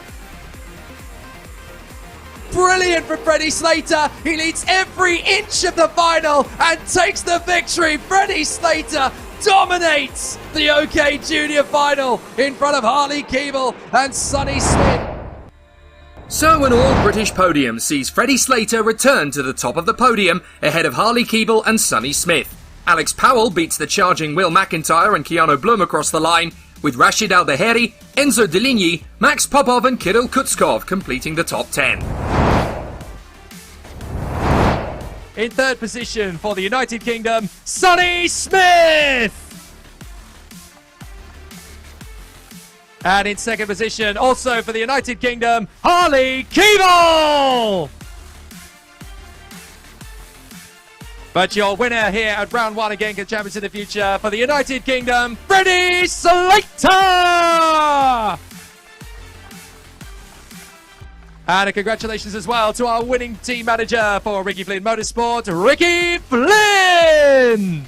Brilliant from Freddie Slater. He leads every inch of the final and takes the victory. Freddie Slater dominates the OK Junior final in front of Harley Keeble and Sonny Smith. So an all-British podium sees Freddie Slater return to the top of the podium ahead of Harley Keeble and Sonny Smith. Alex Powell beats the charging Will McIntyre and Keanu Bloom across the line, with Rashid Al-Baheri, Enzo Deligny, Max Popov and Kirill Kutskov completing the top 10. In third position for the United Kingdom, Sonny Smith! And in second position, also for the United Kingdom, Harley Keeble! But your winner here at round one again, Champions of the Future for the United Kingdom, Freddie Slater! And a congratulations as well to our winning team manager for Ricky Flynn Motorsport, Ricky Flynn!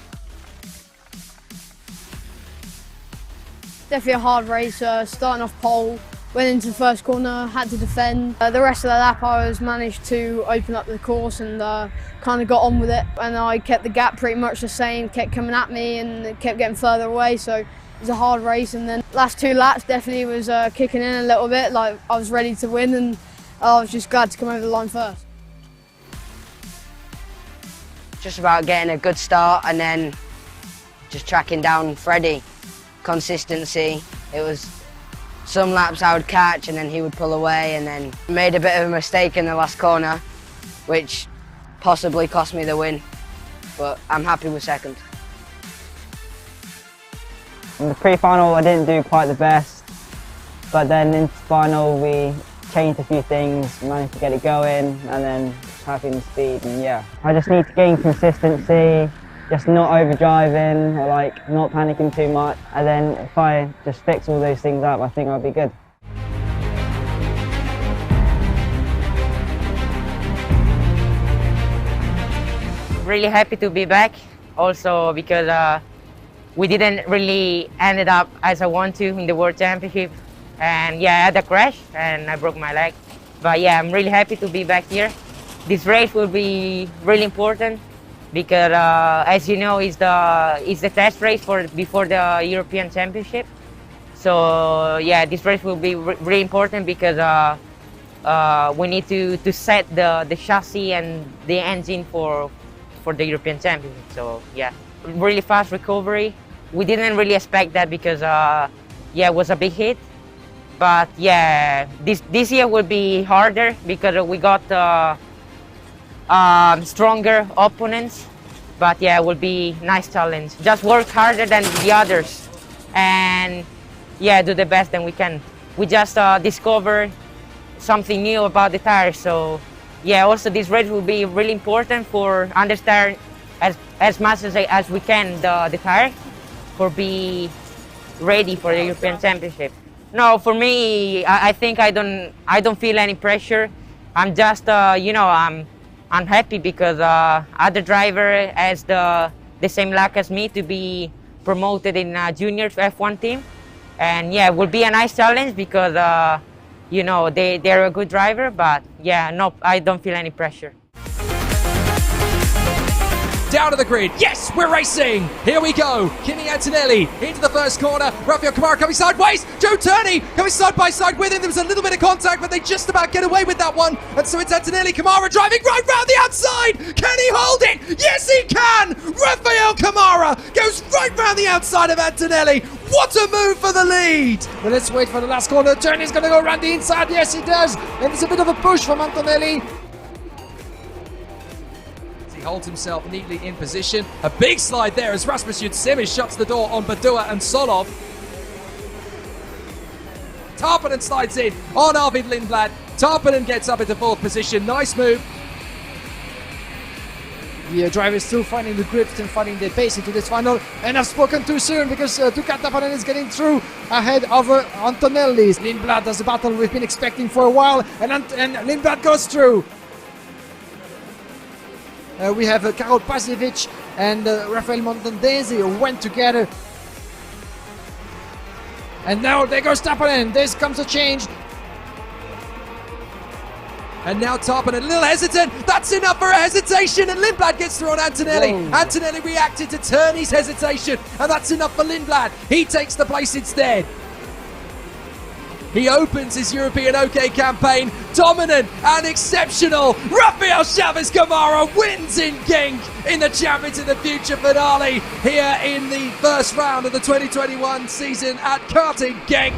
Definitely a hard race, starting off pole, went into the first corner, had to defend. The rest of the lap I managed to open up the course and kind of got on with it. And I kept the gap pretty much the same, kept coming at me and it kept getting further away, so it was a hard race. And then last two laps definitely was kicking in a little bit, like I was ready to win and I was just glad to come over the line first. Just about getting a good start and then just tracking down Freddie. Consistency. It was some laps I would catch and then he would pull away, and then made a bit of a mistake in the last corner, which possibly cost me the win, but I'm happy with second. In the pre-final I didn't do quite the best, but then in the final we changed a few things, managed to get it going, and then having the speed, and yeah. I just need to gain consistency, just not overdriving or like not panicking too much, and then if I just fix all those things up, I think I'll be good. Really happy to be back, also because we didn't really ended up as I want to in the World Championship, and yeah, I had a crash and I broke my leg, but yeah, I'm really happy to be back here. This race will be really important because as you know, it's the test race before the European Championship. So yeah, this race will be really important because we need to set the chassis and the engine for the European Championship. So yeah, really fast recovery. We didn't really expect that because yeah, it was a big hit. But yeah, this year will be harder because we got stronger opponents, but yeah, it will be a nice challenge. Just work harder than the others and yeah, do the best that we can. We just discovered something new about the tires, so yeah, also this race will be really important for understand as much as we can the tire for be ready for the European Championship. No, for me, I think I don't feel any pressure. I'm just you know, I'm happy because other driver has the same luck as me to be promoted in junior F1 team, and yeah, it will be a nice challenge because you know, they're a good driver, but yeah, no, I don't feel any pressure. Down to the grid. Yes, we're racing. Here we go. Kimi Antonelli into the first corner. Rafael Kamara coming sideways. Joe Turney coming side by side with him. There was a little bit of contact, but they just about get away with that one. And so it's Antonelli. Kamara driving right round the outside. Can he hold it? Yes, he can. Rafael Kamara goes right round the outside of Antonelli. What a move for the lead. Well, let's wait for the last corner. Turney's going to go around the inside. Yes, he does. And it's a bit of a push from Antonelli. He holds himself neatly in position. A big slide there as Rasmus Yutsimi shuts the door on Badua and Solov. Tarpanen slides in on Arvid Lindblad. Tarpanen gets up into fourth position. Nice move. The driver is still finding the grip, still finding the pace into this final. And I've spoken too soon because Tuukka Tarpanen is getting through ahead of Antonelli. Lindblad does the battle we've been expecting for a while, and Lindblad goes through. We have Karol Pasevich and Rafael Montandese who went together. And now there goes Tarpanen. There comes a change. And now Tarpanen a little hesitant. That's enough for a hesitation. And Lindblad gets through on Antonelli. Whoa. Antonelli reacted to Turney's hesitation. And that's enough for Lindblad. He takes the place instead. He opens his European OK campaign dominant and exceptional. Rafael Chavez Camara wins in Genk in the Champions of the Future finale here in the first round of the 2021 season at karting Genk.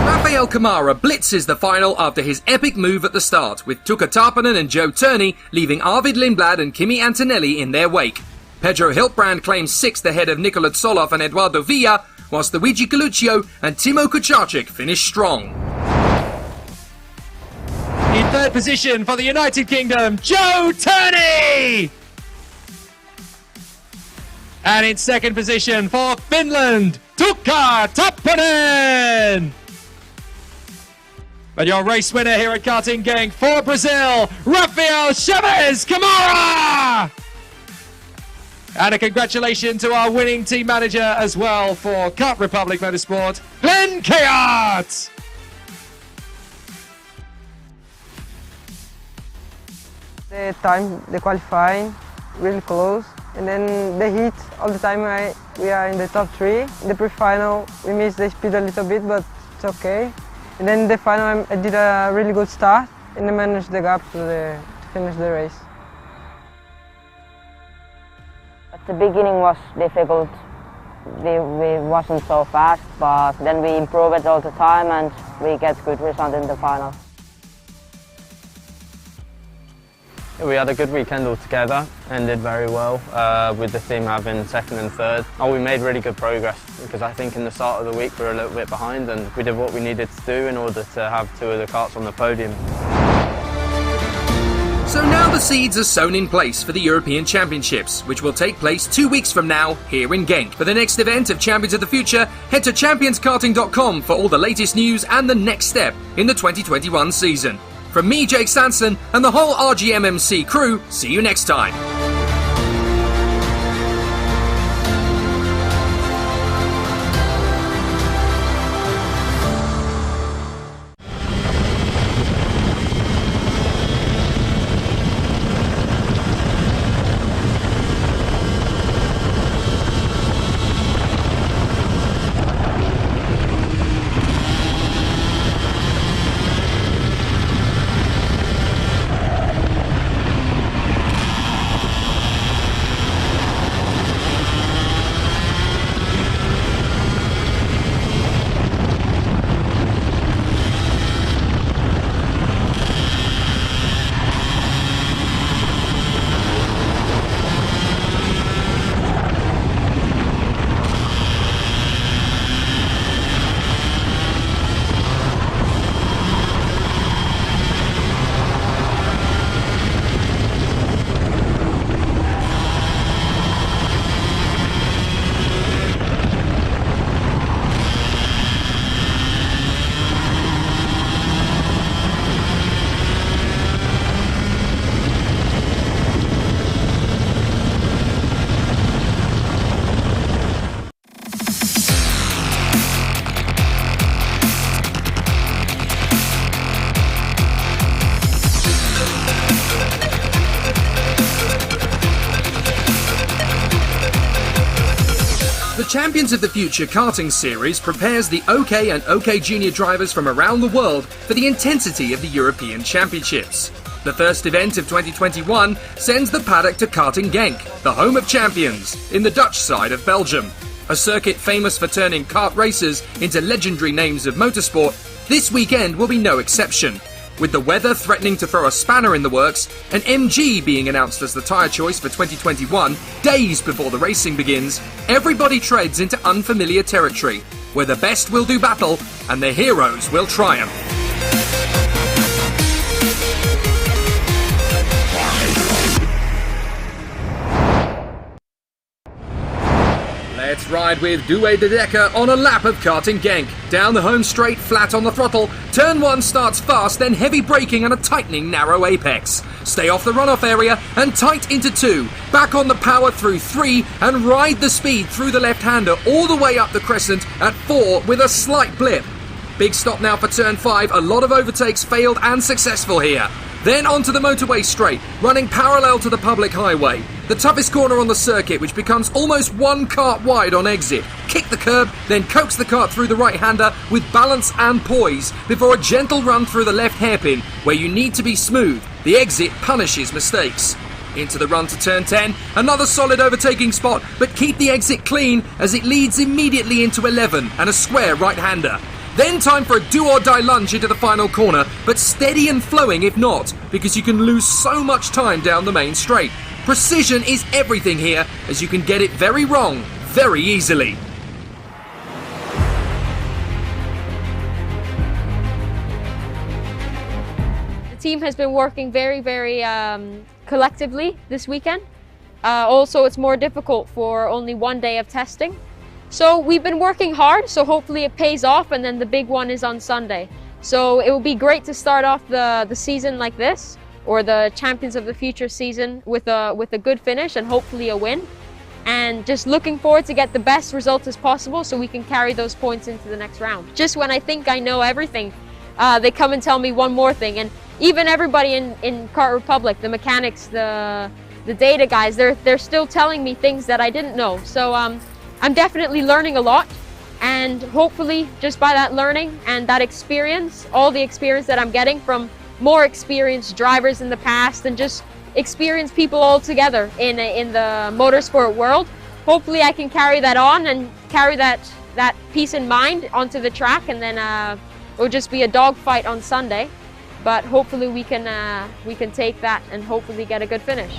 Rafael Camara blitzes the final after his epic move at the start, with Tuukka Tarpanen and Joe Turney leaving Arvid Lindblad and Kimi Antonelli in their wake. Pedro Hiltbrand claims 6th ahead of Nikola Tsoloff and Eduardo Villa, whilst Luigi Coluccio and Timo Kucharczyk finish strong. In third position for the United Kingdom, Joe Turney! And in second position for Finland, Tuukka Tarpanen! But your race winner here at karting Genk for Brazil, Rafael Chavez Camara! And a congratulations to our winning team manager as well for Kart Republic Motorsport, Glenn Kayart! The time, the qualifying, really close. And then the heat, all the time we are in the top 3. In the pre-final, we missed the speed a little bit, but it's okay. And then in the final, I did a really good start and I managed the gap to finish the race. At the beginning was difficult. We wasn't so fast, but then we improved all the time and we get good result in the final. We had a good weekend altogether and did very well with the team having 2nd and 3rd. We made really good progress because I think in the start of the week we were a little bit behind and we did what we needed to do in order to have 2 of the karts on the podium. So now the seeds are sown in place for the European Championships, which will take place 2 weeks from now here in Genk. For the next event of Champions of the Future, head to championskarting.com for all the latest news and the next step in the 2021 season. From me, Jake Sanson, and the whole RGMMC crew, see you next time. The Champions of the Future karting series prepares the OK and OK Junior drivers from around the world for the intensity of the European Championships. The first event of 2021 sends the paddock to karting Genk, the home of champions, in the Dutch side of Belgium. A circuit famous for turning kart racers into legendary names of motorsport, this weekend will be no exception. With the weather threatening to throw a spanner in the works, and MG being announced as the tyre choice for 2021 days before the racing begins, everybody treads into unfamiliar territory, where the best will do battle and the heroes will triumph. Let's ride with Douwe de Decker on a lap of karting Genk. Down the home straight, flat on the throttle. Turn 1 starts fast, then heavy braking and a tightening narrow apex. Stay off the runoff area and tight into 2. Back on the power through 3 and ride the speed through the left-hander all the way up the crescent at 4 with a slight blip. Big stop now for turn 5. A lot of overtakes failed and successful here. Then onto the motorway straight, running parallel to the public highway. The toughest corner on the circuit, which becomes almost one kart wide on exit. Kick the curb, then coax the kart through the right-hander with balance and poise before a gentle run through the left hairpin, where you need to be smooth. The exit punishes mistakes. Into the run to turn 10, another solid overtaking spot, but keep the exit clean as it leads immediately into 11 and a square right-hander. Then time for a do-or-die lunge into the final corner, but steady and flowing if not, because you can lose so much time down the main straight. Precision is everything here, as you can get it very wrong very easily. The team has been working very collectively this weekend. Also, it's more difficult for only one day of testing. So we've been working hard, so hopefully it pays off, and then the big one is on Sunday. So it will be great to start off the season like this, or the Champions of the Future season with a good finish and hopefully a win. And just looking forward to get the best results as possible so we can carry those points into the next round. Just when I think I know everything, they come and tell me one more thing. And even everybody in Kart Republic, the mechanics, the data guys, they're still telling me things that I didn't know. So I'm definitely learning a lot, and hopefully just by that learning and that experience, all the experience that I'm getting from more experienced drivers in the past and just experienced people all together in the motorsport world, hopefully I can carry that on and carry that peace in mind onto the track, and then it'll just be a dogfight on Sunday. But hopefully we can take that and hopefully get a good finish.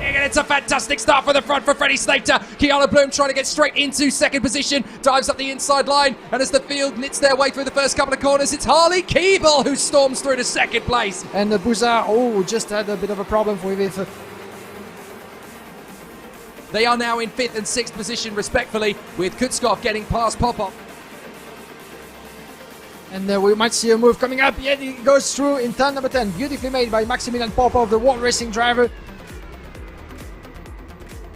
And it's a fantastic start for the front for Freddie Slater. Keanu Bloom trying to get straight into second position, dives up the inside line, and as the field knits their way through the first couple of corners, it's Harley Keeble who storms through to second place. And Buza, just had a bit of a problem with it. They are now in 5th and 6th position respectively, with Kutskov getting past Popov. And we might see a move coming up. Yeah, he goes through in turn number 10. Beautifully made by Maximilian Popov, the World Racing driver.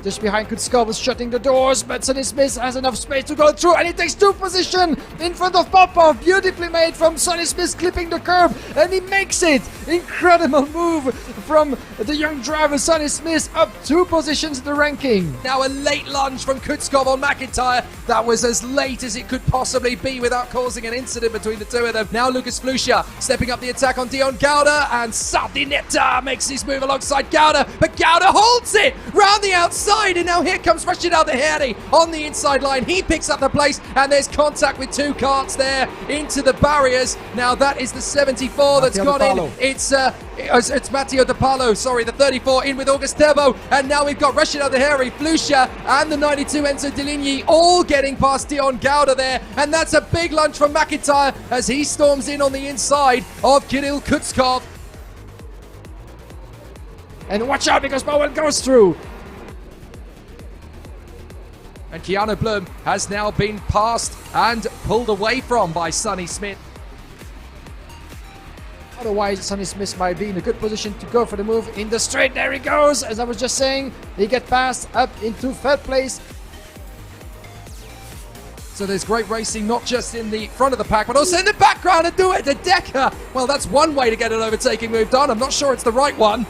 Just behind Kutskov is shutting the doors, but Sonny Smith has enough space to go through, and he takes 2 position in front of Popov. Beautifully made from Sonny Smith, clipping the curve, and he makes it. Incredible move from the young driver Sonny Smith, up 2 positions in the ranking. Now a late lunge from Kutskov on McIntyre. That was as late as it could possibly be without causing an incident between the two of them. Now Lucas Flusha stepping up the attack on Dion Gauda, and Sardinetta makes his move alongside Gauda, but Gauda holds it round the outside. And now here comes Rashid Al-Daheri on the inside line. He picks up the place, and there's contact with 2 karts there into the barriers. Now that is the 74 that's gone in. It's Matteo De Palo, sorry, the 34 in with August Turbo. And now we've got Rashid Al-Daheri, Flusha, and the 92 Enzo Deligny all getting past Dion Gauda there. And that's a big lunge from McIntyre as he storms in on the inside of Kirill Kutskov. And watch out, because Bowen goes through. And Keanu Bloom has now been passed and pulled away from by Sonny Smith. Otherwise, Sonny Smith might be in a good position to go for the move in the straight. There he goes. As I was just saying, he gets passed up into 3rd place. So there's great racing, not just in the front of the pack, but also in the background. And do it to Decker. Well, that's one way to get an overtaking move done. I'm not sure it's the right one.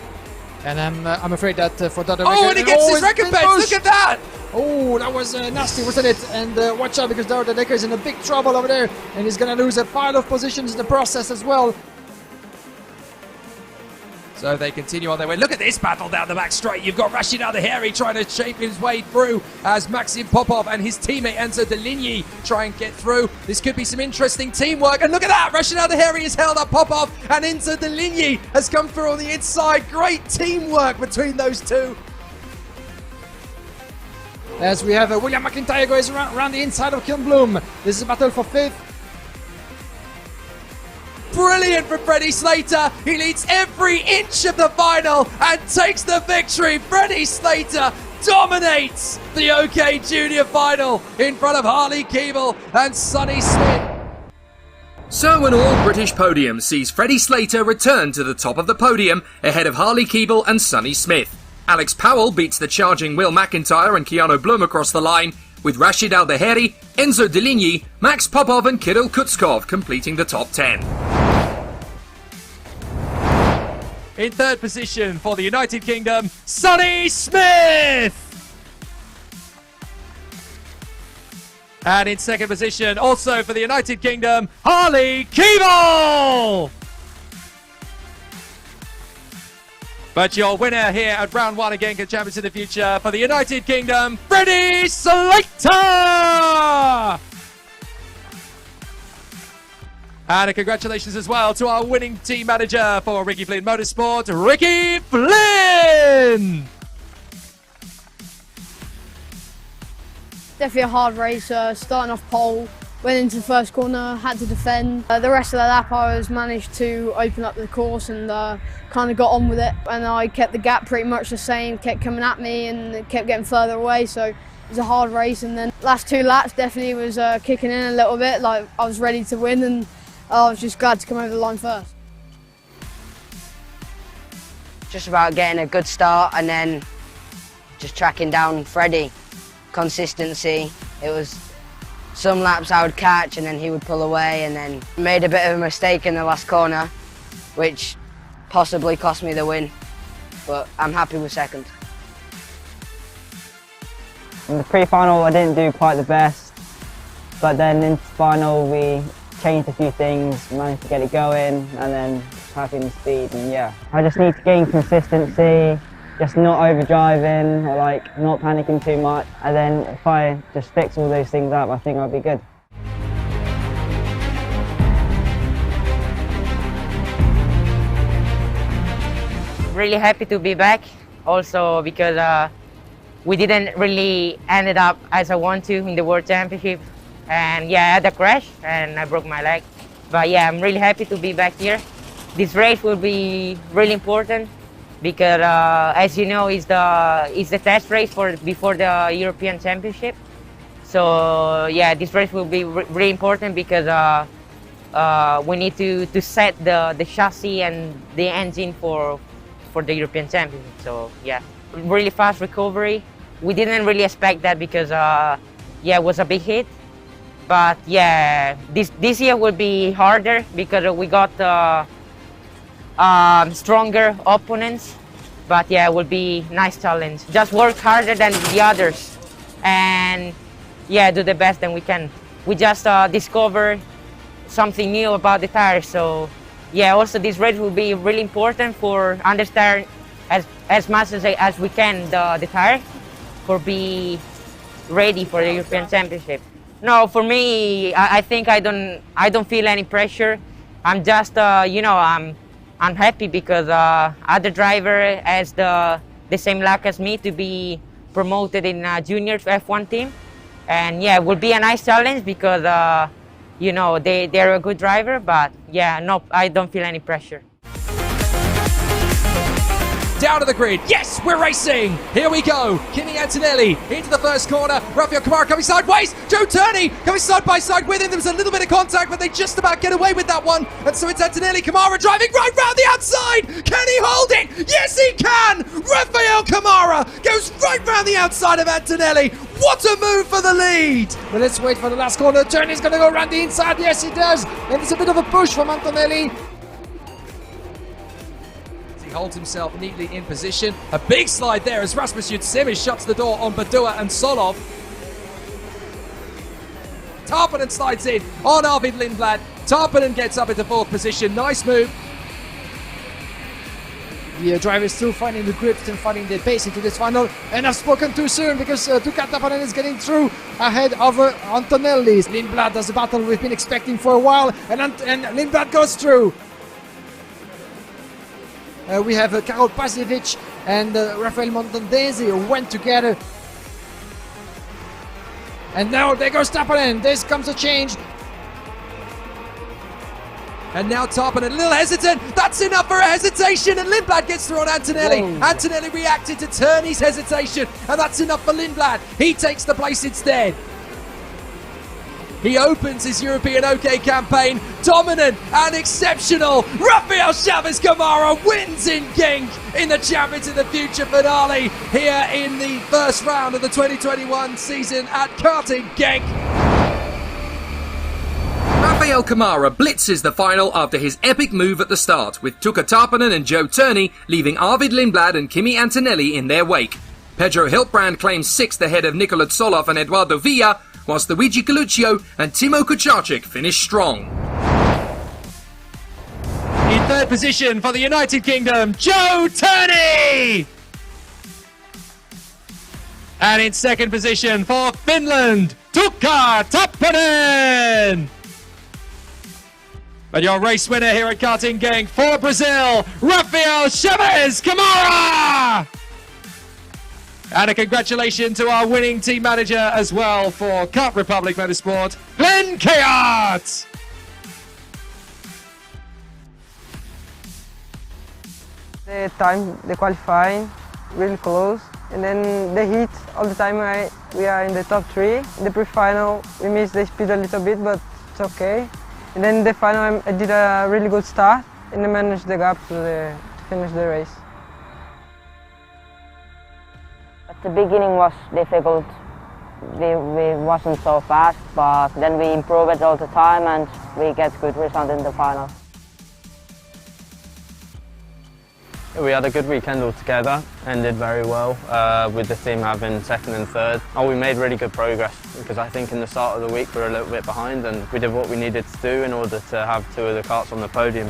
And I'm afraid that for that. Oh, and he gets his recompense. Look at that. Oh, that was nasty, wasn't it? And watch out, because Dorota Decker is in a big trouble over there, and he's going to lose a pile of positions in the process as well. So they continue on their way. Look at this battle down the back straight. You've got Rashid Al-Daheri trying to shape his way through as Maxim Popov and his teammate Enzo Deligny try and get through. This could be some interesting teamwork. And look at that. Rashid Al-Daheri has held up Popov, and Enzo Deligny has come through on the inside. Great teamwork between those two. As we have William McIntyre goes around the inside of Keanu Bloom. This is a battle for 5th. Brilliant from Freddie Slater. He leads every inch of the final and takes the victory. Freddie Slater dominates the OK Junior final in front of Harley Keeble and Sonny Smith. So an all-British podium sees Freddie Slater return to the top of the podium ahead of Harley Keeble and Sonny Smith. Alex Powell beats the charging Will McIntyre and Keanu Bloom across the line, with Rashid Al-Daheri, Enzo Deligny, Max Popov and Kirill Kutskov completing the top 10. In third position for the United Kingdom, Sonny Smith. And in second position, also for the United Kingdom, Harley Keeble. But your winner here at round one again, Champions of the Future for the United Kingdom, Freddie Slater! And a congratulations as well to our winning team manager for Ricky Flynn Motorsport, Ricky Flynn! Definitely a hard race, starting off pole, went into the first corner, had to defend. The rest of the lap I managed to open up the course and kind of got on with it. And I kept the gap pretty much the same, kept coming at me and it kept getting further away. So it was a hard race. And then last two laps definitely was kicking in a little bit, like I was ready to win and I was just glad to come over the line first. Just about getting a good start and then just tracking down Freddie. Consistency. It was some laps I would catch and then he would pull away, and then made a bit of a mistake in the last corner, which possibly cost me the win, but I'm happy with second. In the pre-final I didn't do quite the best, but then in the final we changed a few things, managed to get it going, and then having the speed, and yeah. I just need to gain consistency, just not overdriving or like not panicking too much, and then if I just fix all those things up, I think I'll be good. Really happy to be back, also because we didn't really ended up as I want to in the World Championship, and yeah, I had a crash and I broke my leg, but yeah, I'm really happy to be back here. This race will be really important because as you know, it's the test race before the European Championship. So yeah, this race will be really important because we need to set the chassis and the engine for the European Championship. So yeah, really fast recovery. We didn't really expect that because yeah, it was a big hit. But yeah, this year will be harder because we got stronger opponents, but yeah, it will be a nice challenge. Just work harder than the others and yeah, do the best that we can. We just discovered something new about the tires, so yeah, also this race will be really important for understand as much as we can the tire for be ready for the European Championship. No, for me, I think I don't feel any pressure. I'm just you know, I'm happy because other driver has the same luck as me to be promoted in junior F1 team, and yeah, it will be a nice challenge because you know, they're a good driver, but yeah, no, I don't feel any pressure. Down to the grid. Yes, we're racing. Here we go. Kimi Antonelli into the first corner. Rafael Kamara coming sideways. Joe Turney coming side by side with him. There was a little bit of contact, but they just about get away with that one. And so it's Antonelli, Kamara driving right round the outside. Can he hold it? Yes, he can. Rafael Kamara goes right round the outside of Antonelli. What a move for the lead. Well, let's wait for the last corner. Turney's going to go around the inside. Yes, he does. And it's a bit of a push from Antonelli. He holds himself neatly in position. A big slide there as Rasmus Yutsimi shuts the door on Badua and Solov. Tarpanen slides in on Arvid Lindblad. Tarpanen gets up into fourth position. Nice move. The driver is still finding the grip, still finding the pace into this final. And I've spoken too soon because Tuka Tarpanen is getting through ahead of Antonelli. Lindblad does the battle we've been expecting for a while, and Lindblad goes through. We have Karol Pasevich and Rafael Montandese who went together. And now there goes Tarpanen. This comes a change. And now Tarpanen a little hesitant. That's enough for a hesitation. And Lindblad gets through on Antonelli. Whoa. Antonelli reacted to Turney's hesitation. And that's enough for Lindblad. He takes the place instead. He opens his European OK campaign dominant and exceptional. Rafael Chavez Kamara wins in Genk in the Champions of the Future finale here in the first round of the 2021 season at karting Genk. Rafael Rafael Kamara blitzes the final after his epic move at the start, with Tuukka Tarpanen and Joe Turney leaving Arvid Lindblad and Kimi Antonelli in their wake. Pedro Hiltbrand claims 6th ahead of Nikola Tsoloff and Eduardo Villa, whilst Luigi Coluccio and Timo Kucharczyk finish strong. In third position for the United Kingdom, Joe Turney! And in second position for Finland, Tuukka Tarpanen! And your race winner here at Karting Gang for Brazil, Rafael Chaves Kamara! And a congratulations to our winning team manager as well for Kart Republic Motorsport, Glenn Kayart! The time, the qualifying, really close. And then the heat, all the time we are in the top 3. In the pre-final, we missed the speed a little bit, but it's okay. And then in the final, I did a really good start and I managed the gap to finish the race. At the beginning was difficult. We wasn't so fast, but then we improved all the time and we get good result in the final. We had a good weekend altogether and did very well, with the team having 2nd and 3rd. We made really good progress because I think in the start of the week we were a little bit behind and we did what we needed to do in order to have 2 of the karts on the podium.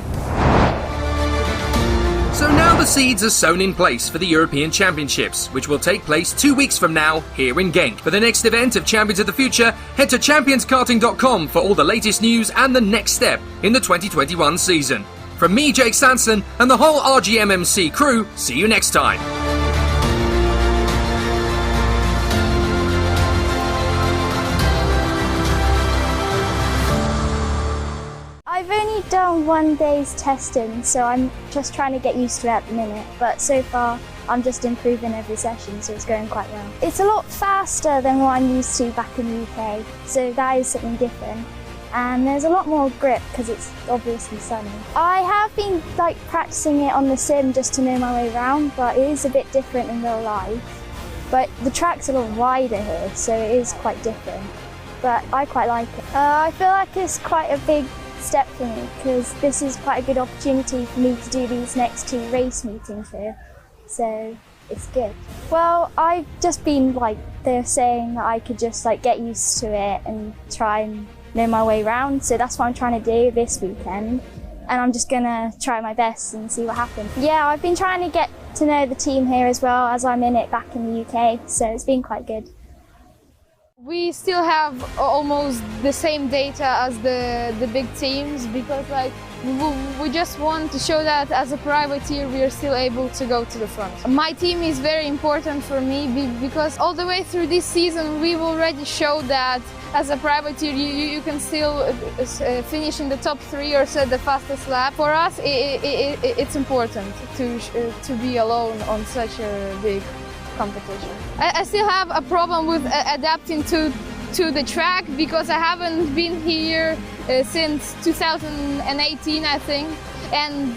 So now the seeds are sown in place for the European Championships, which will take place 2 weeks from now here in Genk. For the next event of Champions of the Future, head to championskarting.com for all the latest news and the next step in the 2021 season. From me, Jake Sanson, and the whole RGMMC crew, see you next time. I've only done 1 day's testing, so I'm just trying to get used to it at the minute, but so far I'm just improving every session, so it's going quite well. It's a lot faster than what I'm used to back in the UK, so that is something different. And there's a lot more grip because it's obviously sunny. I have been practicing it on the sim just to know my way around, but it is a bit different in real life. But the track's a lot wider here, so it is quite different. But I quite like it. I feel like it's quite a big step for me because this is quite a good opportunity for me to do these next 2 race meetings here. So it's good. Well, I've just been they're saying that I could just get used to it and try and know my way around, so that's what I'm trying to do this weekend, and I'm just gonna try my best and see what happens. Yeah, I've been trying to get to know the team here as well as I'm in it back in the UK, so it's been quite good. We still have almost the same data as the big teams because we just want to show that as a privateer we are still able to go to the front. My team is very important for me because all the way through this season we've already showed that as a privateer you can still finish in the top 3 or set the fastest lap. For us it's important to be alone on such a big competition. I still have a problem with adapting to the track because I haven't been here since 2018, I think, and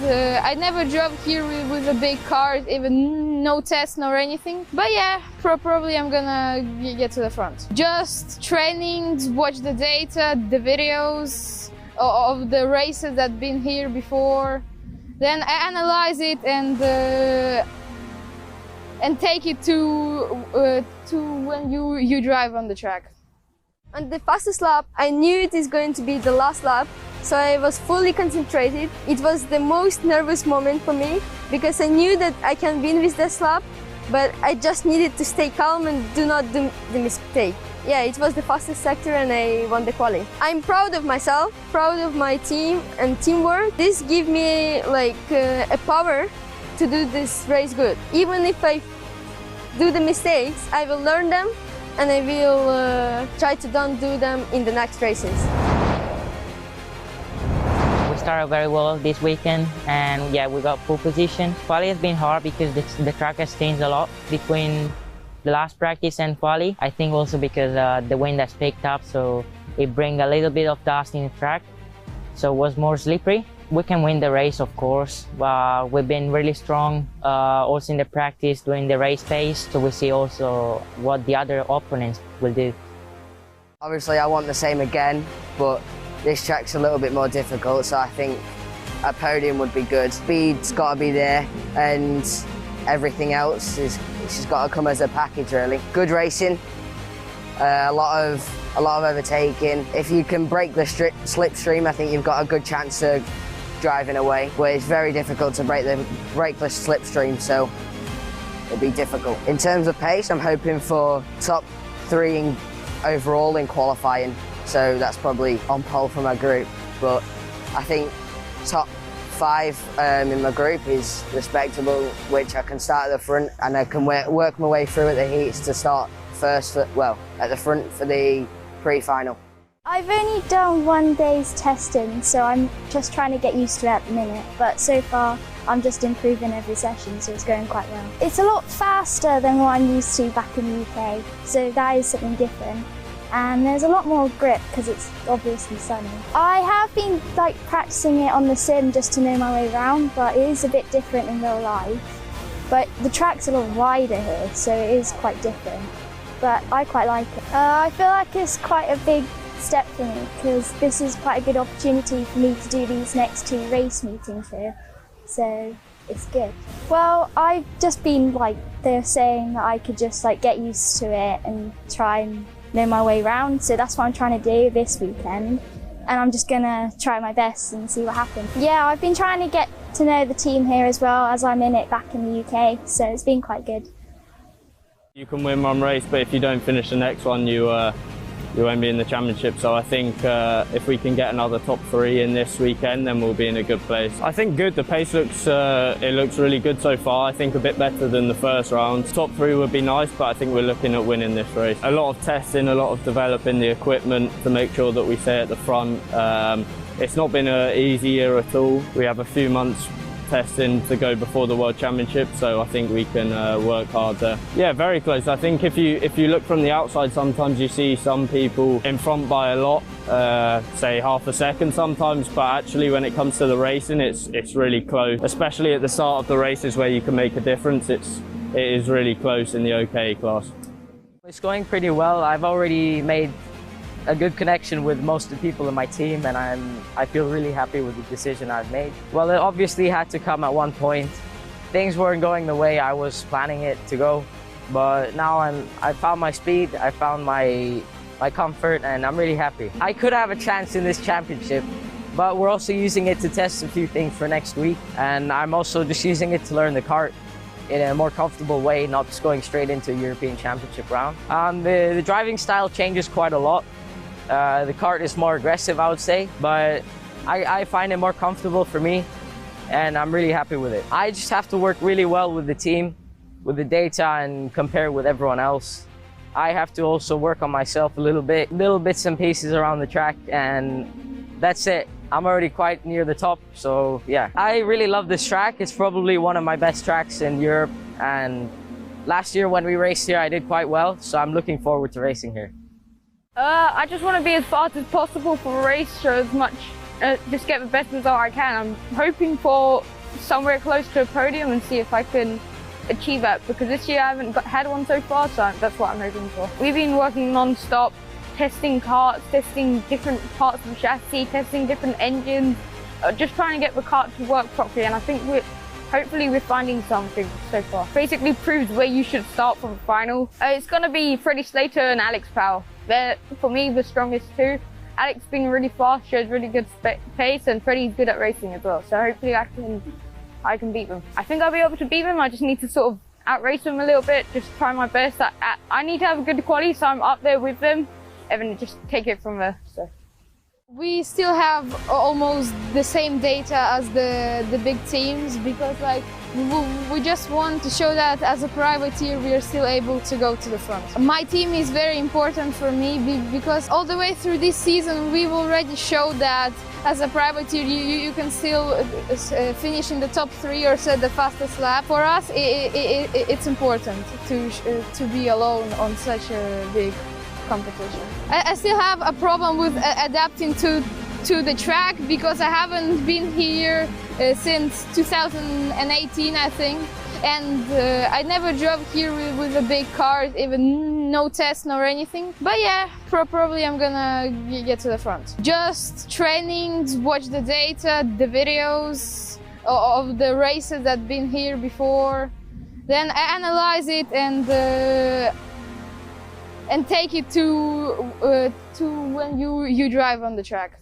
I never drove here with a big car, even no test nor anything. But yeah, probably I'm gonna get to the front. Just training, watch the data, the videos of the races that been here before, then I analyze it and take it to when you drive on the track. On the fastest lap, I knew it is going to be the last lap, so I was fully concentrated. It was the most nervous moment for me because I knew that I can win with this lap, but I just needed to stay calm and do not do the mistake. Yeah, it was the fastest sector and I won the quali. I'm proud of myself, proud of my team and teamwork. This gives me a power to do this race good. Even if I do the mistakes, I will learn them and I will try to don't do them in the next races. We started very well this weekend and yeah, we got pole position. Quali has been hard because the track has changed a lot between the last practice and quali. I think also because the wind has picked up, so it brings a little bit of dust in the track, so it was more slippery. We can win the race, of course. We've been really strong also in the practice during the race pace, so we see also what the other opponents will do. Obviously I want the same again, but this track's a little bit more difficult, so I think a podium would be good. Speed's got to be there, and everything else is just got to come as a package, really. Good racing, a lot of overtaking. If you can break the slipstream, I think you've got a good chance of driving away. But it's very difficult to break the slipstream, so it'll be difficult. In terms of pace, I'm hoping for top 3 overall in qualifying, so that's probably on pole for my group. But I think top 5 in my group is respectable, which I can start at the front and I can work my way through at the heats to start first, well, at the front for the pre-final. I've only done 1 day's testing, so I'm just trying to get used to it at the minute, but so far I'm just improving every session, so it's going quite well. It's a lot faster than what I'm used to back in the UK, so that is something different. And there's a lot more grip because it's obviously sunny. I have been practicing it on the sim just to know my way around, but it is a bit different in real life. But the track's a lot wider here, so it is quite different. But I quite like it. I feel like it's quite a big step for me because this is quite a good opportunity for me to do these next 2 race meetings here. So it's good. Well, I've just been they're saying that I could just get used to it and try and know my way around, so that's what I'm trying to do this weekend, and I'm just gonna try my best and see what happens. Yeah, I've been trying to get to know the team here as well, as I'm in it back in the UK, so it's been quite good. You can win one race, but if you don't finish the next one, you won't be in the championship. So I think if we can get another top 3 in this weekend, then we'll be in a good place. I think good. The pace looks really good so far. I think a bit better than the first round. Top 3 would be nice, but I think we're looking at winning this race. A lot of testing, a lot of developing the equipment to make sure that we stay at the front. It's not been an easy year at all. We have a few months testing to go before the World Championship, so I think we can work hard there. Yeah, very close. I think if you look from the outside, sometimes you see some people in front by a lot, say half a second sometimes, but actually when it comes to the racing, it's really close, especially at the start of the races where you can make a difference. It is really close in the OK class. It's going pretty well. I've already made a good connection with most of the people in my team, and I feel really happy with the decision I've made. Well, it obviously had to come at one point. Things weren't going the way I was planning it to go, but now I found my speed, I found my comfort, and I'm really happy. I could have a chance in this championship, but we're also using it to test a few things for next week, and I'm also just using it to learn the kart in a more comfortable way, not just going straight into a European Championship round. The driving style changes quite a lot. The kart is more aggressive, I would say, but I find it more comfortable for me, and I'm really happy with it. I just have to work really well with the team, with the data, and compare with everyone else. I have to also work on myself a little bits and pieces around the track, and that's it. I'm already quite near the top, so yeah. I really love this track. It's probably one of my best tracks in Europe, and last year when we raced here, I did quite well, so I'm looking forward to racing here. I just want to be as fast as possible for a race, so just get the best result I can. I'm hoping for somewhere close to a podium and see if I can achieve that, because this year I haven't had one so far, so that's what I'm hoping for. We've been working non-stop, testing karts, testing different parts of the chassis, testing different engines, just trying to get the kart to work properly, and I think hopefully we're finding something so far. Basically proves where you should start for the final. It's going to be Freddie Slater and Alex Powell. They're, for me, the strongest 2. Alex being really fast, shows really good pace, and Freddie's good at racing as well. So hopefully I can beat them. I think I'll be able to beat them. I just need to sort of outrace them a little bit, just try my best. I need to have a good quality, so I'm up there with them, and then just take it from there. So. We still have almost the same data as the big teams, because we just want to show that as a privateer we are still able to go to the front. My team is very important for me because all the way through this season we've already showed that as a privateer you can still finish in the top 3 or set the fastest lap. For us it's important to be alone on such a big competition. I still have a problem with adapting to the track because I haven't been here since 2018, I think, and I never drove here with a big car, even no test nor anything. But yeah, probably I'm gonna get to the front. Just trainings, watch the data, the videos of the races that been here before, then analyze it and take it to when you drive on the track.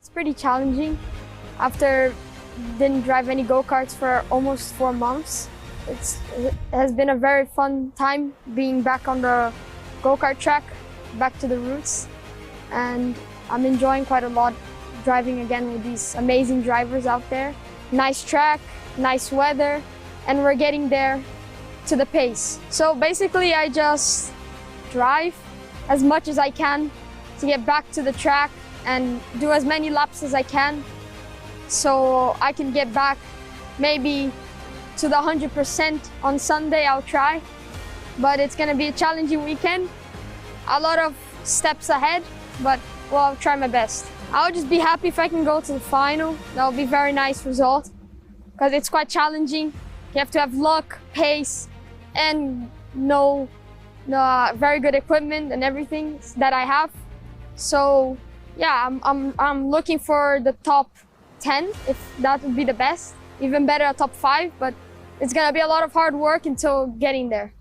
It's pretty challenging. After didn't drive any go-karts for almost 4 months. It has been a very fun time being back on the go-kart track, back to the roots. And I'm enjoying quite a lot driving again with these amazing drivers out there. Nice track, nice weather, and we're getting there to the pace. So basically I just drive as much as I can to get back to the track and do as many laps as I can so I can get back maybe to the 100% on Sunday. I'll try, but it's gonna be a challenging weekend. A lot of steps ahead, but well, I'll try my best. I'll just be happy if I can go to the final. That'll be a very nice result because it's quite challenging. You have to have luck, pace, and very good equipment and everything that I have. So yeah, I'm looking for the top 10, if that would be the best. Even better, a top 5, but it's gonna be a lot of hard work until getting there.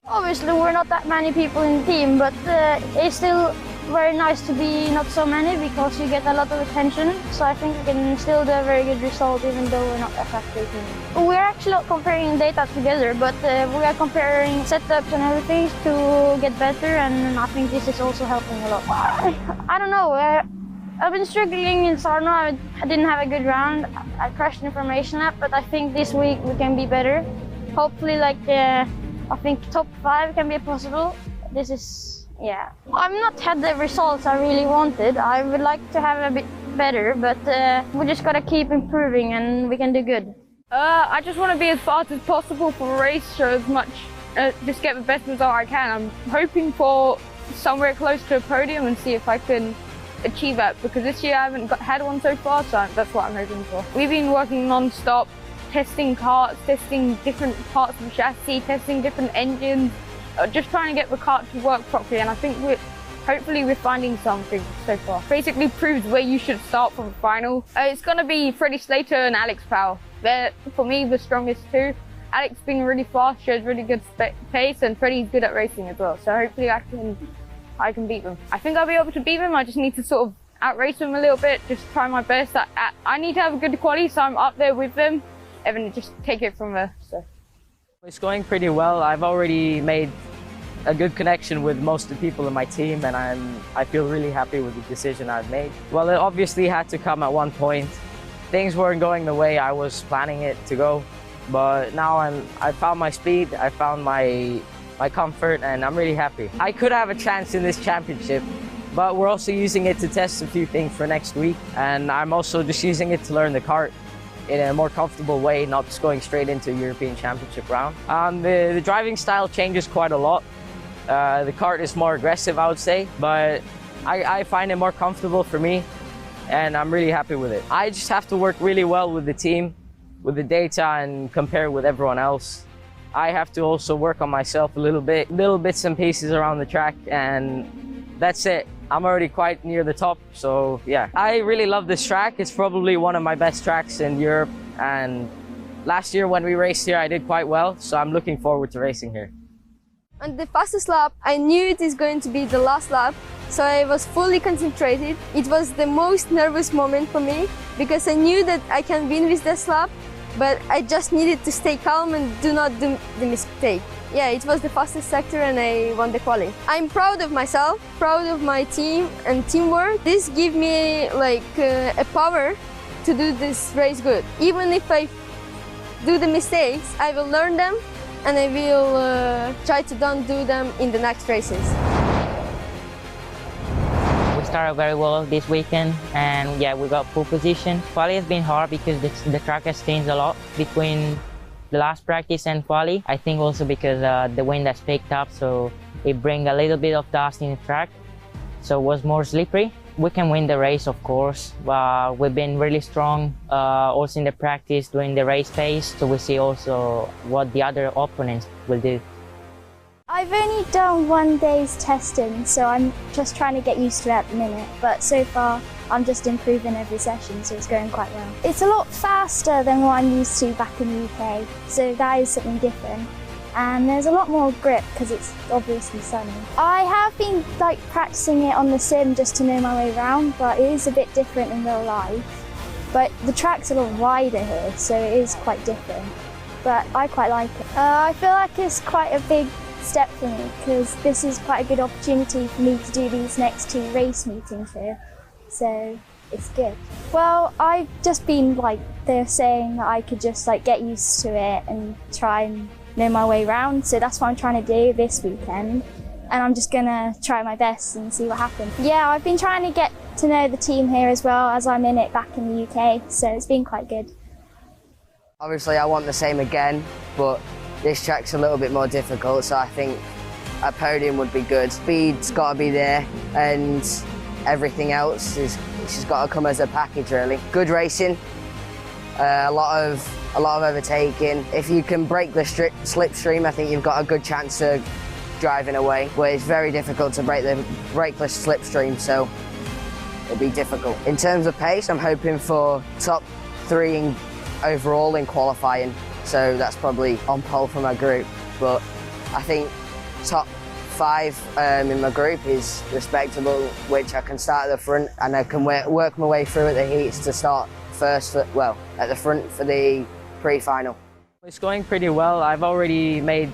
Obviously we're not that many people in the team, but it's still very nice to be not so many because you get a lot of attention. So I think we can still do a very good result even though we're not a factory team. We're actually not comparing data together, but we are comparing setups and everything to get better, and I think this is also helping a lot. I don't know. I've been struggling in Sarno. I didn't have a good round. I crashed in the formation lap, but I think this week we can be better. Hopefully, I think top 5 can be possible. This is, yeah. I've not had the results I really wanted. I would like to have a bit better, but we just gotta keep improving and we can do good. I just want to be as fast as possible for a race, so as much, just get the best result I can. I'm hoping for somewhere close to a podium and see if I can achieve that, because this year I haven't had one so far, so that's what I'm hoping for. We've been working non-stop, testing karts, testing different parts of the chassis, testing different engines, just trying to get the kart to work properly, and I think hopefully we're finding something so far. Basically proves where you should start for the final. It's going to be Freddie Slater and Alex Powell. They're, for me, the strongest two. Alex being really fast, shows really good pace, and Freddie's good at racing as well, so hopefully I can beat them. I think I'll be able to beat them. I just need to sort of outrace them a little bit, just try my best. I need to have a good quali, so I'm up there with them, and then just take it from there. So it's going pretty well. I've already made a good connection with most of the people in my team, and I feel really happy with the decision I've made. Well, it obviously had to come at one point. Things weren't going the way I was planning it to go, but now I found my speed, I found my comfort, and I'm really happy. I could have a chance in this championship, but we're also using it to test a few things for next week, and I'm also just using it to learn the kart in a more comfortable way, not just going straight into a European Championship round. The driving style changes quite a lot. The kart is more aggressive, I would say, but I find it more comfortable for me. and I'm really happy with it. I just have to work really well with the team, with the data, and compare with everyone else. I have to also work on myself a little bits and pieces around the track, and that's it. I'm already quite near the top, so yeah. I really love this track. It's probably one of my best tracks in Europe, and last year when we raced here I did quite well, so I'm looking forward to racing here. On the fastest lap, I knew it is going to be the last lap, so I was fully concentrated. It was the most nervous moment for me because I knew that I can win with this lap, but I just needed to stay calm and do not do the mistake. Yeah, it was the fastest sector and I won the quali. I'm proud of myself, proud of my team and teamwork. This gives me like a power to do this race good. Even if I do the mistakes, I will learn them and I will try to don't do them in the next races. We started very well this weekend, and yeah, we got pole position. Quali has been hard because the track has changed a lot between the last practice and quali. I think also because the wind has picked up, so it brings a little bit of dust in the track, so it was more slippery. We can win the race, of course. We've been really strong also in the practice during the race pace, so we see also what the other opponents will do. I've only done 1 day's testing, so I'm just trying to get used to it at the minute, but so far I'm just improving every session, so it's going quite well. It's a lot faster than what I'm used to back in the UK, so that is something different. And there's a lot more grip because it's obviously sunny. I have been practicing it on the sim just to know my way around, but it is a bit different in real life. But the track's a lot wider here, so it is quite different. But I quite like it. I feel like it's quite a big step for me because this is quite a good opportunity for me to do these next 2 race meetings here. So it's good. Well, I've just been they're saying that I could just get used to it and try and know my way around. So that's what I'm trying to do this weekend. And I'm just gonna try my best and see what happens. Yeah, I've been trying to get to know the team here as well as I'm in it back in the UK. So it's been quite good. Obviously I want the same again, but this track's a little bit more difficult, so I think a podium would be good. Speed's got to be there, and everything else is just got to come as a package, really. Good racing, a lot of overtaking. If you can break the slipstream, I think you've got a good chance of driving away. But it's very difficult to break the slipstream, so it'll be difficult. In terms of pace, I'm hoping for top 3 overall in qualifying. So that's probably on pole for my group, but I think top 5 in my group is respectable, which I can start at the front and I can work my way through at the heats to start first, at the front for the pre-final. It's going pretty well. I've already made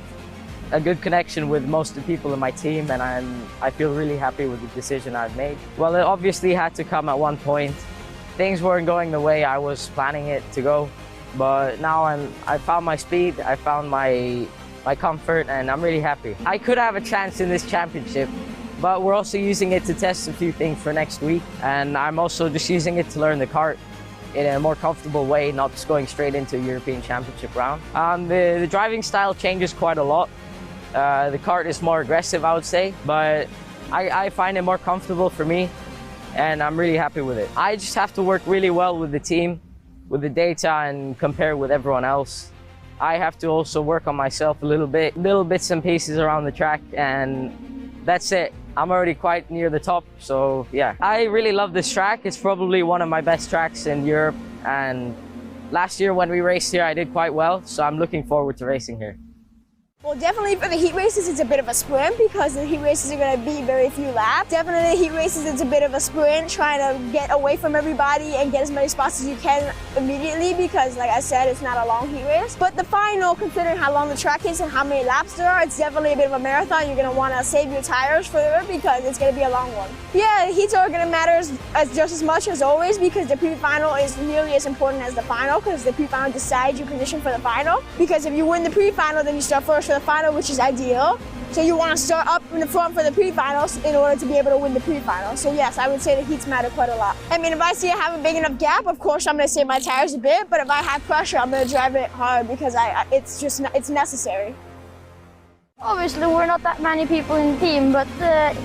a good connection with most of the people in my team, and I feel really happy with the decision I've made. Well, it obviously had to come at one point. Things weren't going the way I was planning it to go. But now I found my speed, I found my comfort, and I'm really happy. I could have a chance in this championship, but we're also using it to test a few things for next week, and I'm also just using it to learn the kart in a more comfortable way, not just going straight into a European Championship round. The driving style changes quite a lot. The kart is more aggressive, I would say, but I find it more comfortable for me, and I'm really happy with it. I just have to work really well with the team, with the data, and compare with everyone else. I have to also work on myself a little bits and pieces around the track, and that's it. I'm already quite near the top, so yeah. I really love this track. It's probably one of my best tracks in Europe, and last year when we raced here I did quite well, so I'm looking forward to racing here. Well, definitely for the heat races, it's a bit of a sprint because the heat races are going to be very few laps. Definitely the heat races, it's a bit of a sprint, trying to get away from everybody and get as many spots as you can immediately because, like I said, it's not a long heat race. But the final, considering how long the track is and how many laps there are, it's definitely a bit of a marathon. You're going to want to save your tires for it because it's going to be a long one. Yeah, the heats are going to matter just as much as always because the pre-final is nearly as important as the final because the pre-final decides your condition for the final. Because if you win the pre-final, then you start first for the final, which is ideal. So you want to start up in the front for the pre-finals in order to be able to win the pre-final. So yes, I would say the heats matter quite a lot. I mean, if I see I have a big enough gap, of course I'm going to save my tires a bit, but if I have pressure, I'm going to drive it hard because it's necessary. Obviously we're not that many people in the team, but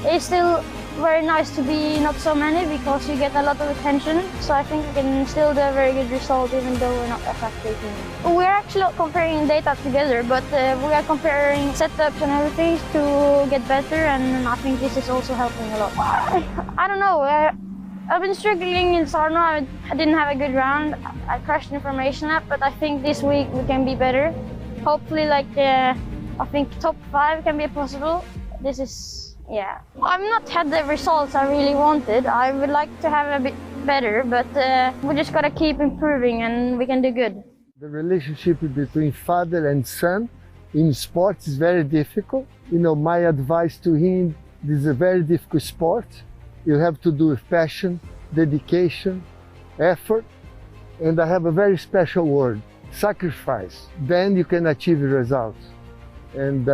it's still very nice to be not so many because you get a lot of attention. So I think we can still do a very good result even though we're not a factory team. We're actually not comparing data together, but we are comparing setups and everything to get better, and I think this is also helping a lot. I don't know. I've been struggling in Sarno. I didn't have a good round. I crashed in formation lap, but I think this week we can be better. Hopefully, I think top 5 can be possible. This is, yeah. I've not had the results I really wanted. I would like to have a bit better, but we just gotta keep improving and we can do good. The relationship between father and son in sports is very difficult. My advice to him, this is a very difficult sport. You have to do with passion, dedication, effort, and I have a very special word, sacrifice. Then you can achieve results. And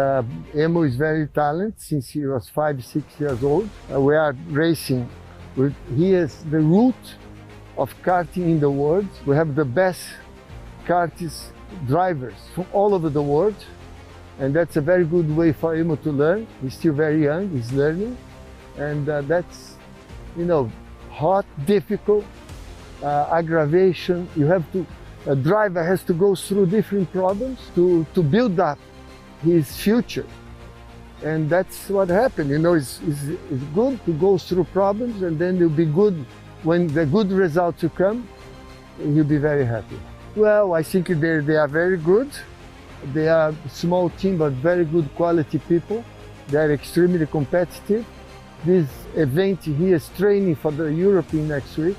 Emo is very talented since he was 5, 6 years old. We are racing. He is the root of karting in the world. We have the best karting drivers from all over the world. And that's a very good way for Emo to learn. He's still very young, he's learning. And that's, hot, difficult, aggravation. A driver has to go through different problems to build up his future. And that's what happened. It's good to go through problems, and then you'll be good when the good results will come, you'll be very happy. Well, I think they are very good. They are a small team, but very good quality people. They are extremely competitive. This event here is training for the European next week.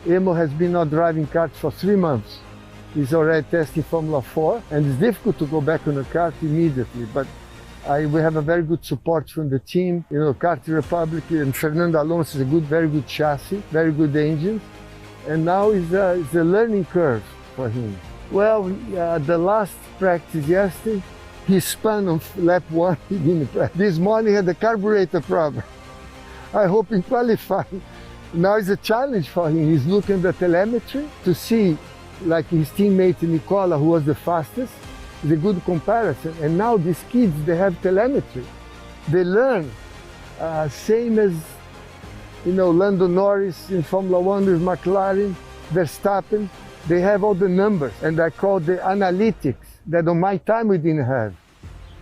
Emo has been not driving karts for 3 months. He's already testing Formula 4, and it's difficult to go back on the kart immediately, but we have a very good support from the team. Kart Republic and Fernando Alonso is a very good chassis, very good engines, and now it's a learning curve for him. Well, the last practice yesterday, he spun on lap 1. He didn't practice. This morning he had a carburetor problem. I hope he qualifies. Now it's a challenge for him. He's looking at the telemetry to see, like his teammate Nicola, who was the fastest. It's a good comparison. And now these kids, they have telemetry. They learn, same as Lando Norris in Formula 1 with McLaren, Verstappen. They have all the numbers, and I call the analytics that on my time we didn't have.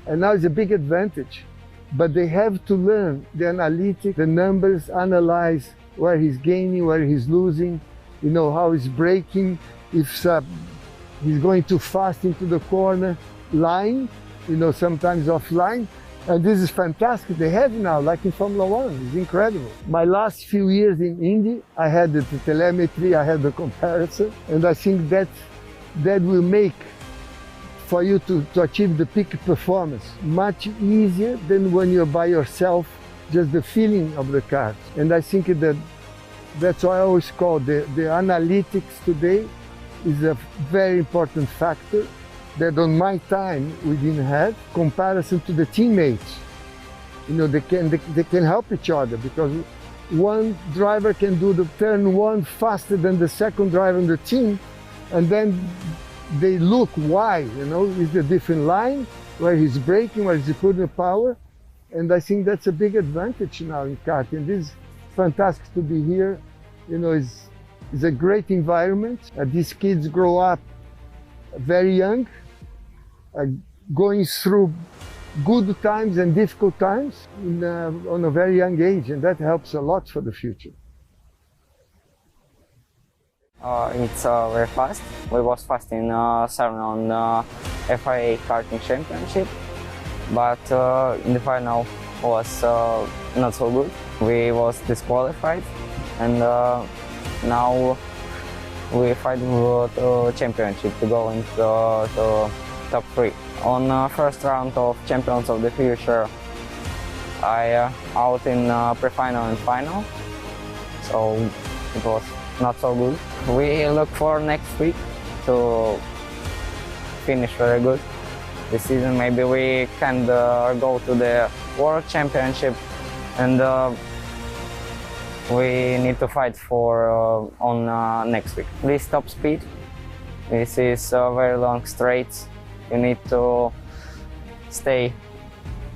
And now it's a big advantage. But they have to learn the analytics, the numbers, analyze where he's gaining, where he's losing, how he's braking, if he's going too fast into the corner, line, sometimes offline. And this is fantastic. They have now, like in Formula 1, it's incredible. My last few years in Indy, I had the telemetry, I had the comparison, and I think that will make for you to achieve the peak performance much easier than when you're by yourself, just the feeling of the car. And I think that's why I always call the analytics today is a very important factor that on my time we didn't have. Comparison to the teammates, they can help each other, because one driver can do the turn 1 faster than the second driver in the team, and then they look why, is the different line, where he's braking, where he's putting the power. And I think that's a big advantage now in karting. This is fantastic to be here. It's a great environment. These kids grow up very young, going through good times and difficult times on a very young age, and that helps a lot for the future. It's very fast. We was fast in Zuera on FIA karting championship, but in the final was not so good. We was disqualified, and now we fight for the championship to go into the top 3. On first round of Champions of the Future, I out in pre-final and final, so it was not so good. We look for next week to finish very good this season. Maybe we can go to the World Championship, and we need to fight for on next week. This top speed, this is very long straights. You need to stay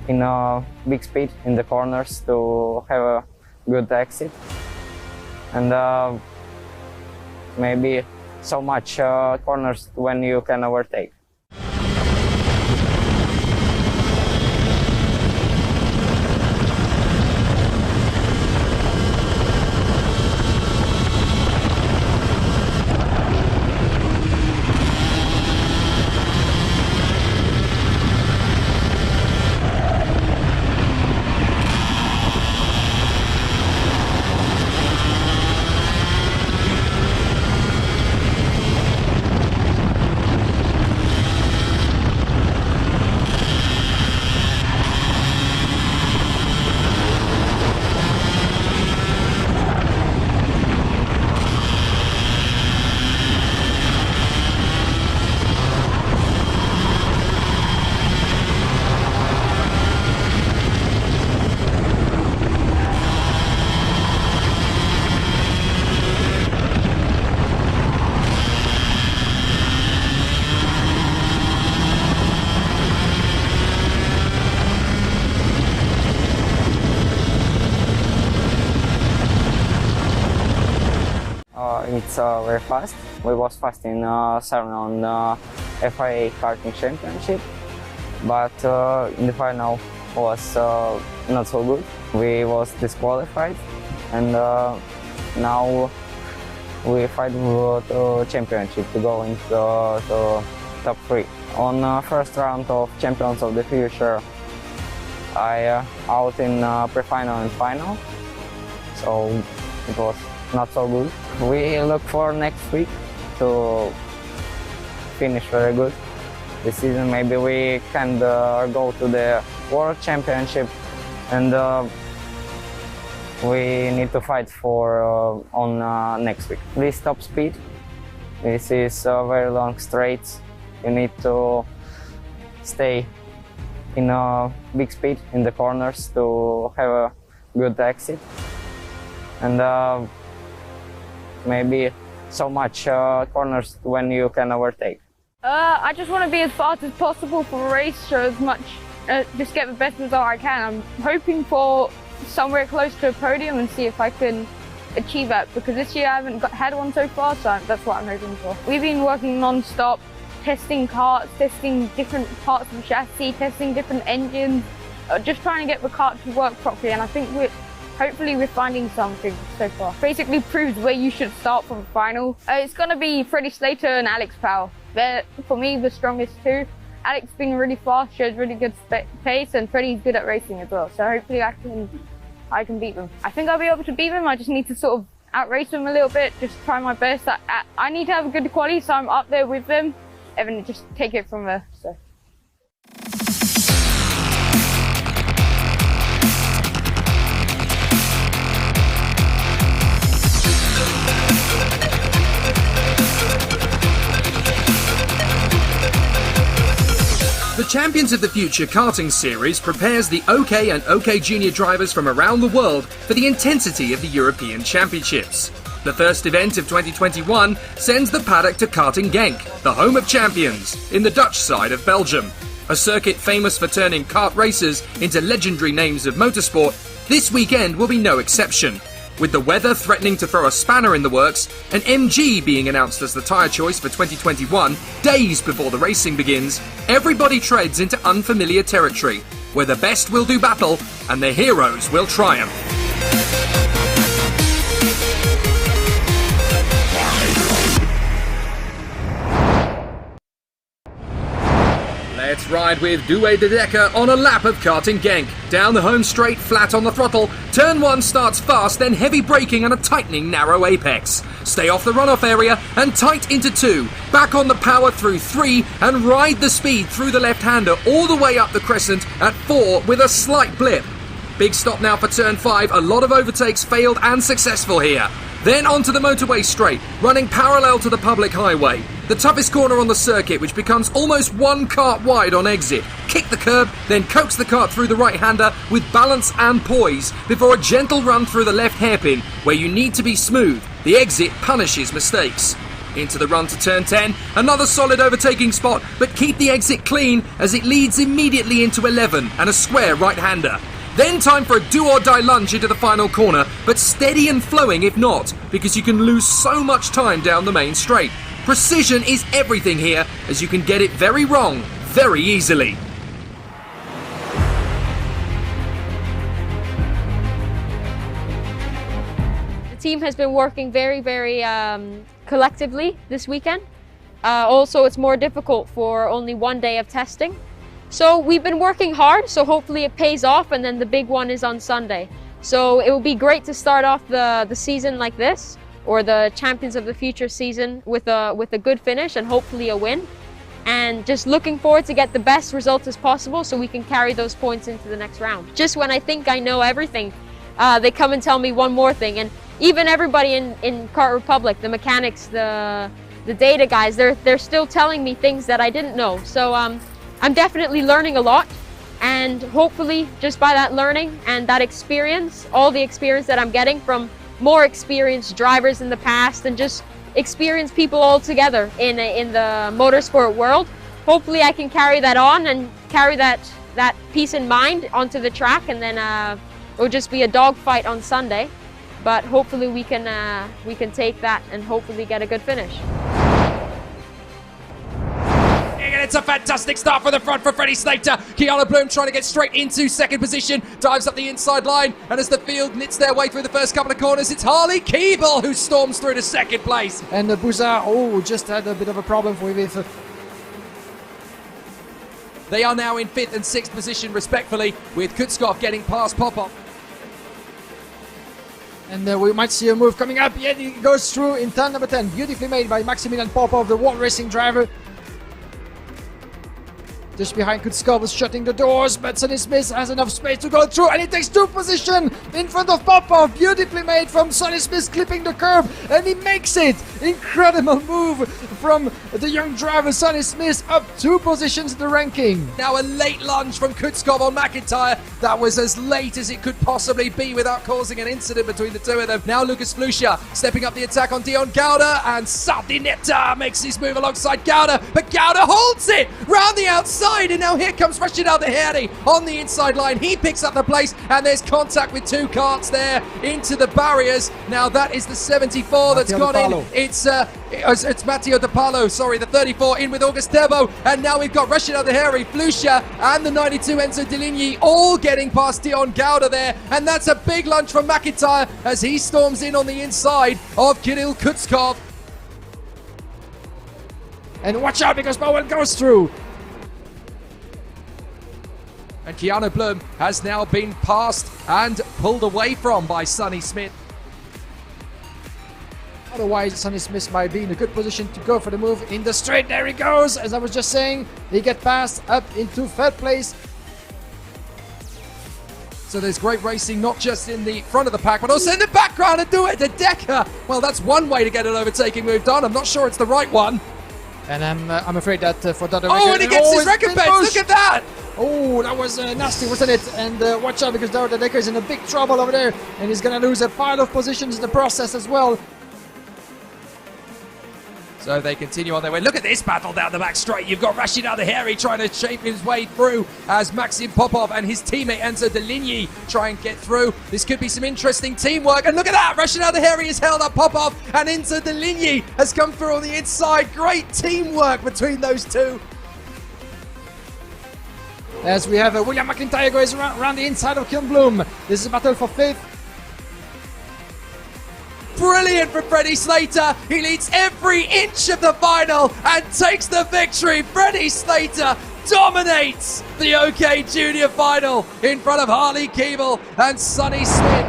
in a big speed in the corners to have a good exit, and maybe so much corners when you can overtake. It's very fast. We was fast in 7 on FIA karting championship, but in the final was not so good. We was disqualified, and now we fight for the championship to go into the top 3. On first round of Champions of the Future, I out in pre-final and final, so it was not so good. We look for next week to finish very good this season. Maybe we can go to the World Championship, and we need to fight for on next week. This top speed, this is very long straights. You need to stay in a big speed in the corners to have a good exit, and maybe so much corners when you can overtake. I just want to be as fast as possible for a race, so as much, just get the best result I can. I'm hoping for somewhere close to a podium and see if I can achieve that, because this year I haven't had one so far, so that's what I'm hoping for. We've been working non-stop, testing karts, testing different parts of the chassis, testing different engines, just trying to get the kart to work properly, and I think hopefully we're finding something so far. Basically proves where you should start from the final. It's going to be Freddie Slater and Alex Powell. They're, for me, the strongest two. Alex being really fast, shows really good pace, and Freddie's good at racing as well. So hopefully I can beat them. I think I'll be able to beat them. I just need to sort of outrace them a little bit, just try my best. I need to have a good quality, so I'm up there with them, and then just take it from there. So. The Champions of the Future karting series prepares the OK and OK Junior drivers from around the world for the intensity of the European Championships. The first event of 2021 sends the paddock to Karting Genk, the home of champions, in the Dutch side of Belgium. A circuit famous for turning kart racers into legendary names of motorsport, this weekend will be no exception. With the weather threatening to throw a spanner in the works, and MG being announced as the tyre choice for 2021 days before the racing begins, everybody treads into unfamiliar territory, where the best will do battle and the heroes will triumph. Let's ride with Douwe de Decker on a lap of Karting Genk. Down the home straight, flat on the throttle. Turn 1 starts fast, then heavy braking and a tightening narrow apex. Stay off the runoff area and tight into 2. Back on the power through 3 and ride the speed through the left-hander all the way up the crescent at 4 with a slight blip. Big stop now for turn 5. A lot of overtakes failed and successful here. Then onto the motorway straight, running parallel to the public highway. The toughest corner on the circuit, which becomes almost 1 kart wide on exit. Kick the curb, then coax the kart through the right-hander with balance and poise before a gentle run through the left hairpin, where you need to be smooth. The exit punishes mistakes. Into the run to turn 10, another solid overtaking spot, but keep the exit clean as it leads immediately into 11 and a square right-hander. Then time for a do-or-die lunge into the final corner, but steady and flowing if not, because you can lose so much time down the main straight. Precision is everything here, as you can get it very wrong very easily. The team has been working very collectively this weekend. Also, it's more difficult for only one day of testing. So we've been working hard, so hopefully it pays off, and then the big one is on Sunday. So it will be great to start off the season like this, or the Champions of the Future season with a good finish and hopefully a win. And just looking forward to get the best results as possible so we can carry those points into the next round. Just when I think I know everything, they come and tell me one more thing. And even everybody in Kart Republic, the mechanics, the data guys, they're still telling me things that I didn't know. So I'm definitely learning a lot, and hopefully just by that learning and that experience, all the experience that I'm getting from more experienced drivers in the past and just experienced people all together in the motorsport world, hopefully I can carry that on and carry that peace in mind onto the track, and then it'll just be a dogfight on Sunday. But hopefully we can take that and hopefully get a good finish. And it's a fantastic start for the front for Freddie Slater. Kiana Bloom trying to get straight into second position, dives up the inside line, and as the field knits their way through the first couple of corners, it's Harley Keeble who storms through to second place. And Buza, just had a bit of a problem with it. They are now in 5th and 6th position respectfully, with Kutskov getting past Popov. And we might see a move coming up. Yeah, he goes through in turn number 10. Beautifully made by Maximilian Popov, the World Racing driver. Just behind Kutskov is shutting the doors, but Sonny Smith has enough space to go through, and he takes 2 position in front of Popov. Beautifully made from Sonny Smith, clipping the curb, and he makes it. Incredible move from the young driver Sonny Smith, up 2 positions in the ranking. Now a late lunge from Kutskov on McIntyre. That was as late as it could possibly be without causing an incident between the two of them. Now Lucas Flusha stepping up the attack on Dion Gauda, and Sardinetta makes his move alongside Gauda, but Gauda holds it round the outside. And now here comes Rashid Al-Daheri on the inside line. He picks up the place, and there's contact with 2 karts there into the barriers. Now that is the 74 that's gone in. It's Matteo De Palo, sorry, the 34 in with August Tebo. And now we've got Rashid Al-Daheri, Flusha, and the 92 Enzo Deligny all getting past Dion Gauda there. And that's a big lunge from McIntyre as he storms in on the inside of Kirill Kutskov. And watch out, because Powell goes through. And Kiana Bloom has now been passed and pulled away from by Sonny Smith. Otherwise, Sonny Smith might be in a good position to go for the move in the straight. There he goes. As I was just saying, he gets passed up into 3rd place. So there's great racing, not just in the front of the pack, but also in the background, and do it to Decker. Well, that's one way to get an overtaking move done. I'm not sure it's the right one. And I'm afraid that for that... Oh, and he gets his recompense. Look at that. Oh, that was nasty, wasn't it? And watch out, because Dorota Decker is in a big trouble over there, and he's going to lose a pile of positions in the process as well. So they continue on their way. Look at this battle down the back straight. You've got Rashid Al-Daheri trying to shape his way through as Maxim Popov and his teammate Enzo Deligny try and get through. This could be some interesting teamwork. And look at that. Rashid Al-Daheri has held up Popov, and Enzo Deligny has come through on the inside. Great teamwork between those two. As we have William McIntyre goes around the inside of Kian Bloom. This is a battle for 5th. Brilliant from Freddie Slater. He leads every inch of the final and takes the victory. Freddie Slater dominates the OK Junior final in front of Harley Keeble and Sonny Smith.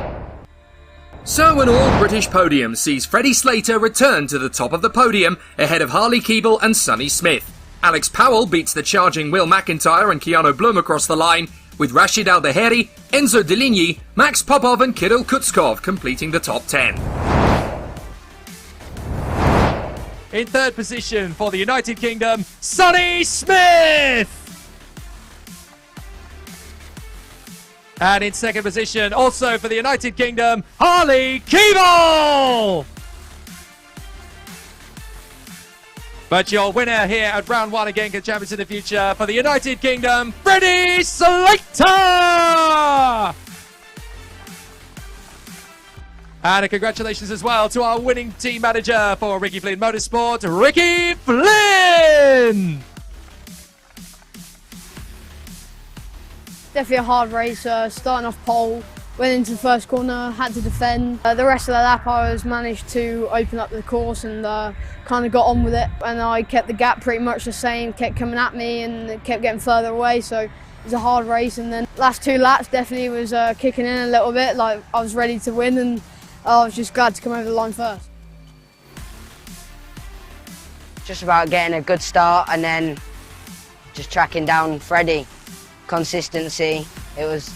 So an all-British podium sees Freddie Slater return to the top of the podium ahead of Harley Keeble and Sonny Smith. Alex Powell beats the charging Will McIntyre and Keanu Bloom across the line, with Rashid Al-Daheri, Enzo Deligny, Max Popov and Kirill Kutskov completing the top 10. In 3rd position for the United Kingdom, Sonny Smith! And in 2nd position, also for the United Kingdom, Harley Keeble! But your winner here at round 1 again, Champions of the Future for the United Kingdom, Freddie Slater! And a congratulations as well to our winning team manager for Ricky Flynn Motorsport, Ricky Flynn! Definitely a hard race, starting off pole, went into the first corner, had to defend. The rest of the lap I managed to open up the course and kind of got on with it. And I kept the gap pretty much the same, kept coming at me and it kept getting further away. So it was a hard race. And then last 2 laps definitely was kicking in a little bit, like I was ready to win and I was just glad to come over the line first. Just about getting a good start and then just tracking down Freddie. Consistency. It was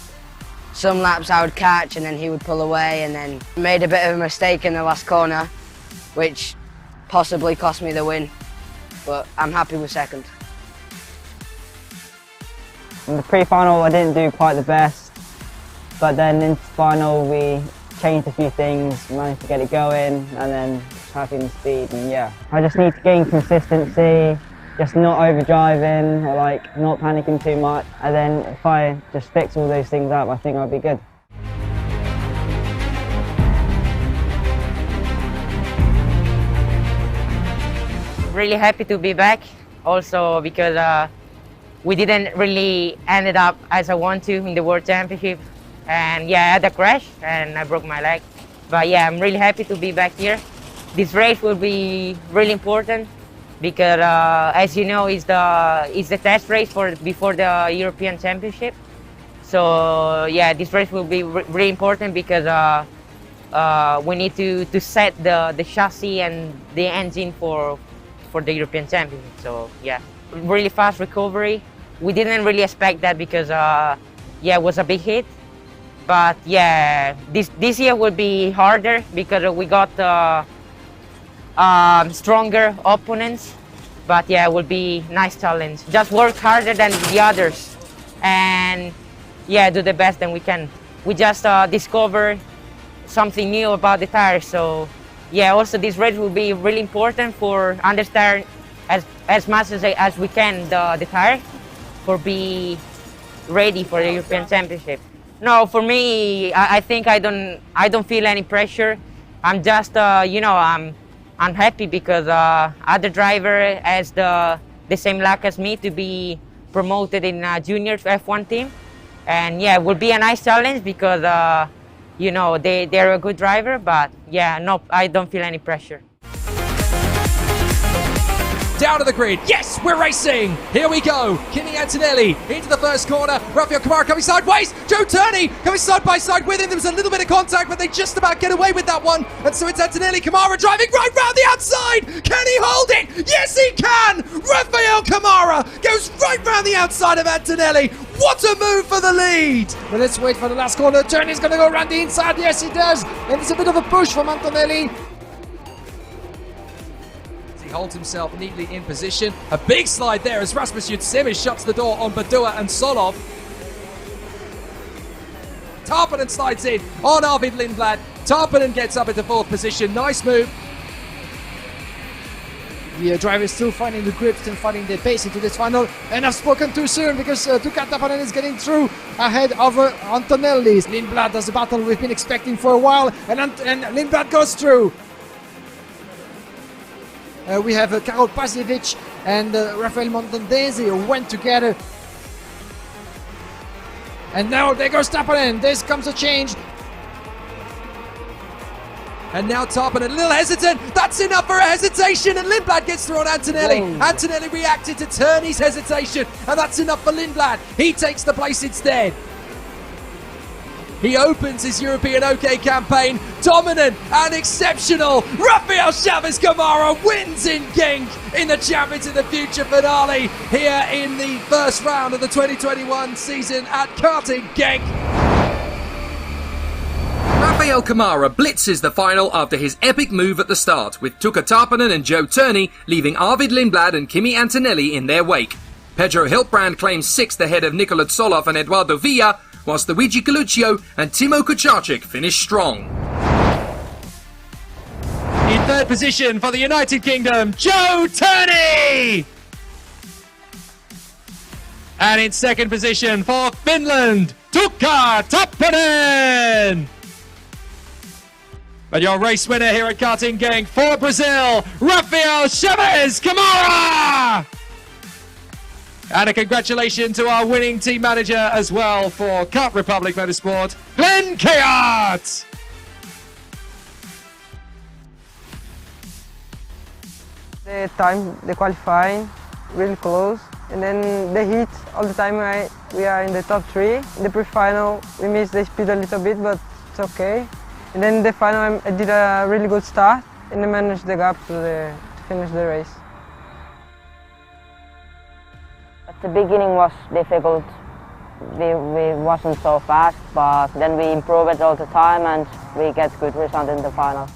some laps I would catch and then he would pull away, and then made a bit of a mistake in the last corner, which possibly cost me the win, but I'm happy with second. In the pre-final I didn't do quite the best, but then into the final we changed a few things, managed to get it going, and then happy in the speed, and yeah. I just need to gain consistency, just not overdriving, or like not panicking too much, and then if I just fix all those things up, I think I'll be good. Really happy to be back, also because we didn't really ended up as I want to in the World Championship, and yeah, I had a crash and I broke my leg, but yeah, I'm really happy to be back here. This race will be really important because, as you know, it's the test race before the European Championship. So yeah, this race will be really important because we need to set the chassis and the engine for the European Championship. So yeah, really fast recovery. We didn't really expect that because yeah, it was a big hit. But yeah, this year will be harder because we got stronger opponents. But yeah, it will be a nice challenge. Just work harder than the others and yeah, do the best that we can. We just discovered something new about the tires. So yeah, also this race will be really important for understand as much as we can the tire for be ready for the European Championship. No, for me, I think I don't feel any pressure. I'm just you know, I'm happy because other driver has the same luck as me to be promoted in junior F1 team, and yeah, it will be a nice challenge because you know, they're a good driver, but yeah, no, I don't feel any pressure. Down to the grid. Yes, we're racing. Here we go. Kimi Antonelli into the first corner. Rafael Kamara coming sideways. Joe Turney coming side by side with him. There was a little bit of contact, but they just about get away with that one. And so it's Antonelli. Kamara driving right round the outside. Can he hold it? Yes, he can. Rafael Kamara goes right round the outside of Antonelli. What a move for the lead. But let's wait for the last corner. Turney's going to go around the inside. Yes, he does. And it's a bit of a push from Antonelli. Holds himself neatly in position. A big slide there as Rasmus Jutsemis shuts the door on Badua and Solov. Tarpanen slides in on Arvid Lindblad. Tarpanen gets up into 4th position. Nice move. The driver is still finding the grip and finding the pace into this final. And I've spoken too soon because Ducat Tarpanen is getting through ahead of Antonelli. Lindblad does the battle we've been expecting for a while, and Lindblad goes through. We have Karol Pasevich and Rafael Montandese who went together. And now there goes Tarpanen. There comes a change. And now Tarpanen, a little hesitant. That's enough for a hesitation. And Lindblad gets through on Antonelli. Whoa. Antonelli reacted to Turney's hesitation. And that's enough for Lindblad. He takes the place instead. He opens his European OK campaign dominant and exceptional. Rafael Chavez Kamara wins in Genk in the Champions of the Future finale here in the first round of the 2021 season at karting Genk. Rafael Kamara blitzes the final after his epic move at the start, with Tuukka Tarpanen and Joe Turney leaving Arvid Lindblad and Kimi Antonelli in their wake. Pedro Hiltbrand claims 6th ahead of Nikola Tsolov and Eduardo Villa, whilst Luigi Coluccio and Timo Kucharczyk finish strong. In Third position for the United Kingdom, Joe Turney! And in second position for Finland, Tuukka Tappanen! And your race winner here at Karting Gang for Brazil, Rafael Chavez Camara! And a congratulations to our winning team manager as well for Kart Republic Motorsport, Glenn Kayart! The time, the qualifying, really close. And then the heat, all the time we are in the top 3. In the pre-final, we missed the speed a little bit, but it's okay. And then in the final, I did a really good start and I managed the gap to finish the race. At the beginning was difficult. We wasn't so fast, but then we improved all the time and we get good result in the final.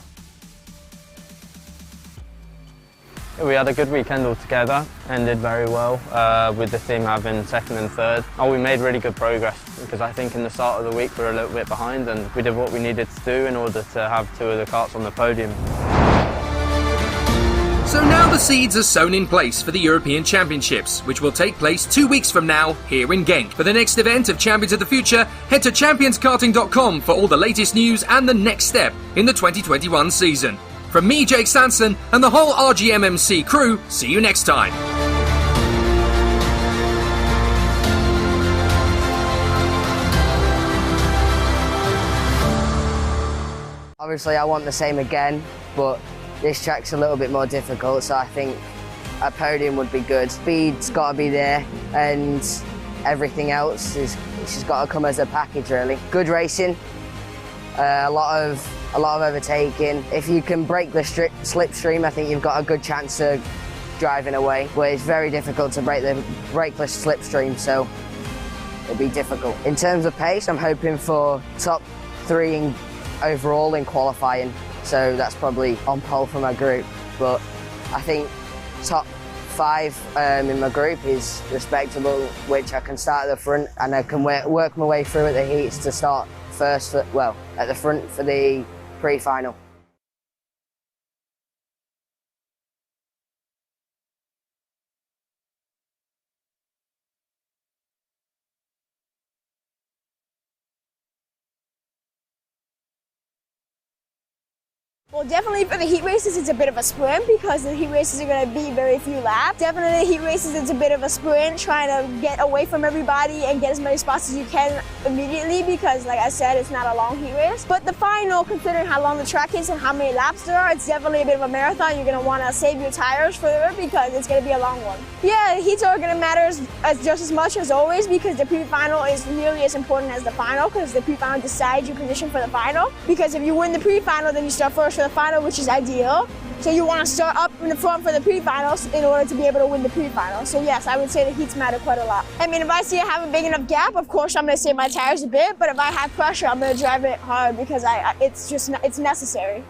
We had a good weekend altogether and did very well with the team having second and third. We made really good progress because I think in the start of the week we were a little bit behind and we did what we needed to do in order to have 2 of the karts on the podium. So now the seeds are sown in place for the European Championships, which will take place 2 weeks from now here in Genk. For the next event of Champions of the Future, head to championskarting.com for all the latest news and the next step in the 2021 season. From me, Jake Sanson, and the whole RGMMC crew, see you next time. Obviously I want the same again, but this track's a little bit more difficult, so I think a podium would be good. Speed's got to be there, and everything else is just got to come as a package, really. Good racing, a lot of overtaking. If you can break the slipstream, I think you've got a good chance of driving away. But it's very difficult to break the slipstream, so it'll be difficult. In terms of pace, I'm hoping for top 3 overall in qualifying. So that's probably on pole for my group. But I think top 5 in my group is respectable, which I can start at the front and I can work my way through at the heats to start first, at the front for the pre-final. Well, definitely for the heat races, it's a bit of a sprint because the heat races are going to be very few laps. Definitely the heat races, it's a bit of a sprint, trying to get away from everybody and get as many spots as you can immediately because, like I said, it's not a long heat race. But the final, considering how long the track is and how many laps there are, it's definitely a bit of a marathon. You're going to want to save your tires for it because it's going to be a long one. Yeah, the heats are going to matter just as much as always because the pre-final is nearly as important as the final because the pre-final decides your position for the final. Because if you win the pre-final, then you start first for the final, which is ideal. So you want to start up in the front for the pre-finals in order to be able to win the pre-final. So yes, I would say the heats matter quite a lot. I mean, if I see I have a big enough gap, of course I'm going to save my tires a bit, but if I have pressure, I'm going to drive it hard because it's necessary.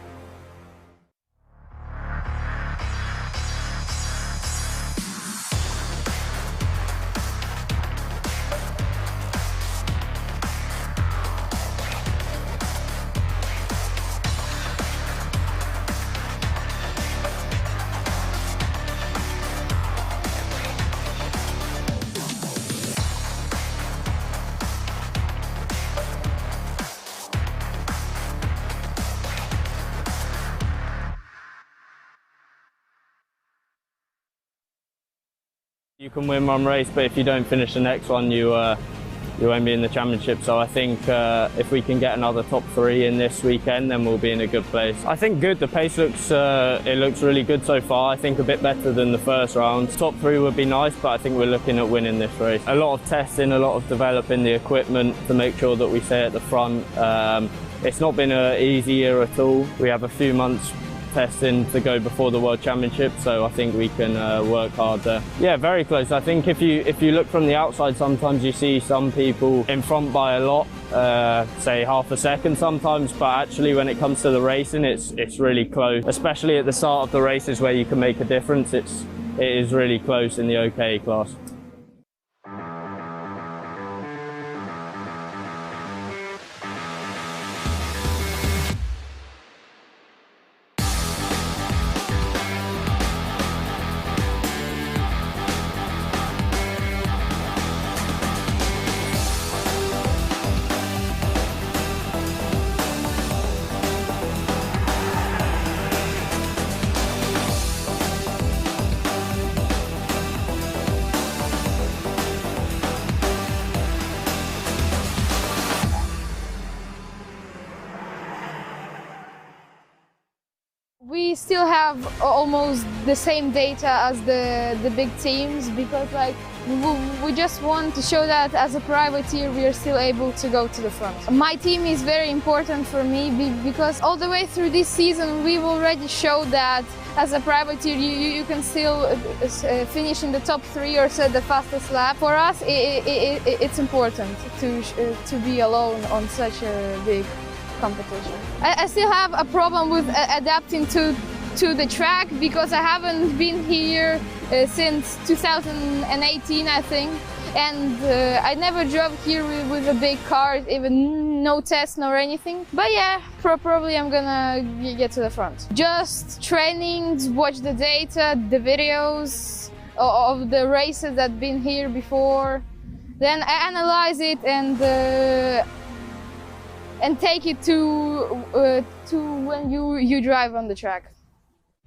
You can win one race, but if you don't finish the next one, you won't be in the championship. So I think if we can get another top 3 in this weekend, then we'll be in a good place. I think good. The pace looks really good so far. I think a bit better than the first round. Top 3 would be nice, but I think we're looking at winning this race. A lot of testing, a lot of developing the equipment to make sure that we stay at the front. It's not been an easy year at all. We have a few months testing to go before the World Championship, so I think we can work hard there. Yeah, very close. I think if you look from the outside, sometimes you see some people in front by a lot, say half a second sometimes, but actually when it comes to the racing, it's really close, especially at the start of the races where you can make a difference. It is really close in the OK class. still have almost the same data as the big teams, because like we just want to show that as a privateer we are still able to go to the front. My team is very important for me because all the way through this season we've already showed that as a privateer you can still finish in the top 3 or set the fastest lap. For us it's important to be alone on such a big competition. I still have a problem with adapting to the track because I haven't been here since 2018, I think, and I never drove here with a big car, even no test nor anything. But yeah, probably I'm gonna get to the front. Just trainings, watch the data, the videos of the races that been here before, then I analyze it and take it to when you drive on the track.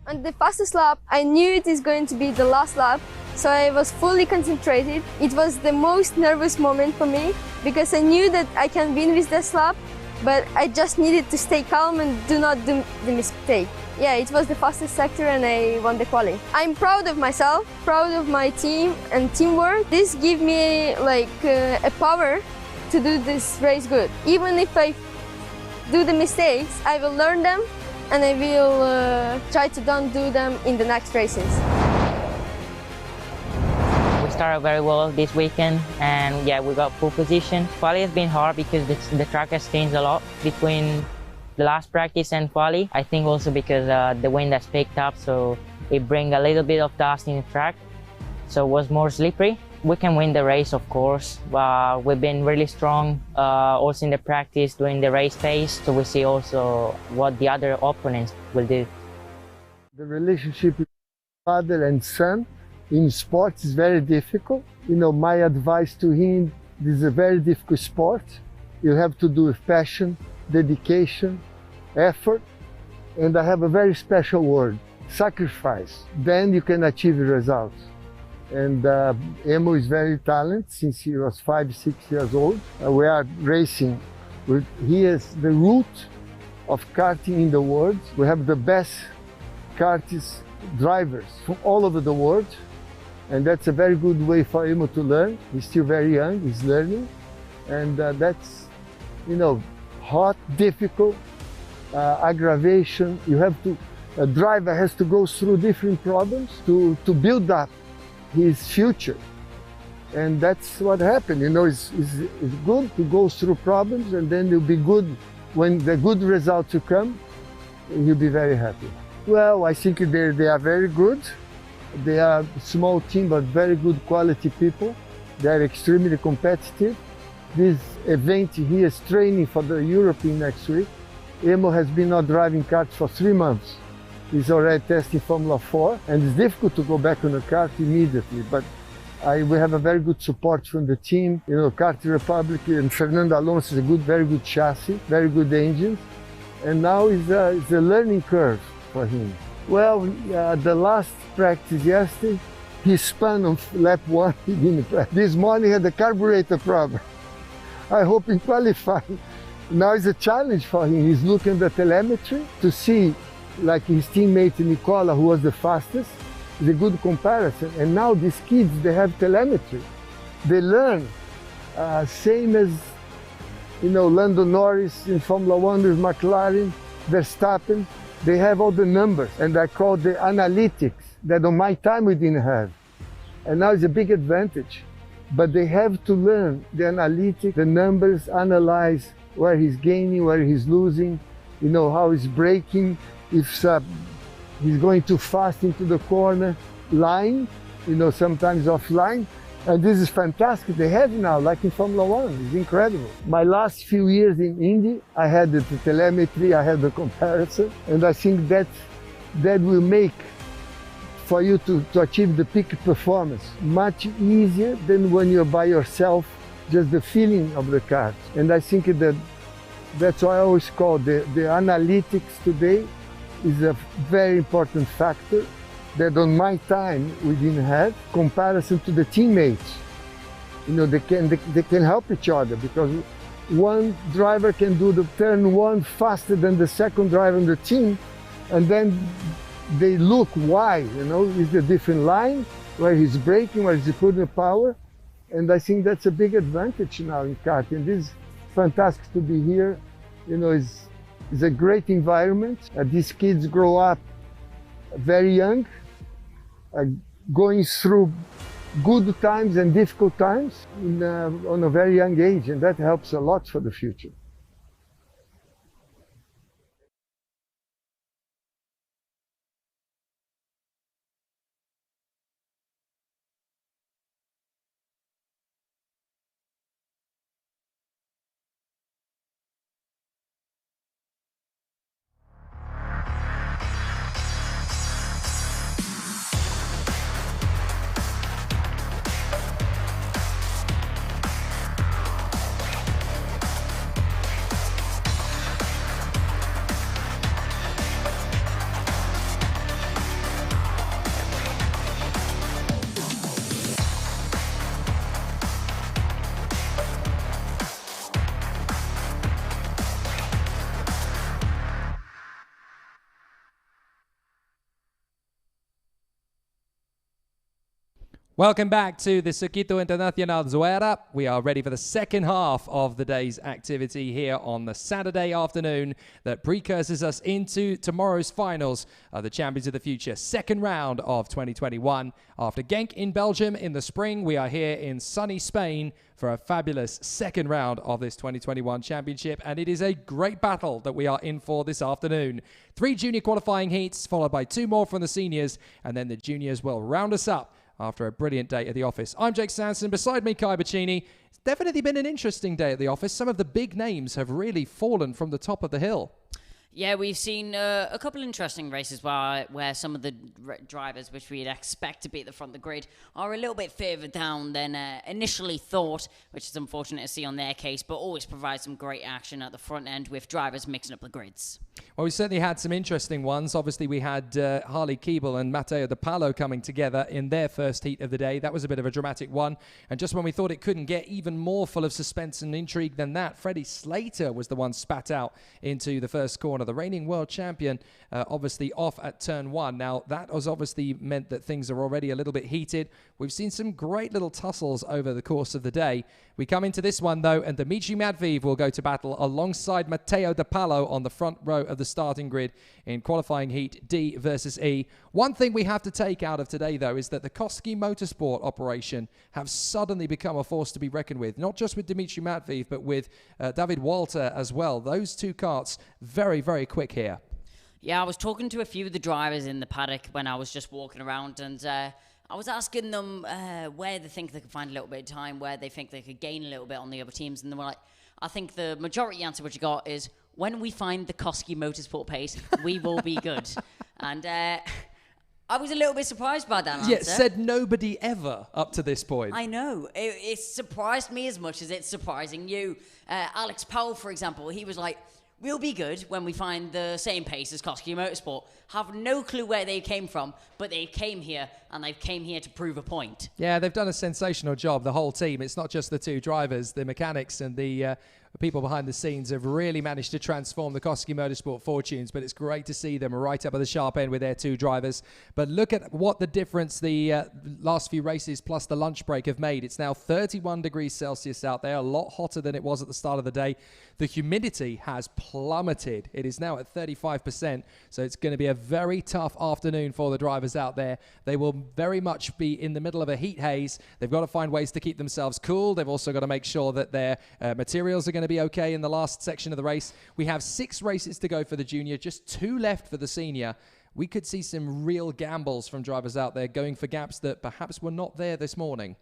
On the fastest lap, I knew it is going to be the last lap, so I was fully concentrated. It was the most nervous moment for me because I knew that I can win with this lap, but I just needed to stay calm and do not do the mistake. Yeah, it was the fastest sector and I won the quali. I'm proud of myself, proud of my team and teamwork. This gives me like a power to do this race good. Even if I do the mistakes, I will learn them and I will try to don't do them in the next races. We started very well this weekend and yeah, we got pole position. Quali has been hard because the track has changed a lot between the last practice and quali. I think also because the wind has picked up, so it brings a little bit of dust in the track, so it was more slippery. We can win the race, of course. We've been really strong also in the practice during the race pace, so we see also what the other opponents will do. The relationship with father and son in sports is very difficult. You know, my advice to him, this is a very difficult sport. You have to do with passion, dedication, effort, and I have a very special word, sacrifice. Then you can achieve results. And Emo is very talented since he was 5-6 years old. We are racing. He is the root of karting in the world. We have the best karting drivers from all over the world. And that's a very good way for Emo to learn. He's still very young, he's learning. And that's, you know, hot, difficult, aggravation. You have to, a driver has to go through different problems to build up his future, and that's what happened. You know, it's good to go through problems, and then you'll be good when the good results will come. You'll be very happy. Well, I think they are very good. They are a small team, but very good quality people. They are extremely competitive. This event here is training for the European next week. Emo has been not driving karts for 3 months. He's already testing Formula 4, and it's difficult to go back on the kart immediately, but we have a very good support from the team. You know, Kart Republic and Fernando Alonso is a very good chassis, very good engines, and now it's a learning curve for him. Well, the last practice yesterday, he spun on lap 1, he didn't practice. This morning he had a carburetor problem. I hope he qualifies. Now it's a challenge for him. He's looking at the telemetry to see, like his teammate Nicola, who was the fastest. It's a good comparison. And now these kids, they have telemetry. They learn, same as, you know, Lando Norris in Formula 1 with McLaren, Verstappen. They have all the numbers, and I call the analytics that on my time we didn't have. And now it's a big advantage. But they have to learn the analytics, the numbers, analyze where he's gaining, where he's losing, you know, how he's braking, if he's going too fast into the corner line, you know, sometimes offline. And this is fantastic. They have now, like in Formula 1, it's incredible. My last few years in Indy, I had the telemetry, I had the comparison, and I think that will make for you to achieve the peak performance much easier than when you're by yourself, just the feeling of the car. And I think that's why I always call the analytics today is a very important factor that on my time we didn't have. Comparison to the teammates, you know, they can help each other because one driver can do the turn 1 faster than the second driver on the team, and then they look why, is the different line, where he's braking, where he's putting the power. And I think that's a big advantage now in karting. This is fantastic to be here. It's a great environment. These kids grow up very young, going through good times and difficult times on a very young age, and that helps a lot for the future. Welcome back to the Circuito Internacional Zuera. We are ready for the second half of the day's activity here on the Saturday afternoon that precurses us into tomorrow's finals of the Champions of the Future, second round of 2021. After Genk in Belgium in the spring, we are here in sunny Spain for a fabulous second round of this 2021 championship, and it is a great battle that we are in for this afternoon. 3 junior qualifying heats, followed by 2 more from the seniors, and then the juniors will round us up after a brilliant day at the office. I'm Jake Sanson. Beside me, Kai Bacchini. It's definitely been an interesting day at the office. Some of the big names have really fallen from the top of the hill. Yeah, we've seen a couple interesting races where some of the drivers, which we'd expect to be at the front of the grid, are a little bit further down than initially thought, which is unfortunate to see on their case, but always provides some great action at the front end with drivers mixing up the grids. Well, we certainly had some interesting ones. Obviously, we had Harley Keeble and Matteo De Palo coming together in their first heat of the day. That was a bit of a dramatic one. And just when we thought it couldn't get even more full of suspense and intrigue than that, Freddie Slater was the one spat out into the first corner. The reigning world champion, obviously off at turn 1. Now, that has obviously meant that things are already a little bit heated. We've seen some great little tussles over the course of the day. We come into this one, though, and Dimitri Matveev will go to battle alongside Matteo De Palo on the front row of the starting grid in qualifying heat D versus E. One thing we have to take out of today, though, is that the Koski Motorsport operation have suddenly become a force to be reckoned with, not just with Dimitri Matveev, but with David Walter as well. Those two karts, very, very quick here. Yeah, I was talking to a few of the drivers in the paddock when I was just walking around, and I was asking them where they think they could find a little bit of time, where they think they could gain a little bit on the other teams, and they were like, I think the majority answer which you got is, when we find the Koski Motorsport pace, we will be good. And I was a little bit surprised by that answer. Yeah, said nobody ever up to this point. I know. It surprised me as much as it's surprising you. Alex Powell, for example, he was like, we'll be good when we find the same pace as Koski Motorsport. Have no clue where they came from, but they came here, and they've came here to prove a point. Yeah, they've done a sensational job, the whole team. It's not just the two drivers, the mechanics and the people behind the scenes have really managed to transform the Koski Motorsport fortunes, but it's great to see them right up at the sharp end with their two drivers. But look at what the difference the last few races plus the lunch break have made. It's now 31 degrees Celsius out there, a lot hotter than it was at the start of the day. The humidity has plummeted. It is now at 35%, so it's going to be a very tough afternoon for the drivers out there. They will very much be in the middle of a heat haze. They've got to find ways to keep themselves cool. They've also got to make sure that their materials are going to be okay in the last section of the race. We have 6 races to go for the junior, just 2 left for the senior. We could see some real gambles from drivers out there going for gaps that perhaps were not there this morning.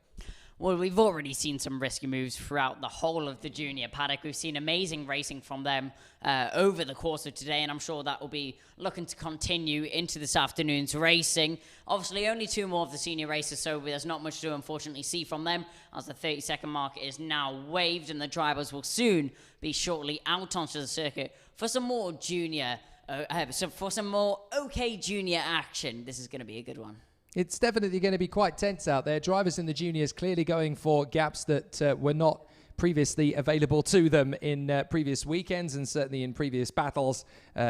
Well, we've already seen some risky moves throughout the whole of the junior paddock. We've seen amazing racing from them over the course of today, and I'm sure that will be looking to continue into this afternoon's racing. Obviously, only 2 more of the senior races, so there's not much to unfortunately see from them, as the 30-second mark is now waived, and the drivers will soon be shortly out onto the circuit for some more junior, for some more OK junior action. This is going to be a good one. It's definitely going to be quite tense out there. Drivers in the juniors clearly going for gaps that were not previously available to them in previous weekends and certainly in previous battles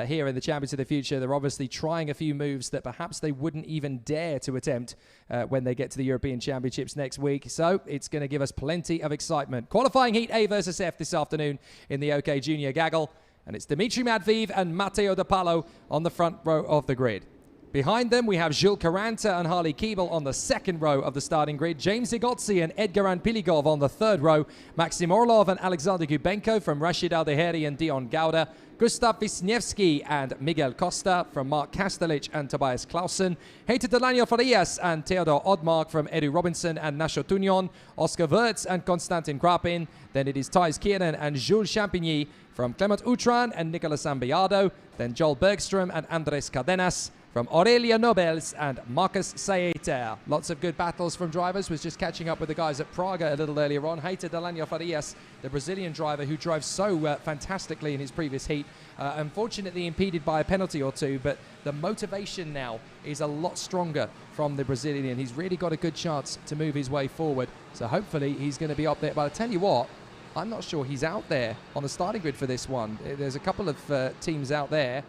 here in the Champions of the Future. They're obviously trying a few moves that perhaps they wouldn't even dare to attempt when they get to the European Championships next week. So it's going to give us plenty of excitement. Qualifying Heat A versus F this afternoon in the OK Junior Gaggle. And it's Dimitri Matveev and Matteo De Palo on the front row of the grid. Behind them, we have Jules Caranta and Harley Keeble on the second row of the starting grid. James Igotzi and Edgaran Piligov on the third row. Maxim Orlov and Alexander Gubenko from Rashid Aldeheri and Dion Gauda. Gustav Wisniewski and Miguel Costa from Mark Kastelich and Tobias Clausen. Heitor Delanio Farias and Theodor Odmark from Edu Robinson and Nasho Tunion. Oscar Wirtz and Konstantin Krapin. Then it is Thijs Kiernan and Jules Champigny from Clement Outram and Nicolas Ambiado. Then Joel Bergstrom and Andres Cardenas from Aurelia Nobels and Marcus Saeter. Lots of good battles from drivers. Was just catching up with the guys at Praga a little earlier on. Heitor Delanio Farias, the Brazilian driver who drives so fantastically in his previous heat, unfortunately impeded by a penalty or two, but the motivation now is a lot stronger from the Brazilian. He's really got a good chance to move his way forward. So hopefully he's going to be up there. But I tell you what, I'm not sure he's out there on the starting grid for this one. There's a couple of teams out there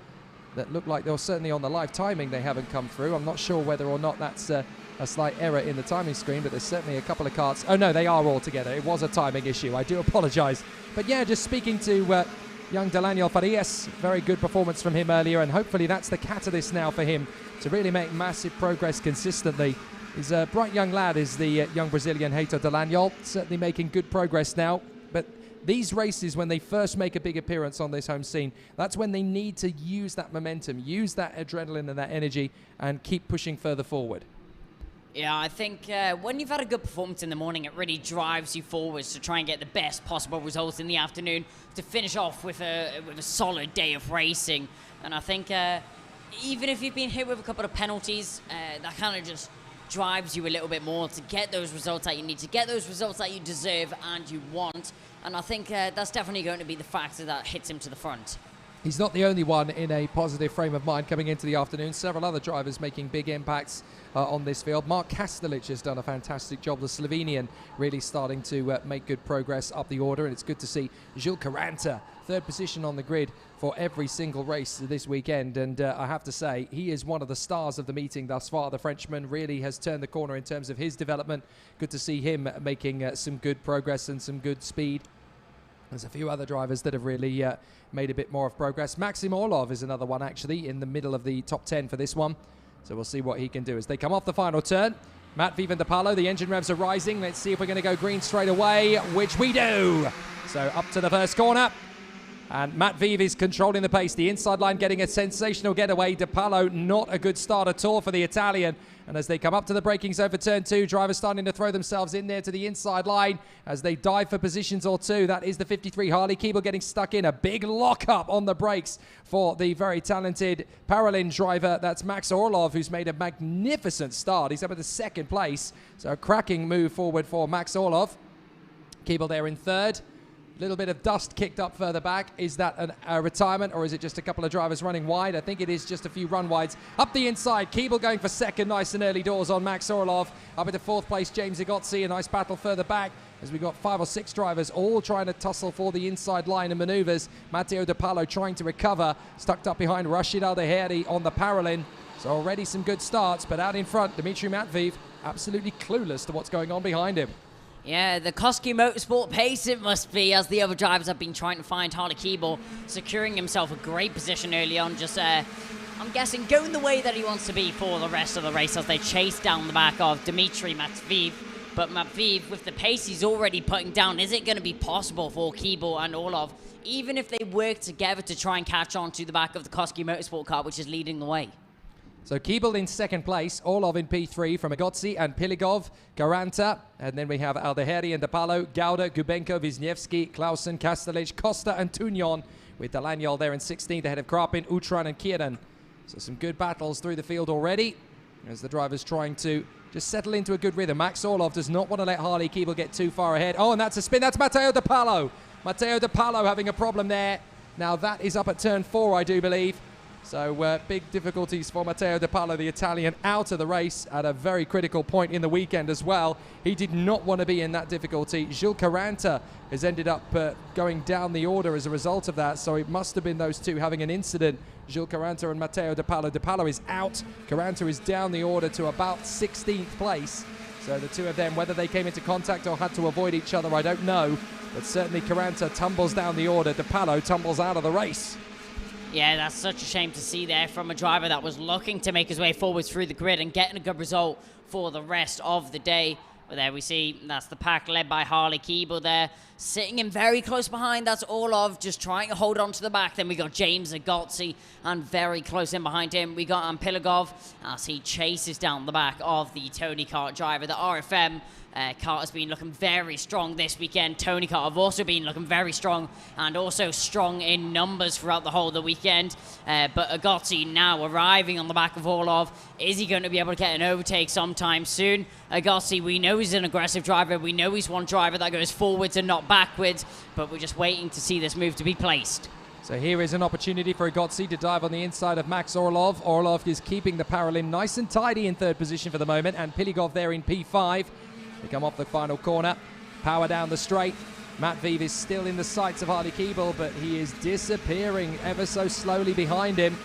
that look like they're certainly on the live timing. They haven't come through. I'm not sure whether or not that's a slight error in the timing screen, but there's certainly a couple of carts. Oh no, they are all together. It was a timing issue. I do apologize. But yeah, just speaking to young Delanio Farias, very good performance from him earlier, and hopefully that's the catalyst now for him to really make massive progress consistently. He's a bright young lad, is the young Brazilian Heitor Delanio, certainly making good progress now. But these races, when they first make a big appearance on this home scene, that's when they need to use that momentum, use that adrenaline and that energy, and keep pushing further forward. Yeah, I think when you've had a good performance in the morning, it really drives you forwards to try and get the best possible results in the afternoon to finish off with a solid day of racing. And I think even if you've been hit with a couple of penalties, that kind of just drives you a little bit more to get those results that you need, to get those results that you deserve and you want. And I think that's definitely going to be the factor that hits him to the front. He's not the only one in a positive frame of mind coming into the afternoon. Several other drivers making big impacts on this field. Mark Kastelich has done a fantastic job. The Slovenian really starting to make good progress up the order. And it's good to see Jules Caranta, third position on the grid for every single race this weekend. And I have to say, he is one of the stars of the meeting thus far. The Frenchman really has turned the corner in terms of his development. Good to see him making some good progress and some good speed. There's a few other drivers that have really made a bit more of progress. Maxim Orlov is another one, actually, in the middle of the top 10 for this one. So we'll see what he can do as they come off the final turn. Matveev and De Palo, the engine revs are rising. Let's see if we're going to go green straight away, which we do. So up to the first corner. And Matveev is controlling the pace. The inside line getting a sensational getaway. De Palo, not a good start at all for the Italian. And as they come up to the braking zone for turn 2, drivers starting to throw themselves in there to the inside line as they dive for positions or two. That is the 53 Harley Keeble getting stuck in. A big lockup on the brakes for the very talented Paralin driver. That's Max Orlov, who's made a magnificent start. He's up at the second place. So a cracking move forward for Max Orlov. Keeble there in third. Little bit of dust kicked up further back. Is that a retirement, or is it just a couple of drivers running wide? I think it is just a few run wides. Up the inside, Keeble going for second, nice and early doors on Max Orlov. Up into fourth place, James Igotzi. A nice battle further back as we've got 5 or 6 drivers all trying to tussle for the inside line and maneuvers. Matteo De Palo trying to recover, stuck up behind Rashid Aldeheri on the Paralin. So already some good starts, but out in front, Dimitri Matveev absolutely clueless to what's going on behind him. Yeah, the Koski Motorsport pace it must be, as the other drivers have been trying to find Harley Keeble, securing himself a great position early on, just I'm guessing going the way that he wants to be for the rest of the race as they chase down the back of Dimitri Matveev. But Matveev, with the pace he's already putting down, is it going to be possible for Keeble and Orlov, even if they work together to try and catch on to the back of the Koski Motorsport car, which is leading the way? So Keeble in second place, Orlov in P3 from Igotzi and Piligov, Caranta, and then we have Aldeheri and De Palo, Gauda, Gubenko, Wisniewski, Clausen, Kastelich, Costa and Tunion, with Delanio there in 16th ahead of Krapin, Outram and Kiernan. So some good battles through the field already as the drivers trying to just settle into a good rhythm. Max Orlov does not want to let Harley Keeble get too far ahead. Oh, and that's a spin. That's Matteo De Palo. Matteo De Palo having a problem there. Now that is up at turn 4, I do believe. So big difficulties for Matteo De Palo, the Italian, out of the race at a very critical point in the weekend as well. He did not want to be in that difficulty. Gilles Caranta has ended up going down the order as a result of that, so it must have been those two having an incident. Gilles Caranta and Matteo De Palo. De Palo is out. Caranta is down the order to about 16th place. So the two of them, whether they came into contact or had to avoid each other, I don't know. But certainly Caranta tumbles down the order. De Palo tumbles out of the race. Yeah, that's such a shame to see there from a driver that was looking to make his way forwards through the grid and getting a good result for the rest of the day. But there we see that's the pack led by Harley Keeble there, sitting in very close behind. That's Orlov just trying to hold on to the back. Then we got James Agozzi, and very close in behind him we got Ampilagov as he chases down the back of the Tony Kart driver. The RFM Kart has been looking very strong this weekend. Tony Kart have also been looking very strong and also strong in numbers throughout the whole of the weekend. But Agozzi now arriving on the back of Orlov. Is he going to be able to get an overtake sometime soon? Agozzi, we know he's an aggressive driver. We know he's one driver that goes forwards and not backwards, but we're just waiting to see this move to be placed. So here is an opportunity for Agozzi to dive on the inside of Max Orlov. Orlov is keeping the parallel nice and tidy in third position for the moment, and Piligov there in P5. They come off the final corner, power down the straight. Matt Vive is still in the sights of Harley Keeble, but he is disappearing ever so slowly behind him.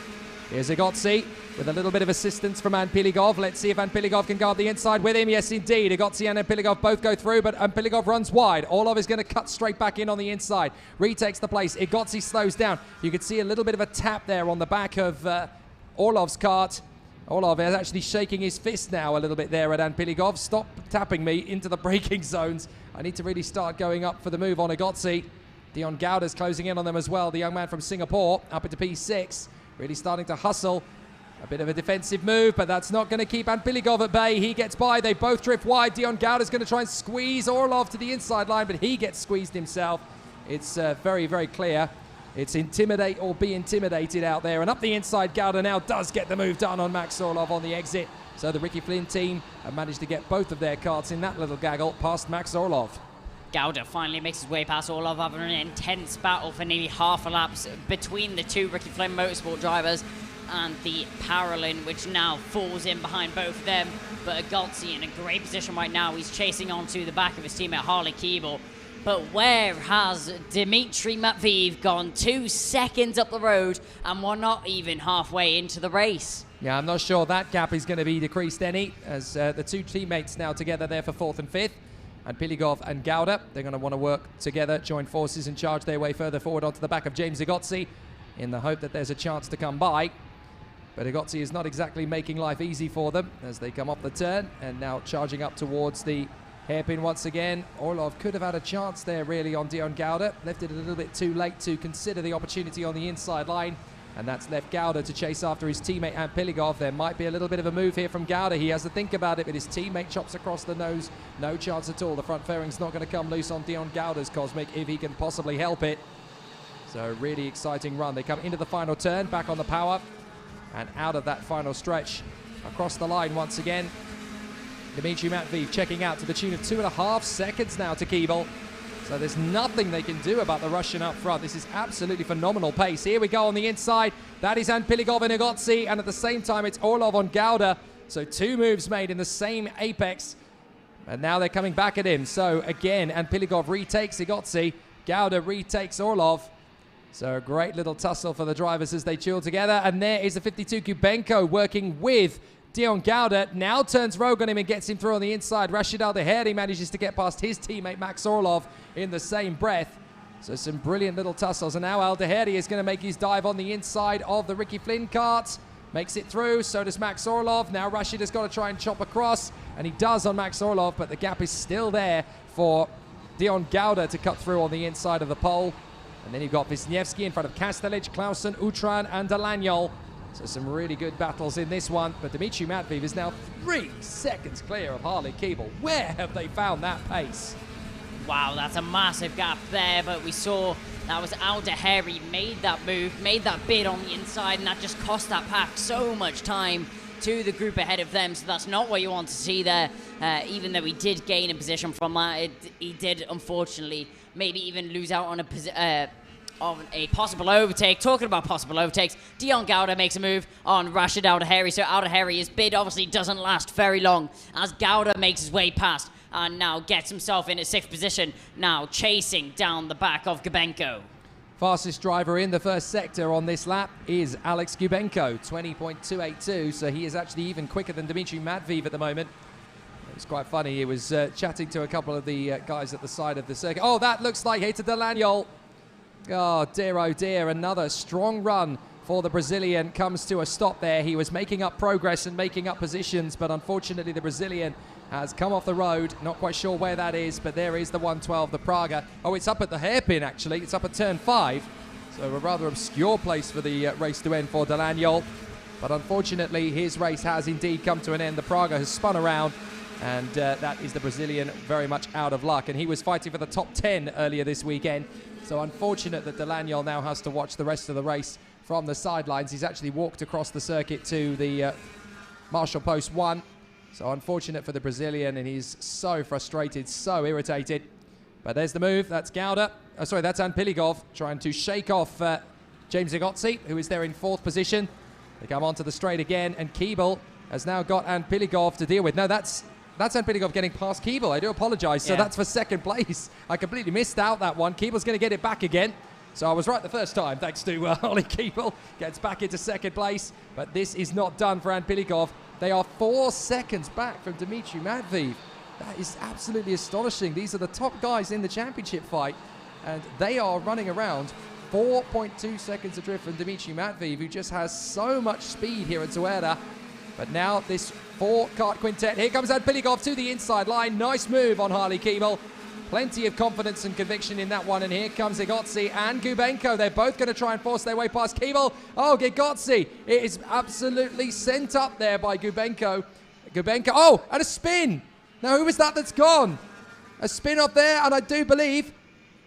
Here's Agozzi with a little bit of assistance from Ampilagov. Let's see if Ampilagov can guard the inside with him. Yes, indeed. Agozzi and Ampilagov both go through, but Ampilagov runs wide. Orlov is going to cut straight back in on the inside. Retakes the place. Agozzi slows down. You can see a little bit of a tap there on the back of Orlov's kart. Orlov is actually shaking his fist now a little bit there at Ampilagov. Stop tapping me into the braking zones. I need to really start going up for the move on Agozzi. Dion Gauda's closing in on them as well. The young man from Singapore up into P6. Really starting to hustle. A bit of a defensive move, but that's not going to keep Ampilagov at bay. He gets by. They both drift wide. Dion Gauda's going to try and squeeze Orlov to the inside line, but he gets squeezed himself. It's very, very clear. It's intimidate or be intimidated out there. And up the inside, Gauda now does get the move done on Max Orlov on the exit. So the Ricky Flynn team have managed to get both of their karts in that little gaggle past Max Orlov. Gauda finally makes his way past Orlov after an intense battle for nearly half a lap between the two Ricky Flynn Motorsport drivers and the Paralin, which now falls in behind both of them. But Agozzi in a great position right now. He's chasing onto the back of his teammate Harley Keeble. But where has Dimitri Matveev gone? 2 seconds up the road, and we're not even halfway into the race. Yeah, I'm not sure that gap is going to be decreased any, as the two teammates now together there for 4th and 5th. And Piligov and Gauda, they're going to want to work together, join forces and charge their way further forward onto the back of James Agozzi in the hope that there's a chance to come by. But Agozzi is not exactly making life easy for them as they come off the turn and now charging up towards the hairpin once again. Orlov could have had a chance there really on Dion Gauda. Left it a little bit too late to consider the opportunity on the inside line. And that's left Gauda to chase after his teammate Ampilagov. There might be a little bit of a move here from Gauda. He has to think about it, but his teammate chops across the nose. No chance at all. The front fairing's not going to come loose on Dion Gauda's Cosmic if he can possibly help it. So really exciting run. They come into the final turn, back on the power, and out of that final stretch. Across the line once again. Dimitri Matveev checking out to the tune of 2.5 seconds now to Keeble. So there's nothing they can do about the Russian up front. This is absolutely phenomenal pace. Here we go on the inside. That is Ampilagov and Agozzi, and at the same time it's Orlov on Gauda. So 2 moves made in the same apex. And now they're coming back at him. So again, Ampilagov retakes Agozzi. Gauda retakes Orlov. So a great little tussle for the drivers as they chill together. And there is the 52 Kubenko working with Dion Gauda. Now turns rogue on him and gets him through on the inside. Rashid Al-Daheri manages to get past his teammate Max Orlov in the same breath. So some brilliant little tussles. And now Al-Daheri is going to make his dive on the inside of the Ricky Flynn kart. Makes it through. So does Max Orlov. Now Rashid has got to try and chop across. And he does on Max Orlov. But the gap is still there for Dion Gauda to cut through on the inside of the pole. And then you've got Wisniewski in front of Kastelic, Clausen, Utran and Delanyol. So some really good battles in this one. But Dimitri Matveev is now 3 seconds clear of Harley Keeble. Where have they found that pace? Wow, that's a massive gap there. But we saw that was Al-Daheri made that move, made that bid on the inside, and that just cost that pack so much time to the group ahead of them. So that's not what you want to see there. Even though he did gain a position from that, he did unfortunately maybe even lose out on of a possible overtake. Talking about possible overtakes, Dion Gowda makes a move on Rashid Al-Daheri. So Al-Daheri, his bid obviously doesn't last very long as Gowda makes his way past and now gets himself in a 6th position, now chasing down the back of Gubenko. Fastest driver in the first sector on this lap is Alex Gubenko, 20.282, so he is actually even quicker than Dmitry Matveev at the moment. It was quite funny, he was chatting to a couple of the guys at the side of the circuit. Oh, that looks like Hector Delagnol. Oh dear, another strong run for the Brazilian comes to a stop there. He was making up progress and making up positions, but unfortunately the Brazilian has come off the road. Not quite sure where that is, but there is the 112, the Praga. Oh, it's up at the hairpin, actually. It's up at turn 5. So a rather obscure place for the race to end for Delagnol. But unfortunately, his race has indeed come to an end. The Praga has spun around, and that is the Brazilian very much out of luck. And he was fighting for the top 10 earlier this weekend. So unfortunate that Delagnol now has to watch the rest of the race from the sidelines. He's actually walked across the circuit to the Marshal Post 1. So unfortunate for the Brazilian, and he's so frustrated, so irritated. But there's the move. That's Gowda. Oh, sorry, that's Anpiligov trying to shake off James Igotzi, who is there in 4th position. They come onto the straight again, and Keeble has now got Anpiligov to deal with. No, that's Anpiligov getting past Keeble. I do apologize. So that's for 2nd place. I completely missed out that one. Keeble's going to get it back again. So I was right the first time, thanks to Ollie Keeble. Gets back into 2nd place. But this is not done for Anpiligov. They are 4 seconds back from Dmitry Matveev. That is absolutely astonishing. These are the top guys in the championship fight, and they are running around 4.2 seconds adrift from Dmitry Matveev, who just has so much speed here at Zuera. But now this 4-kart quintet. Here comes Anpiligov to the inside line. Nice move on Harley Keeble. Plenty of confidence and conviction in that one. And here comes Igotzi and Gubenko. They're both going to try and force their way past Keeble. Oh, Igotzi. It is absolutely sent up there by Gubenko. Gubenko. Oh, and a spin. Now, who was that that's gone? A spin up there, and I do believe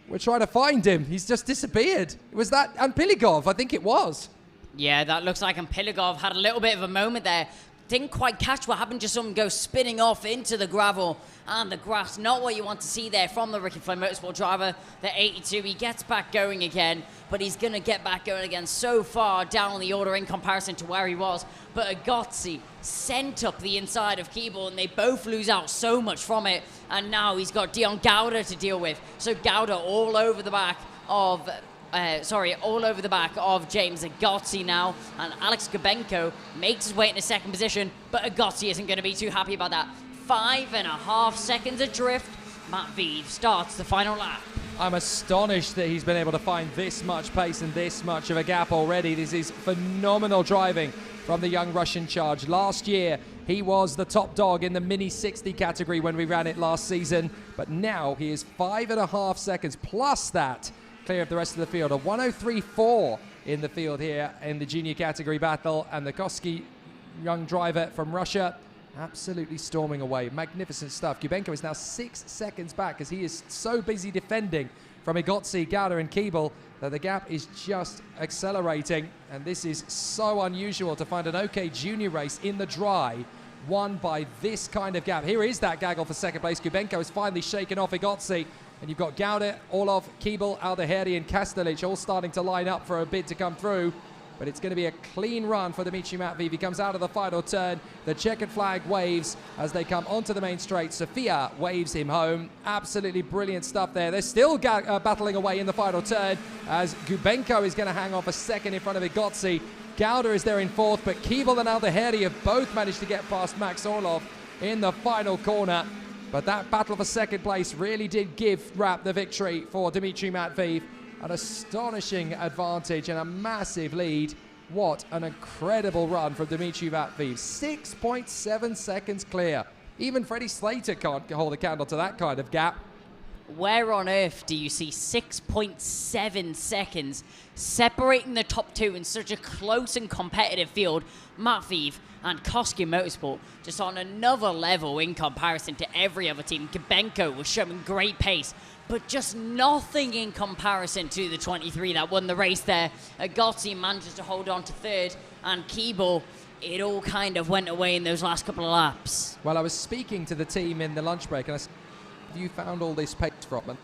we're trying to find him. He's just disappeared. Was that Anpiligov? I think it was. Yeah, that looks like Anpiligov had a little bit of a moment there. Didn't quite catch what happened, just saw him go spinning off into the gravel and the grass. Not what you want to see there from the Ricky Flynn Motorsport driver, the 82. He gets back going again, but he's going to get back going again so far down the order in comparison to where he was. But Igotzi sent up the inside of Keeble, and they both lose out so much from it. And now he's got Dion Gowda to deal with. So Gowda all over the back of... all over the back of James Igotzi now, and Alex Gubenko makes his way into 2nd position, but Igotzi isn't going to be too happy about that. 5.5 seconds adrift. Matveev starts the final lap. I'm astonished that he's been able to find this much pace and this much of a gap already. This is phenomenal driving from the young Russian charge. Last year, he was the top dog in the Mini 60 category when we ran it last season, but now he is 5.5 seconds plus that clear of the rest of the field. A 103.4 in the field here in the junior category battle, and the Koski young driver from Russia absolutely storming away. Magnificent stuff. Gubenko is now 6 seconds back as he is so busy defending from Igotzi, Gowda and Keeble that the gap is just accelerating, and this is so unusual to find an OK junior race in the dry won by this kind of gap. Here is that gaggle for 2nd place. Gubenko has finally shaken off Igotzi. And you've got Gowda, Orlov, Keeble, Al-Daheri and Kastelic all starting to line up for a bid to come through. But it's going to be a clean run for Dmitry Matveev. He comes out of the final turn. The checkered flag waves as they come onto the main straight. Sofia waves him home. Absolutely brilliant stuff there. They're still battling away in the final turn as Gubenko is going to hang on for 2nd in front of Igotzi. Gowda is there in 4th, but Keeble and Al-Daheri have both managed to get past Max Orlov in the final corner. But that battle for 2nd place really did give Rapp the victory for Dmitry Matveev. An astonishing advantage and a massive lead. What an incredible run from Dmitry Matveev. 6.7 seconds clear. Even Freddie Slater can't hold a candle to that kind of gap. Where on earth do you see 6.7 seconds separating the top 2 in such a close and competitive field? Matveev and Koski Motorsport just on another level in comparison to every other team. Gubenko was showing great pace, but just nothing in comparison to the 23 that won the race there. Igotzi manages to hold on to 3rd, and Keeble, it all kind of went away in those last couple of laps. Well, I was speaking to the team in the lunch break, and I said, you found all this pace from?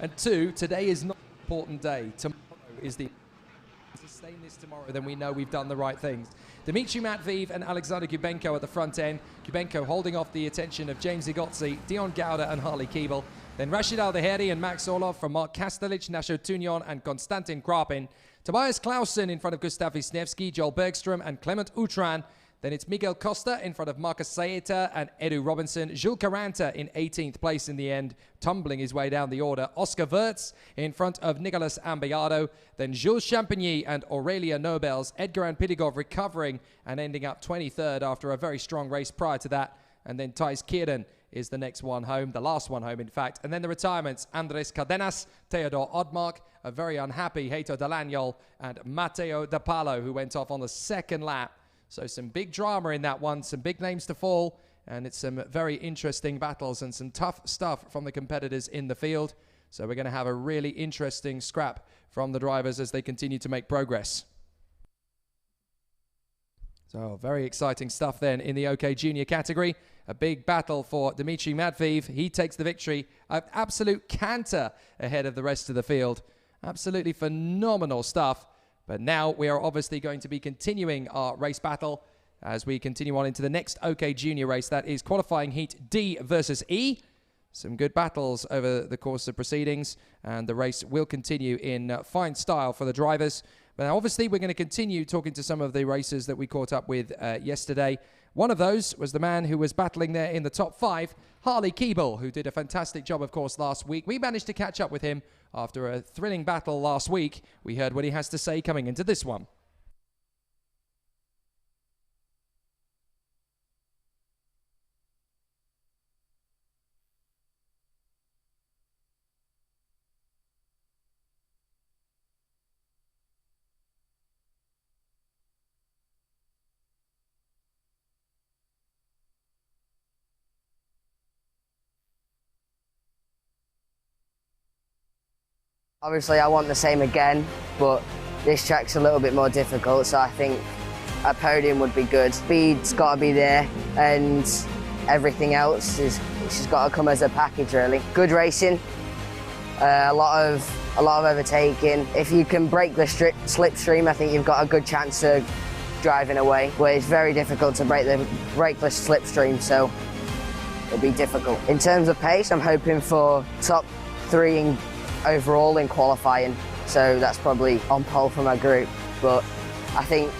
And 2, today is not an important day. Tomorrow is the... sustain this tomorrow, then we know we've done the right things. Dmitry Matveev and Alexander Kubenko at the front end. Kubenko holding off the attention of James Igotzi, Dion Gauda and Harley Keeble. Then Rashid Al-Daheri and Max Orlov from Mark Kastelic, Nasho Tunyon and Konstantin Krapin. Tobias Clausen in front of Gustav Wisniewski, Joel Bergström and Clement Utran. Then it's Miguel Costa in front of Marcus Saeta and Edu Robinson. Jules Caranta in 18th place in the end, tumbling his way down the order. Oscar Wirtz in front of Nicolas Ambayado. Then Jules Champigny and Aurelia Nobels. Edgar Pitigov recovering and ending up 23rd after a very strong race prior to that. And then Thijs Kierden is the next one home, the last one home in fact. And then the retirements, Andres Cadenas, Theodor Odmark, a very unhappy Heito Delagnol and Matteo De Palo, who went off on the second lap. So some big drama in that one, some big names to fall, and it's some very interesting battles and some tough stuff from the competitors in the field. So we're going to have a really interesting scrap from the drivers as they continue to make progress. So very exciting stuff then in the OK Junior category. A big battle for Dmitry Matveev. He takes the victory. An absolute canter ahead of the rest of the field. Absolutely phenomenal stuff. But now we are obviously going to be continuing our race battle as we continue on into the next OK Junior race. That is qualifying heat D versus E. Some good battles over the course of proceedings, and the race will continue in fine style for the drivers. But now obviously we're going to continue talking to some of the racers that we caught up with yesterday. One of those was the man who was battling there in the top 5, Harley Keeble, who did a fantastic job, of course, last week. We managed to catch up with him after a thrilling battle last week. We heard what he has to say coming into this one. Obviously I want the same again, but this track's a little bit more difficult, so I think a podium would be good. Speed's got to be there, and everything else is just got to come as a package, really. Good racing, a lot of overtaking. If you can break the slipstream, I think you've got a good chance of driving away. But it's very difficult to break the slipstream, so it'll be difficult. In terms of pace, I'm hoping for top 3 overall in qualifying, so that's probably on pole for my group, but I think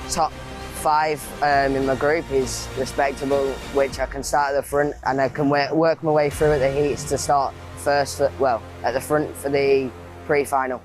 top 5 in my group is respectable, which I can start at the front and I can work my way through at the heats to start first, at the front for the pre-final.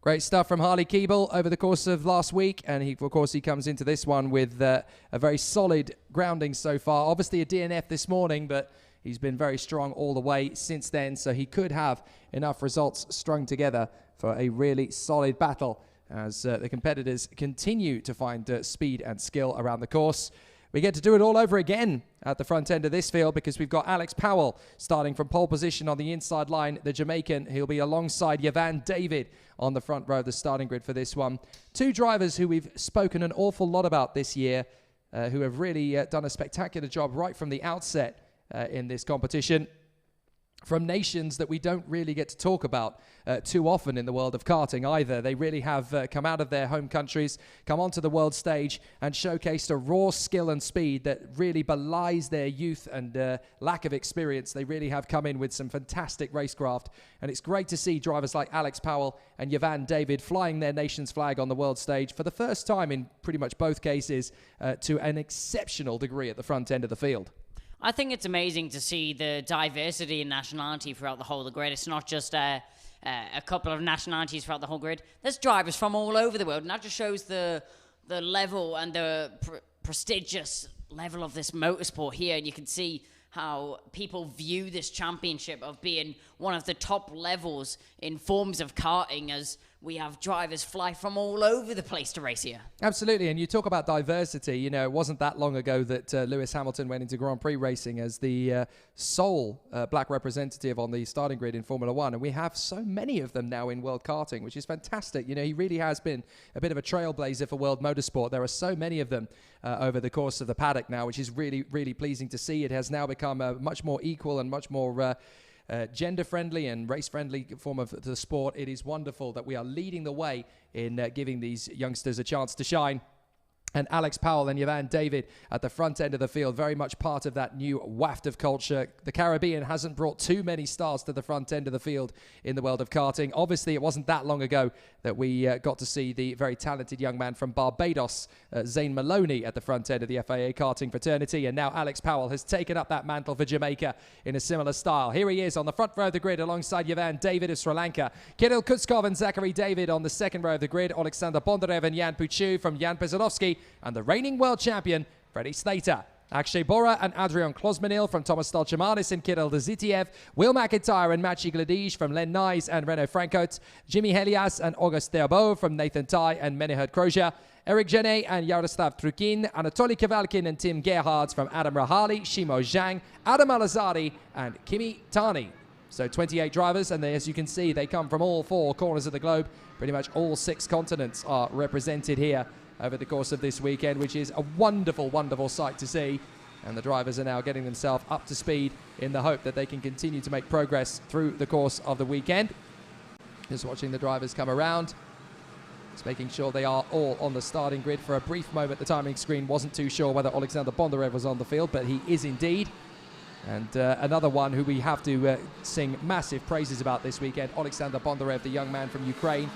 Great stuff from Harley Keeble over the course of last week, and he comes into this one with a very solid grounding so far. Obviously a DNF this morning, but he's been very strong all the way since then, so he could have enough results strung together for a really solid battle as the competitors continue to find speed and skill around the course. We get to do it all over again at the front end of this field because we've got Alex Powell starting from pole position on the inside line, the Jamaican. He'll be alongside Yavan David on the front row of the starting grid for this one. 2 drivers who we've spoken an awful lot about this year, who have really done a spectacular job right from the outset in this competition. From nations that we don't really get to talk about too often in the world of karting either. They really have come out of their home countries, come onto the world stage and showcased a raw skill and speed that really belies their youth and lack of experience. They really have come in with some fantastic racecraft, and it's great to see drivers like Alex Powell and Yavan David flying their nation's flag on the world stage for the first time in pretty much both cases to an exceptional degree at the front end of the field. I think it's amazing to see the diversity in nationality throughout the whole of the grid. It's not just a couple of nationalities throughout the whole grid. There's drivers from all over the world, and that just shows the level and the prestigious level of this motorsport here. And you can see how people view this championship of being one of the top levels in forms of karting as we have drivers fly from all over the place to race here. Absolutely, and you talk about diversity. You know, it wasn't that long ago that Lewis Hamilton went into Grand Prix racing as the sole black representative on the starting grid in Formula One, and we have so many of them now in world karting, which is fantastic. You know, he really has been a bit of a trailblazer for world motorsport. There are so many of them over the course of the paddock now, which is really, really pleasing to see. It has now become a much more equal and much more gender-friendly and race-friendly form of the sport. It is wonderful that we are leading the way in giving these youngsters a chance to shine. And Alex Powell and Yvan David at the front end of the field, very much part of that new waft of culture. The Caribbean hasn't brought too many stars to the front end of the field in the world of karting. Obviously, it wasn't that long ago that we got to see the very talented young man from Barbados, Zane Maloney, at the front end of the FIA karting fraternity. And now Alex Powell has taken up that mantle for Jamaica in a similar style. Here he is on the front row of the grid alongside Yvan David of Sri Lanka, Kirill Kutskov and Zachary David on the second row of the grid, Alexander Bondarev and Jan Puchu from Jan Pesarovsky, and the reigning world champion, Freddie Slater. Akshay Bora and Adrian Klosmanil from Thomas Stolchamanis and Kirill Dezitiev, Will McIntyre and Maciej Gladys from Len Nyes and Renaud Frankot, Jimmy Helias and August Theobo from Nathan Tai and Menehert Krozia, Eric Genet and Yaroslav Trukin, Anatoly Kavalkin and Tim Gerhards from Adam Rahali, Shimo Zhang, Adam Alazari and Kimi Tani. So 28 drivers, and as you can see, they come from all four corners of the globe. Pretty much all 6 continents are represented here over the course of this weekend, which is a wonderful, wonderful sight to see. And the drivers are now getting themselves up to speed in the hope that they can continue to make progress through the course of the weekend. Just watching the drivers come around. Just making sure they are all on the starting grid. For a brief moment, the timing screen wasn't too sure whether Alexander Bondarev was on the field, but he is indeed. And another one who we have to sing massive praises about this weekend, Alexander Bondarev, the young man from Ukraine.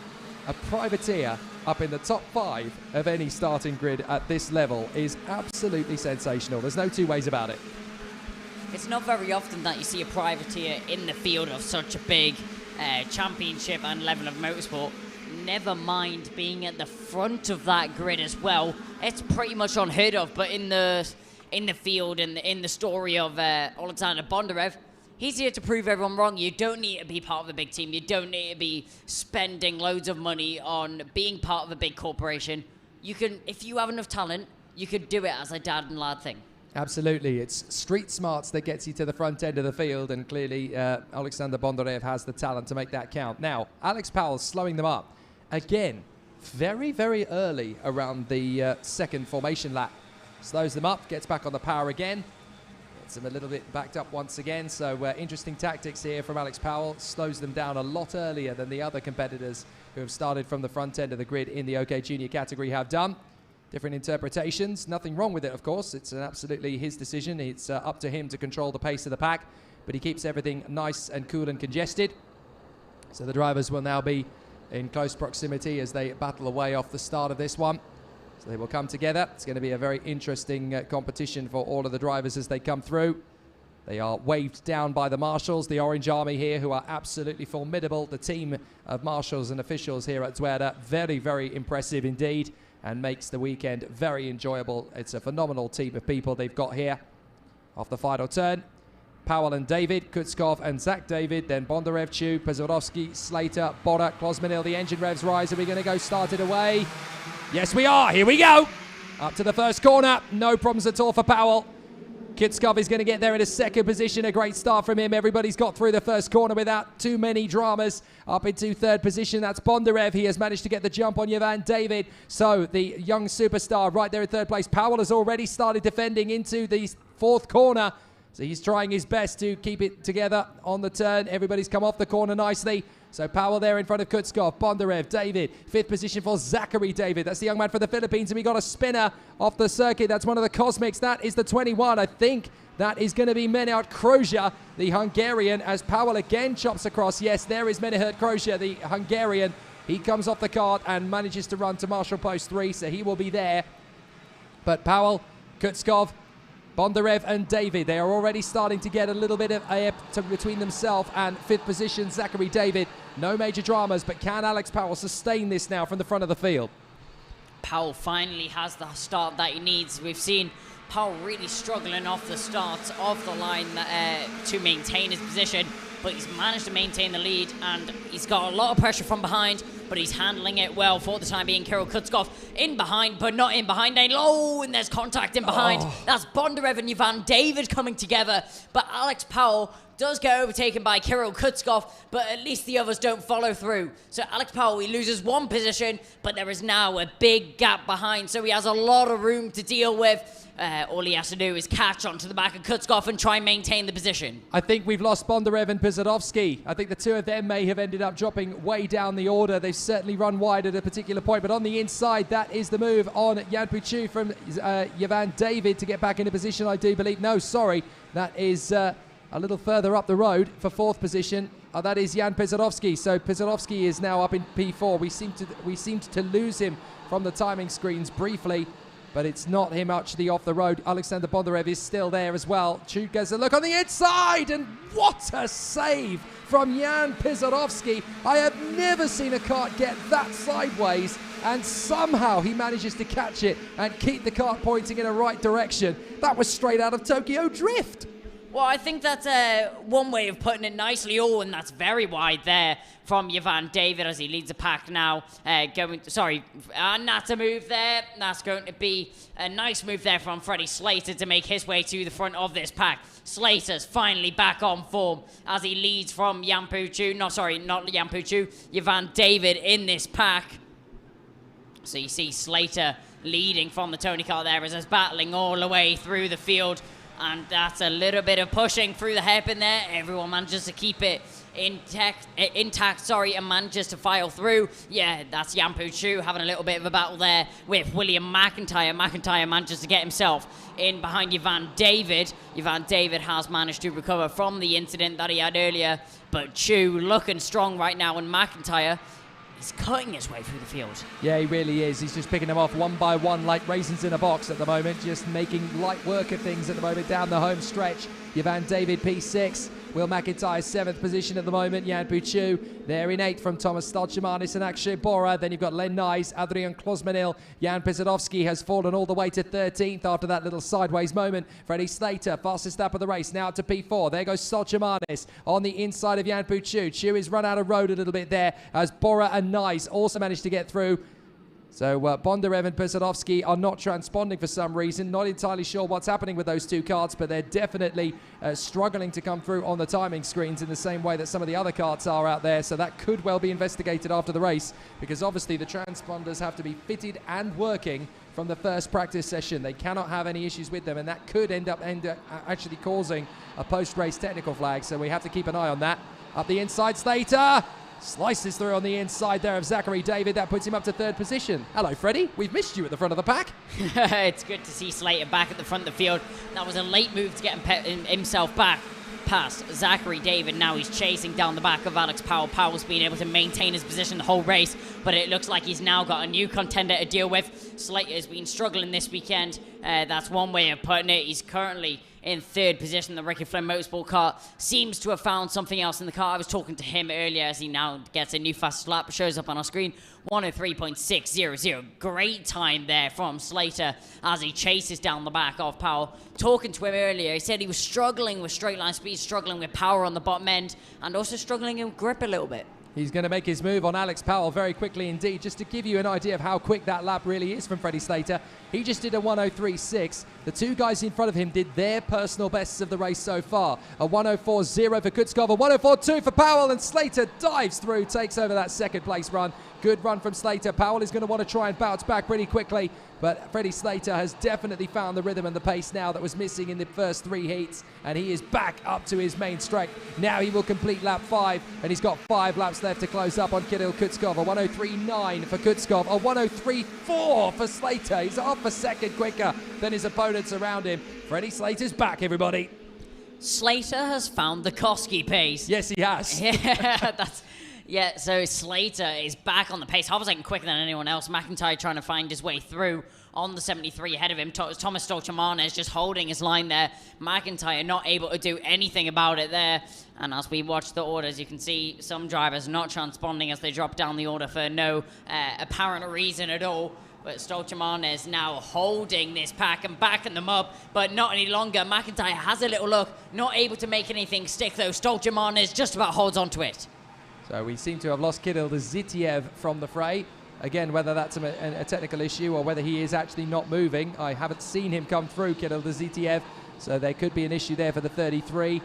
A privateer up in the top 5 of any starting grid at this level is absolutely sensational. There's no two ways about it. It's not very often that you see a privateer in the field of such a big championship and level of motorsport. Never mind being at the front of that grid as well. It's pretty much unheard of, but in the field and in the story of Alexander Bondarev, he's here to prove everyone wrong. You don't need to be part of a big team. You don't need to be spending loads of money on being part of a big corporation. You can, if you have enough talent, you could do it as a dad and lad thing. Absolutely. It's street smarts that gets you to the front end of the field, and clearly Alexander Bondarev has the talent to make that count. Now, Alex Powell's slowing them up. Again, very, very early around the second formation lap. Slows them up, gets back on the power again. Them a little bit backed up once again, so interesting tactics here from Alex Powell. Slows them down a lot earlier than the other competitors who have started from the front end of the grid in the OK Junior category have done. Different interpretations, nothing wrong with it, of course. It's absolutely his decision. It's up to him to control the pace of the pack, but he keeps everything nice and cool and congested. So the drivers will now be in close proximity as they battle away off the start of this one. So they will come together. It's going to be a very interesting competition for all of the drivers as they come through. They are waved down by the marshals, the Orange Army here, who are absolutely formidable. The team of marshals and officials here at Zuera, very, very impressive indeed, and makes the weekend very enjoyable. It's a phenomenal team of people they've got here. Off the final turn, Powell and David, Kutskov and Zach David, then Bondarev, Chu, Pesarovsky, Slater, Bora, Klosmanil. The engine revs rise. Are we going to go started away? Yes, we are. Here we go. Up to the first corner. No problems at all for Powell. Kutskov is going to get there in a second position. A great start from him. Everybody's got through the first corner without too many dramas. Up into third position, that's Bondarev. He has managed to get the jump on Yvan David. So the young superstar right there in third place. Powell has already started defending into the fourth corner. So he's trying his best to keep it together on the turn. Everybody's come off the corner nicely. So Powell there in front of Kutskov, Bondarev, David. Fifth position for Zachary David. That's the young man from the Philippines. And we got a spinner off the circuit. That's one of the Cosmics. That is the 21. I think that is going to be Menehert Krozia, the Hungarian, as Powell again chops across. Yes, there is Menehert Krozia, the Hungarian. He comes off the cart and manages to run to Marshall Post 3, so he will be there. But Powell, Kutskov, Bondarev and David, they are already starting to get a little bit of air between themselves and fifth position, Zachary David. No major dramas, but can Alex Powell sustain this now from the front of the field? Powell finally has the start that he needs. We've seen Powell really struggling off the start of the line to maintain his position, but he's managed to maintain the lead, and he's got a lot of pressure from behind, but he's handling it well for the time being. Kirill Kutskov in behind, but not in behind. Oh, and there's contact in behind. That's Bondarev and Ivan David coming together, but Alex Powell does get overtaken by Kirill Kutskov, but at least the others don't follow through. So Alex Powell, he loses one position, but there is now a big gap behind, so he has a lot of room to deal with. All he has to do is catch onto the back of Kutskov and try and maintain the position. I think we've lost Bondarev and Pisatovsky. I think the two of them may have ended up dropping way down the order. They've certainly run wide at a particular point, but on the inside, that is the move on Jan Puchu from Ivan David to get back into position, I do believe. No, sorry, that is a little further up the road for fourth position. That is Jan Pisatovsky. So Pisatovsky is now up in P4. We seemed to lose him from the timing screens briefly, but it's not him actually off the road. Alexander Bondarev is still there as well. Chu gets a look on the inside, and what a save from Jan Pisatovsky. I have never seen a kart get that sideways, and somehow he manages to catch it and keep the kart pointing in the right direction. That was straight out of Tokyo Drift. Well, I think that's one way of putting it nicely. Oh, and that's very wide there from Ivan David as he leads the pack now. And that's a move there. That's going to be a nice move there from Freddie Slater to make his way to the front of this pack. Slater's finally back on form as he leads from Jan Puchu. Not Jan Puchu, Ivan David in this pack. So you see Slater leading from the Tony car there as he's battling all the way through the field. And that's a little bit of pushing through the hairpin there. Everyone manages to keep it intact, and manages to file through. Yeah, that's Jan Puchu having a little bit of a battle there with William McIntyre. McIntyre manages to get himself in behind Ivan David. Ivan David has managed to recover from the incident that he had earlier, but Chu looking strong right now, and McIntyre is cutting his way through the field. Yeah, he really is. He's just picking them off one by one like raisins in a box at the moment, just making light work of things at the moment down the home stretch. Ivan David P6, Will McIntyre 7th position at the moment. Jan Puchu there in 8th from Thomas Stolchemanis and Akshay Bora. Then you've got Len Nyes, Adrian Klosmanil. Jan Pisatovsky has fallen all the way to 13th after that little sideways moment. Freddie Slater, fastest lap of the race, now to P4. There goes Stolchemanis on the inside of Jan Puchu. Chu is run out of road a little bit there as Bora and Nyes also managed to get through. So Bondarev and Pisatovsky are not transponding for some reason. Not entirely sure what's happening with those two karts, but they're definitely struggling to come through on the timing screens in the same way that some of the other karts are out there. So that could well be investigated after the race, because obviously the transponders have to be fitted and working from the first practice session. They cannot have any issues with them, and that could end up actually causing a post-race technical flag. So we have to keep an eye on that. Up the inside, Slater slices through on the inside there of Zachary David. That puts him up to 3rd position. Hello, Freddie. We've missed you at the front of the pack. It's good to see Slater back at the front of the field. That was a late move to get himself back past Zachary David. Now he's chasing down the back of Alex Powell. Powell's been able to maintain his position the whole race, but it looks like he's now got a new contender to deal with. Slater's been struggling this weekend. That's one way of putting it. He's currently in 3rd position. The Ricky Flynn Motorsport car seems to have found something else in the car. I was talking to him earlier as he now gets a new fastest lap. Shows up on our screen, 103.600. Great time there from Slater as he chases down the back of Powell. Talking to him earlier, he said he was struggling with straight line speed, struggling with power on the bottom end, and also struggling in grip a little bit. He's going to make his move on Alex Powell very quickly indeed. Just to give you an idea of how quick that lap really is from Freddie Slater, he just did a 103.6. The two guys in front of him did their personal bests of the race so far. A 104.0 for Kutskov, a 104.2 for Powell, and Slater dives through, takes over that 2nd place run. Good run from Slater. Powell is going to want to try and bounce back pretty quickly, but Freddie Slater has definitely found the rhythm and the pace now that was missing in the first 3 heats, and he is back up to his main strength. Now he will complete lap 5, and he's got 5 laps left to close up on Kirill Kutskov. A 103.9 for Kutskov, a 103.4 for Slater. He's off a second quicker than his opponents around him. Freddie Slater's back, everybody. Slater has found the Koski pace. Yes, he has. Yeah, so Slater is back on the pace. Hovering quicker than anyone else. McIntyre trying to find his way through on the 73 ahead of him. Thomas Stolchemanis just holding his line there. McIntyre not able to do anything about it there. And as we watch the orders, you can see some drivers not transponding as they drop down the order for no apparent reason at all. But Stolchemanis now holding this pack and backing them up, but not any longer. McIntyre has a little look, not able to make anything stick though. Stolchemanis just about holds on to it. So we seem to have lost Kirill Zitiev from the fray. Again, whether that's a technical issue or whether he is actually not moving. I haven't seen him come through, Kirill Zitiev. So there could be an issue there for the 33.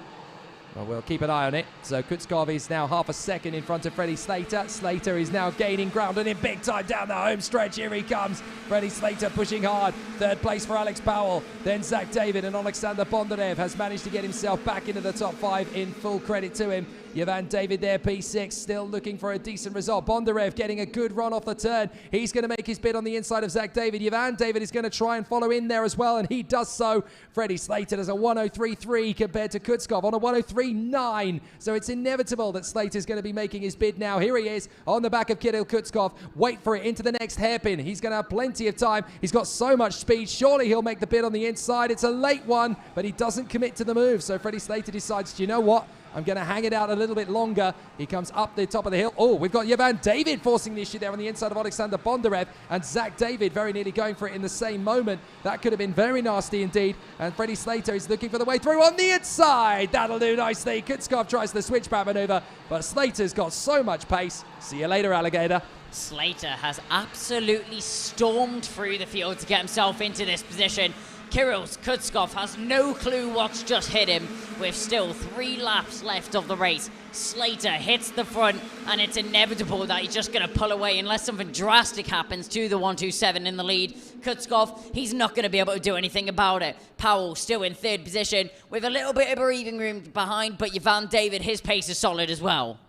Well, we'll keep an eye on it. So Kutskov is now half a second in front of Freddie Slater. Slater is now gaining ground and in big time down the home stretch. Here he comes. Freddie Slater pushing hard. Third place for Alex Powell. Then Zach David and Alexander Bondarev has managed to get himself back into the top 5 in full credit to him. Yvan David there, P6, still looking for a decent result. Bondarev getting a good run off the turn. He's going to make his bid on the inside of Zach David. Yvan David is going to try and follow in there as well, and he does so. Freddie Slater does a 103.3 compared to Kutskov on a 103.9. So it's inevitable that Slater's going to be making his bid now. Here he is on the back of Kirill Kutskov. Wait for it into the next hairpin. He's going to have plenty of time. He's got so much speed. Surely he'll make the bid on the inside. It's a late one, but he doesn't commit to the move. So Freddie Slater decides, you know what? I'm going to hang it out a little bit longer. He comes up the top of the hill. Oh, we've got Yvan David forcing the issue there on the inside of Alexander Bondarev, and Zach David very nearly going for it in the same moment. That could have been very nasty indeed. And Freddie Slater is looking for the way through on the inside. That'll do nicely. Kutskov tries the switchback maneuver, but Slater's got so much pace. See you later, alligator. Slater has absolutely stormed through the field to get himself into this position. Kirill Kutskov has no clue what's just hit him, with still 3 laps left of the race. Slater hits the front, and it's inevitable that he's just going to pull away unless something drastic happens to the 127 in the lead. Kutskov, he's not going to be able to do anything about it. Powell still in 3rd position with a little bit of breathing room behind, but Yvan David, his pace is solid as well.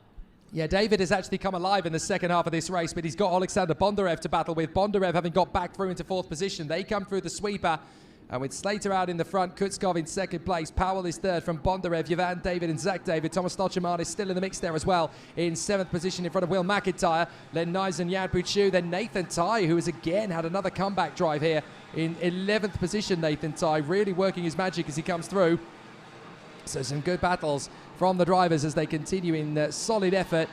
Yeah, David has actually come alive in the second half of this race, but he's got Alexander Bondarev to battle with. Bondarev having got back through into 4th position. They come through the sweeper. And with Slater out in the front, Kutskov in 2nd place. Powell is 3rd from Bondarev, Yvan David and Zach David. Thomas Stolchaman is still in the mix there as well in 7th position in front of Will McIntyre. Then Nizan Yanpuchu, then Nathan Tai, who has again had another comeback drive here in 11th position. Nathan Tai really working his magic as he comes through. So some good battles from the drivers as they continue in solid effort.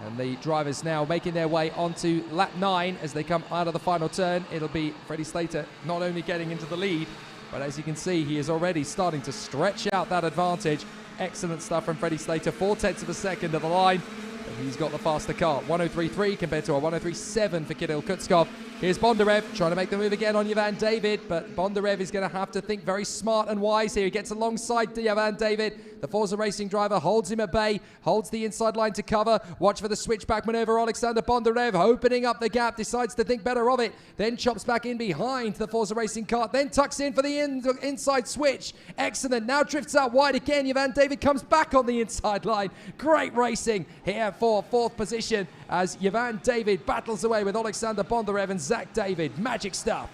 And the drivers now making their way onto lap 9 as they come out of the final turn. It'll be Freddie Slater not only getting into the lead, but as you can see, he is already starting to stretch out that advantage. Excellent stuff from Freddie Slater, 0.4 of a second to the line. And he's got the faster car. 103.3 compared to a 103.7 for Kirill Kutskov. Here's Bondarev trying to make the move again on Yvan David, but Bondarev is going to have to think very smart and wise here. He gets alongside Yvan David. The Forza Racing driver holds him at bay, holds the inside line to cover. Watch for the switchback maneuver. Alexander Bondarev opening up the gap, decides to think better of it, then chops back in behind the Forza Racing kart, then tucks in for the inside switch. Excellent. Now drifts out wide again. Yvan David comes back on the inside line. Great racing here for 4th position as Yvan David battles away with Alexander Bondarev and Zach David. Magic stuff.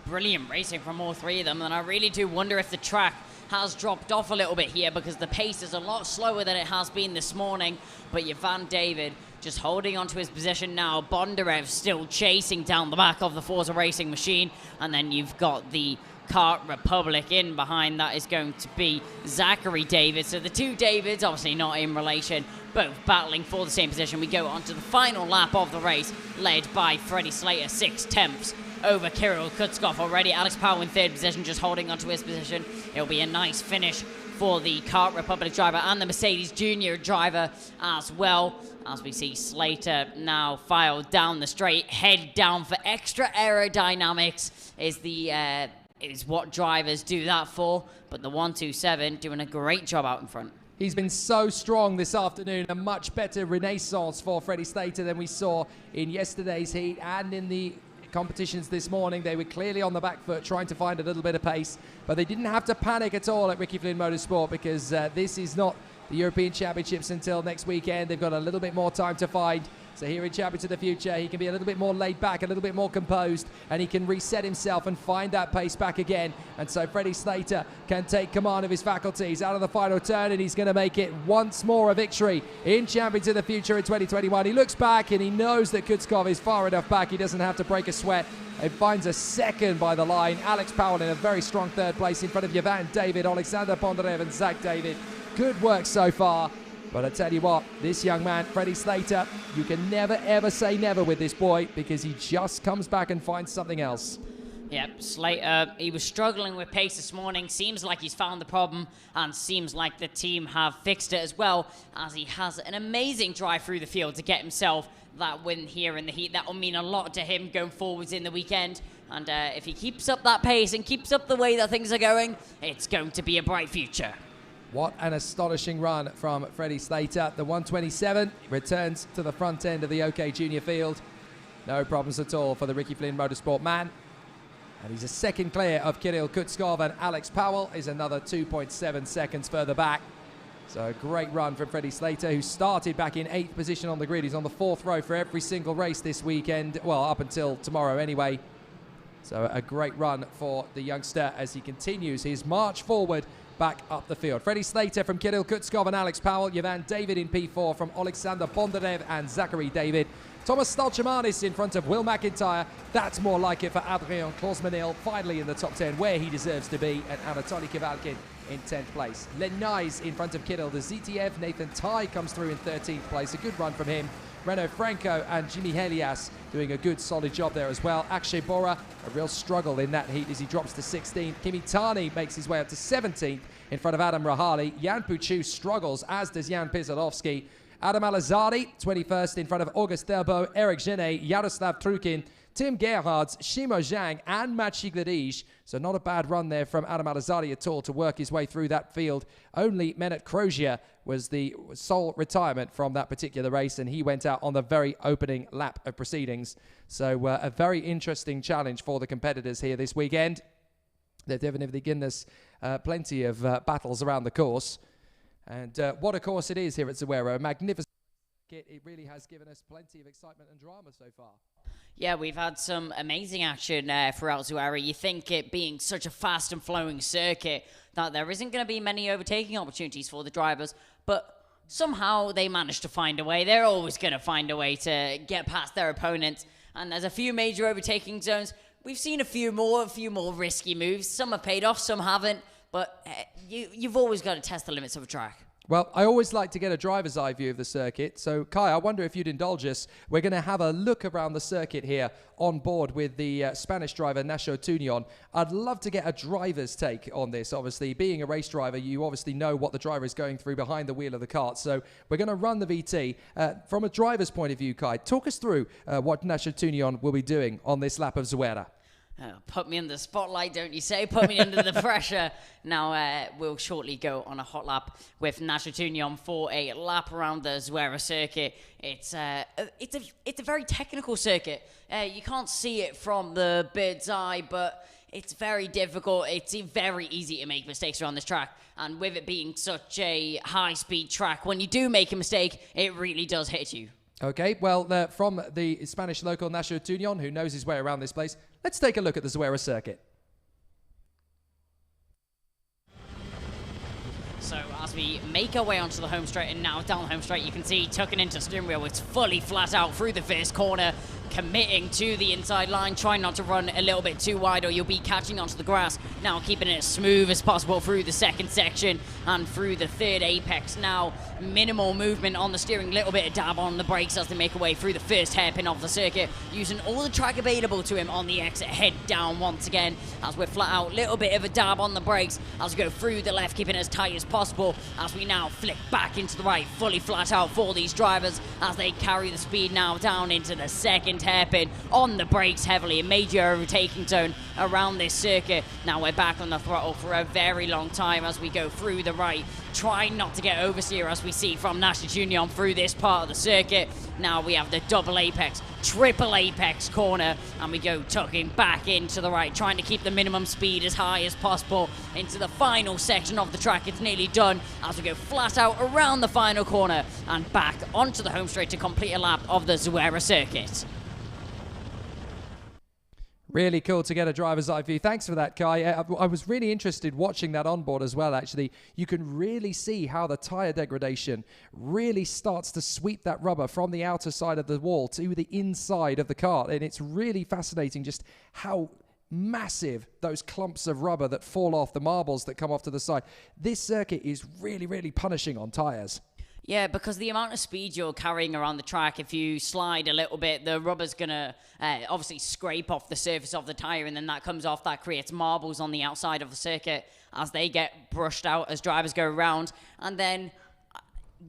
Brilliant racing from all 3 of them, and I really do wonder if the track has dropped off a little bit here because the pace is a lot slower than it has been this morning. But Yvan David just holding onto his position now. Bondarev still chasing down the back of the Forza Racing machine, and then you've got the Kart Republic in behind. That is going to be Zachary David. So the 2 Davids, obviously not in relation, both battling for the same position. We go on to the final lap of the race, led by Freddie Slater, 6/10 over Kirill Kutskov already. Alex Powell in 3rd position, just holding onto his position. It'll be a nice finish for the Kart Republic driver and the Mercedes Junior driver as well. As we see Slater now file down the straight, head down for extra aerodynamics is what drivers do that for. But the 127 doing a great job out in front. He's been so strong this afternoon. A much better renaissance for Freddie Slater than we saw in yesterday's heat and in the competitions this morning. They were clearly on the back foot trying to find a little bit of pace, but they didn't have to panic at all at Ricky Flynn Motorsport because this is not the European Championships until next weekend. They've got a little bit more time to find. So here in Champions of the Future, he can be a little bit more laid back, a little bit more composed, and he can reset himself and find that pace back again. And so Freddie Slater can take command of his faculties out of the final turn, and he's going to make it once more a victory in Champions of the Future in 2021. He looks back and he knows that Kutskov is far enough back. He doesn't have to break a sweat. He finds a 2nd by the line. Alex Powell in a very strong 3rd place in front of Yvan David, Alexander Bondarev and Zach David. Good work so far. But I tell you what, this young man, Freddie Slater, you can never, ever say never with this boy because he just comes back and finds something else. Yep, Slater, he was struggling with pace this morning. Seems like he's found the problem, and seems like the team have fixed it as well, as he has an amazing drive through the field to get himself that win here in the heat. That will mean a lot to him going forwards in the weekend. And if he keeps up that pace and keeps up the way that things are going, it's going to be a bright future. What an astonishing run from Freddie Slater. The 127 returns to the front end of the OK Junior field. No problems at all for the Ricky Flynn Motorsport man. And he's a second clear of Kirill Kutskov, and Alex Powell is another 2.7 seconds further back. So a great run from Freddie Slater, who started back in 8th position on the grid. He's on the 4th row for every single race this weekend. Well, up until tomorrow anyway. So a great run for the youngster as he continues his march forward back up the field. Freddie Slater from Kirill Kutskov and Alex Powell. Yvan David in P4 from Alexander Bondarev and Zachary David. Thomas Stalchemanis in front of Will McIntyre. That's more like it for Adrian Klosmanil, finally in the top 10 where he deserves to be, and Anatoly Kivalkin in 10th place. Lenais in front of Kirill the ZTF. Nathan Tai comes through in 13th place. A good run from him. Renaud Franco and Jimmy Helias doing a good solid job there as well. Akshay Bora, a real struggle in that heat as he drops to 16th. Kimi Tani makes his way up to 17th in front of Adam Rahali. Jan Puchu struggles, as does Jan Pisarovsky. Adam Alazari, 21st in front of August Therbo, Eric Genet, Yaroslav Trukin, Tim Gerhards, Shimo Zhang, and Maciej Gledij. So not a bad run there from Adam Alazari at all to work his way through that field. Only Menet Crozier was the sole retirement from that particular race, and he went out on the very opening lap of proceedings. So a very interesting challenge for the competitors here this weekend. They've definitely given us plenty of battles around the course. And what a course it is here at Zuera. A magnificent. It really has given us plenty of excitement and drama so far. Yeah, we've had some amazing action throughout Zuera. You think it being such a fast and flowing circuit that there isn't going to be many overtaking opportunities for the drivers, but somehow they managed to find a way. They're always going to find a way to get past their opponents, and there's a few major overtaking zones. We've seen a few more risky moves. Some have paid off, some haven't, but you've always got to test the limits of a track. Well, I always like to get a driver's eye view of the circuit. So, Kai, I wonder if you'd indulge us. We're going to have a look around the circuit here on board with the Spanish driver, Nacho Tunion. I'd love to get a driver's take on this. Obviously, being a race driver, you obviously know what the driver is going through behind the wheel of the kart. So we're going to run the VT. From a driver's point of view, Kai, talk us through what Nacho Tunion will be doing on this lap of Zuera. Put me in the spotlight, don't you say? Put me under the pressure. Now we'll shortly go on a hot lap with Nacho Tunion for a lap around the Zuera circuit. It's a very technical circuit. You can't see it from the bird's eye, but it's very difficult. It's very easy to make mistakes around this track. And with it being such a high-speed track, when you do make a mistake, it really does hit you. Okay, well, from the Spanish local Nacho Tunion, who knows his way around this place, let's take a look at the Zuera circuit. So as we make our way onto the home straight and now down the home straight, you can see tucking into steering wheel, it's fully flat out through the first corner, committing to the inside line, trying not to run a little bit too wide or you'll be catching onto the grass. Now keeping it as smooth as possible through the second section and through the third apex. Now minimal movement on the steering, little bit of dab on the brakes as they make their way through the first hairpin of the circuit, using all the track available to him on the exit, head down once again as we're flat out, little bit of a dab on the brakes as we go through the left, keeping it as tight as possible as we now flick back into the right, fully flat out for these drivers as they carry the speed now down into the second hairpin, on the brakes heavily, a major overtaking zone around this circuit. Now we're back on the throttle for a very long time as we go through the right, trying not to get oversteer as we see from Nacho Tunion through this part of the circuit. Now we have the double apex, triple apex corner, and we go tucking back into the right, trying to keep the minimum speed as high as possible into the final section of the track. It's nearly done as we go flat out around the final corner and back onto the home straight to complete a lap of the Zuera circuit. Really cool to get a driver's eye view. Thanks for that, Kai. I was really interested watching that on board as well, actually. You can really see how the tyre degradation really starts to sweep that rubber from the outer side of the wall to the inside of the kart. And it's really fascinating just how massive those clumps of rubber that fall off, the marbles that come off to the side. This circuit is really, really punishing on tyres. Yeah, because the amount of speed you're carrying around the track, if you slide a little bit, the rubber's going to obviously scrape off the surface of the tyre, and then that comes off, that creates marbles on the outside of the circuit as they get brushed out as drivers go around. And then,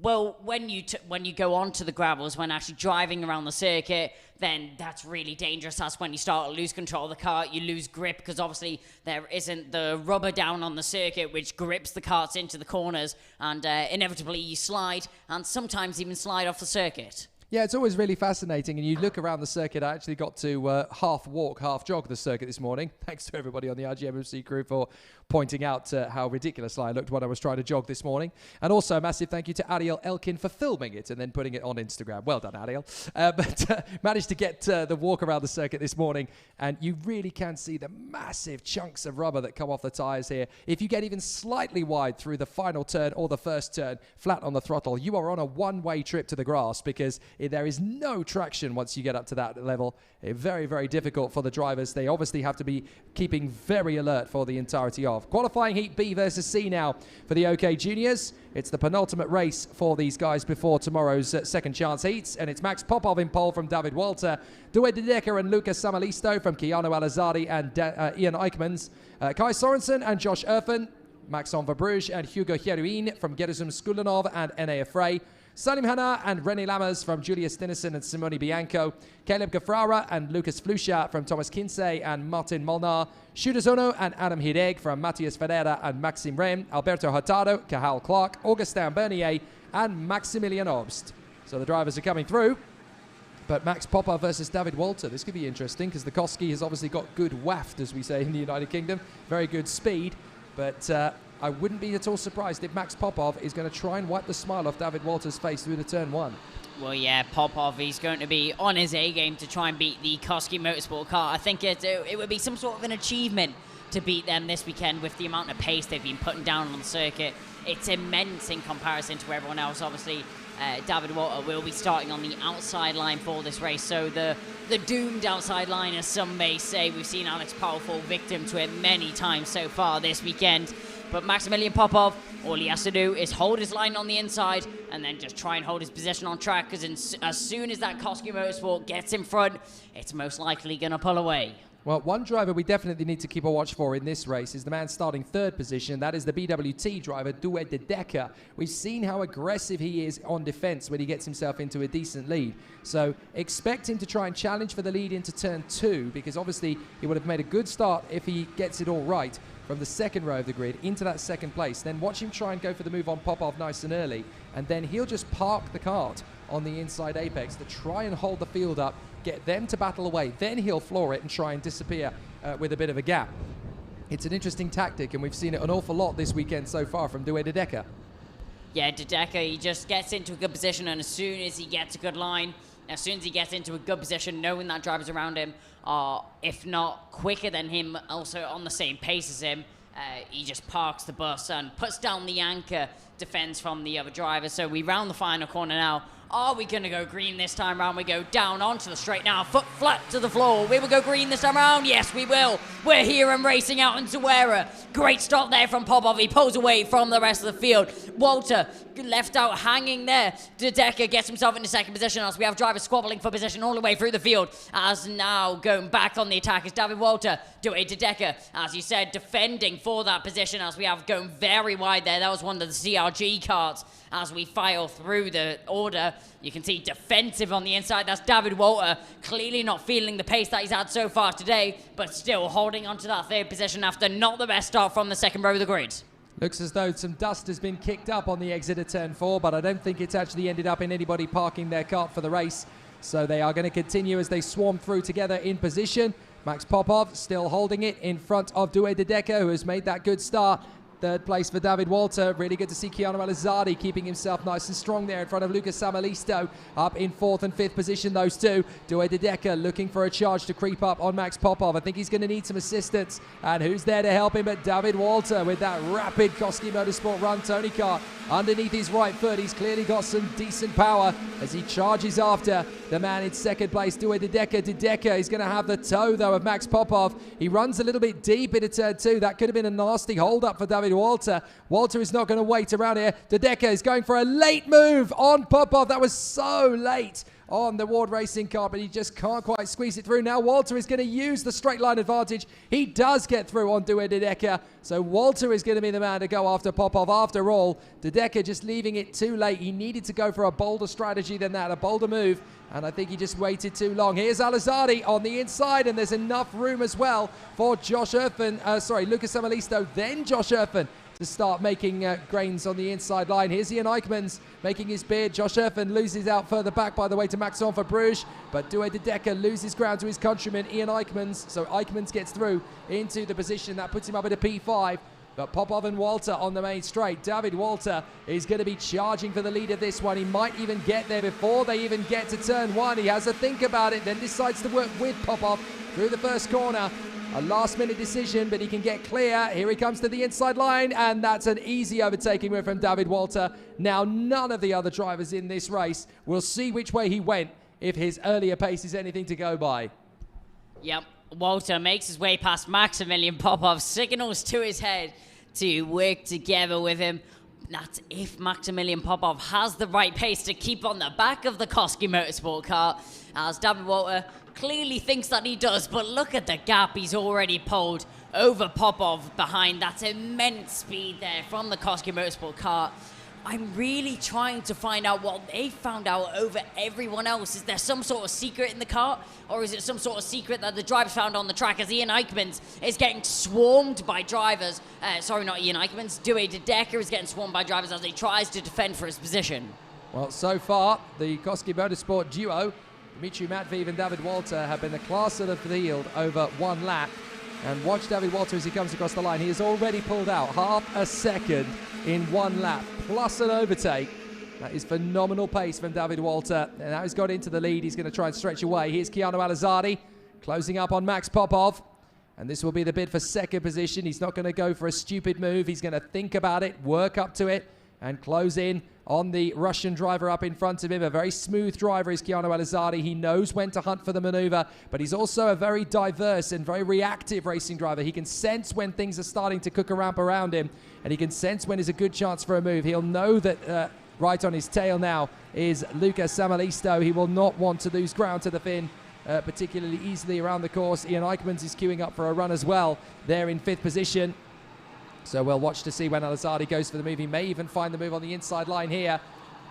well, when you go onto the gravels, when actually driving around the circuit, then that's really dangerous. That's when you start to lose control of the kart. You lose grip because obviously there isn't the rubber down on the circuit which grips the karts into the corners, and inevitably you slide and sometimes even slide off the circuit. Yeah, it's always really fascinating. And you look around the circuit. I actually got to half walk, half jog the circuit this morning. Thanks to everybody on the RGMMC crew for pointing out how ridiculous I looked when I was trying to jog this morning. And also a massive thank you to Ariel Elkin for filming it and then putting it on Instagram. Well done, Ariel. But managed to get the walk around the circuit this morning. And you really can see the massive chunks of rubber that come off the tyres here. If you get even slightly wide through the final turn or the first turn, flat on the throttle, you are on a one-way trip to the grass because there is no traction once you get up to that level. Very, very difficult for the drivers. They obviously have to be keeping very alert for the entirety of. Qualifying Heat B versus C now for the OK Juniors. It's the penultimate race for these guys before tomorrow's second chance heats, and it's Max Popov in pole from David Walter, Due De Decker and Lucas Samalisto from Keanu Alazadi and Ian Eichmans, Kai Sorensen and Josh Erfen, Maxon Verbruge and Hugo Heruin from Gerusum Skulanov and Enea Frey, Salim Hanna and René Lammers from Julius Stinnesen and Simone Bianco, Caleb Gafrara and Lucas Flusha from Thomas Kinsey and Martin Molnar, Shudazono and Adam Hideg from Matthias Ferreira and Maxim Rem, Alberto Hurtado, Cahal Clark, Augustin Bernier and Maximilian Obst. So the drivers are coming through. But Max Popov versus David Walter, this could be interesting because the Koski has obviously got good waft, as we say in the United Kingdom, very good speed, but I wouldn't be at all surprised if Max Popov is going to try and wipe the smile off David Walter's face through the turn one. Well, yeah, Popov, he's going to be on his A-game to try and beat the Koski Motorsport car. I think it would be some sort of an achievement to beat them this weekend with the amount of pace they've been putting down on the circuit. It's immense in comparison to everyone else. Obviously, David Walter will be starting on the outside line for this race. So the doomed outside line, as some may say. We've seen Alex Powell fall victim to it many times so far this weekend. But Maximilian Popov, all he has to do is hold his line on the inside and then just try and hold his position on track, because as soon as that Koski Motorsport gets in front, it's most likely going to pull away. Well, one driver we definitely need to keep a watch for in this race is the man starting third position. That is the BWT driver, Due De Decker. We've seen how aggressive he is on defense when he gets himself into a decent lead. So expect him to try and challenge for the lead into turn 2, because obviously he would have made a good start if he gets it all right from the second row of the grid into that second place. Then watch him try and go for the move on Popov nice and early, and then he'll just park the kart on the inside apex to try and hold the field up, get them to battle away. Then he'll floor it and try and disappear with a bit of a gap. It's an interesting tactic, and we've seen it an awful lot this weekend so far from Due De Decker. Yeah, De Decker, he just gets into a good position, and as soon as he gets a good line, as soon as he gets into a good position, knowing that drivers around him are, if not quicker than him, also on the same pace as him, he just parks the bus and puts down the anchor defense from the other driver. So we round the final corner now. Are we going to go green this time round? We go down onto the straight now, foot flat to the floor. We will go green this time round. Yes, we will. We're here and racing out in Zuera. Great stop there from Popov. He pulls away from the rest of the field. Walter left out hanging there. De Decker gets himself into second position as we have drivers squabbling for position all the way through the field. As now going back on the attack is David Walter. De Decker, as you said, defending for that position as we have going very wide there. That was one of the CRG carts. As we file through the order, you can see defensive on the inside. That's David Walter, clearly not feeling the pace that he's had so far today, but still holding on to that third position after not the best start from the second row of the grid. Looks as though some dust has been kicked up on the exit of turn 4, but I don't think it's actually ended up in anybody parking their kart for the race. So they are going to continue as they swarm through together in position. Max Popov still holding it in front of Due De Decker, who has made that good start. Third place for David Walter. Really good to see Keanu Alazadi keeping himself nice and strong there in front of Lucas Samalisto. Up in fourth and fifth position, those two. Due De Decker looking for a charge to creep up on Max Popov. I think he's going to need some assistance. And who's there to help him but David Walter with that rapid Koski Motorsport run Tony kart underneath his right foot. He's clearly got some decent power as he charges after the man in second place, Due De Decker. De Decker is going to have the toe, though, of Max Popov. He runs a little bit deep into turn 2. That could have been a nasty hold-up for David David Walter. Walter is not going to wait around here. De Decker is going for a late move on Popov. That was so late on the Ward Racing car, but he just can't quite squeeze it through. Now Walter is going to use the straight line advantage. He does get through on De Decker, so Walter is going to be the man to go after Popov. After all, De Decker just leaving it too late. He needed to go for a bolder strategy than that, a bolder move, and I think he just waited too long. Here's Alizardi on the inside, and there's enough room as well for Lucas Samalisto, then Josh Erfen, to start making grains on the inside line. Here's Ian Eichmans making his bid. Josh Erfen loses out further back, by the way, to Maxon for Bruges, but De Decker loses ground to his countryman, Ian Eichmans. So Eichmans gets through into the position. That puts him up at a P5. But Popov and Walter on the main straight. David Walter is going to be charging for the lead of this one. He might even get there before they even get to turn one. He has a think about it, then decides to work with Popov through the first corner. A last-minute decision, but he can get clear. Here he comes to the inside line, and that's an easy overtaking move from David Walter. Now, none of the other drivers in this race will see which way he went if his earlier pace is anything to go by. Yep, Walter makes his way past Maximilian Popov, signals to his head to work together with him. That's if Maximilian Popov has the right pace to keep on the back of the Koski Motorsport car, as David Walter clearly thinks that he does, but look at the gap he's already pulled over Popov behind. That immense speed there from the Koski Motorsport car. I'm really trying to find out what they found out over everyone else. Is there some sort of secret in the car? Or is it some sort of secret that the drivers found on the track, as Ian Eichmans is getting swarmed by drivers? Sorry, not Ian Eichmans. De Decker is getting swarmed by drivers as he tries to defend for his position. Well, so far, the Koski Motorsport duo, Dmitry Matveev and David Walter, have been the class of the field over one lap. And watch David Walter as he comes across the line. He has already pulled out half a second in one lap, plus an overtake. That is phenomenal pace from David Walter. And now he's got into the lead. He's going to try and stretch away. Here's Keanu Alizardi closing up on Max Popov. And this will be the bid for second position. He's not going to go for a stupid move. He's going to think about it, work up to it, and close in on the Russian driver up in front of him. A very smooth driver is Keanu Alizardi. He knows when to hunt for the maneuver, but he's also a very diverse and very reactive racing driver. He can sense when things are starting to cook a ramp around him, and he can sense when there's a good chance for a move. He'll know that right on his tail now is Lucas Samalisto. He will not want to lose ground to the Finn particularly easily around the course. Ian Eichmans is queuing up for a run as well. They're in fifth position. So we'll watch to see when Alizardi goes for the move. He may even find the move on the inside line here.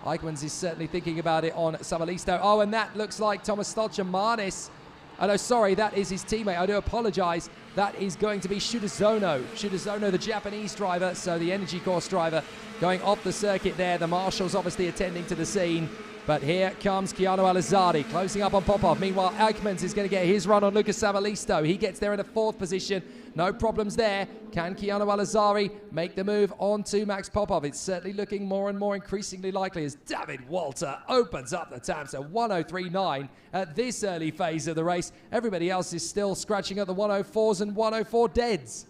Eichmans is certainly thinking about it on Samalisto. Oh, and that looks like Thomas Stolchamanis. Oh, no, sorry, that is his teammate. I do apologize. That is going to be Shudazono. Shudazono, the Japanese driver, so the Energy Course driver, going off the circuit there. The marshals obviously attending to the scene. But here comes Keanu Alizardi closing up on Popov. Meanwhile, Eichmans is going to get his run on Lucas Samalisto. He gets there in a fourth position. No problems there. Can Keanu Alizardi make the move onto Max Popov? It's certainly looking more and more increasingly likely as David Walter opens up the tab. So 103.9 at this early phase of the race. Everybody else is still scratching at the 104s and 104 deads.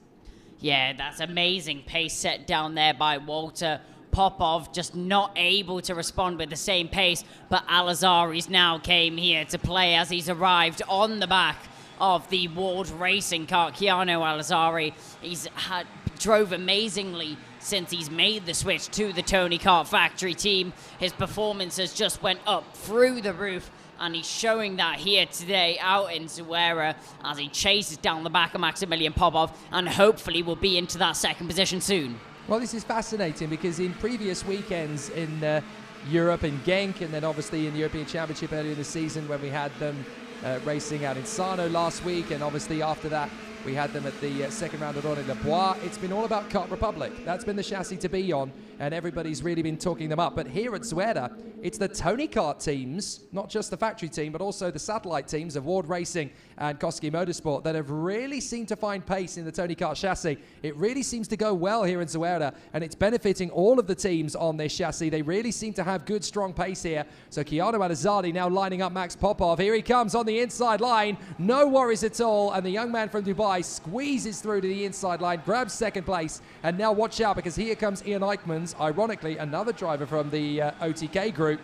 Yeah, that's amazing pace set down there by Walter. Popov just not able to respond with the same pace, but Alizari's now came here to play as he's arrived on the back of the Ward Racing car. Keanu Alizari, drove amazingly since he's made the switch to the Tony Kart factory team. His performance has just went up through the roof, and he's showing that here today out in Zuera as he chases down the back of Maximilian Popov and hopefully will be into that second position soon. Well, this is fascinating because in previous weekends in Europe and Genk, and then obviously in the European Championship earlier this season when we had them racing out in Sarno last week, and obviously after that we had them at the second round of Rony-le-Bois. It's been all about Kart Republic. That's been the chassis to be on, and everybody's really been talking them up. But here at Zuera, it's the Tony Kart teams, not just the factory team, but also the satellite teams of Ward Racing and Koski Motorsport that have really seemed to find pace in the Tony Kart chassis. It really seems to go well here in Zuera, and it's benefiting all of the teams on this chassis. They really seem to have good, strong pace here. So Keanu Alizardi now lining up Max Popov. Here he comes on the inside line. No worries at all, and the young man from Dubai squeezes through to the inside line, grabs second place, and now watch out because here comes Ian Eichmans, ironically another driver from the OTK group,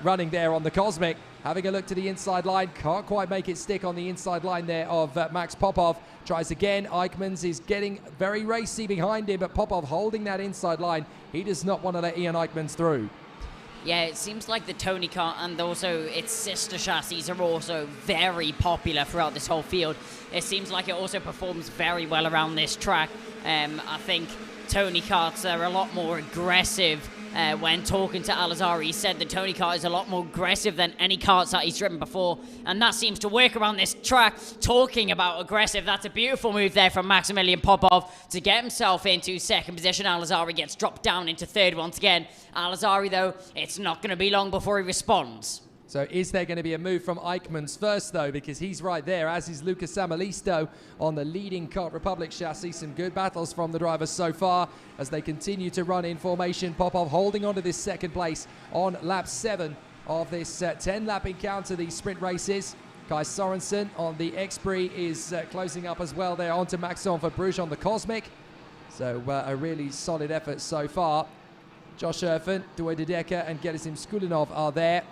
running there on the Cosmic. Having a look to the inside line, can't quite make it stick on the inside line there of Max Popov. Tries again, Eichmanns is getting very racy behind him, but Popov holding that inside line. He does not want to let Ian Eichmanns through. Yeah, it seems like the Tony Kart and also its sister chassis are also very popular throughout this whole field. It seems like it also performs very well around this track. I think Tony Karts are a lot more aggressive. When talking to Al-Azhari, he said the Tony Kart is a lot more aggressive than any karts that he's driven before, and that seems to work around this track. Talking about aggressive, that's a beautiful move there from Maximilian Popov to get himself into second position. Al-Azhari gets dropped down into third once again. Al-Azhari, though, it's not going to be long before he responds. So is there going to be a move from Eichmanns first, though, because he's right there, as is Lucas Samalisto on the leading Kart Republic chassis. Some good battles from the drivers so far as they continue to run in formation. Popov holding on to this second place on lap 7 of this 10-lap encounter, these sprint races. Kai Sorensen on the X-Prix is closing up as well there onto Maxon for Bruges on the Cosmic. So a really solid effort so far. Josh Erfen, Due de Decker and Gerasim Skulinov are there.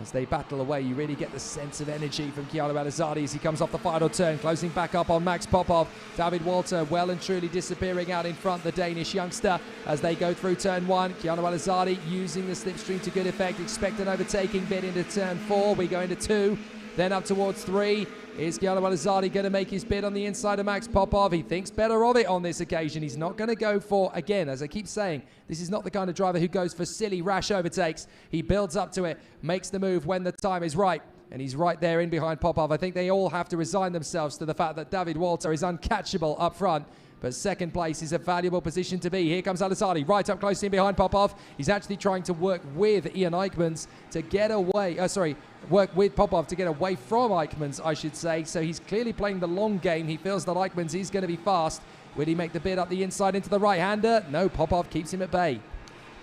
As they battle away, you really get the sense of energy from Keanu Al-Azhari as he comes off the final turn, closing back up on Max Popov. David Walter well and truly disappearing out in front, the Danish youngster, as they go through turn 1. Keanu Al-Azhari using the slipstream to good effect. Expect an overtaking bit into turn 4. We go into 2, then up towards 3. Is Keanu Al-Azhari going to make his bid on the inside of Max Popov? He thinks better of it on this occasion. He's not going to go for, again, as I keep saying, this is not the kind of driver who goes for silly, rash overtakes. He builds up to it, makes the move when the time is right, and he's right there in behind Popov. I think they all have to resign themselves to the fact that David Walter is uncatchable up front. But second place is a valuable position to be. Here comes Al-Azhari, right up close in behind Popov. He's actually trying to work with Ian Eichmanns to get away, work with Popov to get away from Eichmanns, I should say. So he's clearly playing the long game. He feels that Eichmanns is going to be fast. Will he make the bid up the inside into the right-hander? No, Popov keeps him at bay.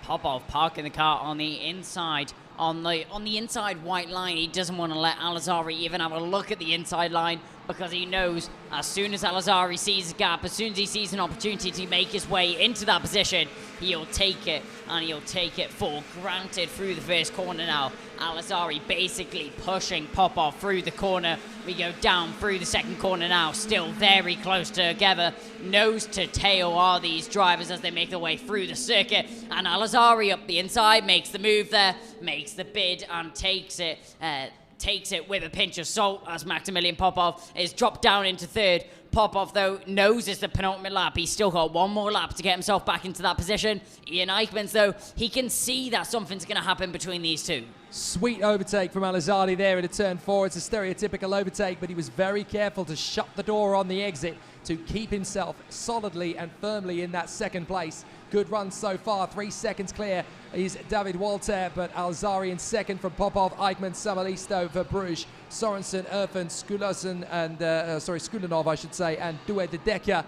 Popov parking the car on the inside. On the inside white line, he doesn't want to let Al-Azhari even have a look at the inside line, because he knows as soon as Al-Azhari sees a gap, as soon as he sees an opportunity to make his way into that position, he'll take it, and he'll take it for granted through the first corner now. Al-Azhari basically pushing Popov through the corner. We go down through the second corner now, still very close together. Nose to tail are these drivers as they make their way through the circuit, and Al-Azhari up the inside makes the move there, makes the bid and takes it with a pinch of salt as Maximilian Popov is dropped down into third. Popov, though, knows it's the penultimate lap. He's still got one more lap to get himself back into that position. Ian Eichmanns, though, he can see that something's going to happen between these two. Sweet overtake from Al-Azhari there into turn 4. It's a stereotypical overtake, but he was very careful to shut the door on the exit to keep himself solidly and firmly in that second place. Good run so far, 3 seconds clear is David Walter, but Al-Azhari in second from Popov, Eichmann, Samalisto for Bruges, Sorensen, Erfen, Skulinov, I should say, and Due de Decker.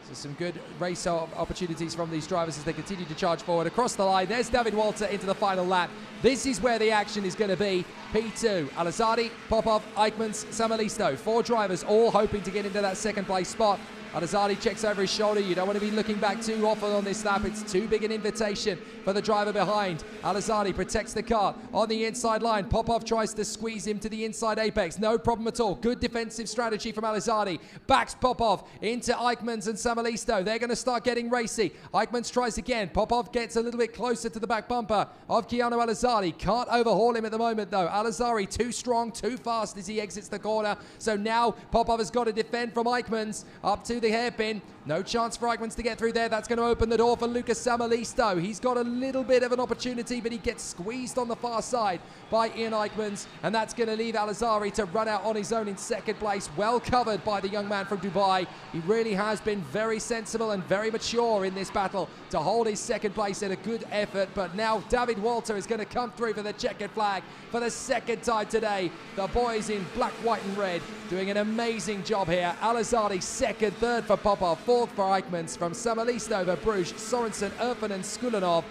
So some good race opportunities from these drivers as they continue to charge forward across the line. There's David Walter into the final lap. This is where the action is going to be. P2, Al-Azhari, Popov, Eichmanns, Samalisto. 4 drivers all hoping to get into that second place spot. Al-Azhari checks over his shoulder. You don't want to be looking back too often on this lap. It's too big an invitation for the driver behind. Al-Azhari protects the car on the inside line. Popov tries to squeeze him to the inside apex. No problem at all. Good defensive strategy from Al-Azhari. Backs Popov into Eichmanns and Samalisto. They're going to start getting racy. Eichmanns tries again. Popov gets a little bit closer to the back bumper of Keanu Al-Azhari. Can't overhaul him at the moment, though. Al-Azhari too strong, too fast as he exits the corner. So now Popov has got to defend from Eichmanns up to the hairpin. No chance for Eichmanns to get through there. That's going to open the door for Lucas Samalisto. He's got a little bit of an opportunity, but he gets squeezed on the far side by Ian Eichmanns, and that's going to leave Al-Azhari to run out on his own in second place. Well covered by the young man from Dubai. He really has been very sensible and very mature in this battle to hold his second place in a good effort, but now David Walter is going to come through for the checkered flag for the second time today. The boys in black, white and red doing an amazing job here. Al-Azhari second, third for Popov, fourth for Eichmanns, from Samalisto over Bruges, Sorensen, Erfen and Skulinov.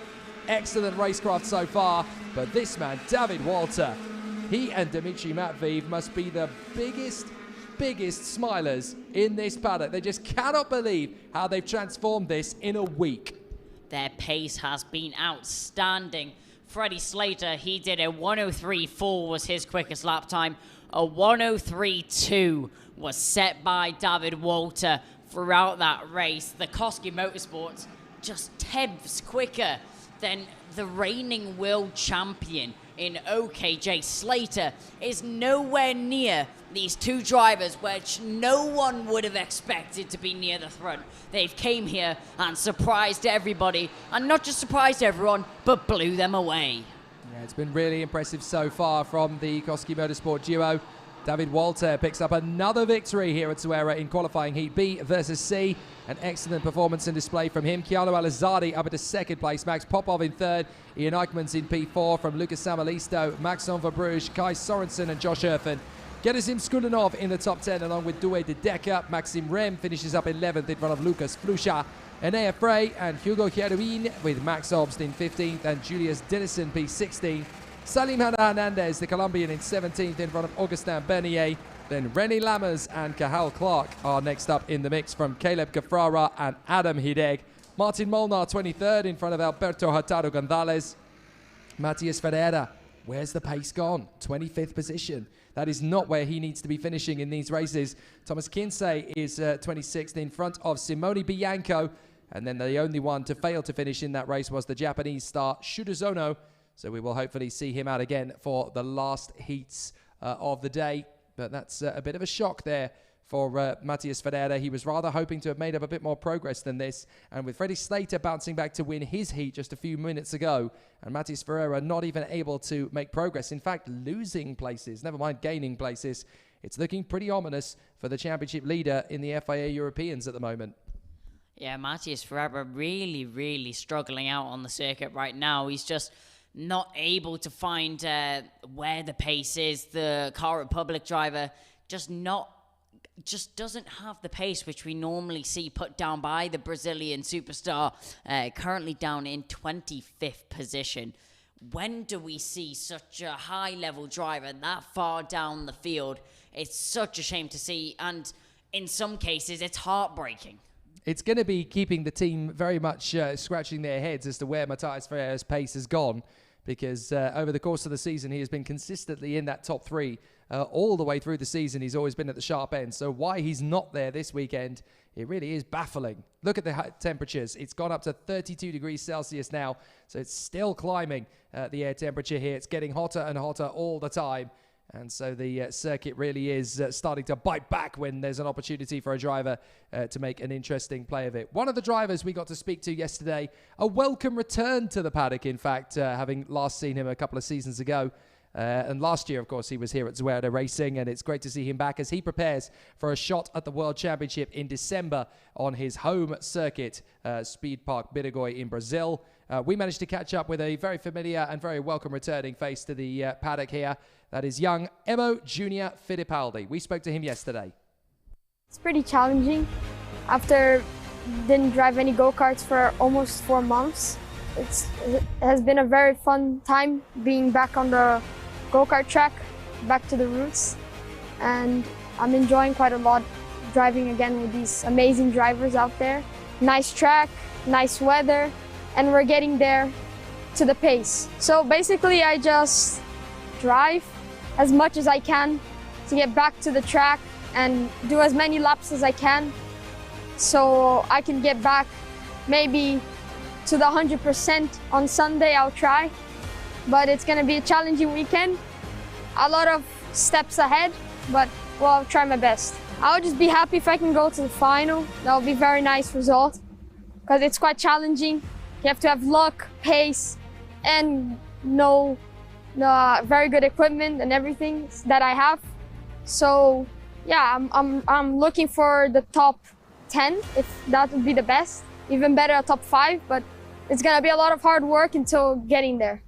Excellent racecraft so far, but this man, David Walter, he and Dmitry Matveev must be the biggest smilers in this paddock. They just cannot believe how they've transformed this in a week. Their pace has been outstanding Freddie Slater, he did a 1:03.4 was his quickest lap time. A 1:03.2 was set by David Walter throughout that race. The Koski Motorsports just tenths quicker than the reigning world champion in OKJ. Slater is nowhere near these two drivers, which no one would have expected to be near the front. They've came here and surprised everybody, and not just surprised everyone, but blew them away. Yeah, it's been really impressive so far from the Koski Motorsport duo. David Walter picks up another victory here at Zuera in qualifying Heat B versus C. An excellent performance and display from him. Keanu Alizardi up into second place. Max Popov in third. Ian Eichmann's in P4 from Lucas Samalisto, Maxon Verbruge, Kai Sorensen and Josh Erfen. Gerasim Skulinov in the top 10 along with Douwe de Decker. Maxim Rem finishes up 11th in front of Lucas Flusha. Enea Frey and Hugo Hieruin with Max Obst in 15th and Julius Dennison P16. Salim Hernandez, the Colombian, in 17th in front of Augustin Bernier. Then René Lammers and Cahal Clark are next up in the mix from Caleb Cafrara and Adam Hideg. Martin Molnar, 23rd in front of Alberto Hurtado Gonzalez. Matias Ferreira, where's the pace gone? 25th position. That is not where he needs to be finishing in these races. Thomas Kinsey is 26th in front of Simone Bianco. And then the only one to fail to finish in that race was the Japanese star Shudazono. So we will hopefully see him out again for the last heats of the day. But that's a bit of a shock there for Matias Ferreira. He was rather hoping to have made up a bit more progress than this. And with Freddie Slater bouncing back to win his heat just a few minutes ago, and Matias Ferreira not even able to make progress, in fact, losing places, never mind gaining places, it's looking pretty ominous for the championship leader in the FIA Europeans at the moment. Yeah, Matias Ferreira really struggling out on the circuit right now. He's just not able to find where the pace is. The Car Republic driver just doesn't have the pace which we normally see put down by the Brazilian superstar, currently down in 25th position. When do we see such a high-level driver that far down the field? It's such a shame to see, and in some cases, it's heartbreaking. It's going to be keeping the team very much scratching their heads as to where Matias Ferreira's pace has gone, because over the course of the season, he has been consistently in that top three. All the way through the season, he's always been at the sharp end. So why he's not there this weekend, it really is baffling. Look at the temperatures. It's gone up to 32 degrees Celsius now, so it's still climbing the air temperature here. It's getting hotter and hotter all the time. And so the circuit really is starting to bite back when there's an opportunity for a driver to make an interesting play of it. One of the drivers we got to speak to yesterday, a welcome return to the paddock, in fact, having last seen him a couple of seasons ago. And last year, of course, he was here at Zuera Racing, and it's great to see him back as he prepares for a shot at the World Championship in December on his home circuit, Speed Park Biragoy in Brazil. We managed to catch up with a very familiar and very welcome returning face to the paddock here. That is young Emo Junior Fittipaldi. We spoke to him yesterday. It's pretty challenging. After didn't drive any go-karts for almost 4 months, it has been a very fun time being back on the go-kart track, back to the roots, and I'm enjoying quite a lot driving again with these amazing drivers out there. Nice track, nice weather, and we're getting there to the pace. So basically I just drive as much as I can to get back to the track and do as many laps as I can so I can get back maybe to the 100% on Sunday. I'll try, but it's gonna be a challenging weekend. A lot of steps ahead, but well, I'll try my best. I'll just be happy if I can go to the final. That'll be a very nice result because it's quite challenging. You have to have luck, pace, and very good equipment and everything that I have. So yeah, I'm looking for the top 10, if that would be the best. Even better, a top 5, but it's gonna be a lot of hard work until getting there.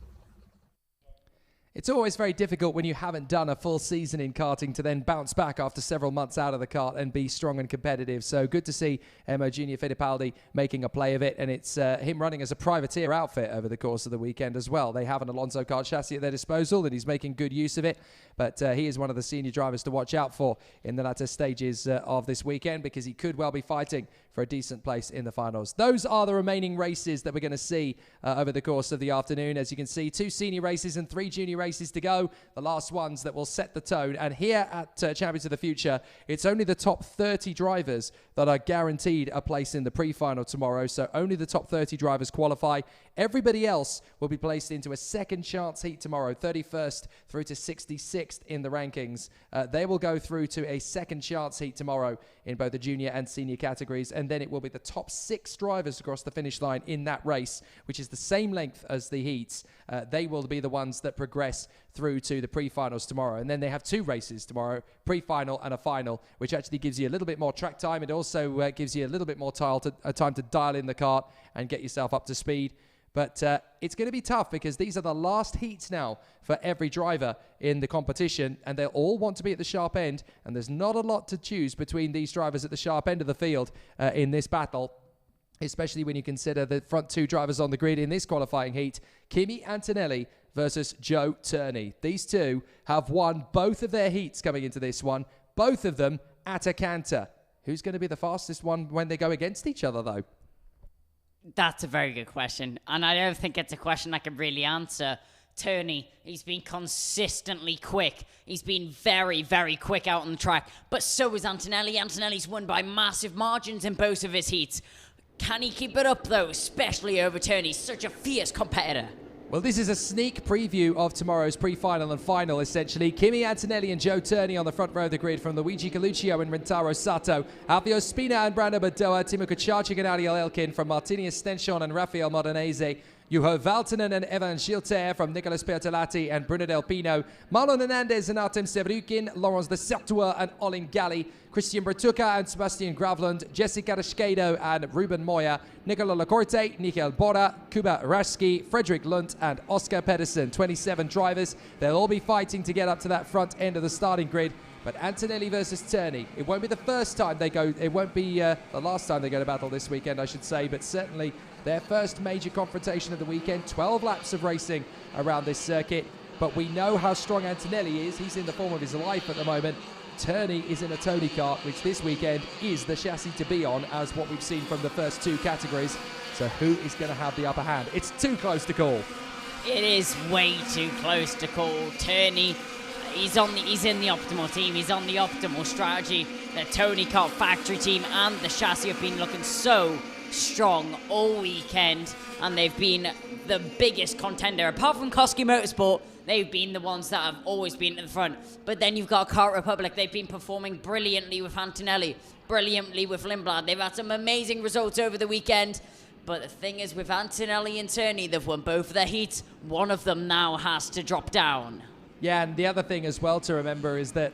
It's always very difficult when you haven't done a full season in karting to then bounce back after several months out of the kart and be strong and competitive. So good to see Emo Junior Fittipaldi making a play of it, and it's him running as a privateer outfit over the course of the weekend as well. They have an Alonso kart chassis at their disposal, and he's making good use of it. But he is one of the senior drivers to watch out for in the latter stages of this weekend, because he could well be fighting for a decent place in the finals. Those are the remaining races that we're going to see over the course of the afternoon. As you can see, 2 senior races and 3 junior races to go. The last ones that will set the tone. And here at Champions of the Future, it's only the top 30 drivers that are guaranteed a place in the pre-final tomorrow. So only the top 30 drivers qualify. Everybody else will be placed into a second chance heat tomorrow, 31st through to 66th in the rankings. They will go through to a second chance heat tomorrow in both the junior and senior categories, and then it will be the top 6 drivers across the finish line in that race, which is the same length as the heats. They will be the ones that progress through to the pre-finals tomorrow. And then they have 2 races tomorrow, pre-final and a final, which actually gives you a little bit more track time. It also gives you a little bit more time to dial in the kart and get yourself up to speed. But it's going to be tough, because these are the last heats now for every driver in the competition, and they'll all want to be at the sharp end, and there's not a lot to choose between these drivers at the sharp end of the field in this battle, especially when you consider the front 2 drivers on the grid in this qualifying heat, Kimi Antonelli versus Joe Turney. These 2 have won both of their heats coming into this one, both of them at a canter. Who's going to be the fastest one when they go against each other, though? That's a very good question, and I don't think it's a question I can really answer. Turney, he's been consistently quick. He's been very, very quick out on the track, but so is Antonelli. Antonelli's won by massive margins in both of his heats. Can he keep it up, though, especially over Turney? Such a fierce competitor. Well, this is a sneak preview of tomorrow's pre-final and final, essentially. Kimi Antonelli and Joe Turney on the front row of the grid from Luigi Coluccio and Rintaro Sato. Alfio Spina and Brando Badoa, Timo Kucharczyk and Ariel Elkin from Martini Estension and Rafael Modanese. Juho Valtonen and Evan Gilter from Nicolas Bertolatti and Bruno Del Pino. Marlon Hernandez and Artem Sevrukin. Laurence de Sertois and Olin Galli. Christian Bertucca and Sebastian Gravlund. Jessica Raskedo and Ruben Moya. Nicola Lacorte, Michael Bora, Kuba Raschke, Frederick Lunt and Oscar Pedersen. 27 drivers. They'll all be fighting to get up to that front end of the starting grid. But Antonelli versus Turney, it won't be the first time they go, it won't be the last time they go to battle this weekend, I should say, but certainly their first major confrontation of the weekend. 12 laps of racing around this circuit, but we know how strong Antonelli is. He's in the form of his life at the moment. Turney is in a Tony kart, which this weekend is the chassis to be on, as what we've seen from the first 2 categories. So who is going to have the upper hand? It's too close to call. It is way too close to call. Turney, he's in the optimal team. He's on the optimal strategy. The Tony Kart factory team and the chassis have been looking so strong all weekend, and they've been the biggest contender. Apart from Koski Motorsport, they've been the ones that have always been at the front. But then you've got Kart Republic. They've been performing brilliantly with Antonelli, brilliantly with Lindblad. They've had some amazing results over the weekend. But the thing is, with Antonelli and Turney, they've won both of their heats. One of them now has to drop down. Yeah, and the other thing as well to remember is that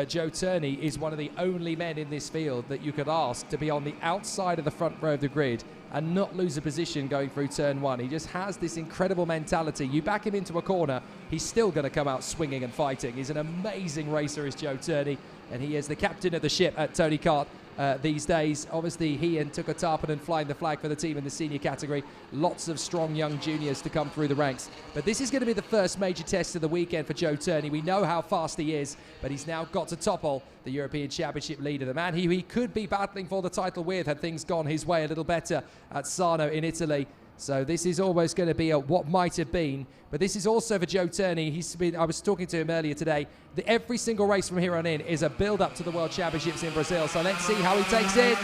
Joe Turney is one of the only men in this field that you could ask to be on the outside of the front row of the grid and not lose a position going through turn 1. He just has this incredible mentality. You back him into a corner, he's still going to come out swinging and fighting. He's an amazing racer, is Joe Turney, and he is the captain of the ship at Tony Kart these days. Obviously, he and Tuka Tarpanen flying the flag for the team in the senior category. Lots of strong young juniors to come through the ranks. But this is going to be the first major test of the weekend for Joe Turney. We know how fast he is, but he's now got to topple the European Championship leader, the man he could be battling for the title with had things gone his way a little better at Sarno in Italy. So this is almost going to be a what might have been. But this is also for Joe Turney. I was talking to him earlier today. Every single race from here on in is a build-up to the World Championships in Brazil. So let's see how he takes it.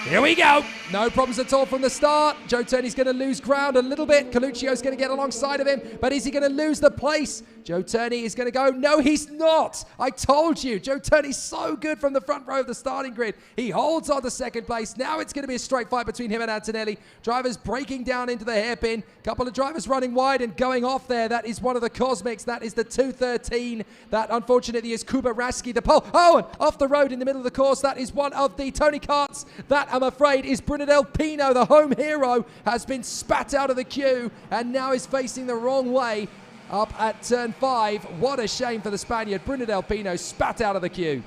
Here we go. No problems at all from the start. Joe Turney's going to lose ground a little bit. Coluccio's going to get alongside of him. But is he going to lose the place? Joe Turney is going to go. No, he's not. I told you. Joe Turney's so good from the front row of the starting grid. He holds on to second place. Now it's going to be a straight fight between him and Antonelli. Drivers breaking down into the hairpin. Couple of drivers running wide and going off there. That is one of the Cosmics. That is the 213. That, unfortunately, is Kuba Raschke, the pole. Oh, and off the road in the middle of the course. That is one of the Tony Karts. That, I'm afraid, is Bruno Del Pino. The home hero has been spat out of the queue and now is facing the wrong way. up at turn 5. What a shame for the Spaniard. Bruno Del Pino spat out of the queue.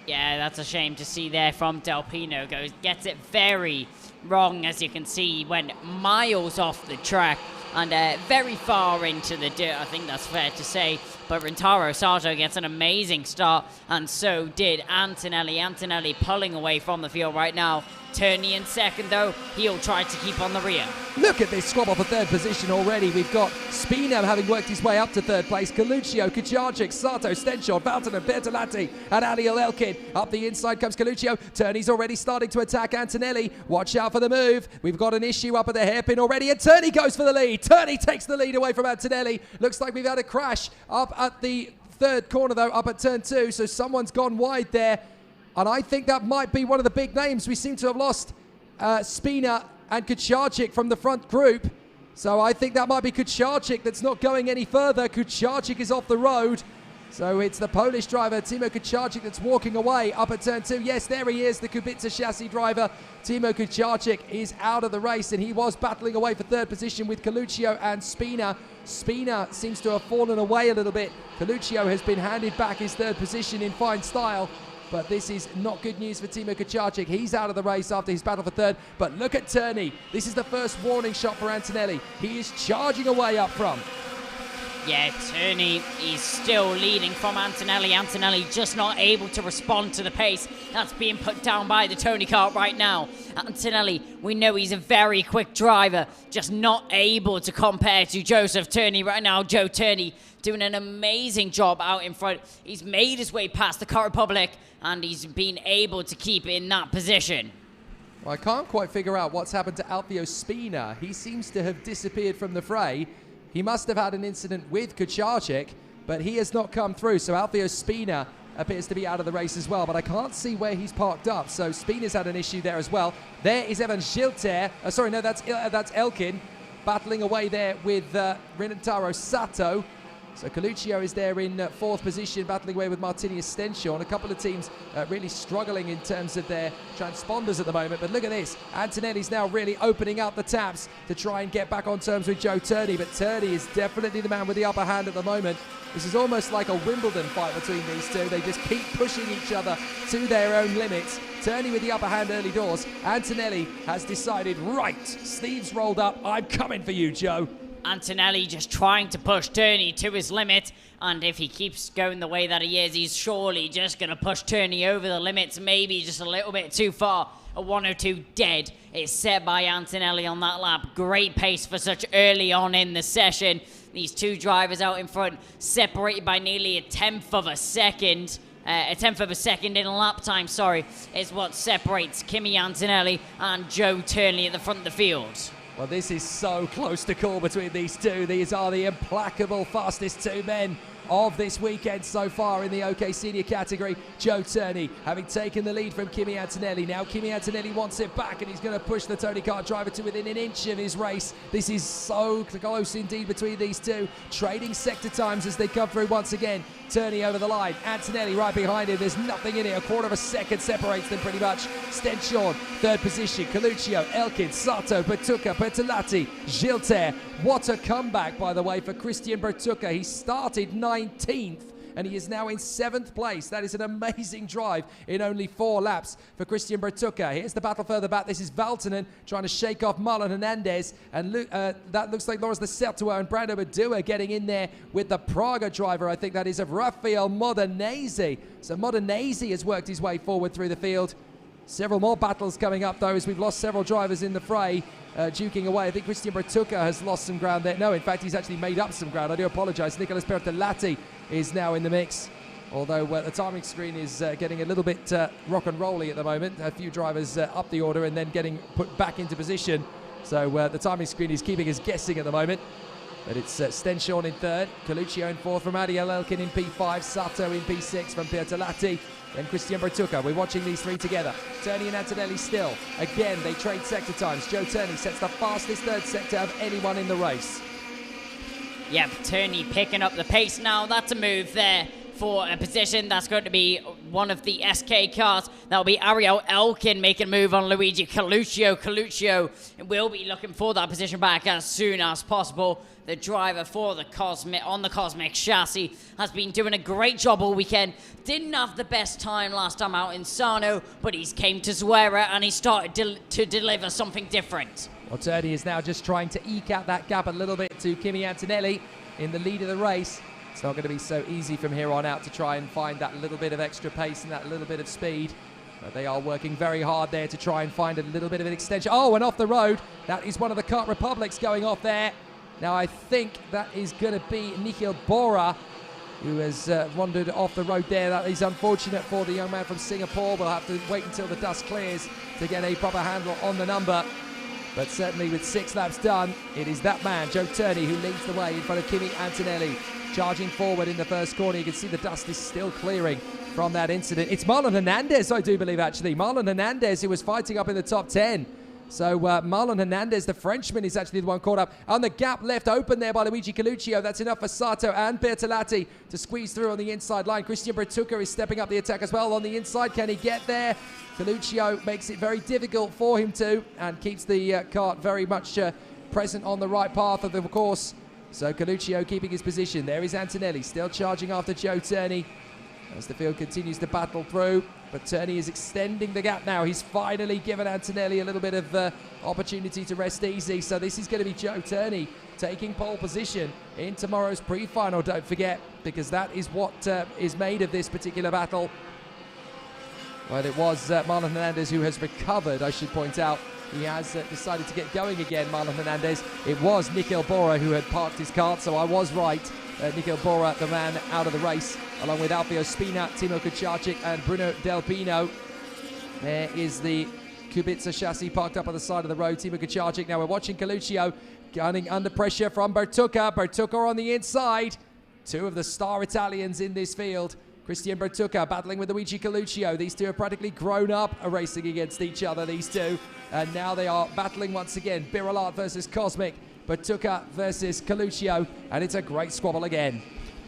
Yeah, that's a shame to see there from Del Pino. Gets it very wrong, as you can see. He went miles off the track and very far into the dirt. I think that's fair to say. But Rintaro Sato gets an amazing start, and so did Antonelli. Antonelli pulling away from the field right now. Turney in second, though. He'll try to keep on the rear. Look at this squabble for third position already. We've got Spina having worked his way up to third place. Coluccio, Kucharczyk, Sato, Stenshore, Valtonen, Bertolatti, and Adiel Elkin. Up the inside comes Coluccio. Turney's already starting to attack Antonelli. Watch out for the move. We've got an issue up at the hairpin already, and Turney goes for the lead. Turney takes the lead away from Antonelli. Looks like we've had a crash up at the third corner, though, up at turn 2, so someone's gone wide there. And I think that might be one of the big names. We seem to have lost Spina and Kucharczyk from the front group. So I think that might be Kucharczyk that's not going any further. Kucharczyk is off the road. So it's the Polish driver, Timo Kucharczyk, that's walking away up at turn 2. Yes, there he is, the Kubica chassis driver. Timo Kucharczyk is out of the race, and he was battling away for third position with Coluccio and Spina. Spina seems to have fallen away a little bit. Coluccio has been handed back his third position in fine style. But this is not good news for Timo Kucharczyk. He's out of the race after his battle for third. But look at Turney. This is the first warning shot for Antonelli. He is charging away up front. Yeah, Turney is still leading from Antonelli. Antonelli just not able to respond to the pace that's being put down by the Tony Kart right now. Antonelli, we know he's a very quick driver, just not able to compare to Joseph Turney right now. Joe Turney doing an amazing job out in front. He's made his way past the Car Republic, and he's been able to keep in that position. Well, I can't quite figure out what's happened to Alfio Spina. He seems to have disappeared from the fray. He must have had an incident with Kucharczyk, but he has not come through. So Alfio Spina appears to be out of the race as well, but I can't see where he's parked up. So Spina's had an issue there as well. There is Evan Gilter. Sorry, no, that's Elkin battling away there with Rintaro Sato. So Coluccio is there in fourth position, battling away with Martinius Stenshore. And a couple of teams really struggling in terms of their transponders at the moment. But look at this. Antonelli's now really opening up the taps to try and get back on terms with Joe Turney. But Turney is definitely the man with the upper hand at the moment. This is almost like a Wimbledon fight between these two. They just keep pushing each other to their own limits. Turney with the upper hand early doors. Antonelli has decided, right, sleeves rolled up. I'm coming for you, Joe. Antonelli just trying to push Turney to his limit, and if he keeps going the way that he is, he's surely just going to push Turney over the limits, maybe just a little bit too far. A 102 dead is set by Antonelli on that lap. Great pace for such early on in the session. These two drivers out in front, separated by nearly a tenth of a second in lap time, is what separates Kimi Antonelli and Joe Turney at the front of the field. Well, this is so close to call between these two. These are the implacable fastest two men of this weekend so far in the OK Senior category. Joe Turney having taken the lead from Kimi Antonelli. Now Kimi Antonelli wants it back, and he's going to push the Tony Kart driver to within an inch of his race. This is so close indeed between these two. Trading sector times as they come through once again. Turney over the line. Antonelli right behind him. There's nothing in it. A quarter of a second separates them pretty much. Stenshore, third position. Coluccio, Elkin, Sato, Bertucca, Bertolatti, Gilter. What a comeback, by the way, for Christian Bertucca. He started 19th, and he is now in 7th place. That is an amazing drive in only 4 laps for Christian Bertucca. Here's the battle further back. This is Valtonen trying to shake off Marlon Hernandez, and that looks like Loris Lecertua and Brando Badua getting in there with the Praga driver, I think that is, of Rafael Modenese. So Modenese has worked his way forward through the field. Several more battles coming up, though, as we've lost several drivers in the fray, duking away. I think Christian Bertucca has lost some ground there. No, in fact, he's actually made up some ground. I do apologise. Nicolas Bertolatti is now in the mix, although the timing screen is getting a little bit rock and rolly at the moment. A few drivers up the order and then getting put back into position. So the timing screen is keeping us guessing at the moment. But it's Stenshore in third, Coluccio in fourth from Adiel Elkin in P5, Sato in P6 from Bertolatti, and Christian Bertucca. We're watching these three together. Turney and Antonelli still. Again, they trade sector times. Joe Turney sets the fastest third sector of anyone in the race. Yep, Turney picking up the pace now. That's a move there for a position that's going to be one of the SK cars. That'll be Ariel Elkin making a move on Luigi Coluccio. Coluccio will be looking for that position back as soon as possible. The driver for the Cosmic chassis has been doing a great job all weekend. Didn't have the best time last time out in Sarno, but he's came to Zuera and he started to deliver something different. Well, Turney is now just trying to eke out that gap a little bit to Kimi Antonelli in the lead of the race. It's not going to be so easy from here on out to try and find that little bit of extra pace and that little bit of speed. But they are working very hard there to try and find a little bit of an extension. Oh, and off the road. That is one of the Kart Republics going off there. Now, I think that is going to be Nikhil Bora, who has wandered off the road there. That is unfortunate for the young man from Singapore. We'll have to wait until the dust clears to get a proper handle on the number. But certainly with 6 laps done, it is that man, Joe Turney, who leads the way in front of Kimi Antonelli. Charging forward in the first corner. You can see the dust is still clearing from that incident. It's Marlon Hernandez, I do believe, actually. Marlon Hernandez, who was fighting up in the top 10. So Marlon Hernandez, the Frenchman, is actually the one caught up. And the gap left open there by Luigi Coluccio. That's enough for Sato and Bertolatti to squeeze through on the inside line. Christian Bertucca is stepping up the attack as well on the inside. Can he get there? Coluccio makes it very difficult for him to, and keeps the kart very much present on the right path of the course. So Coluccio keeping his position. There is Antonelli still charging after Joe Turney as the field continues to battle through. But Turney is extending the gap now. He's finally given Antonelli a little bit of opportunity to rest easy. So this is going to be Joe Turney taking pole position in tomorrow's pre-final, don't forget, because that is what is made of this particular battle. Well, it was Marlon Hernandez who has recovered, I should point out. He has decided to get going again, Marlon Hernandez. It was Nikhil Bora who had parked his kart, so I was right. Nikhil Bora, the man out of the race, along with Alfio Spina, Timo Kucharczyk and Bruno Del Pino. There is the Kubica chassis parked up on the side of the road. Timo Kucharczyk. Now we're watching Coluccio gunning under pressure from Bertucca. Bertucca on the inside. 2 of the star Italians in this field. Christian Bertucca battling with Luigi Coluccio. These two are practically grown up racing against each other, these two. And now they are battling once again. Birolard versus Cosmic. Bertucca versus Coluccio. And it's a great squabble again.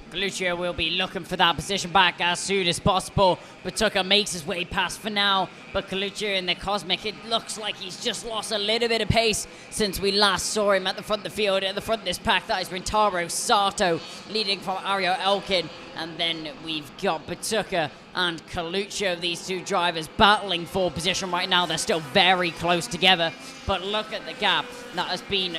Coluccio will be looking for that position back as soon as possible. Bertucca makes his way past for now, but Coluccio in the Cosmic, it looks like he's just lost a little bit of pace since we last saw him at the front of the field. At the front of this pack, that is Rintaro Sato leading from Ariel Elkin. And then we've got Bertucca and Coluccio, these two drivers battling for position right now. They're still very close together, but look at the gap that has been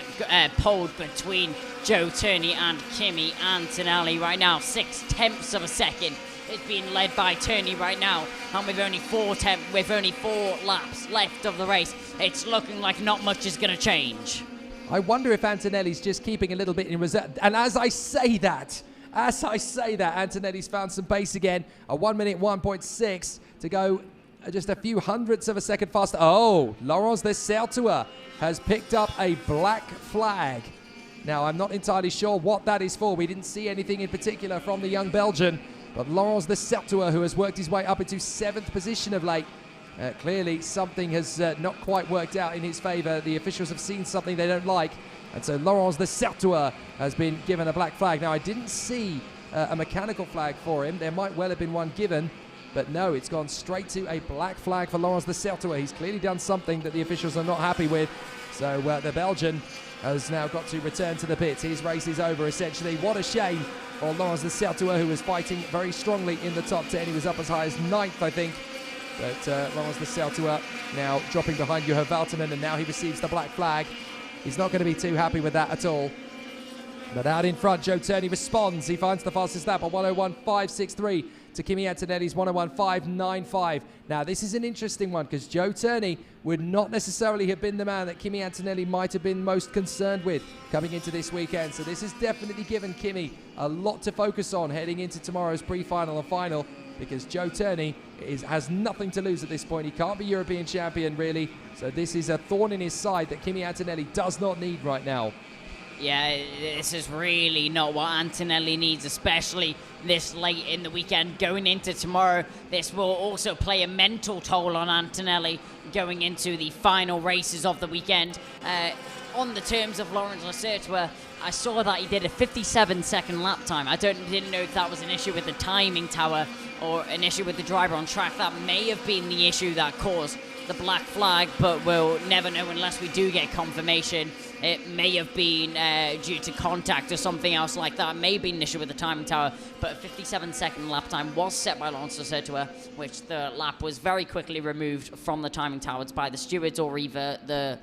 pulled between Joe Turney and Kimi Antonelli right now. 0.6 of a second. It's being led by Turney right now, and with only 4 laps left of the race, it's looking like not much is going to change. I wonder if Antonelli's just keeping a little bit in reserve. And as I say that, Antonelli's found some pace again. A 1 minute 1.6 to go just a few hundredths of a second faster. Oh, Laurence de Certua has picked up a black flag. Now, I'm not entirely sure what that is for. We didn't see anything in particular from the young Belgian. But Laurence de Certua, who has worked his way up into 7th position of late, clearly something has not quite worked out in his favour. The officials have seen something they don't like. And so Laurence de Certua has been given a black flag. Now, I didn't see a mechanical flag for him. There might well have been one given. But no, it's gone straight to a black flag for Laurence de Certua. He's clearly done something that the officials are not happy with. So the Belgian has now got to return to the pits. His race is over, essentially. What a shame for Laurence de Certua, who was fighting very strongly in the top 10. He was up as high as 9th, I think. But Laurence de Certua now dropping behind Juho Valterman, and now he receives the black flag. He's not going to be too happy with that at all. But out in front, Joe Turney responds. He finds the fastest lap on 101.563 to Kimi Antonelli's 101.595. Now, this is an interesting one because Joe Turney would not necessarily have been the man that Kimi Antonelli might have been most concerned with coming into this weekend. So this has definitely given Kimi a lot to focus on heading into tomorrow's pre-final and final, because Joe Turney has nothing to lose at this point. He can't be European champion, really. So this is a thorn in his side that Kimi Antonelli does not need right now. Yeah, this is really not what Antonelli needs, especially this late in the weekend going into tomorrow. This will also play a mental toll on Antonelli going into the final races of the weekend. on the terms of Lawrence Lacertua, I saw that he did a 57-second lap time. I didn't know if that was an issue with the timing tower or an issue with the driver on track. That may have been the issue that caused the black flag, but we'll never know unless we do get confirmation. It may have been due to contact or something else like that. It may have been an issue with the timing tower, but a 57-second lap time was set by Lawrence Lacertua, which the lap was very quickly removed from the timing towers by the stewards or either the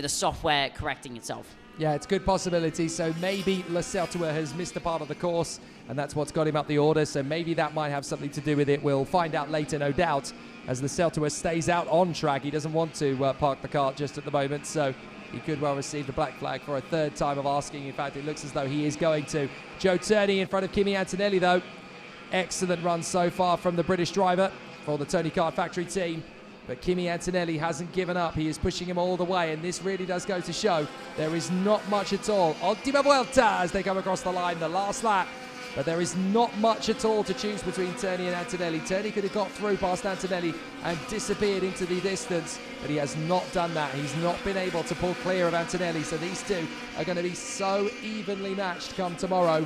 software correcting itself. Yeah, it's a good possibility. So maybe Lacertua has missed a part of the course, and that's what's got him up the order. So maybe that might have something to do with it. We'll find out later, no doubt, as Lacertua stays out on track. He doesn't want to park the car just at the moment, so he could well receive the black flag for a third time of asking. In fact, it looks as though he is going to. Joe Turney in front of Kimi Antonelli, though. Excellent run so far from the British driver for the Tony Kart Factory team. But Kimi Antonelli hasn't given up. He is pushing him all the way, and this really does go to show there is not much at all. Ultima Vuelta as they come across the line, the last lap. But there is not much at all to choose between Turney and Antonelli. Turney could have got through past Antonelli and disappeared into the distance, but he has not done that. He's not been able to pull clear of Antonelli, so these two are going to be so evenly matched come tomorrow.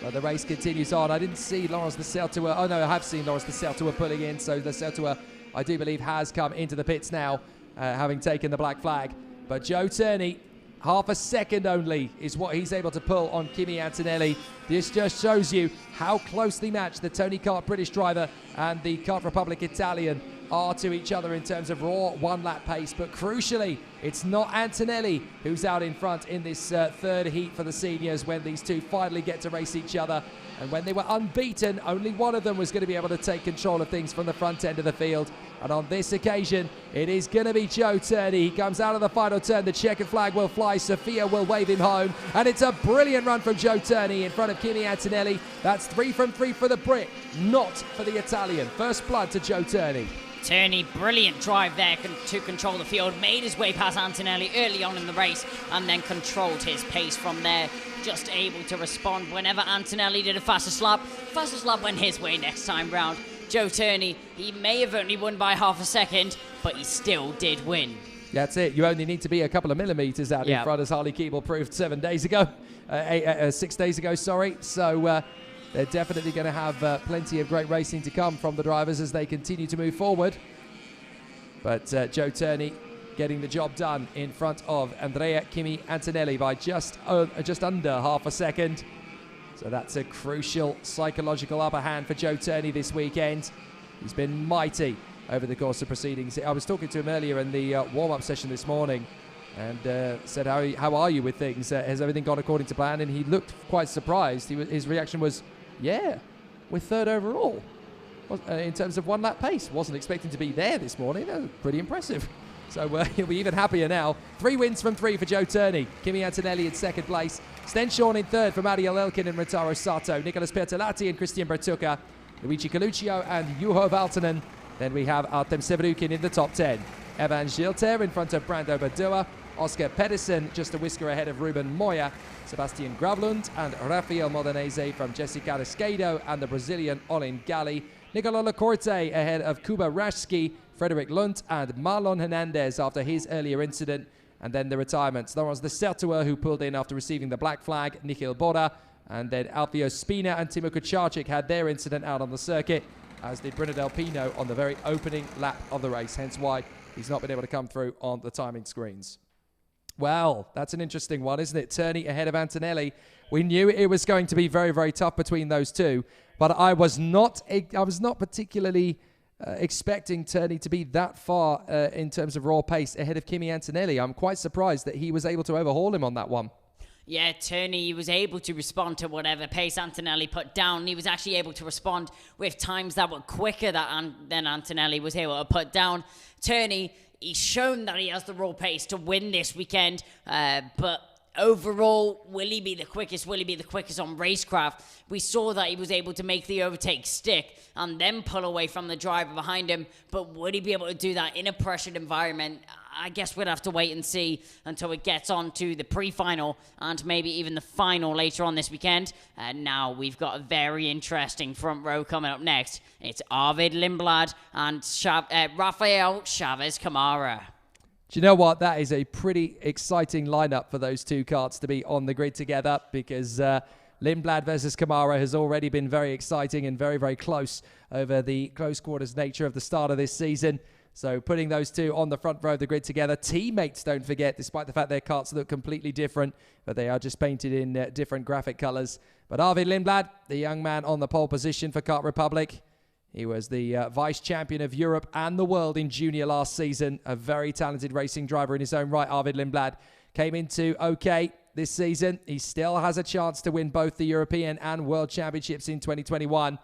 But the race continues on. I didn't see Lawrence Lacertua. Oh, no, I have seen Lawrence Lacertua pulling in, so Lacertua, I do believe, has come into the pits now, having taken the black flag. But Joe Turney, half a second only is what he's able to pull on Kimi Antonelli. This just shows you how closely matched the Tony Kart British driver and the Kart Republic Italian are to each other in terms of raw one-lap pace. But crucially, it's not Antonelli who's out in front in this third heat for the seniors when these two finally get to race each other. And when they were unbeaten, only one of them was going to be able to take control of things from the front end of the field. And on this occasion, it is going to be Joe Turney. He comes out of the final turn. The checkered flag will fly. Sofia will wave him home. And it's a brilliant run from Joe Turney in front of Kimi Antonelli. That's 3 from 3 for the Brit, not for the Italian. First blood to Joe Turney. Turney, brilliant drive there to control the field, made his way past Antonelli early on in the race and then controlled his pace from there, just able to respond whenever Antonelli did a fastest lap went his way next time round. Joe Turney, he may have only won by half a second, but he still did win. That's it. You only need to be a couple of millimeters out in front, as Harley Keeble proved 6 days ago. So they're definitely going to have plenty of great racing to come from the drivers as they continue to move forward. But Joe Turney getting the job done in front of Andrea Kimi Antonelli by just under half a second. So that's a crucial psychological upper hand for Joe Turney this weekend. He's been mighty over the course of proceedings. I was talking to him earlier in the warm-up session this morning and said, how are you with things? Has everything gone according to plan? And he looked quite surprised. His reaction was, yeah, we're third overall in terms of one-lap pace. Wasn't expecting to be there this morning. That was pretty impressive. So he'll be even happier now. 3 wins from 3 for Joe Turney. Kimi Antonelli in second place. Stenshorn in third for Ariel Elkin and Rotaro Sato. Nicolas Bertolatti and Christian Bertucca. Luigi Coluccio and Juho Valtonen. Then we have Artem Severukin in the top 10. Evan Gilter in front of Brando Badua. Oscar Pedersen just a whisker ahead of Ruben Moya. Sebastian Gravlund and Rafael Modanese from Jessica Resquedo and the Brazilian Olin Gali. Nicola Lacorte ahead of Kuba Rashki, Frederick Lunt and Marlon Hernandez after his earlier incident. And then the retirements. There was the Lacertua who pulled in after receiving the black flag, Nikhil Bora. And then Alfio Spina and Timo Kucharczyk had their incident out on the circuit, as did Bruno Del Pino on the very opening lap of the race. Hence why he's not been able to come through on the timing screens. Well, that's an interesting one, isn't it? Turney ahead of Antonelli. We knew it was going to be very, very tough between those two, but I was not particularly expecting Turney to be that far in terms of raw pace ahead of Kimi Antonelli. I'm quite surprised that he was able to overhaul him on that one. Yeah, Turney was able to respond to whatever pace Antonelli put down. He was actually able to respond with times that were quicker than Antonelli was able to put down. Turney, he's shown that he has the raw pace to win this weekend, but overall, will he be the quickest? Will he be the quickest on racecraft? We saw that he was able to make the overtake stick and then pull away from the driver behind him, but would he be able to do that in a pressured environment? I guess we'd have to wait and see until it gets on to the pre-final and maybe even the final later on this weekend. And now we've got a very interesting front row coming up next. It's Arvid Lindblad and Rafael Chavez Camara. Do you know what? That is a pretty exciting lineup for those two karts to be on the grid together, because Lindblad versus Kamara has already been very exciting and very, very close over the close quarters nature of the start of this season. So putting those two on the front row of the grid together, teammates, don't forget, despite the fact their karts look completely different, but they are just painted in different graphic colors. But Arvid Lindblad, the young man on the pole position for Kart Republic, he was the vice champion of Europe and the world in junior last season. A very talented racing driver in his own right, Arvid Lindblad. Came into OK this season. He still has a chance to win both the European and World Championships in 2021.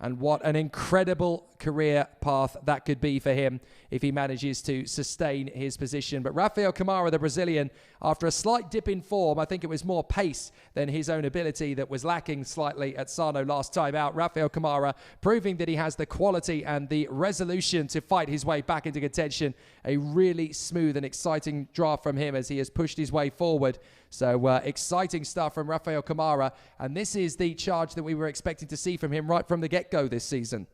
And what an incredible career path that could be for him if he manages to sustain his position. But Rafael Kamara, the Brazilian, after a slight dip in form, I think it was more pace than his own ability that was lacking slightly at Sarno last time out. Rafael Kamara proving that he has the quality and the resolution to fight his way back into contention. A really smooth and exciting draft from him as he has pushed his way forward. So exciting stuff from Rafael Kamara. And this is the charge that we were expecting to see from him right from the get-go this season.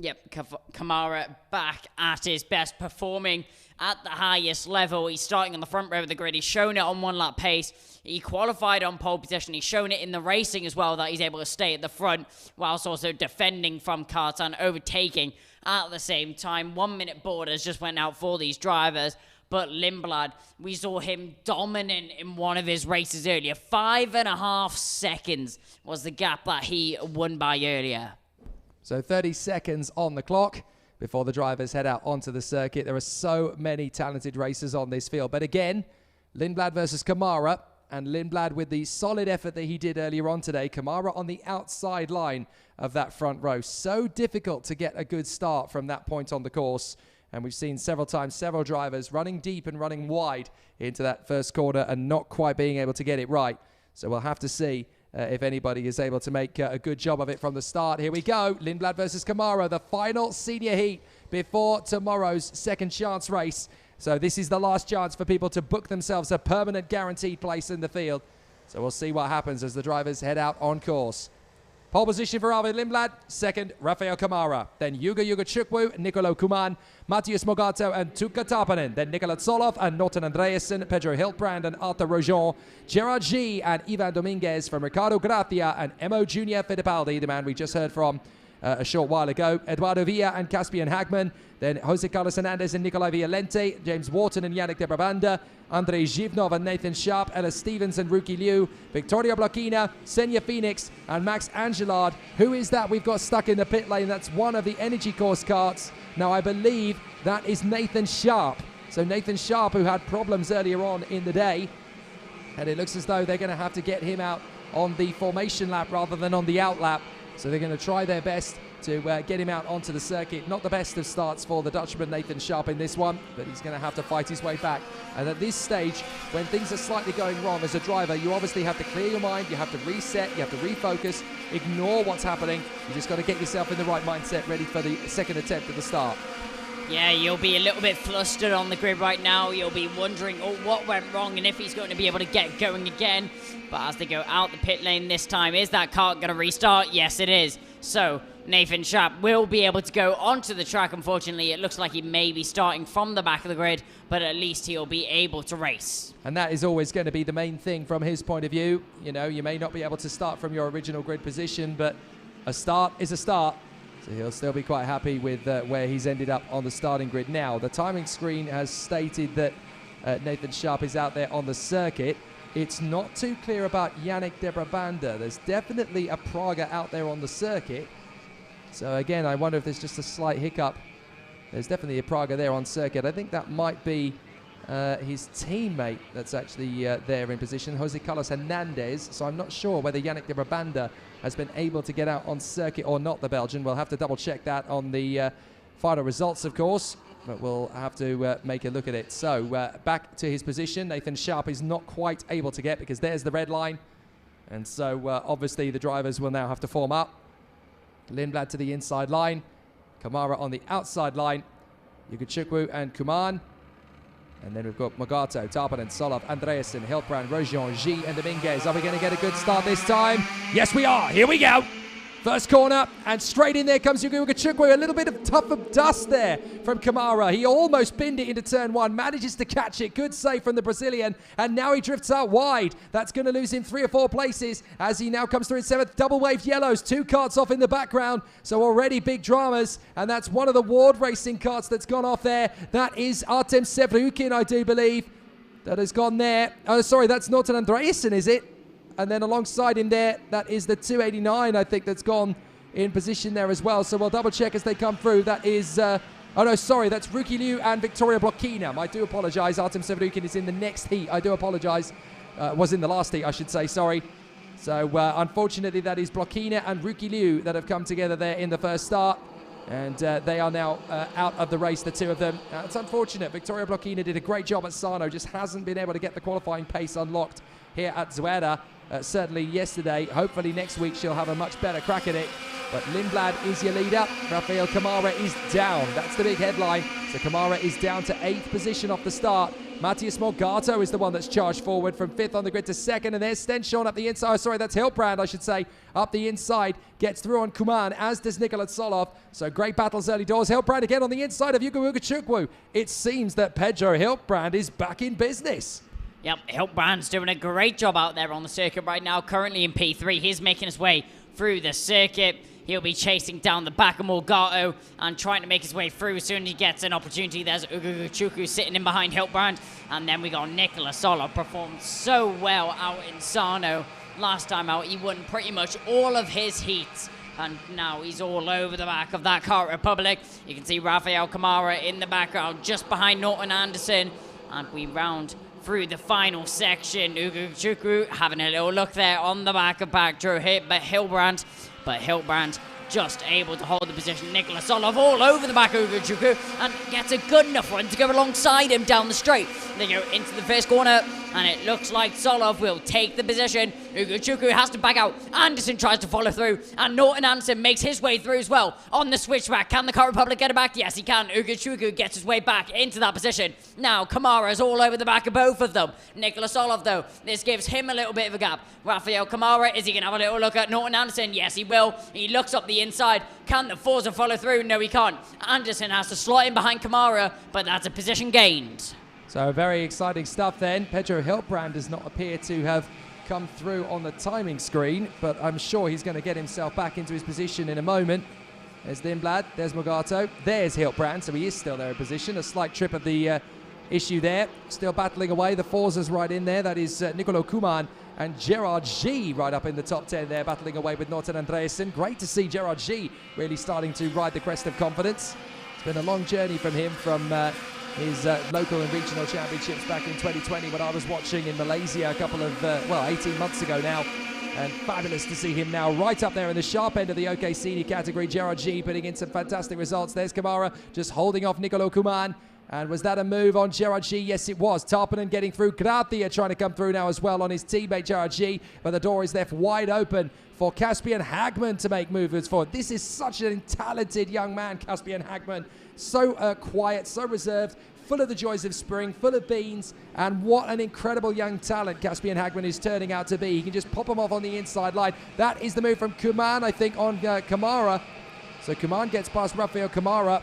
Yep, Kamara back at his best, performing at the highest level. He's starting on the front row of the grid. He's shown it on one lap pace. He qualified on pole position. He's shown it in the racing as well, that he's able to stay at the front whilst also defending from karts and overtaking at the same time. 1 minute borders just went out for these drivers. But Lindblad, we saw him dominant in one of his races earlier. 5.5 seconds was the gap that he won by earlier. So 30 seconds on the clock before the drivers head out onto the circuit. There are so many talented racers on this field. But again, Lindblad versus Kamara. And Lindblad with the solid effort that he did earlier on today. Kamara on the outside line of that front row. So difficult to get a good start from that point on the course. And we've seen several times, several drivers running deep and running wide into that first corner and not quite being able to get it right. So we'll have to see if anybody is able to make a good job of it from the start. Here we go. Lindblad versus Kamara, the final senior heat before tomorrow's second chance race. So this is the last chance for people to book themselves a permanent guaranteed place in the field. So we'll see what happens as the drivers head out on course. Pole position for Arvid Lindblad. Second, Rafael Kamara. Then Yuga Chukwu, Nicolo Kuman, Matthias Mogato and Tuukka Tapanen. Then Nikola Tsoloff and Norton Andreasen, Pedro Hiltbrand and Arthur Rojon, Gerard G and Ivan Dominguez from Ricardo Gracia and Emo Junior Fittipaldi, the man we just heard from a short while ago. Eduardo Villa and Caspian Hagman. Then Jose Carlos Hernandez and Nicolai Violente, James Wharton and Yannick de Brabanda, Andrei Zhivnov and Nathan Sharp, Ella Stevens and Ruki Liu, Victoria Blokina, Senya Phoenix and Max Angelard. Who is that we've got stuck in the pit lane? That's one of the Energy Course karts. Now I believe that is Nathan Sharp. So Nathan Sharp, who had problems earlier on in the day, and it looks as though they're going to have to get him out on the formation lap rather than on the out lap. So they're going to try their best to get him out onto the circuit. Not the best of starts for the Dutchman Nathan Sharp in this one, but he's going to have to fight his way back. And at this stage, when things are slightly going wrong as a driver, you obviously have to clear your mind, you have to reset, you have to refocus, ignore what's happening. You just got to get yourself in the right mindset, ready for the second attempt at the start. Yeah, you'll be a little bit flustered on the grid right now. You'll be wondering, oh, what went wrong and if he's going to be able to get going again. But as they go out the pit lane this time, is that kart going to restart? Yes, it is. So Nathan Sharp will be able to go onto the track. Unfortunately, it looks like he may be starting from the back of the grid, but at least he'll be able to race. And that is always going to be the main thing from his point of view. You know, you may not be able to start from your original grid position, but a start is a start. So he'll still be quite happy with where he's ended up on the starting grid. Now, the timing screen has stated that Nathan Sharp is out there on the circuit. It's not too clear about Yannick de Brabanda. There's definitely a Praga out there on the circuit. So again, I wonder if there's just a slight hiccup. There's definitely a Praga there on circuit. I think that might be his teammate that's actually there in position, Jose Carlos Hernandez. So I'm not sure whether Yannick de Brabanda has been able to get out on circuit or not, the Belgian. We'll have to double check that on the final results, of course, but we'll have to make a look at it. So back to his position. Nathan Sharp is not quite able to get, because there's the red line. And so obviously the drivers will now have to form up. Lindblad to the inside line. Kamara on the outside line. Yuga Chukwu and Kuman. And then we've got Mogato, Tapanen, Solov, Andreasen, Hiltbrand, Rojon, G and Dominguez. Are we going to get a good start this time? Yes, we are. Here we go. First corner, and straight in there comes Yugo Ugachukwu. A little bit of tough of dust there from Kamara. He almost pinned it into turn one, manages to catch it. Good save from the Brazilian, and now he drifts out wide. That's going to lose him 3 or 4 places as he now comes through in 7th. Double waved yellows, 2 carts off in the background, so already big dramas, and that's one of the Ward Racing carts that's gone off there. That is Artem Sevrukin, I do believe, that has gone there. Oh, sorry, that's Norton Andreasen, is it? And then alongside him there, that is the 289, I think, that's gone in position there as well. So we'll double check as they come through. That is, oh no, sorry, that's Ruki Liu and Victoria Blokina. I do apologize. Artem Sevrukin is in the next heat. I do apologize. Was in the last heat, I should say, sorry. So unfortunately, that is Blokina and Ruki Liu that have come together there in the first start. And they are now out of the race, the 2 of them. It's unfortunate. Victoria Blokina did a great job at Sarno, just hasn't been able to get the qualifying pace unlocked here at Zuera. Certainly yesterday. Hopefully next week she'll have a much better crack at it. But Lindblad is your leader. Rafael Kamara is down. That's the big headline. So Kamara is down to 8th position off the start. Matthias Morgato is the one that's charged forward from 5th on the grid to 2nd. And there's Stenshorn up the inside. Oh, sorry, that's Hilbrand, I should say. Up the inside. Gets through on Kuman, as does Nikola Solov. So great battles early doors. Hilbrand again on the inside of Yugo Ugachukwu. It seems that Pedro Hilbrand is back in business. Yep, Hilbrand's doing a great job out there on the circuit right now, currently in P3. He's making his way through the circuit. He'll be chasing down the back of Morgato and trying to make his way through as soon as he gets an opportunity. There's Ugachukwu sitting in behind Hilbrand. And then we got Nikola Solov, performed so well out in Sarno. Last time out, he won pretty much all of his heats. And now he's all over the back of that Kart Republic. You can see Rafael Kamara in the background, just behind Norton Anderson. And we round through the final section. Ugachukwu having a little look there on the back of Pedro Hilbrand. But Hilbrand just able to hold the position. Nikola Solov all over the back of Ugachukwu and gets a good enough run to go alongside him down the straight. They go into the first corner and it looks like Solov will take the position. Ugachukwu has to back out. Anderson tries to follow through and Norton Anderson makes his way through as well. On the switchback, can the Kart Republic get it back? Yes, he can. Ugachukwu gets his way back into that position. Now Kamara's all over the back of both of them. Nikola Solov though, this gives him a little bit of a gap. Rafael Kamara, is he going to have a little look at Norton Anderson? Yes, he will. He looks up the inside. Can the Forza follow through? No, he can't. Anderson has to slot in behind Kamara, but that's a position gained. So very exciting stuff then. Pedro Hilbrand does not appear to have come through on the timing screen, but I'm sure he's going to get himself back into his position in a moment. There's Lindblad, there's Morgato, there's Hilbrand, so he is still there in position. A slight trip of the issue there. Still battling away. The Forza's right in there. That is Nicolo Kuman and Gerard G right up in the top 10 there, battling away with Norton Andreasen. Great to see Gerard G really starting to ride the crest of confidence. It's been a long journey from him from his local and regional championships back in 2020 when I was watching in Malaysia a couple of, 18 months ago now. And fabulous to see him now right up there in the sharp end of the OK Senior category. Gerard G putting in some fantastic results. There's Kamara just holding off Nicolo Kuman. And was that a move on Gerard G? Yes, it was. Tarpanen getting through. Gratia trying to come through now as well on his teammate Gerard G. But the door is left wide open for Caspian Hagman to make movements forward. This is such a talented young man, Caspian Hagman. So quiet, so reserved, full of the joys of spring, full of beans. And what an incredible young talent Caspian Hagman is turning out to be. He can just pop him off on the inside line. That is the move from Kuman, I think, on Kamara. So Kuman gets past Rafael Kamara.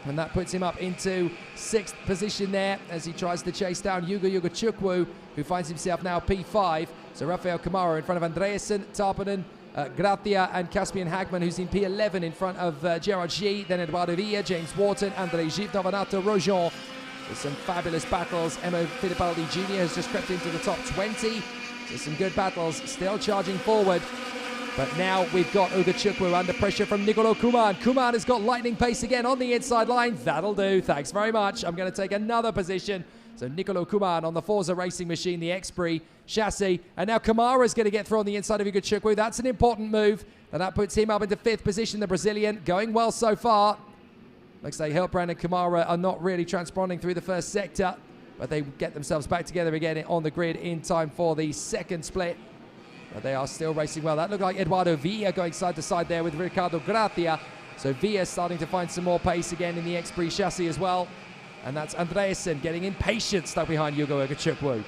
And that puts him up into 6th position there as he tries to chase down Yugo Ugachukwu, who finds himself now P5. So Rafael Kamara in front of Andreasen, Tarpanen, Gratia and Caspian Hagman, who's in P11 in front of Gerard G, then Eduardo Villa, James Wharton, André Gip, Novanato, Rojon. There's some fabulous battles. Emo Fittipaldi Jr. has just crept into the top 20. So some good battles, still charging forward. But now we've got Ugachukwu under pressure from Nicolo Kuman. Kuman has got lightning pace again on the inside line. That'll do. Thanks very much. I'm going to take another position. So Nicolo Kuman on the Forza Racing Machine, the X-Prix chassis. And now Kamara's going to get through on the inside of Ugachukwu. That's an important move. And that puts him up into 5th position, the Brazilian. Going well so far. Looks like Hilbrand and Kamara are not really transponding through the first sector. But they get themselves back together again on the grid in time for the second split. But they are still racing well. That looked like Eduardo Villa going side to side there with Ricardo Gratia. So Villa starting to find some more pace again in the X-Prix chassis as well. And that's Andreasen getting impatient, stuck behind Yugo Ugachukwu.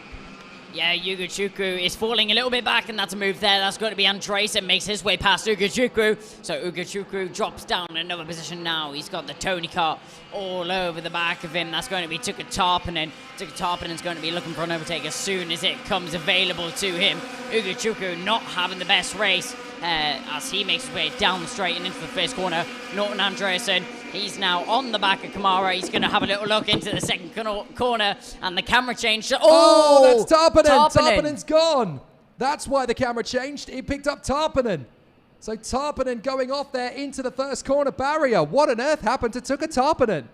Yeah, Ugochukwu is falling a little bit back, and that's a move there. That's going to be Andresen, makes his way past Ugochukwu. So Ugochukwu drops down another position now. He's got the Tony Kart all over the back of him. That's going to be Tuka Tarpanen. Tuka Tarpanen's going to be looking for an overtake as soon as it comes available to him. Ugochukwu not having the best race as he makes his way down the straight and into the first corner. Norton Andresen, he's now on the back of Kamara. He's going to have a little look into the second corner, and the camera changed. Oh, that's Tarpanen. Tarpanen's gone. That's why the camera changed. He picked up Tarpanen. So Tarpanen going off there into the first corner barrier. What on earth happened to Tuka Tarpanen?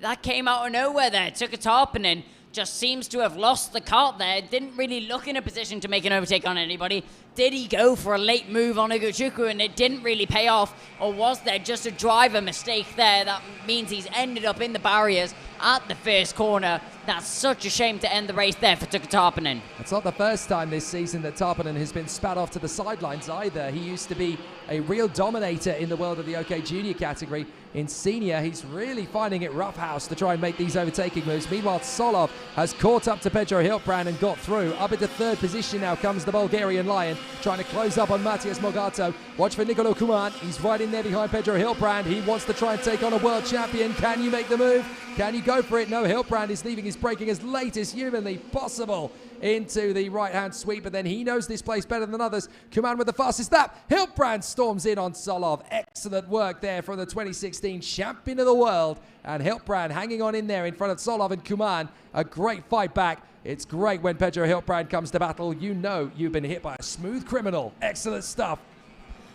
That came out of nowhere there. Tuka Tarpanen just seems to have lost the kart there. Didn't really look in a position to make an overtake on anybody. Did he go for a late move on Ugochukwu and it didn't really pay off? Or was there just a driver mistake there that means he's ended up in the barriers at the first corner? That's such a shame to end the race there for Tuka Tarpanen. It's not the first time this season that Tarpanen has been spat off to the sidelines either. He used to be a real dominator in the world of the OK Junior category. In senior, he's really finding it roughhouse to try and make these overtaking moves. Meanwhile, Solov has caught up to Pedro Hiltbrand and got through. Up into third position now comes the Bulgarian Lion, trying to close up on Matthias Mogato. Watch for Nicolo Kuman. He's right in there behind Pedro Hiltbrand. He wants to try and take on a world champion. Can you make the move? Can you go for it? No, Hiltbrand is leaving his braking as late as humanly possible into the right-hand sweep, but then he knows this place better than others. Kuman with the fastest lap. Hiltbrand storms in on Solov. Excellent work there from the 2016 champion of the world. And Hiltbrand hanging on in there in front of Solov and Kuman. A great fight back. It's great when Pedro Hiltbrand comes to battle. You know you've been hit by a smooth criminal. Excellent stuff.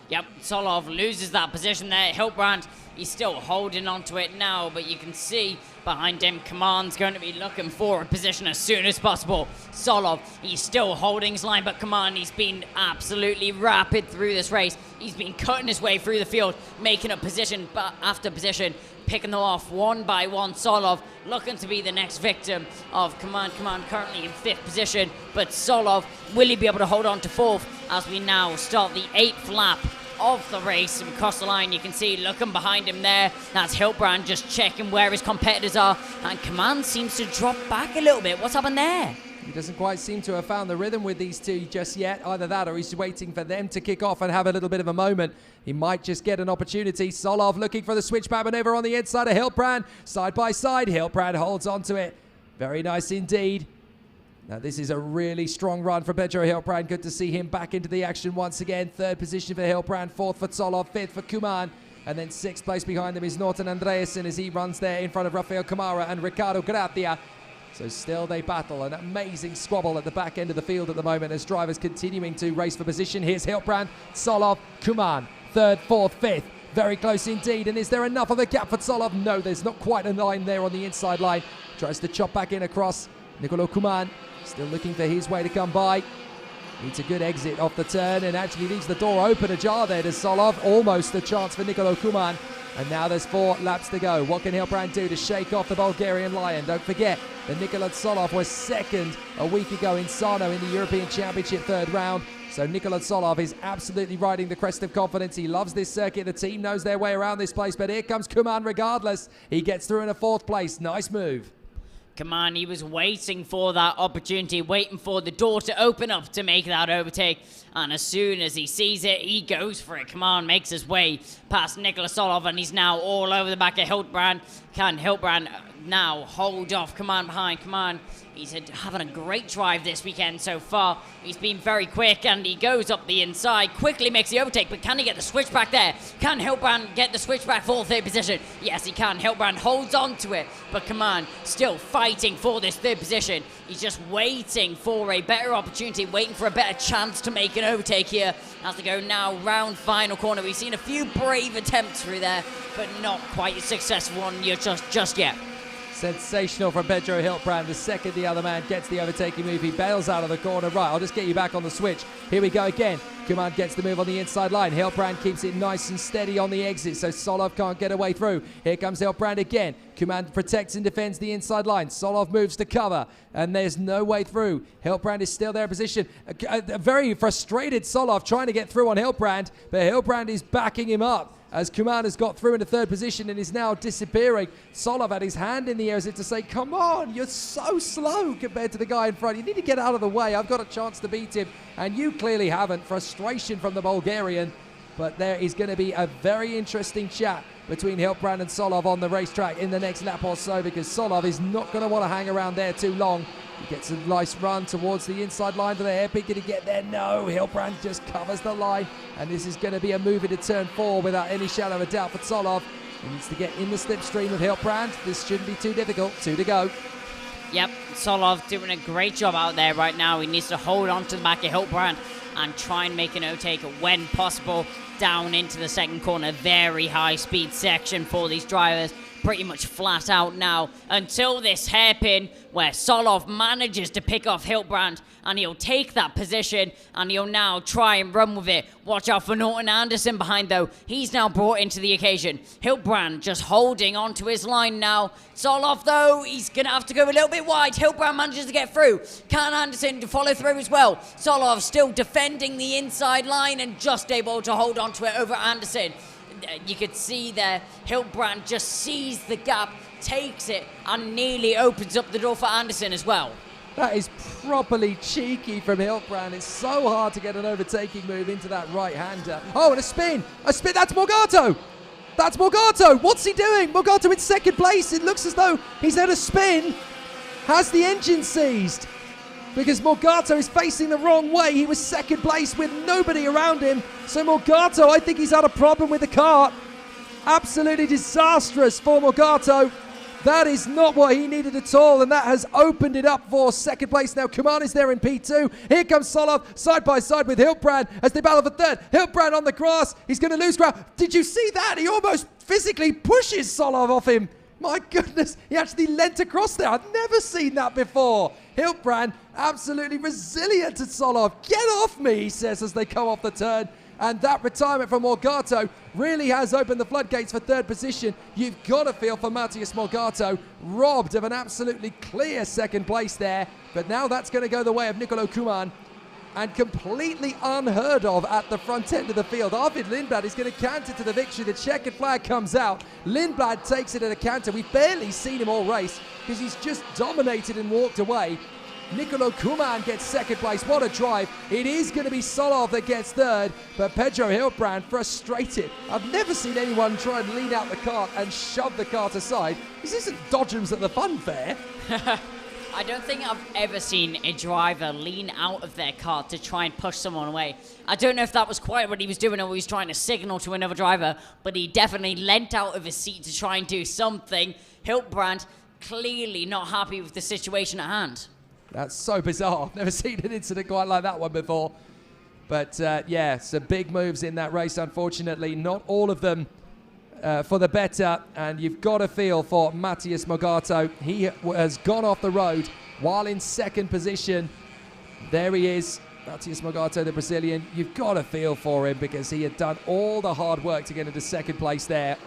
Yep, Solov loses that position there. Hiltbrand, he's still holding on to it now, but you can see behind him, Kuman's going to be looking for a position as soon as possible. Solov, he's still holding his line, but Kuman, he's been absolutely rapid through this race. He's been cutting his way through the field, making up position after position, picking them off one by one. Solov looking to be the next victim of Kuman. Kuman currently in 5th position, but Solov, will he be able to hold on to 4th as we now start the 8th lap of the race? And across the line, you can see looking behind him there, that's Hiltbrand just checking where his competitors are, and Kuman seems to drop back a little bit. What's happened there? He doesn't quite seem to have found the rhythm with these two just yet. Either that or he's waiting for them to kick off and have a little bit of a moment. He might just get an opportunity. Solov looking for the switchback maneuver on the inside of Hiltbrand. Side by side, Hiltbrand holds on to it. Very nice indeed. Now this is a really strong run for Pedro Hiltbrand. Good to see him back into the action once again. 3rd position for Hiltbrand, 4th for Solov, 5th for Kuman. And then 6th place behind him is Norton Andreasen as he runs there in front of Rafael Kamara and Ricardo Gratia. So still they battle. An amazing squabble at the back end of the field at the moment as drivers continuing to race for position. Here's Hiltbrand, Solov, Kuman. 3rd, 4th, 5th. Very close indeed. And is there enough of a gap for Solov? No, there's not quite a line there on the inside line. Tries to chop back in across. Nicolo Kuman still looking for his way to come by. Needs a good exit off the turn and actually leaves the door open ajar there to Solov. Almost a chance for Nicolo Kuman. And now there's 4 laps to go. What can Hiltbrand do to shake off the Bulgarian Lion? Don't forget that Nikola Solov was 2nd a week ago in Sarno in the European Championship 3rd round. So Nikola Solov is absolutely riding the crest of confidence. He loves this circuit. The team knows their way around this place. But here comes Kuman regardless. He gets through in a 4th place. Nice move. Kuman, he was waiting for that opportunity, waiting for the door to open up to make that overtake. And as soon as he sees it, he goes for it. Kuman makes his way past Nikola Solov, and he's now all over the back of Hiltbrand. Can Hiltbrand now hold off Kuman behind? Kuman, he's having a great drive this weekend so far. He's been very quick, and he goes up the inside, quickly makes the overtake, but can he get the switchback there? Can Hiltbrand get the switchback for 3rd position? Yes, he can. Hiltbrand holds on to it, but Kuman still fighting for this 3rd position. He's just waiting for a better opportunity, waiting for a better chance to make an overtake here as they go now round final corner. We've seen a few brave attempts through there, but not quite a successful one just yet. Sensational from Pedro Hiltbrand. The second the other man gets the overtaking move, he bails out of the corner. Right, I'll just get you back on the switch. Here we go again. Kuman gets the move on the inside line. Hilbrand keeps it nice and steady on the exit, so Solov can't get away through. Here comes Hilbrand again. Kuman protects and defends the inside line. Solov moves to cover, and there's no way through. Hilbrand is still there in position. A very frustrated Solov trying to get through on Hilbrand, but Hilbrand is backing him up as Kuman has got through into third position and is now disappearing. Solov had his hand in the air as if to say, come on, you're so slow compared to the guy in front. You need to get out of the way. I've got a chance to beat him, and you clearly haven't. Frustration from the Bulgarian, but there is going to be a very interesting chat between Hilbrand and Solov on the racetrack in the next lap or so, because Solov is not going to want to hang around there too long. He gets a nice run towards the inside line to the hairpin. Did he get there? No. Hilbrand just covers the line, and this is going to be a move into turn 4 without any shadow of a doubt for Solov. He needs to get in the slipstream of Hilbrand. This shouldn't be too difficult. 2 to go. Yep, Solov doing a great job out there right now. He needs to hold on to the back of Hilbrand and try and make an overtake when possible down into the second corner. Very high speed section for these drivers. Pretty much flat out now until this hairpin where Solov manages to pick off Hilbrand, and he'll take that position and he'll now try and run with it. Watch out for Norton Anderson behind though. He's now brought into the occasion. Hilbrand just holding onto his line now. Solov though, he's gonna have to go a little bit wide. Hilbrand manages to get through. Can Anderson to follow through as well. Solov still defending the inside line and just able to hold onto it over Anderson. You could see there, Hilbrand just sees the gap, takes it, and nearly opens up the door for Anderson as well. That is properly cheeky from Hilbrand. It's so hard to get an overtaking move into that right-hander. Oh, and a spin! A spin! That's Morgato! That's Morgato! What's he doing? Morgato in second place. It looks as though he's had a spin. Has the engine seized? Because Morgato is facing the wrong way. He was second place with nobody around him. So Morgato, I think he's had a problem with the kart. Absolutely disastrous for Morgato. That is not what he needed at all, and that has opened it up for second place. Now Kuman is there in P2. Here comes Solov side by side with Hilbrand as they battle for third. Hilbrand on the grass. He's going to lose ground. Did you see that? He almost physically pushes Solov off him. My goodness, he actually leant across there. I've never seen that before. Hilbrand, absolutely resilient to Solov. Get off me, he says as they come off the turn. And that retirement from Morgato really has opened the floodgates for third position. You've got to feel for Matthias Morgato, robbed of an absolutely clear second place there. But now that's going to go the way of Nicolo Kuman. And completely unheard of at the front end of the field. Arvid Lindblad is going to canter to the victory. The checkered flag comes out. Lindblad takes it at a canter. We've barely seen him all race because he's just dominated and walked away. Nicolo Kuman gets second place. What a drive. It is going to be Solov that gets third, but Pedro Hilbrand frustrated. I've never seen anyone try and lean out the kart and shove the kart aside. This isn't Dodgems at the fun fair. I don't think I've ever seen a driver lean out of their car to try and push someone away. I don't know if that was quite what he was doing or he was trying to signal to another driver, but he definitely leant out of his seat to try and do something. Hilbrand clearly not happy with the situation at hand. That's so bizarre. I've never seen an incident quite like that one before. But yeah, some big moves in that race, unfortunately. Not all of them for the better, and you've got to feel for Matthias Morgato. He has gone off the road while in second position. There he is, Matthias Morgato, the Brazilian. You've got to feel for him because he had done all the hard work to get into second place there,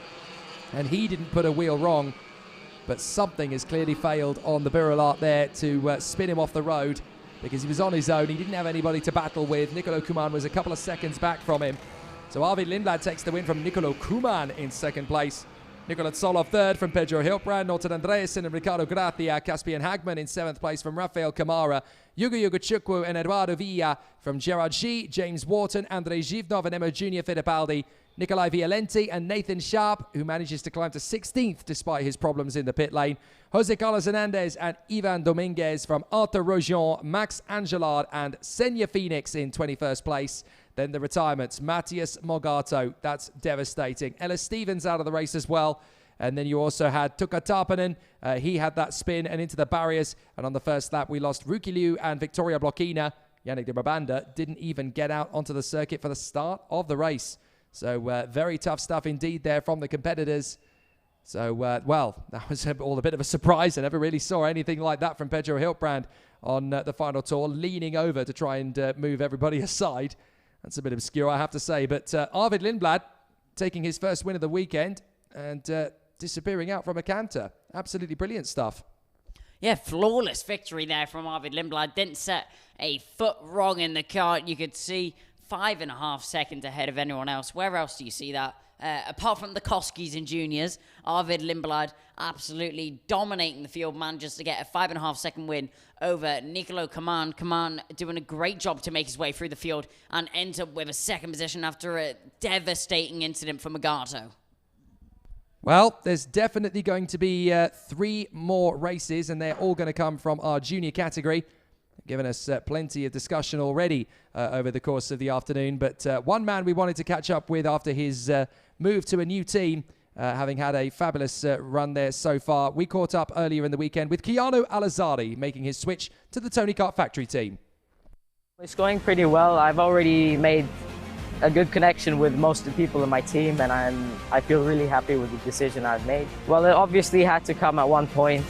and he didn't put a wheel wrong, but something has clearly failed on the Birolart there to spin him off the road because he was on his own. He didn't have anybody to battle with. Nicolo Kuman was a couple of seconds back from him. So Arvid Lindblad takes the win from Nicolo Kuman in second place. Nicolas Solov third from Pedro Hilbrand, Norton Andreasen and Ricardo Gracia, Caspian Hagman in seventh place from Rafael Camara, Yugo Chukwu and Eduardo Villa from Gerard G, James Wharton, Andrei Zhivnov and Emo Junior Fittipaldi, Nikolai Violenti and Nathan Sharp, who manages to climb to 16th despite his problems in the pit lane, Jose Carlos Hernandez and Ivan Dominguez from Arthur Rojon, Max Angelard and Senya Phoenix in 21st place. Then the retirements, Matthias Morgato, that's devastating. Ellis Stevens out of the race as well. And then you also had Tuka Tarpanen. He had that spin and into the barriers. And on the first lap, we lost Ruki Liu and Victoria Blokina. Yannick de Brabanda didn't even get out onto the circuit for the start of the race. So very tough stuff indeed there from the competitors. So, well, that was all a bit of a surprise. I never really saw anything like that from Pedro Hilbrand on the final tour, leaning over to try and move everybody aside. That's a bit obscure, I have to say. But Arvid Lindblad taking his first win of the weekend and disappearing out from a canter. Absolutely brilliant stuff. Yeah, flawless victory there from Arvid Lindblad. Didn't set a foot wrong in the kart. You could see 5.5 seconds ahead of anyone else. Where else do you see that? Apart from the Koskis and juniors, Arvid Lindblad absolutely dominating the field, manages to get a 5.5 second win over Nicolo Kaman. Kaman doing a great job to make his way through the field and ends up with a second position after a devastating incident for Magato. Well, there's definitely going to be 3 more races, and they're all going to come from our junior category. Given us plenty of discussion already over the course of the afternoon. But one man we wanted to catch up with after his move to a new team, having had a fabulous run there so far. We caught up earlier in the weekend with Keanu Alazzari, making his switch to the Tony Kart Factory team. It's going pretty well. I've already made a good connection with most of the people in my team, and I feel really happy with the decision I've made. Well, it obviously had to come at one point.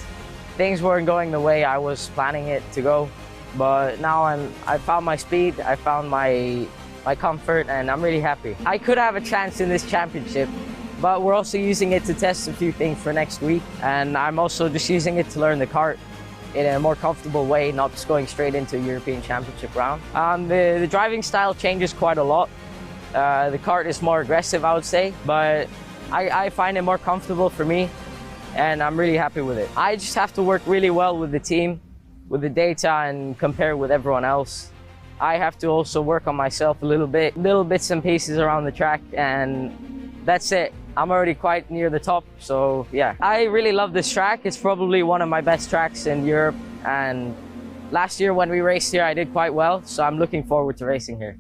Things weren't going the way I was planning it to go. But now I found my speed, I found my comfort, and I'm really happy. I could have a chance in this championship, but we're also using it to test a few things for next week. And I'm also just using it to learn the kart in a more comfortable way, not just going straight into a European Championship round. The driving style changes quite a lot. The kart is more aggressive, I would say, but I find it more comfortable for me, and I'm really happy with it. I just have to work really well with the team, with the data, and compare with everyone else. I have to also work on myself a little bits and pieces around the track, and that's it. I'm already quite near the top, so yeah. I really love this track. It's probably one of my best tracks in Europe, and last year when we raced here I did quite well, so I'm looking forward to racing here.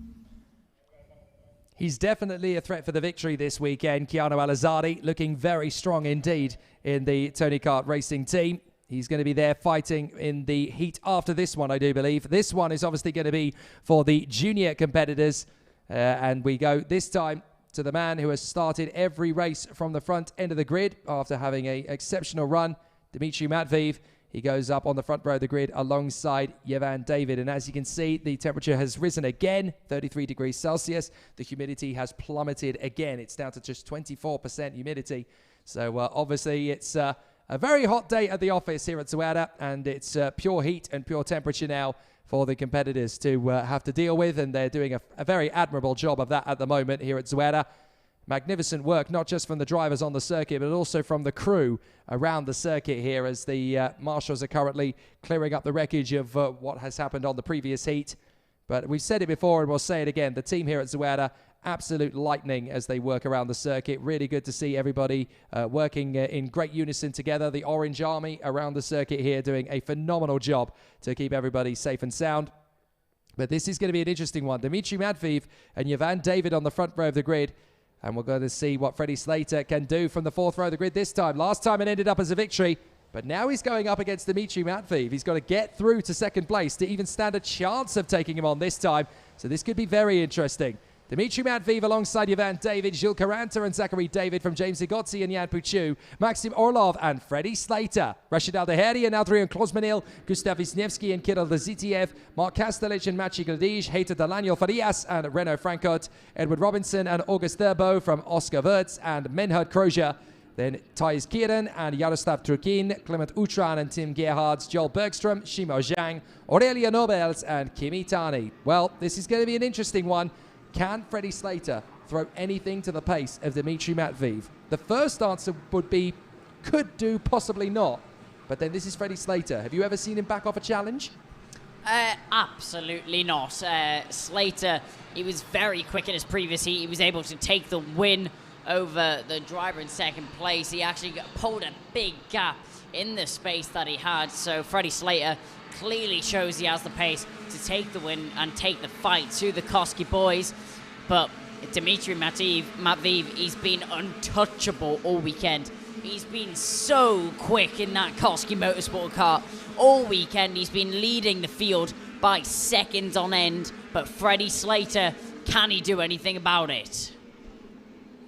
He's definitely a threat for the victory this weekend. Keanu Alazzari looking very strong indeed in the Tony Kart Racing team. He's going to be there fighting in the heat after this one, I do believe. This one is obviously going to be for the junior competitors. And we go this time to the man who has started every race from the front end of the grid after having an exceptional run, Dmitry Matveev. He goes up on the front row of the grid alongside Yevan David. And as you can see, the temperature has risen again, 33 degrees Celsius. The humidity has plummeted again. It's down to just 24% humidity. So obviously it's a very hot day at the office here at Zuera, and it's pure heat and pure temperature now for the competitors to have to deal with, and they're doing a very admirable job of that at the moment here at Zuera. Magnificent work, not just from the drivers on the circuit, but also from the crew around the circuit here as the marshals are currently clearing up the wreckage of what has happened on the previous heat. But we've said it before and we'll say it again, the team here at Zuera, absolute lightning as they work around the circuit. Really good to see everybody working in great unison together. The Orange Army around the circuit here doing a phenomenal job to keep everybody safe and sound. But this is going to be an interesting one. Dmitry Matveev and Yevan David on the front row of the grid. And we're going to see what Freddie Slater can do from the fourth row of the grid this time. Last time it ended up as a victory, but now he's going up against Dmitry Matveev. He's got to get through to second place to even stand a chance of taking him on this time. So this could be very interesting. Dmitry Matveev alongside Yevan David, Gilles Caranta and Zachary David from James Igotzi and Jan Puchu, Maxim Orlov and Freddie Slater, Rashid Aldeheri and Adrian Klosmanil, Gustav Wisniewski and Kirill Lazitiev, Mark Kastelich and Maciej Gladij, Heita Daniel Farias and Renaud Frankot, Edward Robinson and August Thurbo from Oscar Wirtz and Menhard Kroja. Then Thais Kieran and Yaroslav Turkin, Clement Utran and Tim Gerhards, Joel Bergstrom, Shimo Zhang, Aurelia Nobels and Kimi Tani. Well, this is going to be an interesting one. Can Freddie Slater throw anything to the pace of Dmitry Matveev? The first answer would be, could do, possibly not. But then this is Freddie Slater. Have you ever seen him back off a challenge? Absolutely not. Slater, he was very quick in his previous heat. He was able to take the win over the driver in second place. He actually pulled a big gap in the space that he had. So Freddie Slater clearly shows he has the pace to take the win and take the fight to the Koski boys. But Dmitry Matveev, he's been untouchable all weekend. He's been so quick in that Koski Motorsport car all weekend. He's been leading the field by seconds on end. But Freddie Slater, can he do anything about it?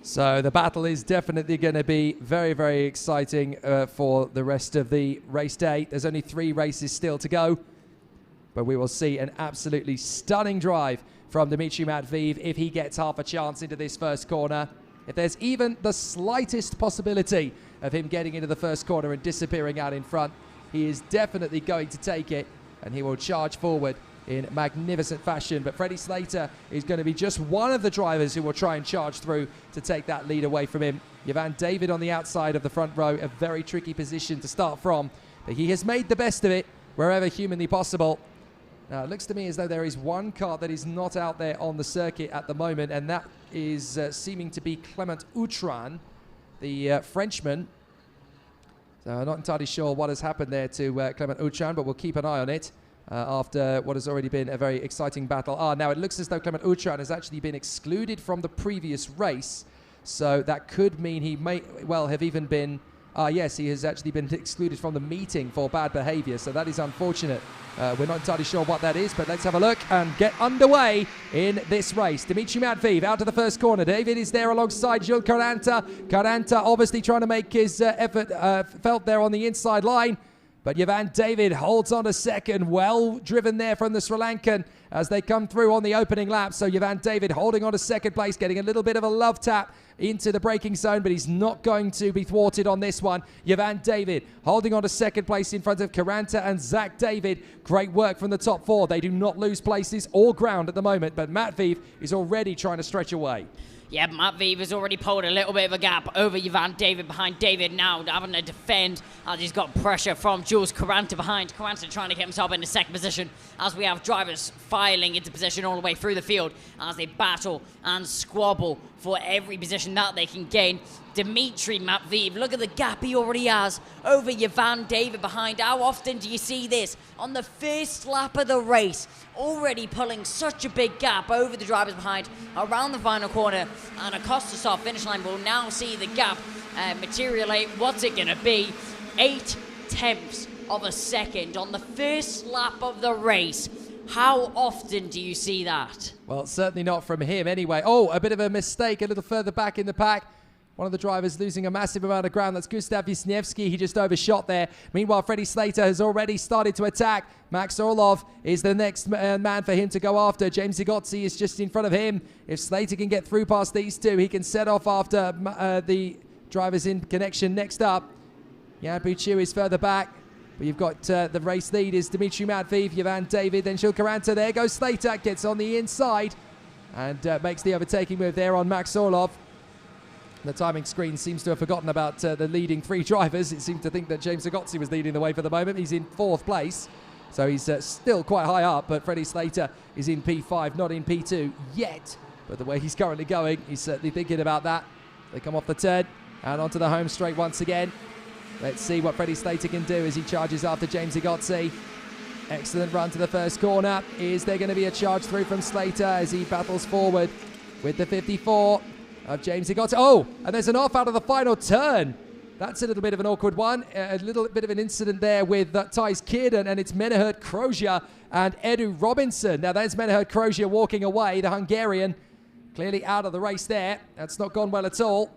So the battle is definitely going to be very, very exciting for the rest of the race day. There's only 3 races still to go, but we will see an absolutely stunning drive from Dmitry Matveev if he gets half a chance into this first corner. If there's even the slightest possibility of him getting into the first corner and disappearing out in front, he is definitely going to take it, and he will charge forward in magnificent fashion. But Freddie Slater is going to be just one of the drivers who will try and charge through to take that lead away from him. Yvan David on the outside of the front row, a very tricky position to start from, but he has made the best of it wherever humanly possible. Now, it looks to me as though there is one car that is not out there on the circuit at the moment, and that is seeming to be Clement Outran, the Frenchman. So I'm not entirely sure what has happened there to Clement Outran, but we'll keep an eye on it after what has already been a very exciting battle. Now it looks as though Clement Outran has actually been excluded from the previous race, so that could mean he may well have even been... yes, he has actually been excluded from the meeting for bad behavior, so that is unfortunate. We're not entirely sure what that is, but let's have a look and get underway in this race. Dmitry Matveev out of the first corner. David is there alongside Jules Caranta. Caranta obviously trying to make his effort felt there on the inside line. But Yvan David holds on a second. Well driven there from the Sri Lankan as they come through on the opening lap. So Yvan David holding on to second place, getting a little bit of a love tap into the braking zone, but he's not going to be thwarted on this one. Yvan David holding on to second place in front of Caranta and Zach David. Great work from the top four. They do not lose places or ground at the moment, but Matveev is already trying to stretch away. Yeah, Matveev has already pulled a little bit of a gap over Yvan David behind David now, having to defend as he's got pressure from Jules Caranta behind. Caranta trying to get himself into second position as we have drivers filing into position all the way through the field as they battle and squabble for every position that they can gain. Dmitry Matveev, look at the gap he already has over Yvan David behind. How often do you see this? On the first lap of the race, already pulling such a big gap over the drivers behind around the final corner, and across the start finish line. We'll now see the gap materialize. What's it going to be? 0.8 of a second on the first lap of the race. How often do you see that? Well, certainly not from him anyway. Oh, a bit of a mistake a little further back in the pack. One of the drivers losing a massive amount of ground. That's Gustav Wisniewski. He just overshot there. Meanwhile, Freddie Slater has already started to attack. Max Orlov is the next man for him to go after. James Zigotzi is just in front of him. If Slater can get through past these two, he can set off after the drivers in connection. Next up, Jan Puchu is further back. But you've got the race lead is Dmitry Matveev, Yvan David, then Jules Caranta. There goes Slater, gets on the inside and makes the overtaking move there on Max Orlov. The timing screen seems to have forgotten about the leading three drivers. It seemed to think that James Zagotzi was leading the way for the moment. He's in fourth place, so he's still quite high up, but Freddie Slater is in P5, not in P2 yet. But the way he's currently going, he's certainly thinking about that. They come off the turn and onto the home straight once again. Let's see what Freddie Slater can do as he charges after James Zagotzi. Excellent run to the first corner. Is there going to be a charge through from Slater as he battles forward with the 54 of James Zagotzi? Oh, and there's an off out of the final turn. That's a little bit of an awkward one. A little bit of an incident there with Thijs Kierden, and it's Menehert Krogia and Edu Robinson. Now there's Menehert Krogia walking away, the Hungarian, clearly out of the race there. That's not gone well at all.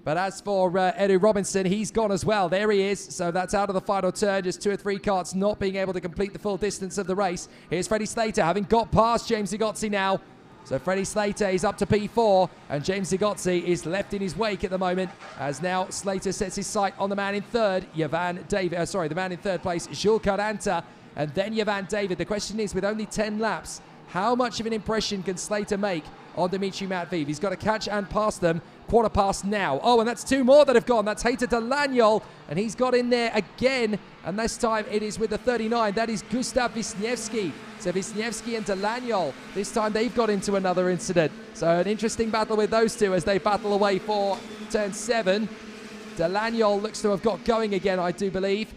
But as for Edu Robinson, he's gone as well. There he is. So that's out of the final turn. Just 2 or 3 karts not being able to complete the full distance of the race. Here's Freddie Slater having got past James Zagotzi now. So Freddie Slater is up to P4, and James Zagotzi is left in his wake at the moment, as now Slater sets his sight on the man in third, Yvan David. The man in third place, Jules Caranta, and then Yvan David. The question is, with only 10 laps, how much of an impression can Slater make on Dmitry Matveev? He's got to catch and pass them. Quarter past now. Oh, and that's 2 more that have gone. That's Hayter Delanyol, and he's got in there again, and this time it is with the 39. That is Gustav Wisniewski. So Wisniewski and Delanyol, this time they've got into another incident. So an interesting battle with those two as they battle away for turn 7. Delanyol looks to have got going again, I do believe.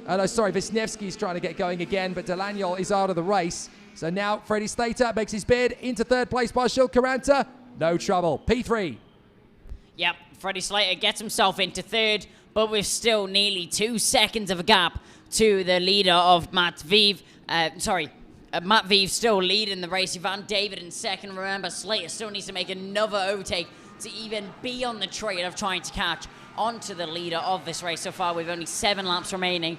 No, sorry, Wisniewski's trying to get going again, but Delanyol is out of the race. So now Freddie Slater makes his bid into third place by Jules Caranta. No trouble. P3. Yep, Freddie Slater gets himself into third, but with still nearly 2 seconds of a gap to the leader of Matveev. Matveev still leading the race. Yvan David in second. Remember, Slater still needs to make another overtake to even be on the trade of trying to catch onto the leader of this race. So far, with only 7 laps remaining,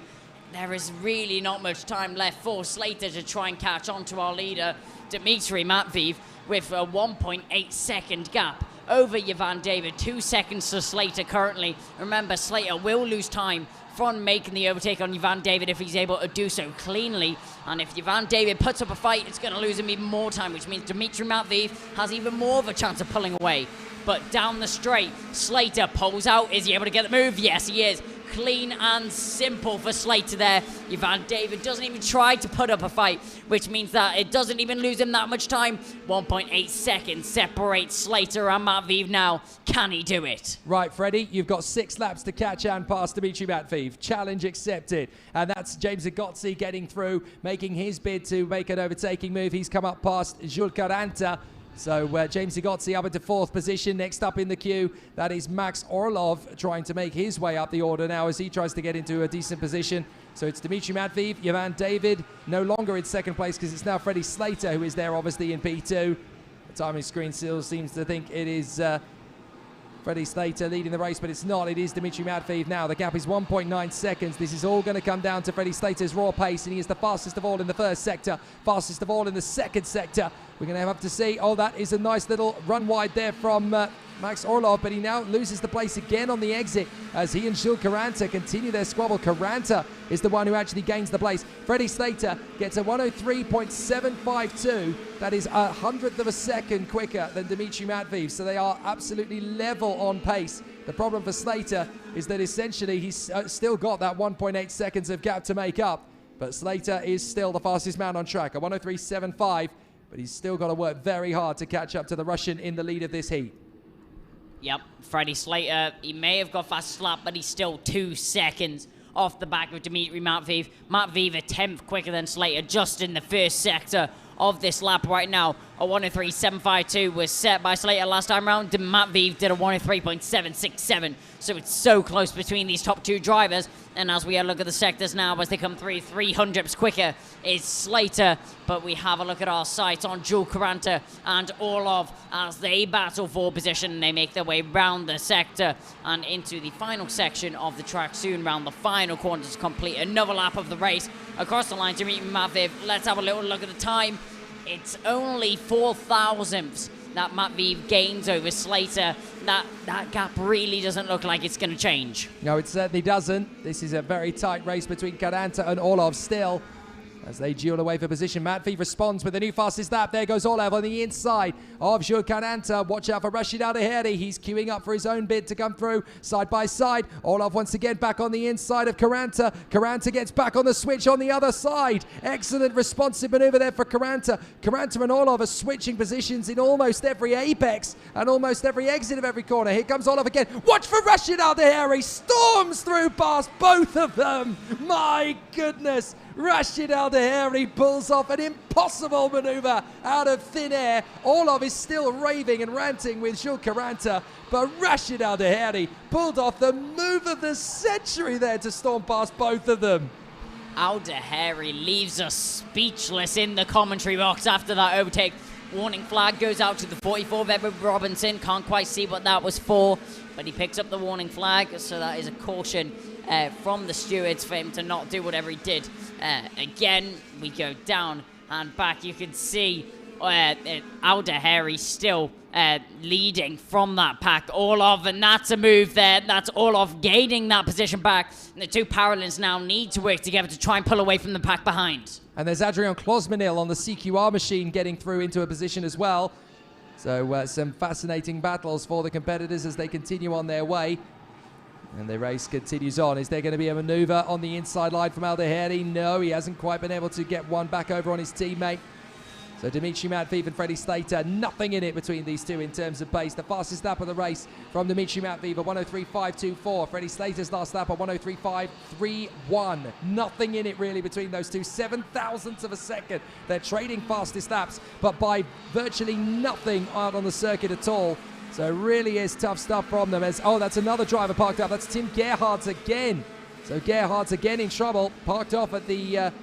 there is really not much time left for Slater to try and catch onto our leader Dmitry Matveev with a 1.8 second gap over Ivan David. 2 seconds to Slater currently. Remember, Slater will lose time from making the overtake on Ivan David if he's able to do so cleanly. And if Ivan David puts up a fight, it's going to lose him even more time, which means Dmitry Matveev has even more of a chance of pulling away. But down the straight, Slater pulls out. Is he able to get the move? Yes, he is. Clean and simple for Slater there. Ivan David doesn't even try to put up a fight, which means that it doesn't even lose him that much time. 1.8 seconds separates Slater and Matveev now. Can he do it? Right, Freddie, you've got 6 laps to catch and pass Dmitry Matveev. Challenge accepted. And that's James Zagotsi getting through, making his bid to make an overtaking move. He's come up past Jules Caranta. So James Zagotsi up into 4th position. Next up in the queue, that is Max Orlov trying to make his way up the order now as he tries to get into a decent position. So it's Dmitry Matveev, Ivan David, no longer in 2nd place because it's now Freddie Slater who is there obviously in P2. The timing screen still seems to think it is Freddie Slater leading the race, but it's not. It is Dmitry Matveev now. The gap is 1.9 seconds. This is all going to come down to Freddie Slater's raw pace, and he is the fastest of all in the 1st sector, fastest of all in the 2nd sector. We're going to have to see. Oh, that is a nice little run wide there from Max Orlov, but he now loses the place again on the exit as he and Jules Caranta continue their squabble. Caranta is the one who actually gains the place. Freddie Slater gets a 103.752. That is 100th of a second quicker than Dmitry Matveev, so they are absolutely level on pace. The problem for Slater is that essentially he's still got that 1.8 seconds of gap to make up, but Slater is still the fastest man on track, a 103.75, but he's still got to work very hard to catch up to the Russian in the lead of this heat. Yep, Freddie Slater, he may have got fast lap, but he's still 2 seconds off the back of Dmitry Matveev. Matveev a 10th quicker than Slater just in the 1st sector of this lap right now. A 103.752 was set by Slater last time round. Matveev did a 103.767. So it's so close between these top 2 drivers. And as we look at the sectors now, as they come through, 300ths quicker is Slater. But we have a look at our sights on Jules Caranta and Orlov as they battle for position. They make their way round the sector and into the final section of the track soon, round the final corner to complete another lap of the race. Across the line to meet Matveev. Let's have a little look at the time. It's only 4 thousandths that Matveev gains over Slater. That gap really doesn't look like it's going to change. No, it certainly doesn't. This is a very tight race between Caranta and Orlov still, as they duel away for position. Matveev responds with a new fastest lap. There goes Orlov on the inside of Jules Caranta. Watch out for Rashid Al-Daheri. He's queuing up for his own bid to come through side by side. Orlov once again back on the inside of Caranta. Caranta gets back on the switch on the other side. Excellent responsive maneuver there for Caranta. Caranta and Orlov are switching positions in almost every apex and almost every exit of every corner. Here comes Orlov again. Watch for Rashid Al-Daheri. Storms through past both of them. My goodness. Rashid Al-Daheri pulls off an impossible maneuver out of thin air. Orlov is still raving and ranting with Jules Caranta, but Rashid Al-Daheri pulled off the move of the century there to storm past both of them. Al-Daheri leaves us speechless in the commentary box after that overtake. Warning flag goes out to the 44 of Edward Robinson. Can't quite see what that was for, but he picks up the warning flag, so that is a caution from the stewards for him to not do whatever he did. Again, we go down and back. You can see Al-Daheri still leading from that pack. Orlov, and that's a move there. That's Orlov gaining that position back. And the 2 Paralympians now need to work together to try and pull away from the pack behind. And there's Adrian Klosmanil on the CQR machine getting through into a position as well. So some fascinating battles for the competitors as they continue on their way. And the race continues on. Is there going to be a maneuver on the inside line from Al-Daheri? No, he hasn't quite been able to get one back over on his teammate. So Dmitry Matveev and Freddie Slater, nothing in it between these two in terms of pace. The fastest lap of the race from Dmitry Matveev, a 103.524. Freddie Slater's last lap, a 103.531. Nothing in it really between those two. 7 thousandths of a second. They're trading fastest laps, but by virtually nothing out on the circuit at all. So it really is tough stuff from them. Oh, that's another driver parked up. That's Tim Gerhardt again. So Gerhardt's again in trouble. Parked off at the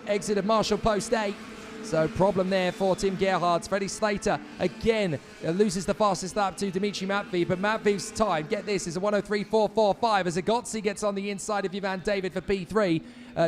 exit of Marshall Post 8. So problem there for Tim Gerhardt. Freddie Slater again loses the fastest lap to Dmitry Matveev, but Matveev's time, get this, is a 103.445 as Zagotsi gets on the inside of Ivan David for P3.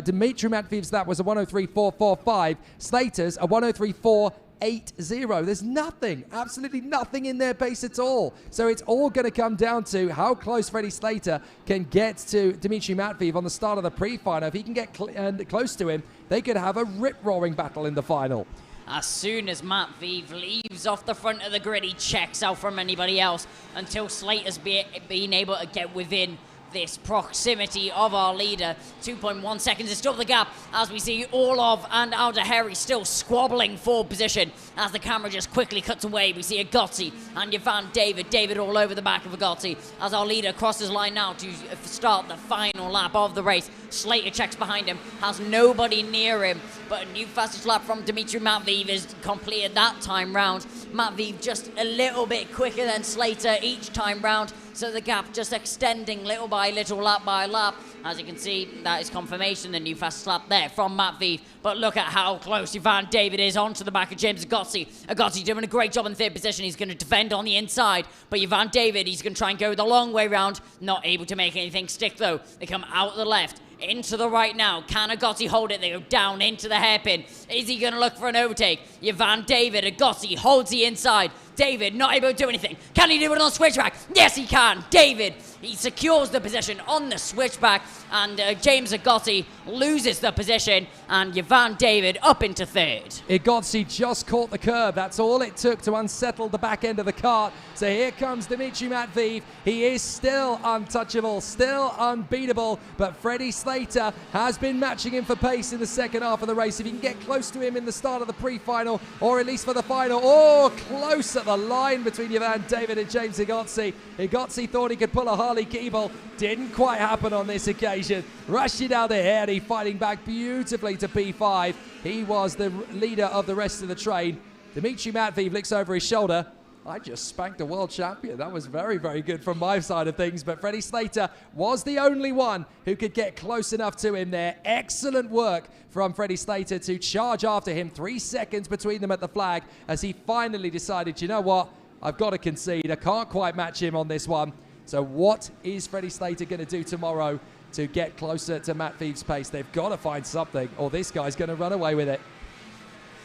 Dmitry Matveev's lap was a 103.445. Slater's a 103.4 8-0. There's nothing, absolutely nothing in their pace at all. So it's all going to come down to how close Freddie Slater can get to Dimitri Matveev on the start of the pre-final. If he can get close to him, they could have a rip-roaring battle in the final. As soon as Matveev leaves off the front of the grid, he checks out from anybody else until Slater's being able to get within this proximity of our leader. 2.1 seconds is still the gap as we see Orlov and Aldaheri still squabbling for position. As the camera just quickly cuts away, we see Agozzi and Ivan David all over the back of Agozzi as our leader crosses line now to start the final lap of the race. Slater checks behind him, has nobody near him, but a new fastest lap from Dimitri Matveev is completed that time round. Matveev just a little bit quicker than Slater each time round, so the gap just extending little by little, lap by lap. As you can see, that is confirmation, the new fastest lap there from Matveev. But look at how close Ivan David is onto the back of James Agozzi. Agozzi doing a great job in third position. He's going to defend on the inside. But Ivan David, he's going to try and go the long way round. Not able to make anything stick, though. They come out the left, into the right now. Can Agozzi hold it? They go down into the hairpin. Is he going to look for an overtake? Ivan David, Agozzi holds the inside. David not able to do anything. Can he do it on the switchback? Yes, he can. David, he secures the position on the switchback, and James Agozzi loses the position, and Ivan David up into third. Agozzi just caught the curb. That's all it took to unsettle the back end of the cart. So here comes Dimitri Matveev. He is still untouchable, still unbeatable, but Freddie Slater has been matching him for pace in the second half of the race. If you can get close to him in the start of the pre-final, or at least for the final, close at the line between Ivan David and James Agozzi. Agozzi thought he could pull a Harley Keeble. Didn't quite happen on this occasion. Rashid Aldaheri fighting back beautifully to P5. He was the leader of the rest of the train. Dimitri Matveev looks over his shoulder. I just spanked a world champion. That was very, very good from my side of things. But Freddie Slater was the only one who could get close enough to him there. Excellent work from Freddie Slater to charge after him. 3 seconds between them at the flag as he finally decided, you know what? I've got to concede. I can't quite match him on this one. So what is Freddie Slater going to do tomorrow to get closer to Matveev's pace? They've got to find something, or this guy's going to run away with it.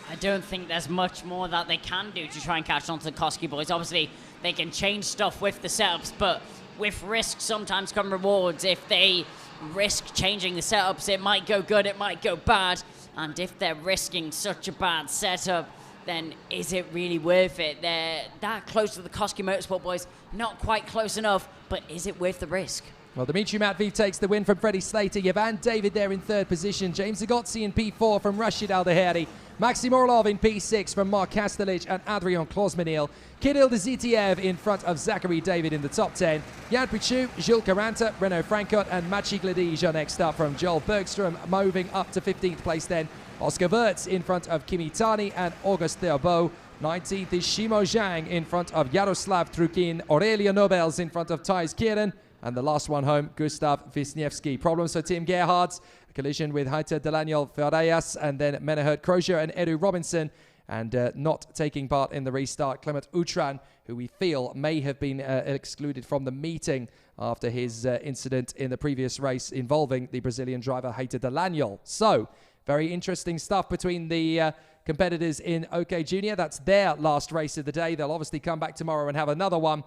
I don't think there's much more that they can do to try and catch on to the Koski boys. Obviously, they can change stuff with the setups, but with risk sometimes come rewards. If they risk changing the setups, it might go good, it might go bad. And if they're risking such a bad setup, then is it really worth it? They're that close to the Koski Motorsport boys, not quite close enough, but is it worth the risk? Well, Dimitri Matveev takes the win from Freddie Slater. Ivan David there in third position. James Agozzi in P4 from Rashid Aldaheri. Maxim Orlov in P6 from Mark Kastelich and Adrian Klosmenil. Kirill Dzitiev in front of Zachary David in the top 10. Jan Pichu, Gilles Caranta, Renaud Francot and Maciej Gledizia next up from Joel Bergstrom, moving up to 15th place then. Oscar Wirtz in front of Kimi Tani and August Theobo. 19th is Shimo Zhang in front of Yaroslav Trukin. Aurelio Nobels in front of Thijs Kieran. And the last one home, Gustav Wisniewski. Problems for Tim Gerhardt. A collision with Heiter Delaniel Ferreras and then Menahert Crozier and Edu Robinson. And not taking part in the restart, Clement Outram, who we feel may have been excluded from the meeting after his incident in the previous race involving the Brazilian driver Heiter Delaniel. So, very interesting stuff between the competitors in OK Junior. That's their last race of the day. They'll obviously come back tomorrow and have another one.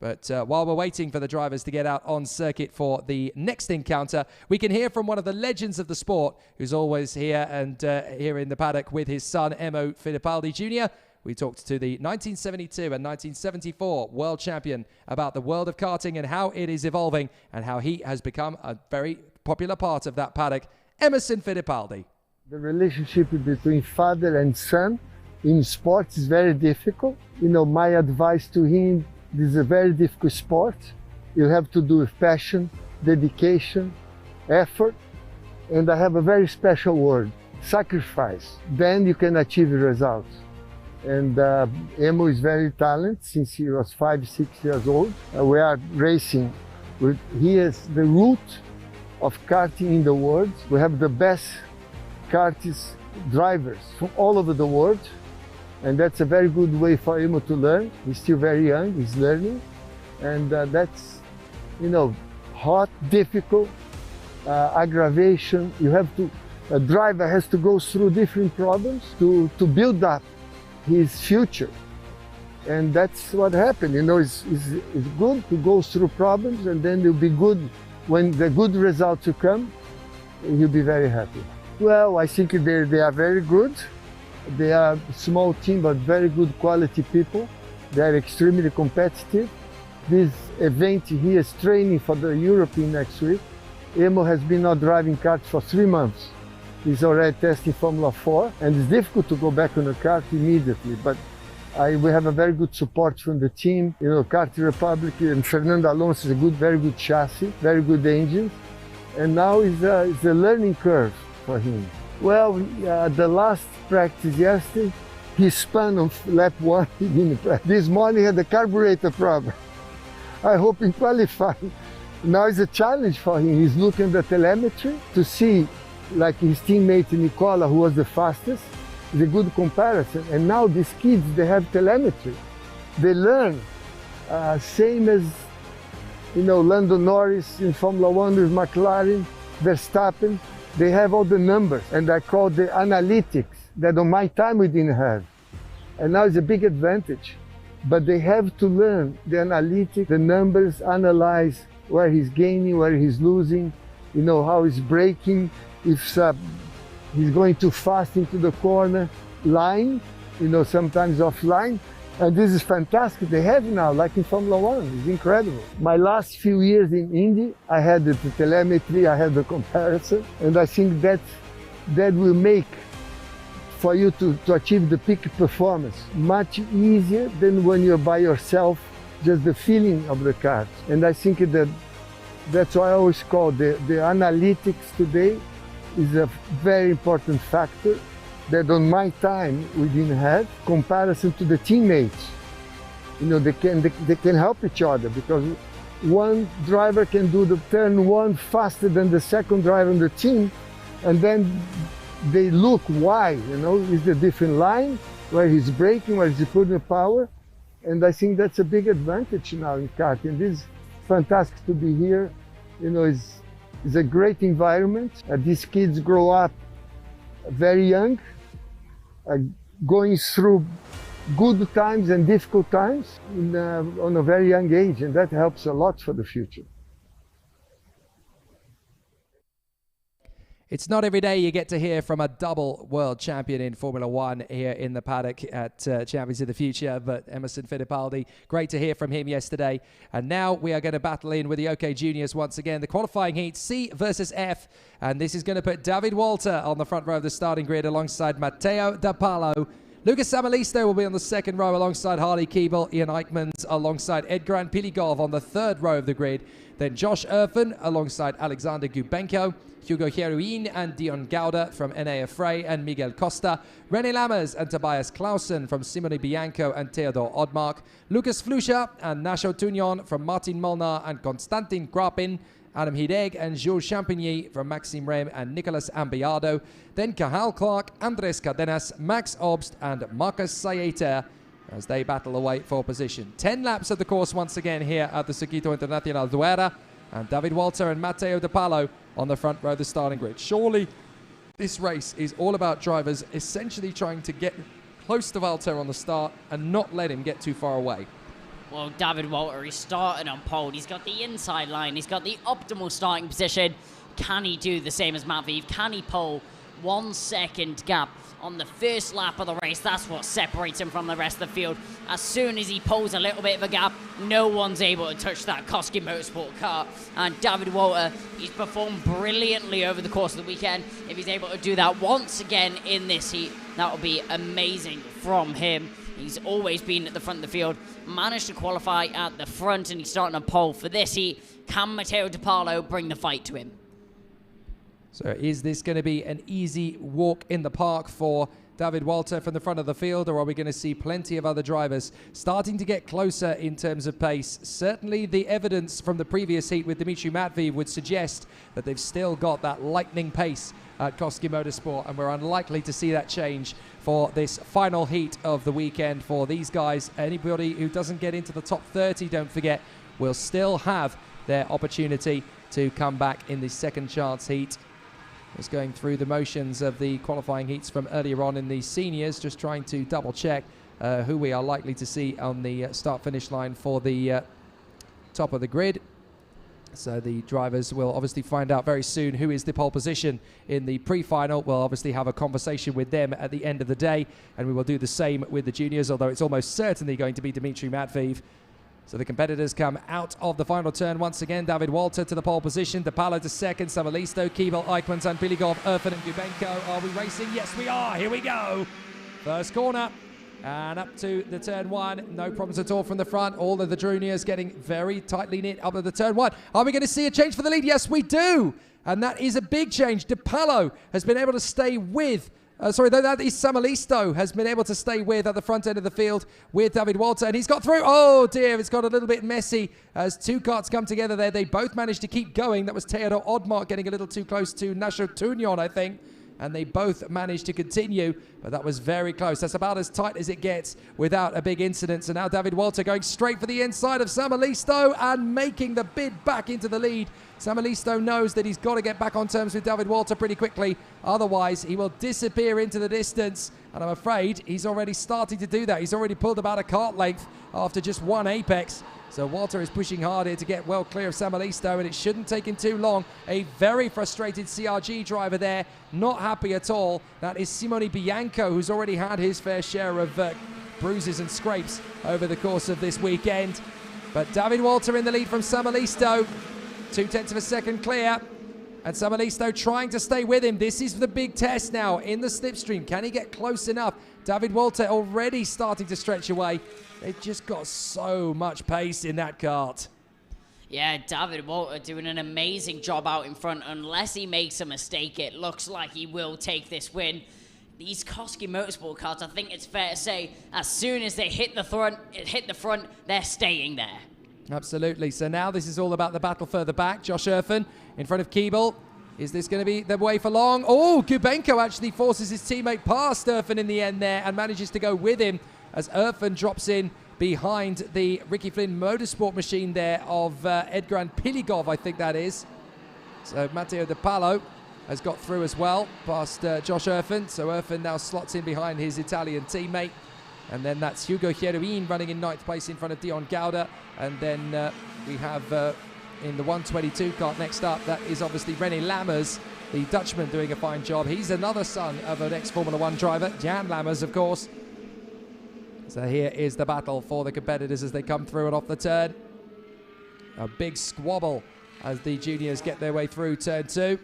But while we're waiting for the drivers to get out on circuit for the next encounter, we can hear from one of the legends of the sport, who's always here and here in the paddock with his son, Emo Fittipaldi Jr. We talked to the 1972 and 1974 world champion about the world of karting and how it is evolving and how he has become a very popular part of that paddock. Emerson Fittipaldi. The relationship between father and son in sports is very difficult. You know, my advice to him, this is a very difficult sport. You have to do with passion, dedication, effort, and I have a very special word, sacrifice. Then you can achieve results. And Emo is very talented since he was 5-6 years old. We are racing. He is the root of karting in the world. We have the best karting drivers from all over the world. And that's a very good way for Emo to learn. He's still very young, he's learning. And that's, you know, hot, difficult, aggravation. You have to, a driver has to go through different problems to build up his future. And that's what happened. You know, it's good to go through problems, and then it'll be good when the good results will come. You'll be very happy. Well, I think they are very good. They are a small team, but very good quality people. They are extremely competitive. This event here is training for the European next week. Emo has been not driving karts for 3 months. He's already testing Formula 4, and it's difficult to go back on the kart immediately. But we have a very good support from the team. You know, Kart Republic and Fernando Alonso is a very good chassis, very good engines. And now it's a learning curve for him. Well, the last practice yesterday, he spun on lap 1. He didn't practice. This morning he had a carburetor problem. I hope in qualifying. Now it's a challenge for him. He's looking at the telemetry to see, like his teammate Nicola, who was the fastest. It's a good comparison. And now these kids, they have telemetry. They learn, same as, you know, Lando Norris in Formula 1 with McLaren, Verstappen. They have all the numbers, and I call the analytics that on my time we didn't have. And now it's a big advantage. But they have to learn the analytics, the numbers, analyze where he's gaining, where he's losing, you know, how he's braking, if he's going too fast into the corner, line, you know, sometimes offline. And this is fantastic. They have now, like in Formula 1, it's incredible. My last few years in Indy, I had the telemetry, I had the comparison, and I think that will make for you to achieve the peak performance much easier than when you're by yourself, just the feeling of the car. And I think that's why I always call the analytics today is a very important factor that on my time we didn't have. Comparison to the teammates, you know, they can help each other, because one driver can do the turn 1 faster than the second driver on the team, and then they look why, you know, is the different line, where he's braking, where he's putting the power. And I think that's a big advantage now in karting. This is fantastic to be here. You know, it's a great environment. These kids grow up very young, going through good times and difficult times on a very young age, and that helps a lot for the future. It's not every day you get to hear from a double world champion in Formula 1 here in the paddock at Champions of the Future, but Emerson Fittipaldi, great to hear from him yesterday. And now we are going to battle in with the OK Juniors once again. The qualifying heat, C versus F, and this is going to put David Walter on the front row of the starting grid alongside Matteo D'Apalo. Lucas Samalisto will be on the second row alongside Harley Keeble, Ian Eichmans alongside Edgaran Piligov on the third row of the grid. Then Josh Erfen alongside Alexander Gubenko, Hugo Heruin and Dion Gauda from Enea Frey and Miguel Costa, René Lammers and Tobias Clausen from Simone Bianco and Theodor Odmark, Lucas Flusha and Nasho Tunion from Martin Molnar and Konstantin Grapin, Adam Hideg and Jules Champigny from Maxime Rem and Nicolas Ambiado, then Cahal Clark, Andres Cardenas, Max Obst and Marcus Sayeter as they battle away for position. 10 laps of the course once again here at the Circuito Internacional Zuera, and David Walter and Matteo D'Apalo on the front row of the starting grid. Surely this race is all about drivers essentially trying to get close to Walter on the start and not let him get too far away. Well, David Walter, he's starting on pole. He's got the inside line. He's got the optimal starting position. Can he do the same as Matt Vive? Can he pole 1 second gap on the first lap of the race? That's what separates him from the rest of the field. As soon as he pulls a little bit of a gap, no one's able to touch that Koski Motorsport car. And David Walter, he's performed brilliantly over the course of the weekend. If he's able to do that once again in this heat, that would be amazing from him. He's always been at the front of the field, managed to qualify at the front, and he's starting a pole for this heat. Can Matteo D'Apalo bring the fight to him? So is this going to be an easy walk in the park for David Walter from the front of the field, or are we going to see plenty of other drivers starting to get closer in terms of pace? Certainly the evidence from the previous heat with Dimitri Matveev would suggest that they've still got that lightning pace at Koski Motorsport, and we're unlikely to see that change for this final heat of the weekend for these guys. Anybody who doesn't get into the top 30, don't forget, will still have their opportunity to come back in the second chance heat. Just going through the motions of the qualifying heats from earlier on in the seniors, just trying to double check who we are likely to see on the start-finish line for the top of the grid. So the drivers will obviously find out very soon who is the pole position in the pre-final. We'll obviously have a conversation with them at the end of the day, and we will do the same with the juniors, although it's almost certainly going to be Dimitri Matveev. So the competitors come out of the final turn once again. David Walter to the pole position, DePalo to second, Samalisto, Keeble, Eichmann, and Piligov, Erfan and Gubenko. Are we racing? Yes, we are. Here we go. First corner. And up to the turn one, no problems at all from the front. All of the juniors getting very tightly knit up to the turn one. Are we going to see a change for the lead? Yes, we do. And that is a big change. DePalo has been able to stay with, that is Samalisto has been able to stay with at the front end of the field with David Walter. And he's got through. Oh dear, it's got a little bit messy as two carts come together there. They both managed to keep going. That was Theodor Oddmark getting a little too close to Nasho Tunyon, I think. And they both managed to continue, but that was very close. That's about as tight as it gets without a big incident. So now David Walter going straight for the inside of Samalisto and making the bid back into the lead. Samalisto knows that he's got to get back on terms with David Walter pretty quickly. Otherwise, he will disappear into the distance. And I'm afraid he's already starting to do that. He's already pulled about a cart length after just one apex. So Walter is pushing hard here to get well clear of Samalisto, and it shouldn't take him too long. A very frustrated CRG driver there, not happy at all. That is Simone Bianco, who's already had his fair share of bruises and scrapes over the course of this weekend. But David Walter in the lead from Samalisto, 0.2 of a second clear. And Samalisto trying to stay with him. This is the big test now in the slipstream. Can he get close enough? David Walter already starting to stretch away. They've just got so much pace in that kart. Yeah, David Walter doing an amazing job out in front. Unless he makes a mistake, it looks like he will take this win. These Koski Motorsport cars, I think it's fair to say, as soon as they hit the front, they're staying there. Absolutely. So now this is all about the battle further back. Josh Erfan in front of Keeble. Is this going to be the way for long? Oh, Gubenko actually forces his teammate past Erfan in the end there and manages to go with him as Erfan drops in behind the Ricky Flynn Motorsport machine there of Edgran Piligov, I think that is. So Matteo De Palo has got through as well past Josh Erfan. So Erfan now slots in behind his Italian teammate. And then that's Hugo Heroin running in 9th place in front of Dion Gauda. And then we have in the 122 kart next up, that is obviously René Lammers, the Dutchman, doing a fine job. He's another son of an ex-Formula 1 driver, Jan Lammers, of course. So here is the battle for the competitors as they come through and off the turn. A big squabble as the juniors get their way through turn 2.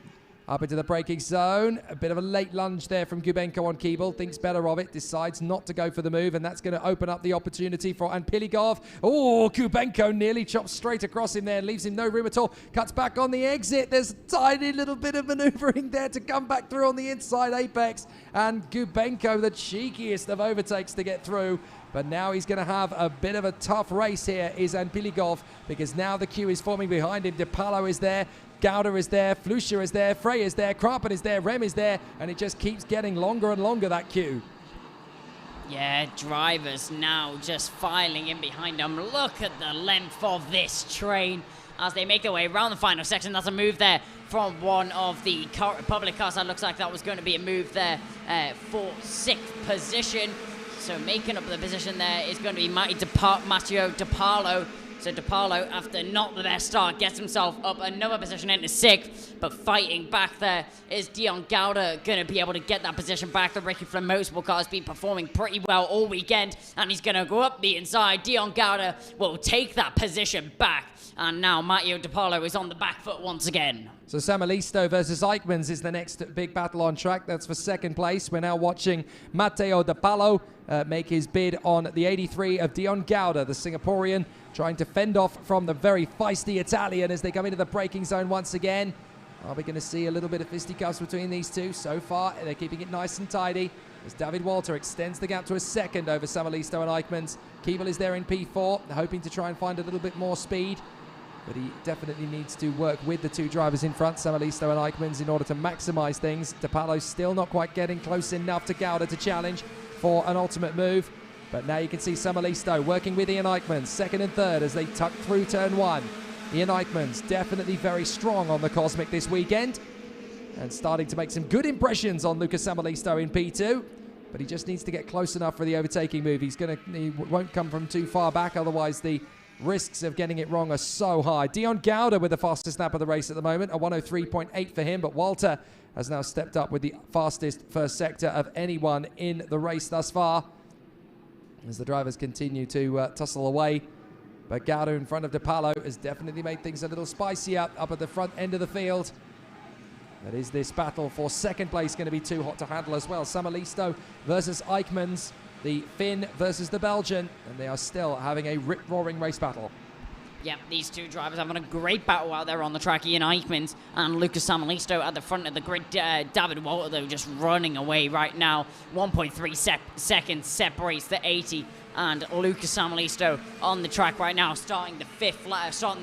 Up into the braking zone. A bit of a late lunge there from Gubenko on Keeble. Thinks better of it. Decides not to go for the move. And that's going to open up the opportunity for Piligov. Oh, Gubenko nearly chops straight across him there. Leaves him no room at all. Cuts back on the exit. There's a tiny little bit of maneuvering there to come back through on the inside apex. And Gubenko, the cheekiest of overtakes to get through. But now he's going to have a bit of a tough race here, is Piligov, because now the queue is forming behind him. De Palo is there. Gauda is there, Flusha is there, Frey is there, Krappen is there, Rem is there, and it just keeps getting longer and longer, that queue. Yeah, drivers now just filing in behind them. Look at the length of this train as they make their way around the final section. That's a move there from one of the public cars. That looks like that was going to be a move there for 6th position. So making up the position there is going to be Matteo De Palo. So De Palo, after not the best start, gets himself up another position into 6th. But fighting back there is Dion Gauda going to be able to get that position back. The Ricky Flynn Motorsport car has been performing pretty well all weekend. And he's going to go up the inside. Dion Gauda will take that position back. And now Matteo De Palo is on the back foot once again. So Samalisto versus Eichmanns is the next big battle on track. That's for 2nd place. We're now watching Matteo De Palo make his bid on the 83 of Dion Gauda, the Singaporean, trying to fend off from the very feisty Italian as they come into the braking zone once again. Are we going to see a little bit of fisticuffs between these two? So far, they're keeping it nice and tidy as David Walter extends the gap to a 2nd over Samalisto and Eichmanns. Keeble is there in P4, hoping to try and find a little bit more speed. But he definitely needs to work with the two drivers in front, Samalisto and Eichmanns, in order to maximize things. De Palo's still not quite getting close enough to Gauda to challenge for an ultimate move. But now you can see Samalisto working with Ian Eichmanns, 2nd and 3rd as they tuck through turn 1. Ian Eichmanns definitely very strong on the Cosmic this weekend and starting to make some good impressions on Lucas Samalisto in P2. but he just needs to get close enough for the overtaking move. He won't come from too far back, otherwise the risks of getting it wrong are so high. Dion Gouda with the fastest lap of the race at the moment, a 1:03.8 for him, but Walter has now stepped up with the fastest first sector of anyone in the race thus far, as the drivers continue to tussle away. But Gouda in front of De Palo has definitely made things a little spicier up at the front end of the field. But is this battle for second place going to be too hot to handle as well? Samalisto versus Eichmanns, the Finn versus the Belgian, and they are still having a rip-roaring race battle. Yeah, these two drivers having a great battle out there on the track. Ian Eichmanns and Lucas Samalisto at the front of the grid. David Walter, though, just running away right now. 1.3 seconds separates the 80 and Lucas Samalisto on the track right now, starting the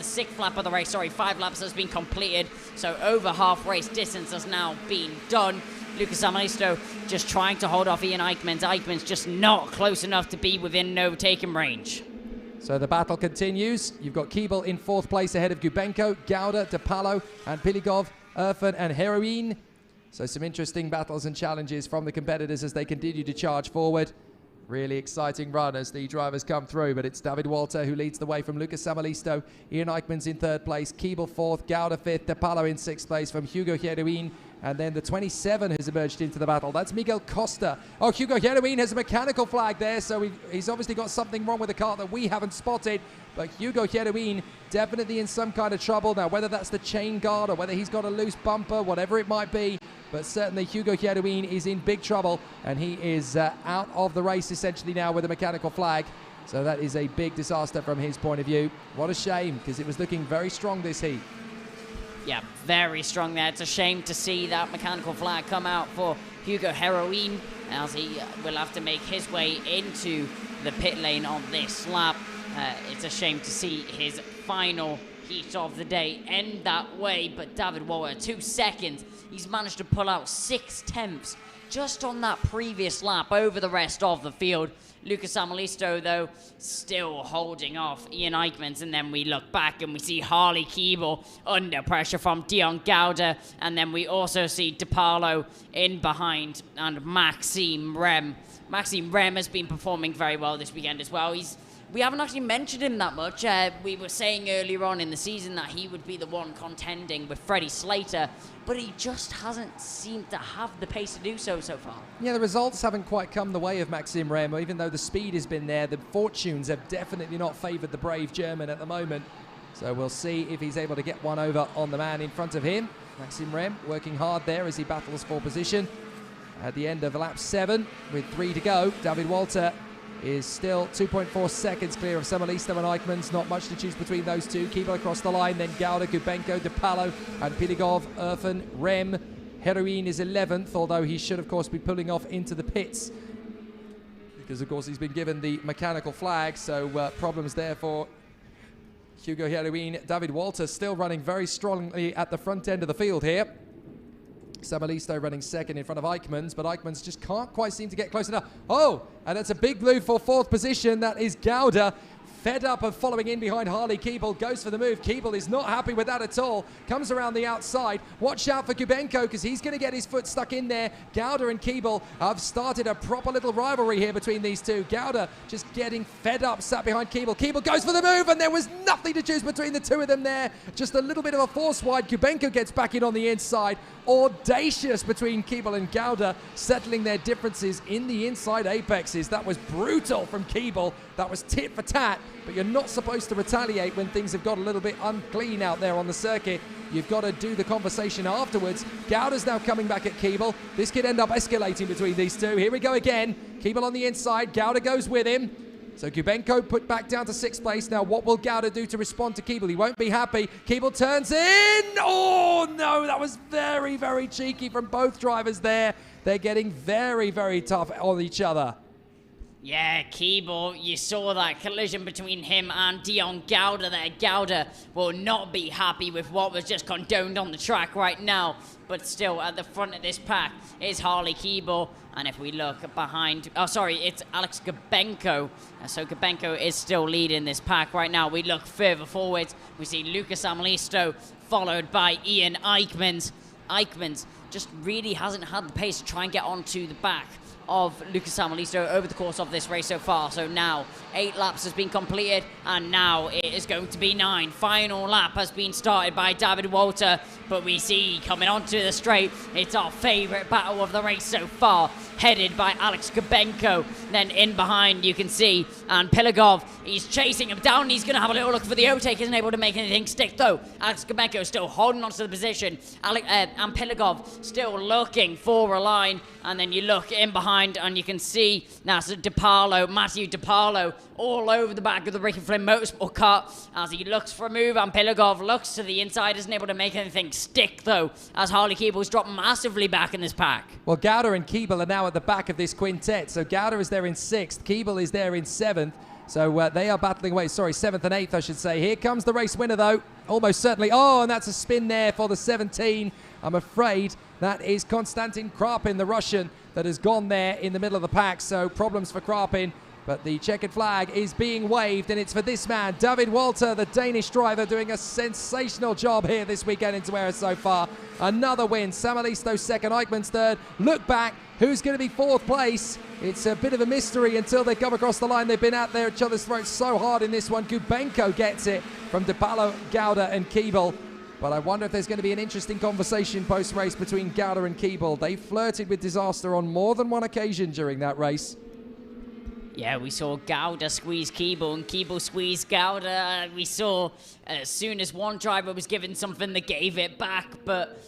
sixth lap of the race. Sorry, 5 laps has been completed, so over half race distance has now been done. Lucas Samalisto just trying to hold off Ian Eichmanns. Eichmanns just not close enough to be within an overtaking range. So the battle continues. You've got Keeble in 4th place ahead of Gubenko, Gouda, De Palo, and Piligov, Erfen, and Heroin. So some interesting battles and challenges from the competitors as they continue to charge forward. Really exciting run as the drivers come through, but it's David Walter who leads the way from Lucas Samalisto. Ian Eichmanns in 3rd place, Keeble 4th, Gouda 5th, De Palo in 6th place from Hugo Heroin. And then the 27 has emerged into the battle. That's Miguel Costa. Oh, Hugo Heroin has a mechanical flag there, so he's obviously got something wrong with the car that we haven't spotted. But Hugo Heroin definitely in some kind of trouble. Now, whether that's the chain guard or whether he's got a loose bumper, whatever it might be, but certainly Hugo Heroin is in big trouble, and he is out of the race essentially now with a mechanical flag. So that is a big disaster from his point of view. What a shame, because it was looking very strong this heat. Yeah, very strong there. It's a shame to see that mechanical flag come out for Hugo Heroin, as he will have to make his way into the pit lane on this lap. It's a shame to see his final heat of the day end that way, but David Walter, 2 seconds. He's managed to pull out 6/10 just on that previous lap over the rest of the field. Lucas Samalisto, though, still holding off Ian Eichmanns, and then we look back and we see Harley Keeble under pressure from Dion Gouda, and then we also see De Palo in behind, and Maxime Rem. Maxime Rem has been performing very well this weekend as well. We haven't actually mentioned him that much. We were saying earlier on in the season that he would be the one contending with Freddie Slater, but he just hasn't seemed to have the pace to do so far. Yeah, the results haven't quite come the way of Maxime Rem. Even though the speed has been there, the fortunes have definitely not favoured the brave German at the moment. So we'll see if he's able to get one over on the man in front of him. Maxime Rem working hard there as he battles for position. At the end of lap 7, with 3 to go, David Walter is still 2.4 seconds clear of Samalisto and Eichmanns. Not much to choose between those two. Keeble across the line, then Gouda, Gubenko, De Palo, and Piligov, Erfen, Rem. Heroin is 11th, although he should, of course, be pulling off into the pits because, of course, he's been given the mechanical flag, so problems there for Hugo Heroin. David Walter still running very strongly at the front end of the field here. Samalisto running second in front of Eichmanns, but Eichmanns just can't quite seem to get close enough. Oh, and it's a big move for 4th position. That is Gouda. Fed up of following in behind Harley Keeble, goes for the move. Keeble is not happy with that at all. Comes around the outside. Watch out for Gubenko, because he's going to get his foot stuck in there. Gouda and Keeble have started a proper little rivalry here between these two. Gouda just getting fed up, sat behind Keeble. Keeble goes for the move, and there was nothing to choose between the two of them there. Just a little bit of a force wide. Gubenko gets back in on the inside. Audacious between Keeble and Gouda, settling their differences in the inside apexes. That was brutal from Keeble. That was tit for tat, but you're not supposed to retaliate when things have got a little bit unclean out there on the circuit. You've got to do the conversation afterwards. Gouda's now coming back at Keeble. This could end up escalating between these two. Here we go again. Keeble on the inside. Gouda goes with him. So Gubenko put back down to 6th place. Now what will Gouda do to respond to Keeble? He won't be happy. Keeble turns in. Oh no, that was very, very cheeky from both drivers there. They're getting very, very tough on each other. Yeah, Keeble, you saw that collision between him and Dion Gouda there. Gouda will not be happy with what was just condoned on the track right now. But still, at the front of this pack is Harley Keeble. And if we look behind... Oh, sorry, it's Alex Gubenko. So Gubenko is still leading this pack right now. We look further forward. We see Lucas Samalisto, followed by Ian Eichmanns. Eichmanns just really hasn't had the pace to try and get onto the back of Lucas Samalisto over the course of this race so far. So now 8 laps has been completed, and now it is going to be 9. Final lap has been started by David Walter, but we see coming onto the straight, it's our favourite battle of the race so far, headed by Alex Kubenko. Then in behind you can see, and Pilagov, he's chasing him down. He's going to have a little look for the overtake. Isn't able to make anything stick though. Alex Kubenko still holding on to the position. And Pilagov still looking for a line. And then you look in behind and you can see Matthew DeParlo all over the back of the Ricky Flynn Motorsport car as he looks for a move, and Pilagov looks to the inside, isn't able to make anything stick though, as Harley Keeble's dropped massively back in this pack. Well, Gowda and Keeble are now at the back of this quintet. So Gowda is there in 6th, Keeble is there in 7th. So they are battling away. Sorry, 7th and 8th, I should say. Here comes the race winner, though. Almost certainly. Oh, and that's a spin there for the 17. I'm afraid that is Konstantin Krapin, the Russian, that has gone there in the middle of the pack. So problems for Krapin. But the checkered flag is being waved, and it's for this man, David Walter, the Danish driver, doing a sensational job here this weekend in Zuera so far. Another win. Samalisto 2nd, Eichmann's 3rd. Look back. Who's going to be 4th place? It's a bit of a mystery until they come across the line. They've been at each other's throats so hard in this one. Kubenko gets it from DePalo, Gowda and Keeble. But I wonder if there's going to be an interesting conversation post-race between Gowda and Keeble. They flirted with disaster on more than one occasion during that race. Yeah, we saw Gowda squeeze Keeble and Keeble squeeze Gowda. We saw as soon as one driver was given something, they gave it back. But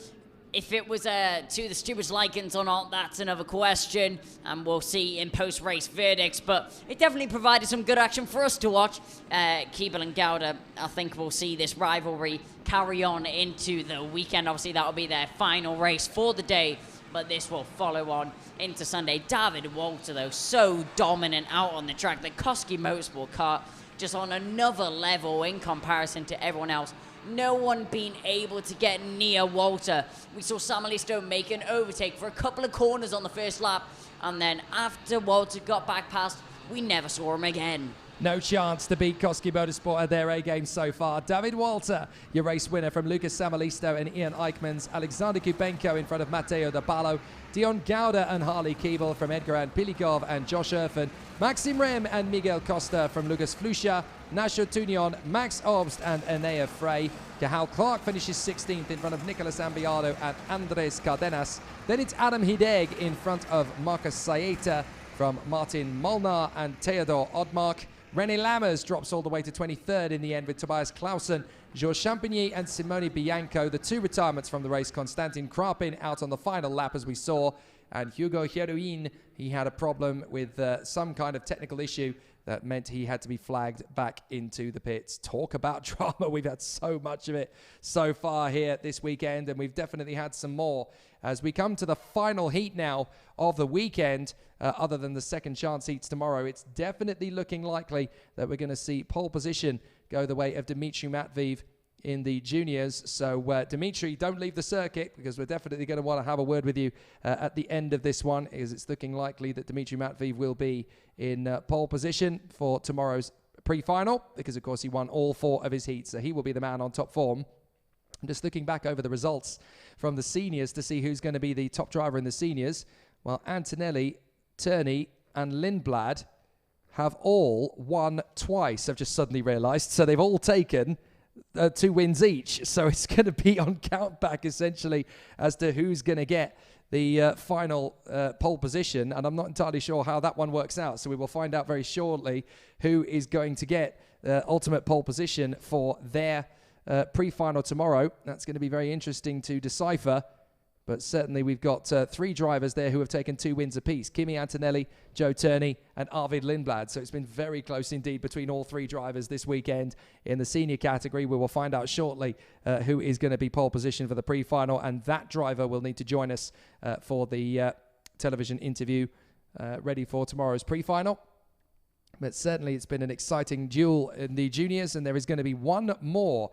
if it was to the stewards' likings or not, that's another question. And we'll see in post-race verdicts. But it definitely provided some good action for us to watch. Keeble and Gowda, I think we'll see this rivalry carry on into the weekend. Obviously, that will be their final race for the day. But this will follow on into Sunday. David Walter, though, so dominant out on the track. The Koski Motorsport car just on another level in comparison to everyone else. No one being able to get near Walter. We saw Samalisto make an overtake for a couple of corners on the first lap. And then after Walter got back past, we never saw him again. No chance to beat Koski Motorsport at their A-game so far. David Walter, your race winner from Lucas Samalisto and Ian Eichmanns. Alexander Kubenko in front of Matteo DePalo. Dion Gowda and Harley Keeble from Edgar Pilikov and Josh Erfen. Maxim Rem and Miguel Costa from Lucas Flusha. Nasho Tunion, Max Obst and Enea Frey. Cahal Clark finishes 16th in front of Nicolas Ambiado and Andres Cardenas. Then it's Adam Hideg in front of Marcus Saeta from Martin Molnar and Theodor Odmark. René Lammers drops all the way to 23rd in the end with Tobias Clausen, Georges Champigny and Simone Bianco. The 2 retirements from the race, Konstantin Krapin out on the final lap as we saw, and Hugo Heroin, he had a problem with some kind of technical issue that meant he had to be flagged back into the pits. Talk about drama. We've had so much of it so far here this weekend, and we've definitely had some more as we come to the final heat now of the weekend. Other than the second chance heats tomorrow, it's definitely looking likely that we're going to see pole position go the way of Dimitri Matveev in the juniors. So Dimitri, don't leave the circuit, because we're definitely going to want to have a word with you at the end of this one, as it's looking likely that Dimitri Matveev will be in pole position for tomorrow's pre-final, because of course he won all 4 of his heats, so he will be the man on top form. I'm just looking back over the results from the seniors to see who's going to be the top driver in the seniors. Well, Antonelli, Turney and Lindblad have all won twice, I've just suddenly realised. So they've all taken 2 wins each. So it's going to be on count back, essentially, as to who's going to get the final pole position. And I'm not entirely sure how that one works out. So we will find out very shortly who is going to get the ultimate pole position for their pre-final tomorrow. That's going to be very interesting to decipher. But certainly we've got 3 drivers there who have taken 2 wins apiece. Kimi Antonelli, Joe Turney and Arvid Lindblad. So it's been very close indeed between all 3 drivers this weekend in the senior category. We will find out shortly who is going to be pole position for the pre-final. And that driver will need to join us for the television interview ready for tomorrow's pre-final. But certainly it's been an exciting duel in the juniors, and there is going to be one more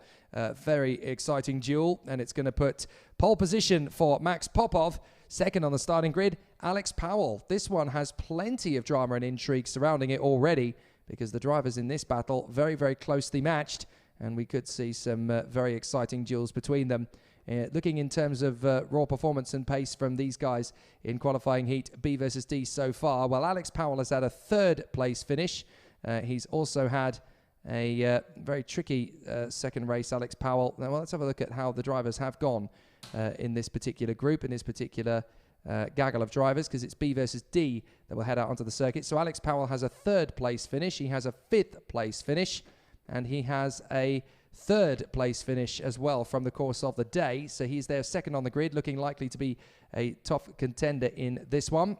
very exciting duel, and it's going to put pole position for Max Popov, second on the starting grid, Alex Powell. This one has plenty of drama and intrigue surrounding it already, because the drivers in this battle very, very closely matched, and we could see some very exciting duels between them Looking in terms of raw performance and pace from these guys in qualifying heat B versus D so far, well, Alex Powell has had a 3rd place finish. He's also had a very tricky second race, Alex Powell. Now, well, let's have a look at how the drivers have gone in this particular group, in this particular gaggle of drivers, because it's B versus D that will head out onto the circuit. So Alex Powell has a 3rd place finish, he has a 5th place finish, and he has a 3rd place finish as well from the course of the day. So he's there 2nd on the grid, looking likely to be a tough contender in this one.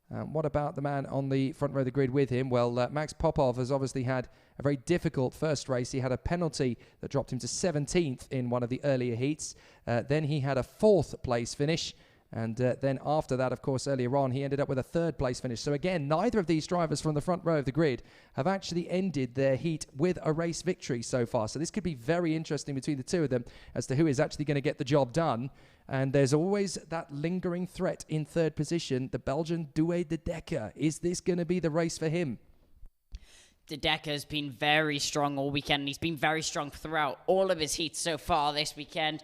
What about the man on the front row of the grid with him? Well, Max Popov has obviously had a very difficult first race. He had a penalty that dropped him to 17th in one of the earlier heats. Then he had a 4th place finish. And then after that, of course, earlier on, he ended up with a 3rd place finish. So again, neither of these drivers from the front row of the grid have actually ended their heat with a race victory so far. So this could be very interesting between the two of them as to who is actually going to get the job done. And there's always that lingering threat in 3rd position, the Belgian Douwe de Decker. Is this going to be the race for him? De Decker's been very strong all weekend, and he's been very strong throughout all of his heats so far this weekend.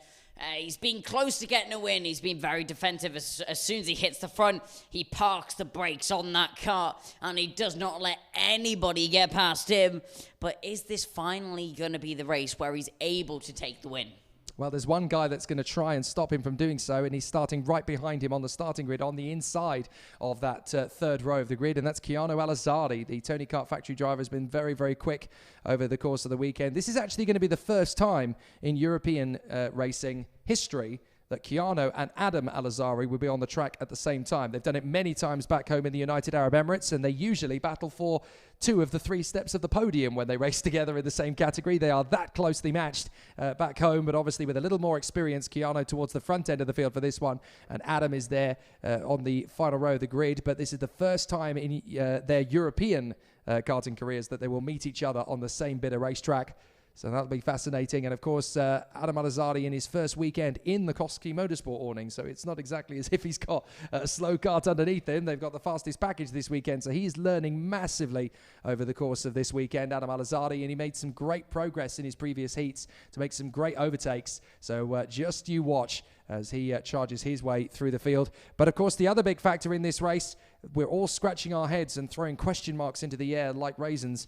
He's been close to getting a win. He's been very defensive. As soon as he hits the front, he parks the brakes on that car, and he does not let anybody get past him. But is this finally going to be the race where he's able to take the win? Well, there's one guy that's going to try and stop him from doing so, and he's starting right behind him on the starting grid, on the inside of that 3rd row of the grid, and that's Keanu Alizardi. The Tony Kart factory driver has been very, very quick over the course of the weekend. This is actually going to be the first time in European racing history that Keanu and Adam Alizari will be on the track at the same time. They've done it many times back home in the United Arab Emirates, and they usually battle for 2 of the 3 steps of the podium when they race together in the same category. They are that closely matched back home, but obviously with a little more experience, Keanu towards the front end of the field for this one, and Adam is there on the final row of the grid. But this is the first time in their European karting careers that they will meet each other on the same bit of racetrack. So that'll be fascinating. And of course, Adam Alizardi in his first weekend in the Koski Motorsport awning. So it's not exactly as if he's got a slow kart underneath him. They've got the fastest package this weekend. So he's learning massively over the course of this weekend, Adam Alizardi. And he made some great progress in his previous heats to make some great overtakes. So just you watch as he charges his way through the field. But of course, the other big factor in this race, we're all scratching our heads and throwing question marks into the air like raisins.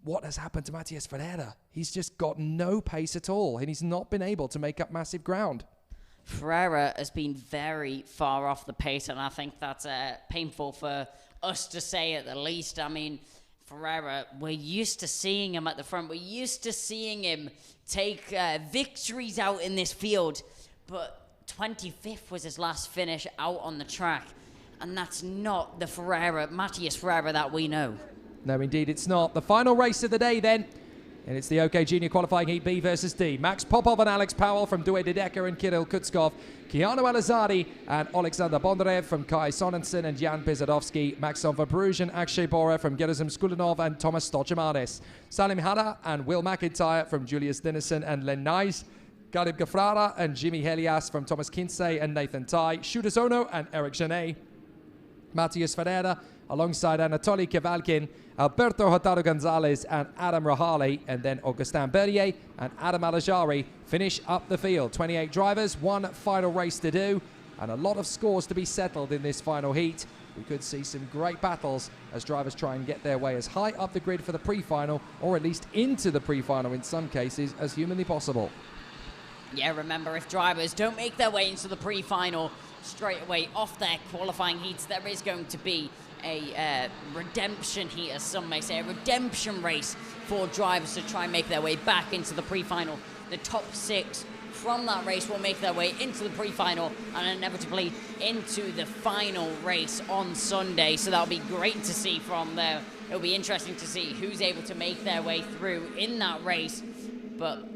What has happened to Matias Ferreira? He's just got no pace at all, and he's not been able to make up massive ground. Ferreira has been very far off the pace, and I think that's painful for us to say at the least. I mean, Ferreira, we're used to seeing him at the front. We're used to seeing him take victories out in this field, but 25th was his last finish out on the track, and that's not the Ferreira, Matias Ferreira that we know. No, indeed it's not. The final race of the day then, and it's the OK Junior Qualifying Heat B versus D. Max Popov and Alex Powell from Douwe de Decker and Kirill Kutskov. Keanu Alizardi and Alexander Bondarev from Kai Sorensen and Jan Pizadovsky. Maxon Verbruge and Akshay Bora from Gerasim Skulinov and Thomas Stochamanis. Salim Hada and Will McIntyre from Julius Dinesen and Len Nys. Garib Gafrara and Jimmy Helias from Thomas Kinsey and Nathan Tai. Shudas Ono and Eric Genet. Matias Ferreira alongside Anatoly Kevalkin, Alberto Hotaru Gonzalez and Adam Rahali, and then Augustin Bernier and Adam Alajari finish up the field. 28 drivers, one final race to do, and a lot of scores to be settled in this final heat. We could see some great battles as drivers try and get their way as high up the grid for the pre-final, or at least into the pre-final in some cases, as humanly possible. Yeah, remember, if drivers don't make their way into the pre-final straight away off their qualifying heats, there is going to be a redemption heat, as some may say, a redemption race for drivers to try and make their way back into the pre-final. The top 6 from that race will make their way into the pre-final and inevitably into the final race on Sunday. So that'll be great to see from there. It'll be interesting to see who's able to make their way through in that race, but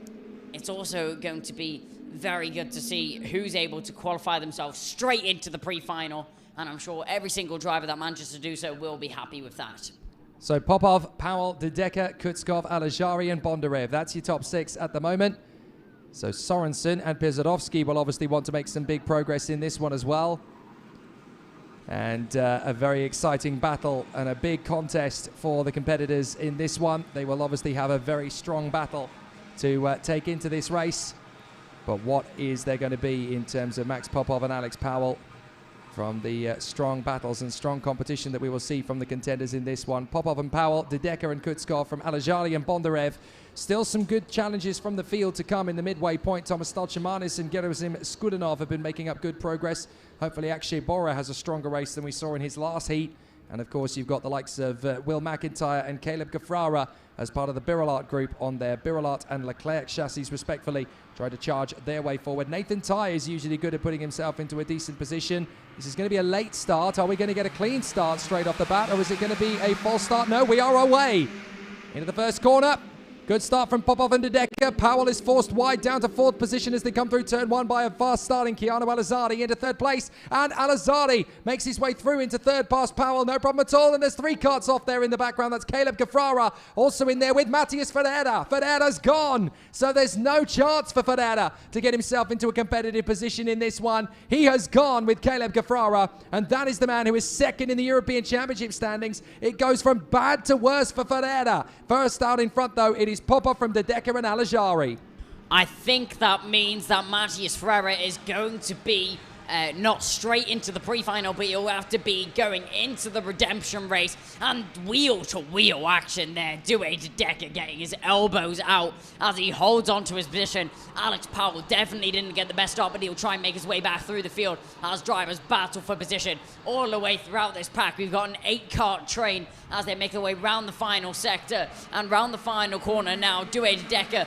it's also going to be very good to see who's able to qualify themselves straight into the pre-final, and I'm sure every single driver that manages to do so will be happy with that. So Popov, Powell, De Decker, Kutskov, Alajari and Bondarev. That's your top 6 at the moment. So Sorensen and Pizadovsky will obviously want to make some big progress in this one as well. And a very exciting battle and a big contest for the competitors in this one. They will obviously have a very strong battle to take into this race. But what is there going to be in terms of Max Popov and Alex Powell from the strong battles and strong competition that we will see from the contenders in this one? Popov and Powell, De Decker and Kutskov from Alazari and Bondarev. Still some good challenges from the field to come in the midway point. Thomas Stalchemanis and Gerasim Skudanov have been making up good progress. Hopefully Akshay Bora has a stronger race than we saw in his last heat. And of course, you've got the likes of Will McIntyre and Caleb Gafrara as part of the Birolart group on their Birolart and Leclerc chassis, respectively, trying to charge their way forward. Nathan Ty is usually good at putting himself into a decent position. This is going to be a late start. Are we going to get a clean start straight off the bat, or is it going to be a false start? No, we are away into the first corner. Good start from Popov and De Decker. Powell is forced wide down to fourth position as they come through turn one by a fast starting Keanu Alazari into third place. And Alazari makes his way through into third past Powell. No problem at all. And there's three carts off there in the background. That's Caleb Gafrara also in there with Matthias Ferreira. Ferreira's gone. So there's no chance for Ferreira to get himself into a competitive position in this one. He has gone with Caleb Gafrara. And that is the man who is second in the European Championship standings. It goes from bad to worse for Ferreira. First out in front, though, it is Popov from De Decker and Alajari. I think that means that Matthias Ferreira is going to be not straight into the pre-final, but he'll have to be going into the redemption race, and wheel-to-wheel action there. Due De Decker getting his elbows out as he holds on to his position. Alex Powell definitely didn't get the best start, but he'll try and make his way back through the field as drivers battle for position all the way throughout this pack. We've got an 8-cart train as they make their way round the final sector and round the final corner now. Due De Decker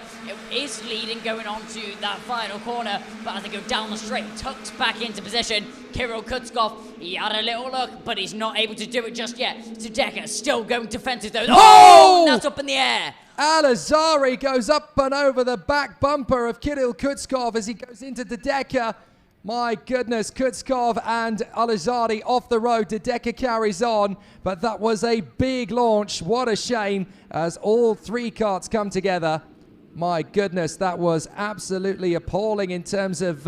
is leading going on to that final corner, but as they go down the straight, tucks back into position. Kirill Kutskov, he had a little look, but he's not able to do it just yet. De Decker still going defensive though. Oh! That's up in the air. Alazari goes up and over the back bumper of Kirill Kutskov as he goes into De Decker. My goodness, Kutskov and Alazari off the road. De Decker carries on, but that was a big launch. What a shame as all three carts come together. My goodness, that was absolutely appalling in terms of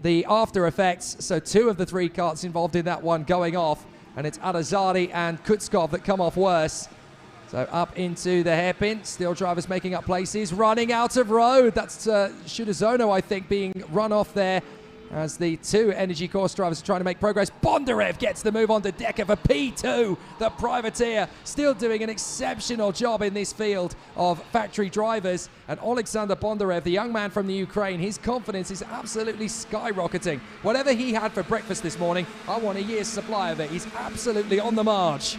the after effects. So two of the three carts involved in that one going off, and it's Alazari and Kutskov that come off worse. So up into the hairpin, still drivers making up places, running out of road. That's Shudazono, I think, being run off there as the two Energy Course drivers are trying to make progress. Bondarev gets the move on to Decker for P2. The privateer still doing an exceptional job in this field of factory drivers. And Alexander Bondarev, the young man from the Ukraine, his confidence is absolutely skyrocketing. Whatever he had for breakfast this morning, I want a year's supply of it. He's absolutely on the march.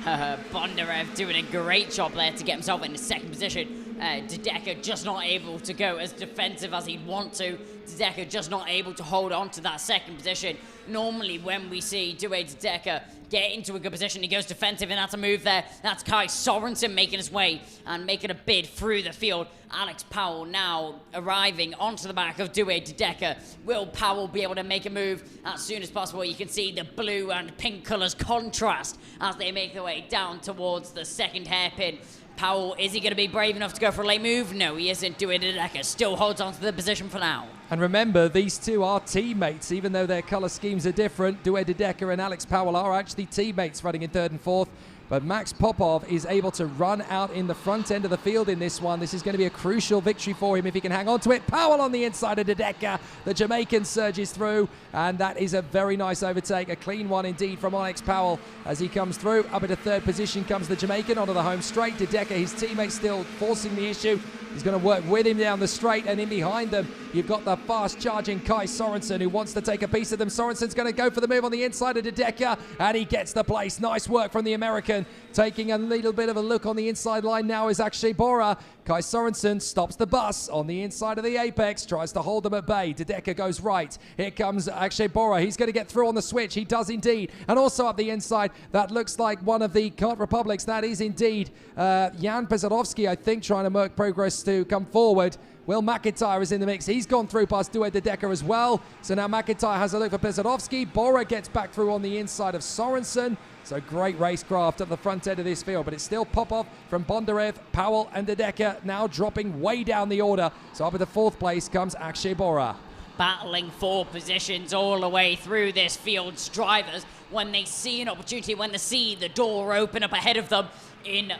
Bondarev doing a great job there to get himself in the second position. De Decker just not able to go as defensive as he'd want to. De Decker just not able to hold on to that second position. Normally when we see De Decker get into a good position, he goes defensive, and that's a move there. That's Kai Sorensen making his way and making a bid through the field. Alex Powell now arriving onto the back of De Decker. Will Powell be able to make a move as soon as possible? You can see the blue and pink colours contrast as they make their way down towards the second hairpin. Powell, is he going to be brave enough to go for a late move? No, he isn't. De Decker still holds on to the position for now. And remember, these two are teammates, even though their colour schemes are different. De Decker and Alex Powell are actually teammates running in third and fourth. But Max Popov is able to run out in the front end of the field in this one. This is going to be a crucial victory for him if he can hang on to it. Powell on the inside of De Decker. The Jamaican surges through, and that is a very nice overtake. A clean one indeed from Alex Powell as he comes through. Up into third position comes the Jamaican onto the home straight. De Decker, his teammate, still forcing the issue. He's going to work with him down the straight, and in behind them, you've got the fast-charging Kai Sorensen who wants to take a piece of them. Sorensen's going to go for the move on the inside of De Decker, and he gets the place. Nice work from the American. Taking a little bit of a look on the inside line now is Akshay Bora. Kai Sorensen stops the bus on the inside of the apex, tries to hold them at bay. De Decker goes right. Here comes Akshay Bora. He's going to get through on the switch. He does indeed. And also up the inside, that looks like one of the Kart Republics. That is indeed Jan Pesarovsky, I think, trying to make progress to come forward. Will McIntyre is in the mix. He's gone through past De Decker as well. So now McIntyre has a look for Pesarovsky. Bora gets back through on the inside of Sorensen. So great racecraft at the front end of this field, but it's still Popov from Bondarev, Powell and De Decker now dropping way down the order. So up at the fourth place comes Akshay Bora. Battling for positions all the way through this field's drivers. When they see an opportunity, when they see the door open up ahead of them in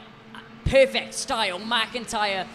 perfect style, McIntyre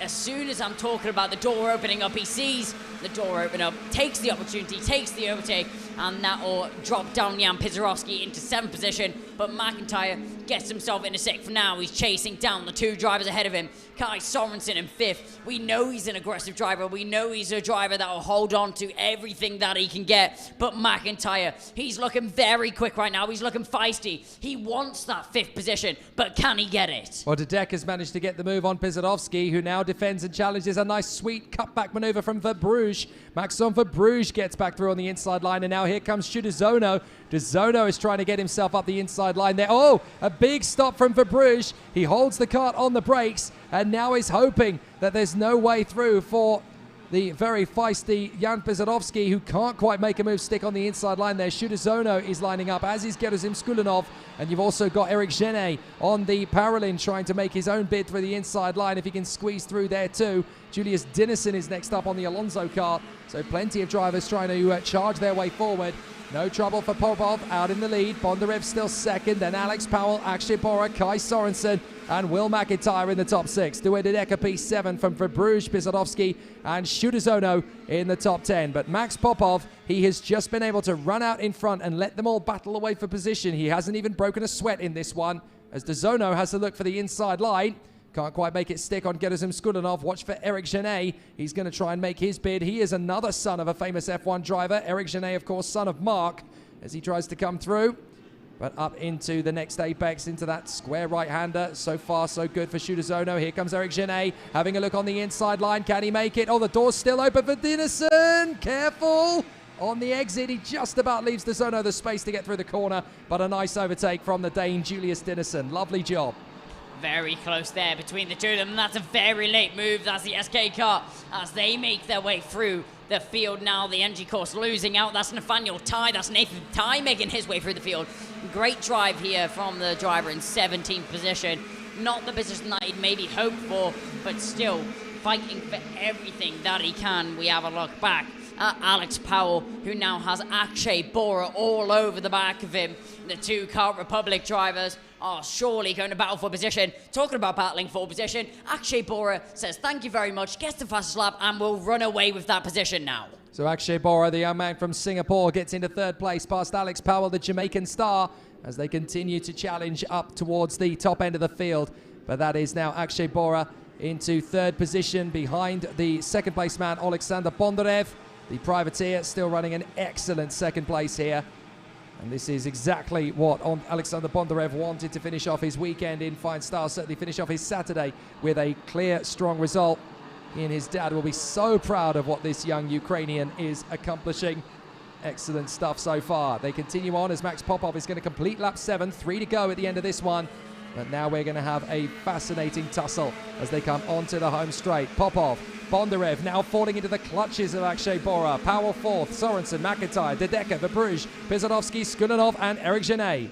As soon as I'm talking about the door opening up, he sees the door open up, takes the opportunity, takes the overtake, and that will drop down Jan Pisarovsky into 7th position. But McIntyre gets himself into 6th. For now, he's chasing down the 2 drivers ahead of him. Kai Sorensen in 5th. We know he's an aggressive driver. We know he's a driver that will hold on to everything that he can get. But McIntyre, he's looking very quick right now. He's looking feisty. He wants that 5th position, but can he get it? Well, Dedek has managed to get the move on Pisarovsky, who now defends and challenges. A nice sweet cutback maneuver from Verbruge. Maxon Verbruge gets back through on the inside line, and now here comes Schudezono. Dezono is trying to get himself up the inside line there. Oh, a big stop from Verbruge. He holds the kart on the brakes, and now he's hoping that there's no way through for the very feisty Jan Pisarovsky, who can't quite make a move stick on the inside line there. Schudezono is lining up, as is Gerozim Skulinov, and you've also got Eric Genet on the Paralin trying to make his own bid through the inside line if he can squeeze through there too. Julius Dinesen is next up on the Alonso kart, so plenty of drivers trying to charge their way forward. No trouble for Popov out in the lead. Bondarev still second, then Alex Powell, Akshay Bora, Kai Sorensen, and Will McIntyre in the top 6. Due Dedeka P7 from Verbruge, Pisarovsky, and Schudezono in the top 10. But Max Popov, he has just been able to run out in front and let them all battle away for position. He hasn't even broken a sweat in this one, as Dezono has to look for the inside line. Can't quite make it stick on Gerozim Skulinov. Watch for Eric Genet. He's going to try and make his bid. He is another son of a famous F1 driver. Eric Genet, of course, son of Mark, as he tries to come through. But up into the next apex, into that square right-hander. So far, so good for Schudezono. Here comes Eric Genet, having a look on the inside line. Can he make it? Oh, the door's still open for Dinesen. Careful. On the exit, he just about leaves Dezono the space to get through the corner. But a nice overtake from the Dane, Julius Dinesen. Lovely job. Very close there between the two of them, and that's a very late move. That's the SK car as they make their way through the field now. The NG course losing out. That's Nathaniel Ty. That's Nathan Ty making his way through the field. Great drive here from the driver in 17th position. Not the position that he'd maybe hoped for, but still fighting for everything that he can. We have a look back at Alex Powell, who now has Akshay Bora all over the back of him. The 2 Kart Republic drivers are surely going to battle for position. Talking about battling for position, Akshay Bora says thank you very much, gets the fastest lap, and will run away with that position now. So Akshay Bora, the young man from Singapore, gets into 3rd place past Alex Powell, the Jamaican star, as they continue to challenge up towards the top end of the field. But that is now Akshay Bora into 3rd position behind the 2nd place man, Alexander Bondarev. The privateer still running an excellent 2nd place here. And this is exactly what Alexander Bondarev wanted to finish off his weekend in fine style. Certainly finish off his Saturday with a clear, strong result. He and his dad will be so proud of what this young Ukrainian is accomplishing. Excellent stuff so far. They continue on as Max Popov is going to complete lap 7. 3 to go at the end of this one. But now we're going to have a fascinating tussle as they come onto the home straight. Popov, Bondarev now falling into the clutches of Akshay Bora. Powell 4th, Sorensen, McIntyre, Dedeka, Verbruge, Pisarovsky, Skulinov, and Eric Genet.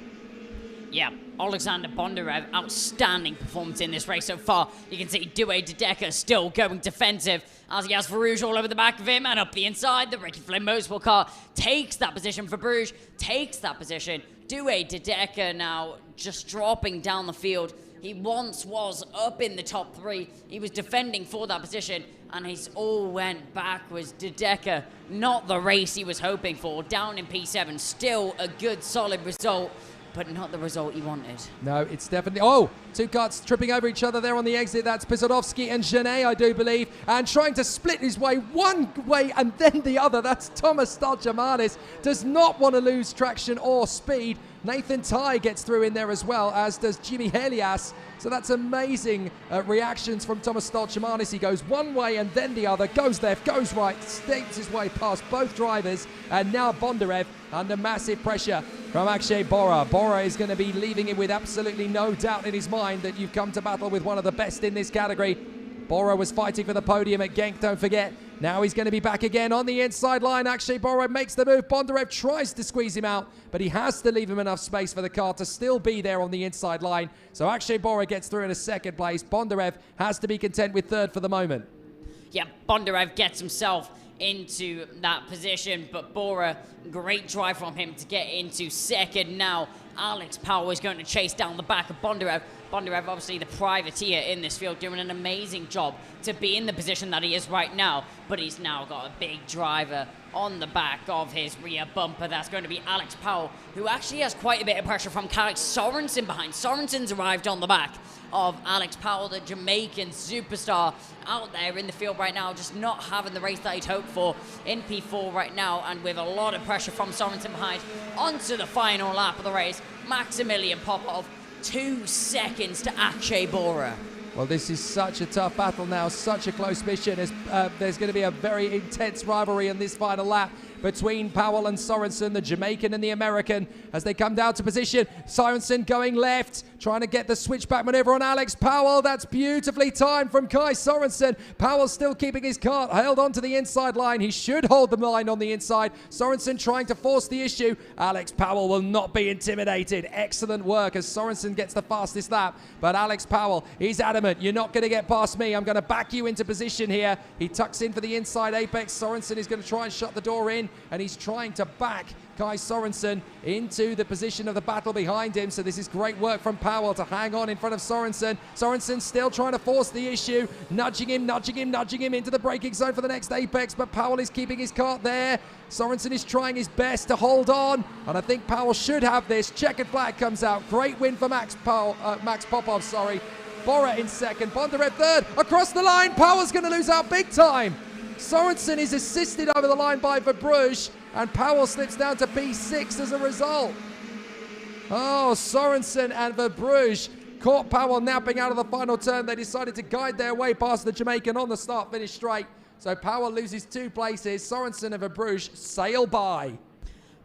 Yeah, Alexander Bondarev, outstanding performance in this race so far. You can see Due Dedeka still going defensive as he has Verbruge all over the back of him and up the inside. The Ricky Flynn Motorsport car takes that position. Verbruge takes that position. Due Dedeka now just dropping down the field. He once was up in the top 3. He was defending for that position, and he's all went backwards. Dedeka, not the race he was hoping for. Down in P7, still a good, solid result, but not the result he wanted. No, it's definitely... Oh, 2 karts tripping over each other there on the exit. That's Pisarovsky and Genet, I do believe, and trying to split his way one way and then the other. That's Thomas Stalchamanis. Does not want to lose traction or speed. Nathan Ty gets through in there as well, as does Jimmy Helias. So that's amazing reactions from Thomas Stalchamanis. He goes one way and then the other, goes left, goes right, stakes his way past both drivers, and now Bondarev under massive pressure from Akshay Bora. Bora is going to be leaving him with absolutely no doubt in his mind that you've come to battle with one of the best in this category. Bora was fighting for the podium at Genk, don't forget. Now he's going to be back again on the inside line. Akshay Bora makes the move. Bondarev tries to squeeze him out, but he has to leave him enough space for the car to still be there on the inside line. So Akshay Bora gets through in a 2nd place. Bondarev has to be content with 3rd for the moment. Yeah, Bondarev gets himself into that position, but Bora, great drive from him to get into 2nd now. Alex Powell is going to chase down the back of Bondarev. Bondarev, obviously the privateer in this field, doing an amazing job to be in the position that he is right now, but he's now got a big driver on the back of his rear bumper. That's going to be Alex Powell, who actually has quite a bit of pressure from Kalik Sorensen behind. Sorensen's arrived on the back of Alex Powell, the Jamaican superstar, out there in the field right now, just not having the race that he'd hoped for in P4 right now, and with a lot of pressure from Sorensen behind. Onto the final lap of the race, Maximilian Popov, 2 seconds to Akshay Bora. Well, this is such a tough battle now, such a close mission. There's going to be a very intense rivalry in this final lap between Powell and Sorensen, the Jamaican and the American, as they come down to position. Sorensen going left, trying to get the switchback maneuver on Alex Powell. That's beautifully timed from Kai Sorensen. Powell still keeping his cart held onto the inside line. He should hold the line on the inside. Sorensen trying to force the issue. Alex Powell will not be intimidated. Excellent work as Sorensen gets the fastest lap. But Alex Powell, he's adamant. You're not going to get past me. I'm going to back you into position here. He tucks in for the inside apex. Sorensen is going to try and shut the door in, and he's trying to back Kai Sorensen into the position of the battle behind him. So this is great work from Powell to hang on in front of Sorensen. Sorensen still trying to force the issue, nudging him into the braking zone for the next apex, but Powell is keeping his cart there. Sorensen is trying his best to hold on, and I think Powell should have this. Checkered flag comes out. Great win for Max Popov, sorry. Bora in second, Bondarev third, across the line. Powell's going to lose out big time. Sorensen is assisted over the line by Verbruge, and Powell slips down to P6 as a result. Oh, Sorensen and Verbruge caught Powell napping out of the final turn. They decided to guide their way past the Jamaican on the start-finish straight. So Powell loses 2 places. Sorensen and Verbruge sail by.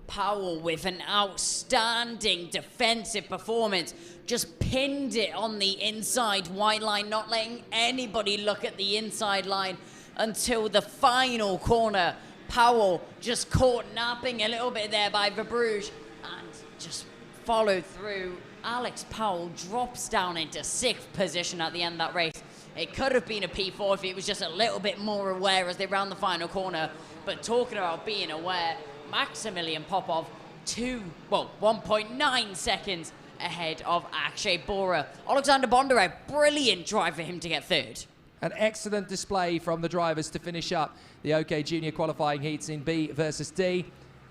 Powell with an outstanding defensive performance, just pinned it on the inside white line, not letting anybody look at the inside line until the final corner. Powell just caught napping a little bit there by Verbruge and just followed through. Alex Powell drops down into 6th position at the end of that race. It could have been a P4 if he was just a little bit more aware as they round the final corner. But talking about being aware, Maximilian Popov 1.9 seconds ahead of Akshay Bora. Alexander Bondarev, brilliant drive for him to get 3rd. An excellent display from the drivers to finish up the OK Junior qualifying heats in B versus D.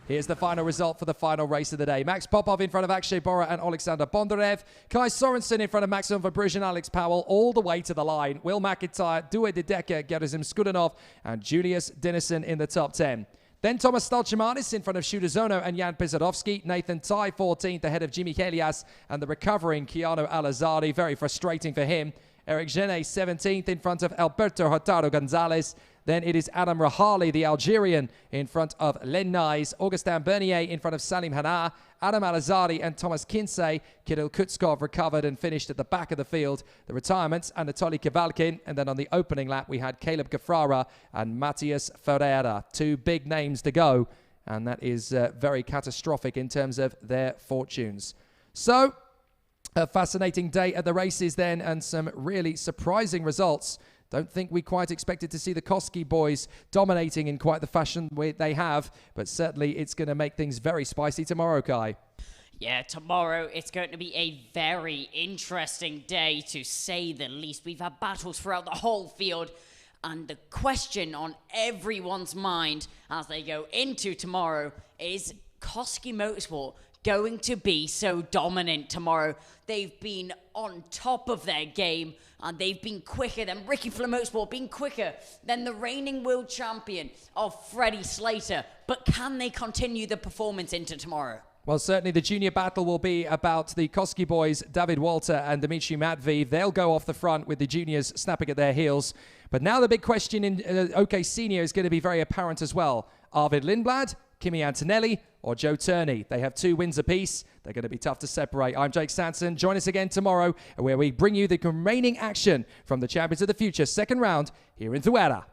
Here's the final result for the final race of the day. Max Popov in front of Akshay Bora and Alexander Bondarev. Kai Sorensen in front of Maxim Verbruge and Alex Powell all the way to the line. Will McIntyre, Due de Decker, Gerazim Skudanov and Julius Dinesen in the top 10. Then Thomas Stalchimanis in front of Shuda Zono and Jan Pisarovsky. Nathan Tai 14th ahead of Jimmy Helias and the recovering Keanu Alazari. Very frustrating for him. Eric Genet 17th in front of Alberto Hurtado Gonzalez. Then it is Adam Rahali, the Algerian, in front of Len Nyes. Augustin Bernier in front of Salim Hana. Adam Alazari and Thomas Kinsey. Kirill Kutskov recovered and finished at the back of the field. The retirements, Anatoly Kivalkin. And then on the opening lap, we had Caleb Gafrara and Matthias Ferreira. 2 big names to go. And that is very catastrophic in terms of their fortunes. So, a fascinating day at the races then, and some really surprising results. Don't think we quite expected to see the Koski boys dominating in quite the fashion they have, but certainly it's going to make things very spicy tomorrow, Kai. Yeah, tomorrow it's going to be a very interesting day, to say the least. We've had battles throughout the whole field, and the question on everyone's mind as they go into tomorrow is Koski Motorsport going to be so dominant tomorrow? They've been on top of their game, and they've been quicker than Ricky Flair Motorsport, been quicker than the reigning world champion of Freddie Slater. But can they continue the performance into tomorrow? Well, certainly the junior battle will be about the Koski boys, David Walter and Dmitry Matveev. They'll go off the front with the juniors snapping at their heels. But now the big question in OK Senior is going to be very apparent as well. Arvid Lindblad, Kimi Antonelli, or Joe Turney. They have 2 wins apiece. They're going to be tough to separate. I'm Jake Sanson. Join us again tomorrow, where we bring you the remaining action from the Champions of the Future second round here in Zuera.